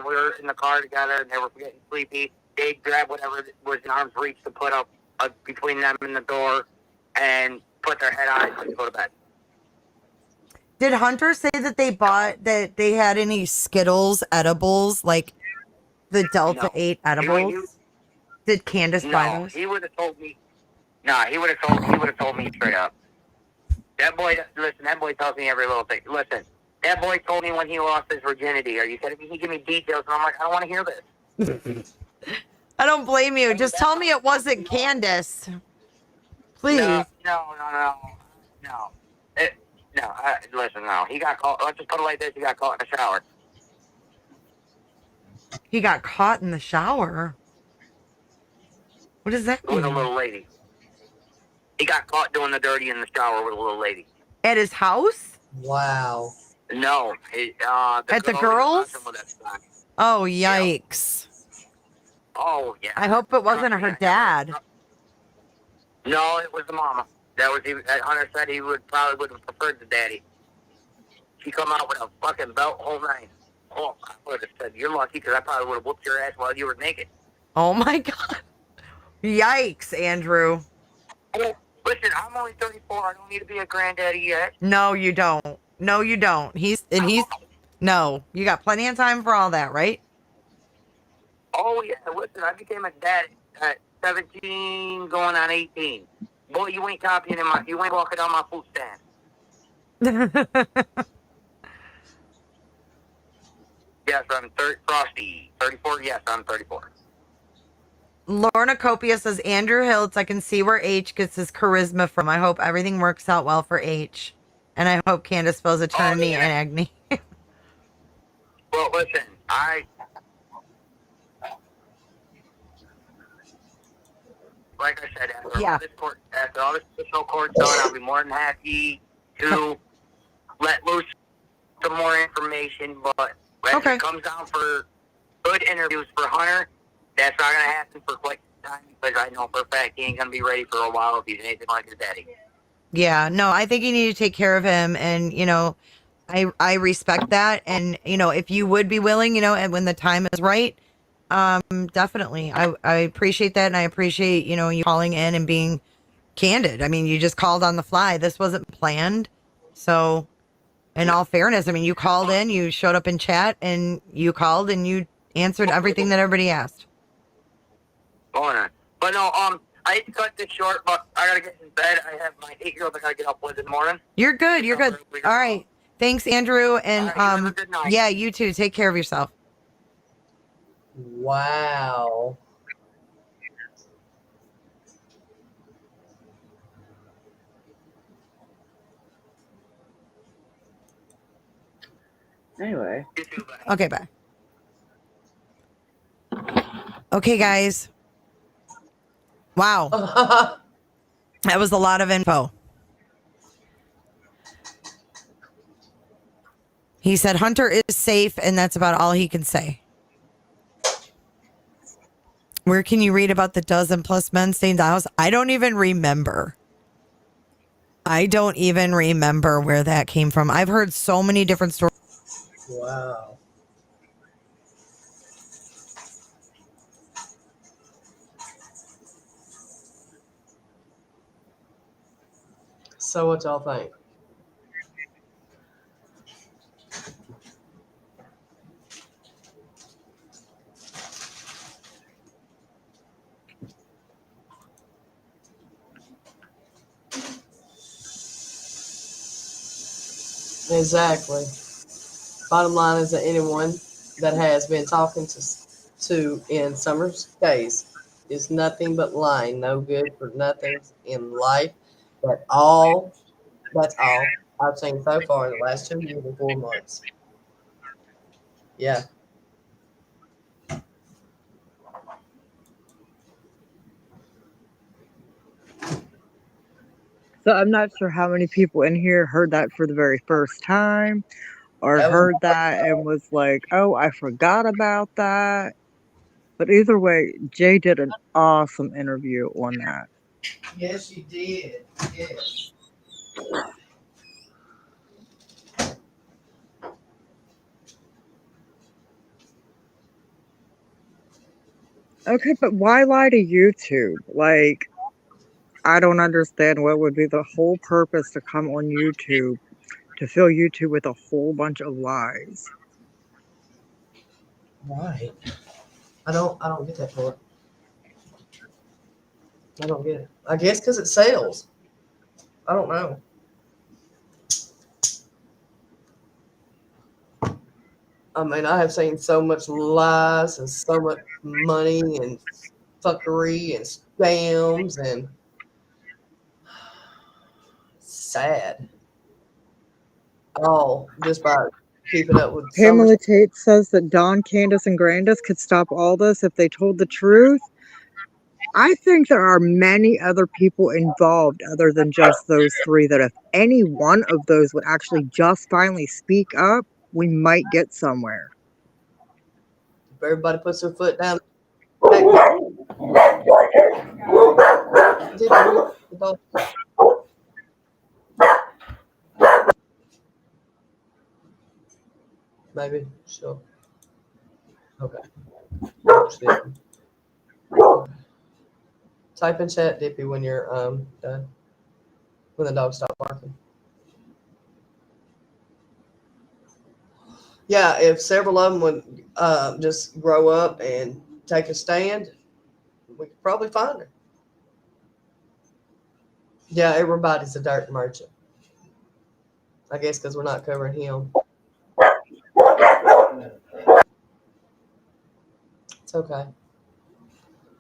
we were in the car together and they were getting sleepy, they'd grab whatever was in arm's reach to put up between them and the door. and put their head on it and go to bed. Did Hunter say that they had any Skittles edibles, like the Delta No. 8 He edibles? Did Candace buy No, those? he would have told me. Nah, he would have told me straight up. That boy, listen, that boy tells me every little thing. Listen, that boy told me when he lost his virginity. Are you kidding me? He gave me details, and I'm like, I don't want to hear this. I don't blame you. Just tell me it wasn't Candace. Please. No. Listen, no. He got caught. Let's just put it like this. He got caught in the shower. He got caught in the shower. What does that mean? With a little lady. He got caught doing the dirty in the shower with a little lady. At his house? Wow. No. At the girls? Oh, yikes. Oh, yeah. I hope it wasn't her dad. No, it was the mama. Hunter said he probably would have preferred the daddy. She come out with a fucking belt, whole nine. Oh, I would have said, you're lucky, because I probably would have whooped your ass while you were naked. Oh, my God. Yikes, Andrew. Oh, listen, I'm only 34. I don't need to be a granddaddy yet. No, you don't. No, you don't. No, you got plenty of time for all that, right? Oh, yeah. Listen, I became a dad at 17, going on 18. Boy, you ain't you ain't walking on my food stand. Yes, I'm Frosty. 34? Yes, I'm 34. Lorna Copia says, Andrew Hiltz, I can see where H gets his charisma from. I hope everything works out well for H. And I hope Candace spells eternity and Agni. Well, listen, like I said, after all this official court's done, I'll be more than happy to let loose some more information. But when it comes down for good interviews for Hunter, that's not going to happen for quite some time because I know for a fact he ain't going to be ready for a while if he's anything like his daddy. Yeah, no, I think you need to take care of him. And, I respect that. And, if you would be willing, and when the time is right, definitely. I appreciate that. And I appreciate, you calling in and being candid. I mean, you just called on the fly. This wasn't planned. So in all fairness, I mean, you called in, you showed up in chat and you called and you answered everything that everybody asked. But no, I hate to cut this short, but I gotta get in bed. I have my 8-year-old I gotta get up with in the morning. You're good. You're good. All right. Thanks, Andrew. And have a good night. yeah, you too. Take care of yourself. Wow. Anyway. Okay, bye. Okay, guys. Wow. That was a lot of info. He said Hunter is safe, and that's about all he can say. Where can you read about the dozen plus men staying in the house? I don't even remember. I don't even remember where that came from. I've heard so many different stories. Wow. So what y'all think? Exactly. Bottom line is that anyone that has been talking to in Summer's case is nothing but lying, no good for nothing in life. That's all I've seen so far in the last 2 years and 4 months. Yeah. So I'm not sure how many people in here heard that for the very first time or heard that and was like, oh, I forgot about that. But either way, Jay did an awesome interview on that. Yes, you did. Yes. Okay, but why lie to YouTube? Like, I don't understand what would be the whole purpose to come on YouTube to fill YouTube with a whole bunch of lies. Right. I don't get that part. I don't get it. I guess because it sells. I don't know. I mean, I have seen so much lies and so much money and fuckery and scams and sad. All just by keeping up with so much. Pamela Tate says that Don, Candace, and Grandis could stop all this if they told the truth. I think there are many other people involved other than just those three, that if any one of those would actually just finally speak up, we might get somewhere. If everybody puts their foot down. Maybe. Sure. Okay. Type in chat, Dippy, when you're done. When the dog stops barking. Yeah, if several of them would just grow up and take a stand, we could probably find her. Yeah, everybody's a dirt merchant. I guess because we're not covering him. It's okay.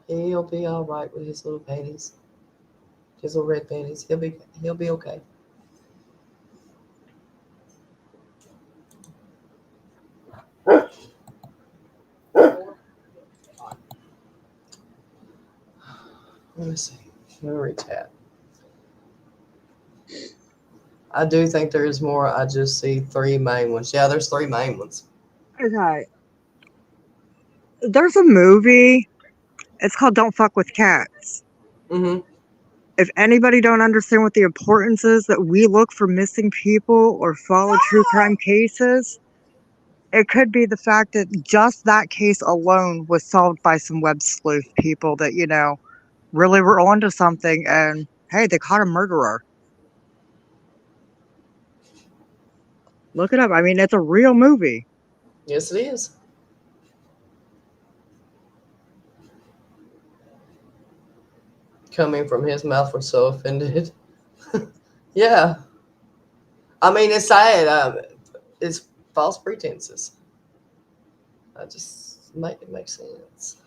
He'll be all right with his little panties. His little red panties. He'll be okay. Let me see. Memory tab. I do think there is more. I just see 3 main ones. Yeah, there's 3 main ones. Okay. There's a movie. It's called Don't Fuck with Cats. Mm-hmm. If anybody don't understand what the importance is that we look for missing people or follow true crime cases, it could be the fact that just that case alone was solved by some web sleuth people that, really were onto something, and hey, they caught a murderer. Look it up. I mean, it's a real movie. Yes, it is. Coming from his mouth, we're so offended. Yeah. I mean, it's sad. It's false pretenses. It makes sense.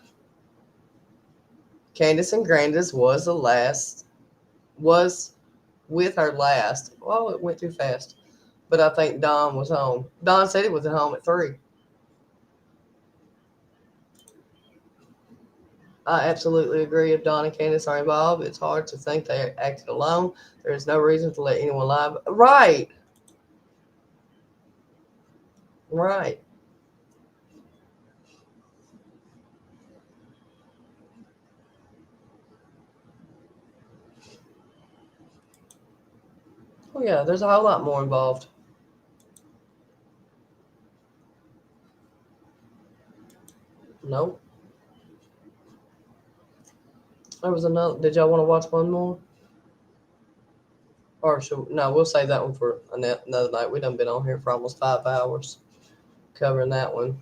Candace and Grandis was with her last. Well, it went too fast. But I think Don was home. Don said he was at home at 3. I absolutely agree. If Don and Candace are involved, it's hard to think they acted alone. There is no reason to let anyone lie. Right. Right. Oh, yeah, there's a whole lot more involved. Nope. There was another. Did y'all want to watch one more? Or we'll save that one for another night. We done been on here for almost 5 hours covering that one.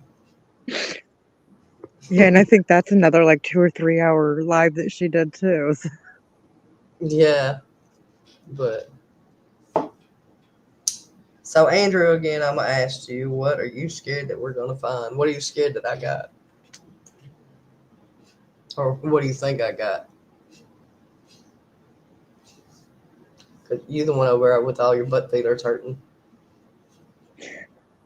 Yeah, and I think that's another like 2 or 3 hour live that she did too. Yeah. But so Andrew, again, I'm gonna ask you, what are you scared that we're gonna find? What are you scared that I got? Or what do you think I got? Cause you the one over there with all your butt feelers hurting.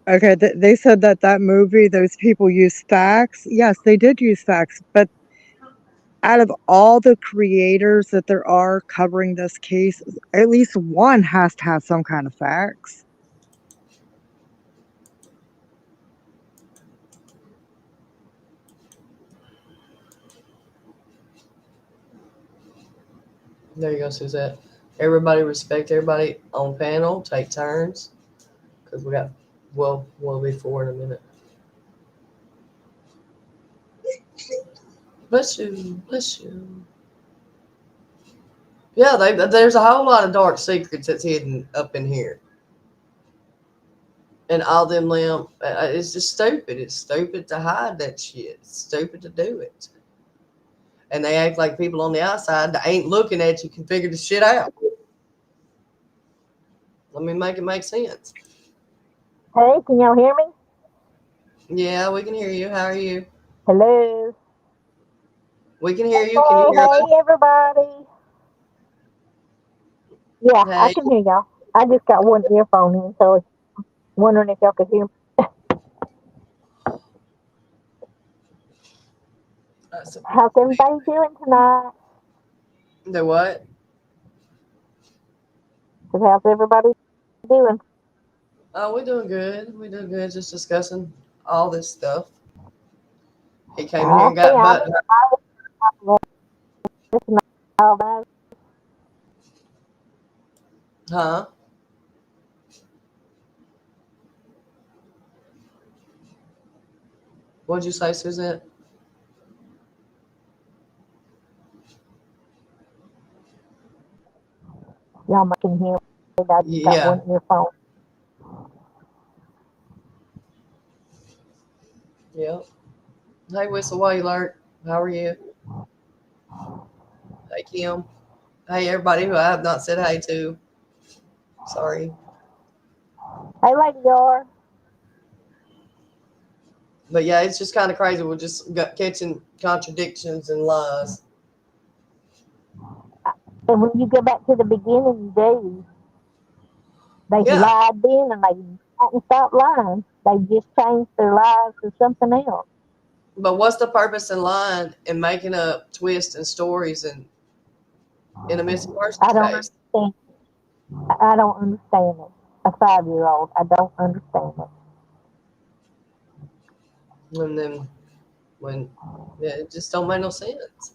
Okay, they said that movie, those people used facts. Yes, they did use facts, but out of all the creators that there are covering this case, at least one has to have some kind of facts. There you go, Suzette. Everybody respect everybody on panel. Take turns. Because we'll be 4 in a minute. Bless you. Bless you. Yeah, there's a whole lot of dark secrets that's hidden up in here. And all them it's just stupid. It's stupid to hide that shit. It's stupid to do it. And they act like people on the outside that ain't looking at you can figure the shit out. Let me make it make sense. Hey, can y'all hear me? Yeah, we can hear you. How are you? Hello. We can hear you. Can you hear us? Hey, everybody. Yeah, I Hey. can hear y'all. I just got one earphone in, so I was wondering if y'all could hear me. How's everybody doing tonight? The what? How's everybody doing? Oh, we're doing good. We're doing good. Just discussing all this stuff. He came here and got butt. Huh? What'd you say, Suzette? Y'all can hear me. I just got one earphone. Yep. Hey, Whistle While You Lurk. How are you? Hey, Kim. Hey, everybody who I have not said hey to. Sorry. Hey, Lady Yar. But yeah, it's just kind of crazy. We're just catching contradictions and lies. And when you go back to the beginning days, they lied then and they hadn't stopped lying. They just changed their lives to something else. But what's the purpose in lying and making up twists and stories and in a missing person case? I don't understand it. A 5-year-old, I don't understand it. And then it just don't make no sense.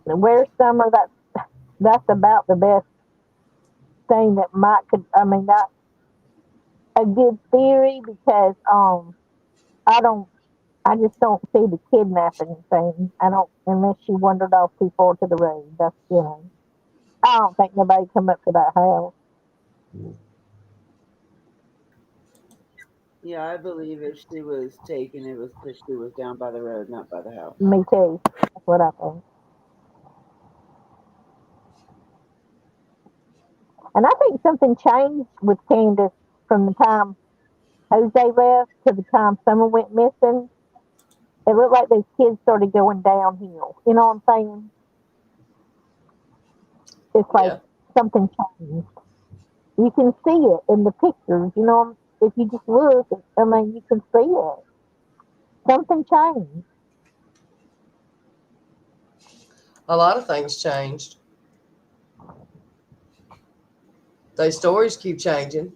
Where's Summer? That's about the best thing that that's a good theory because I just don't see the kidnapping thing. I don't, unless she wandered off too far to the road. That's, I don't think nobody come up to that house. Yeah, I believe if she was taken, it was because she was down by the road, not by the house. Me too. That's what I think. And I think something changed with Candace from the time Jose left to the time Summer went missing. It looked like those kids started going downhill. You know what I'm saying? It's like something changed. You can see it in the pictures. If you just look, you can see it. Something changed. A lot of things changed. Those stories keep changing.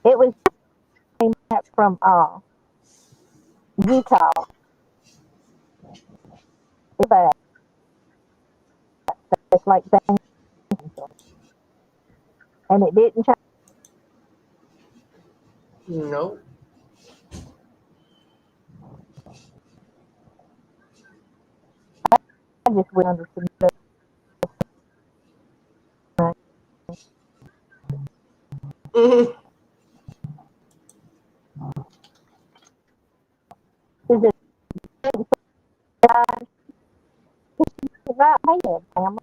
It was from Utah. It's like things, and it didn't change. No. I just went understood. Is it right here, Pamela?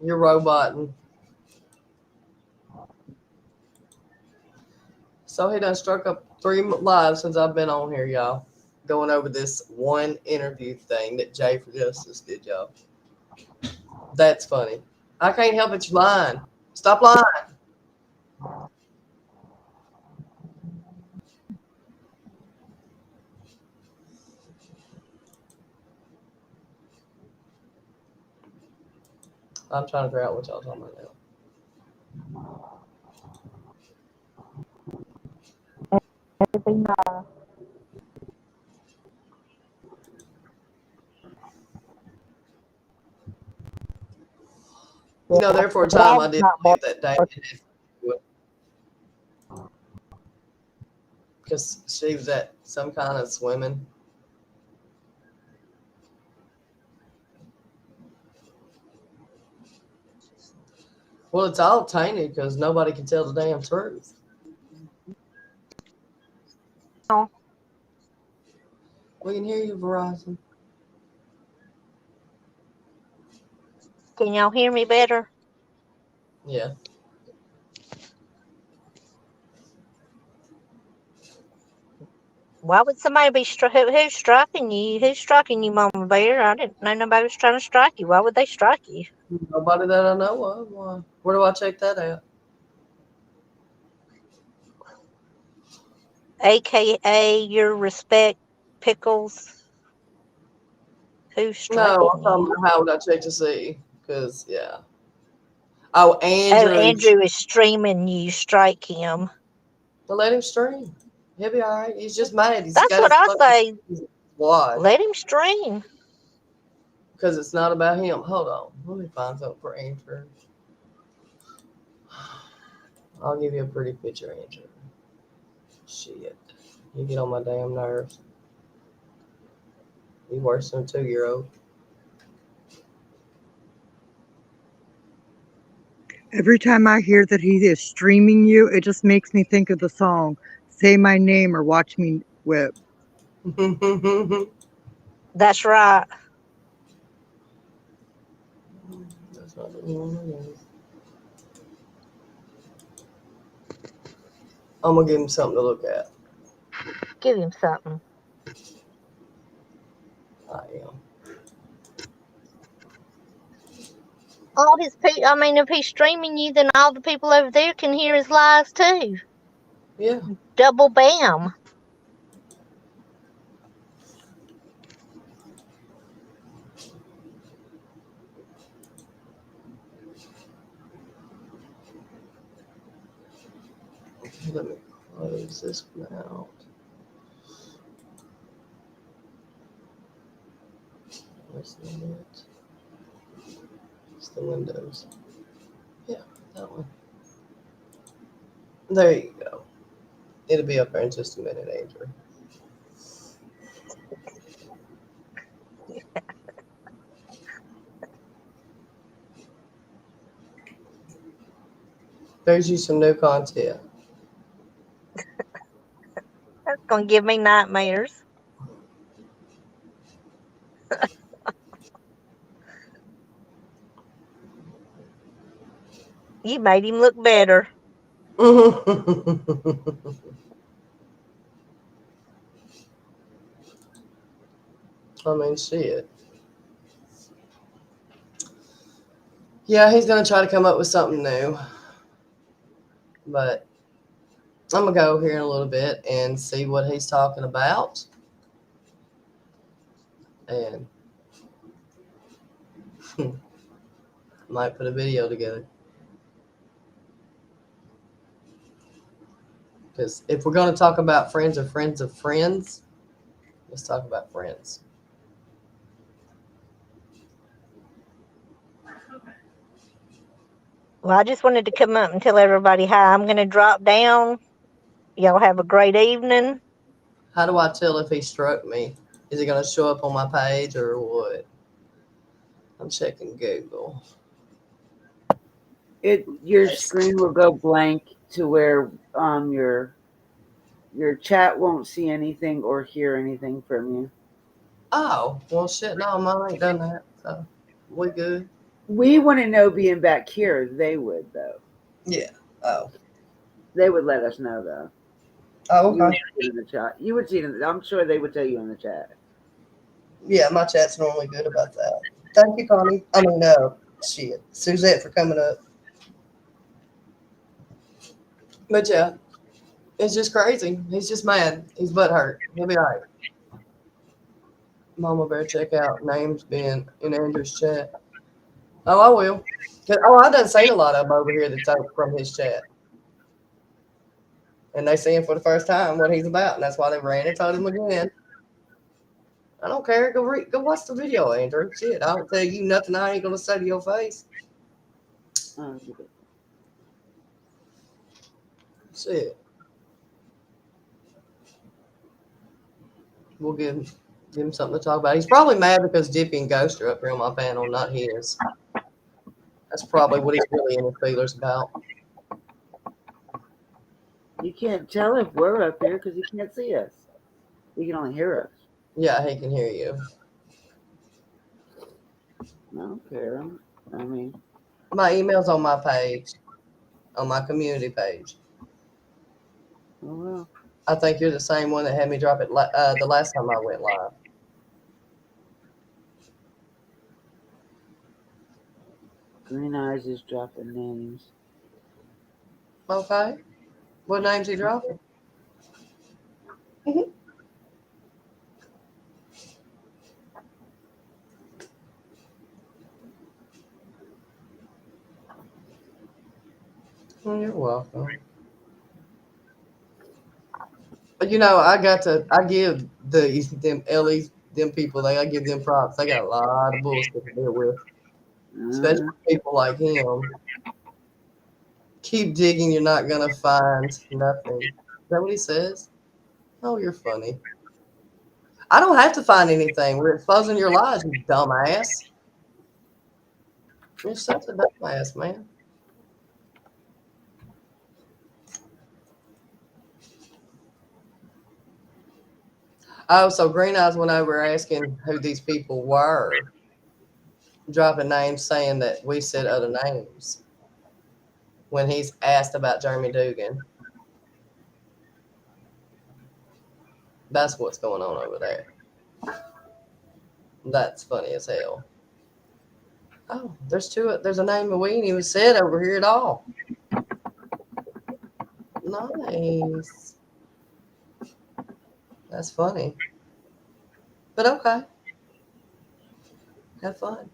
You're roboting. So he done struck up 3 lives since I've been on here, y'all. Going over this one interview thing that Jay for Justice did, y'all. That's funny. I can't help it, you're lying. Stop lying. I'm trying to figure out what y'all talking about now. Everything You know, there for a The time I dog's did not believe that David because she was at some kind of swimming. Well, it's all tainted because nobody can tell the damn truth. Oh, We can hear you, Verizon. can y'all hear me better? Yeah. Why would somebody be who's striking you? Who's striking you, Mama Bear? I didn't know nobody was trying to strike you. Why would they strike you? Nobody that I know of. Why? Where do I check that out? AKA your respect, Pickles. Who's striking No, I'm you? talking about how would I check to see? Because, yeah. Oh, Oh, Andrew. Andrew is streaming you. Strike him. Well, let him stream. He'll be all right. He's just mad. He's That's got what his I fucking say. why? Let him stream. Because it's not about him. Hold on. Let me find something for Andrew. I'll give you a pretty picture, Andrew. Shit. You get on my damn nerves. You worse than a 2-year-old. Every time I hear that he is streaming you, it just makes me think of the song "Say My Name" or "Watch Me Whip." That's right. That's not the one it is. I'm going to give him something to look at. Give him something. I am. All his people. I mean, if he's streaming you, then all the people over there can hear his lies too. Yeah. Double bam. Let me close this one out. Where's the net? It's the windows. Yeah, that one. There you go. It'll be up there in just a minute, Andrew. There's you some new content. That's gonna give me nightmares. You made him look better. I mean, shit. Yeah, he's going to try to come up with something new. But I'm going to go here in a little bit and see what he's talking about. And might put a video together. Because if we're going to talk about friends or friends of friends, let's talk about friends. Well, I just wanted to come up and tell everybody hi. I'm gonna drop down. Y'all have a great evening. How do I tell if he struck me? Is it going to show up on my page or what? I'm checking Google. Your screen will go blank to where your chat won't see anything or hear anything from you. Oh, well, shit. No, mine ain't done that. So we good. We wouldn't know being back here. They would, though. Yeah. Oh. They would let us know, though. Oh, You would okay. see it in the chat. You would see it. I'm sure they would tell you in the chat. Yeah, my chat's normally good about that. Thank you, Connie. I mean, shit. Suzette for coming up. But yeah, it's just crazy. He's just mad. He's butthurt. He'll be all right. Mama Bear, check out names being in Andrew's chat. Oh, I will. I done seen a lot of them over here that talk from his chat. And they see him for the first time what he's about, and that's why they ran and told him again. I don't care. Go watch the video, Andrew. Shit, I don't tell you nothing I ain't gonna say to your face. Oh, you did. Shit. We'll give him something to talk about. He's probably mad because Dippy and Ghost are up here on my panel, not his. That's probably what he's really in his feelers about. You can't tell if we're up here because you can't see us. You can only hear us. Yeah, he can hear you. I don't care. I mean, My email's on my page, on my community page. oh well. I think you're the same one that had me drop it the last time I went live. Green Eyes is dropping names. Okay. What names he dropping? Oh, you're welcome. But I give them people, I give them props. They got a lot of bullshit to deal with. Especially people like him. Keep digging, you're not gonna find nothing. Is that what he says? Oh, you're funny. I don't have to find anything. We're exposing your lies, you dumbass. You're such a dumbass, man. Oh, so Green Eyes went over asking who these people were, dropping names saying that we said other names when he's asked about Jeremy Dugan. That's what's going on over there. That's funny as hell. Oh, there's a name that we ain't even said over here at all. Nice. That's funny. But okay. Have fun.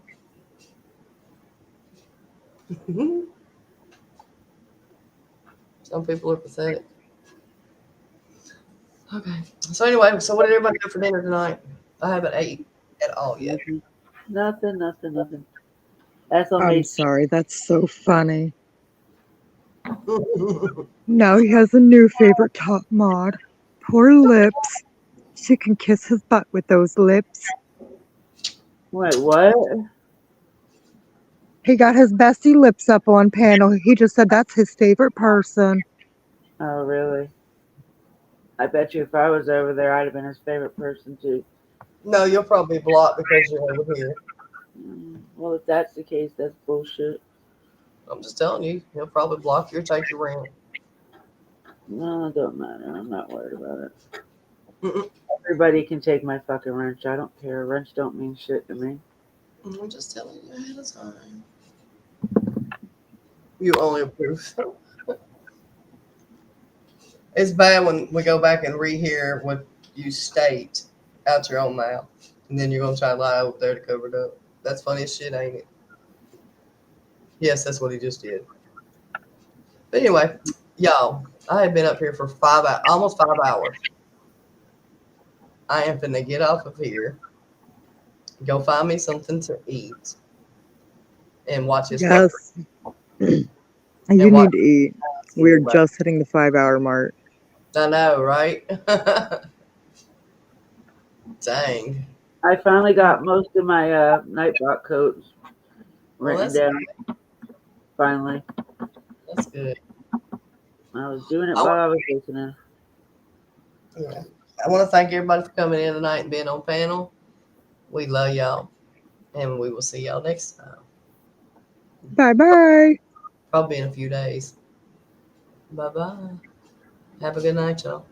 Some people are pathetic. Okay. So anyway, what did everybody have for dinner tonight? I haven't ate at all yet. Nothing. That's on I'm me. sorry, that's so funny. Now he has a new favorite top mod. Poor lips. She can kiss his butt with those lips. Wait, what? He got his bestie lips up on panel. He just said that's his favorite person. Oh, really? I bet you if I was over there, I'd have been his favorite person too. No, you'll probably block because you're over here. Well, if that's the case, that's bullshit. I'm just telling you, he'll probably block you or take your rent. No, it don't matter. I'm not worried about it. Everybody can take my fucking wrench. I don't care. Wrench don't mean shit to me. I'm just telling you ahead of time. You only approve. It's bad when we go back and rehear what you state out your own mouth, and then you're gonna try to lie over there to cover it up. That's funny as shit, ain't it? Yes, that's what he just did. But anyway, y'all, I have been up here for almost 5 hours. I am finna get off of here, go find me something to eat, and watch this. Yes. You need to eat. We're just hitting the 5-hour mark. I know, right? Dang. I finally got most of my Nightbot codes written down. Finally. That's good. I was doing it while I was listening. Yeah. I want to thank everybody for coming in tonight and being on panel. We love y'all. And we will see y'all next time. Bye-bye. Probably in a few days. Bye-bye. Have a good night, y'all.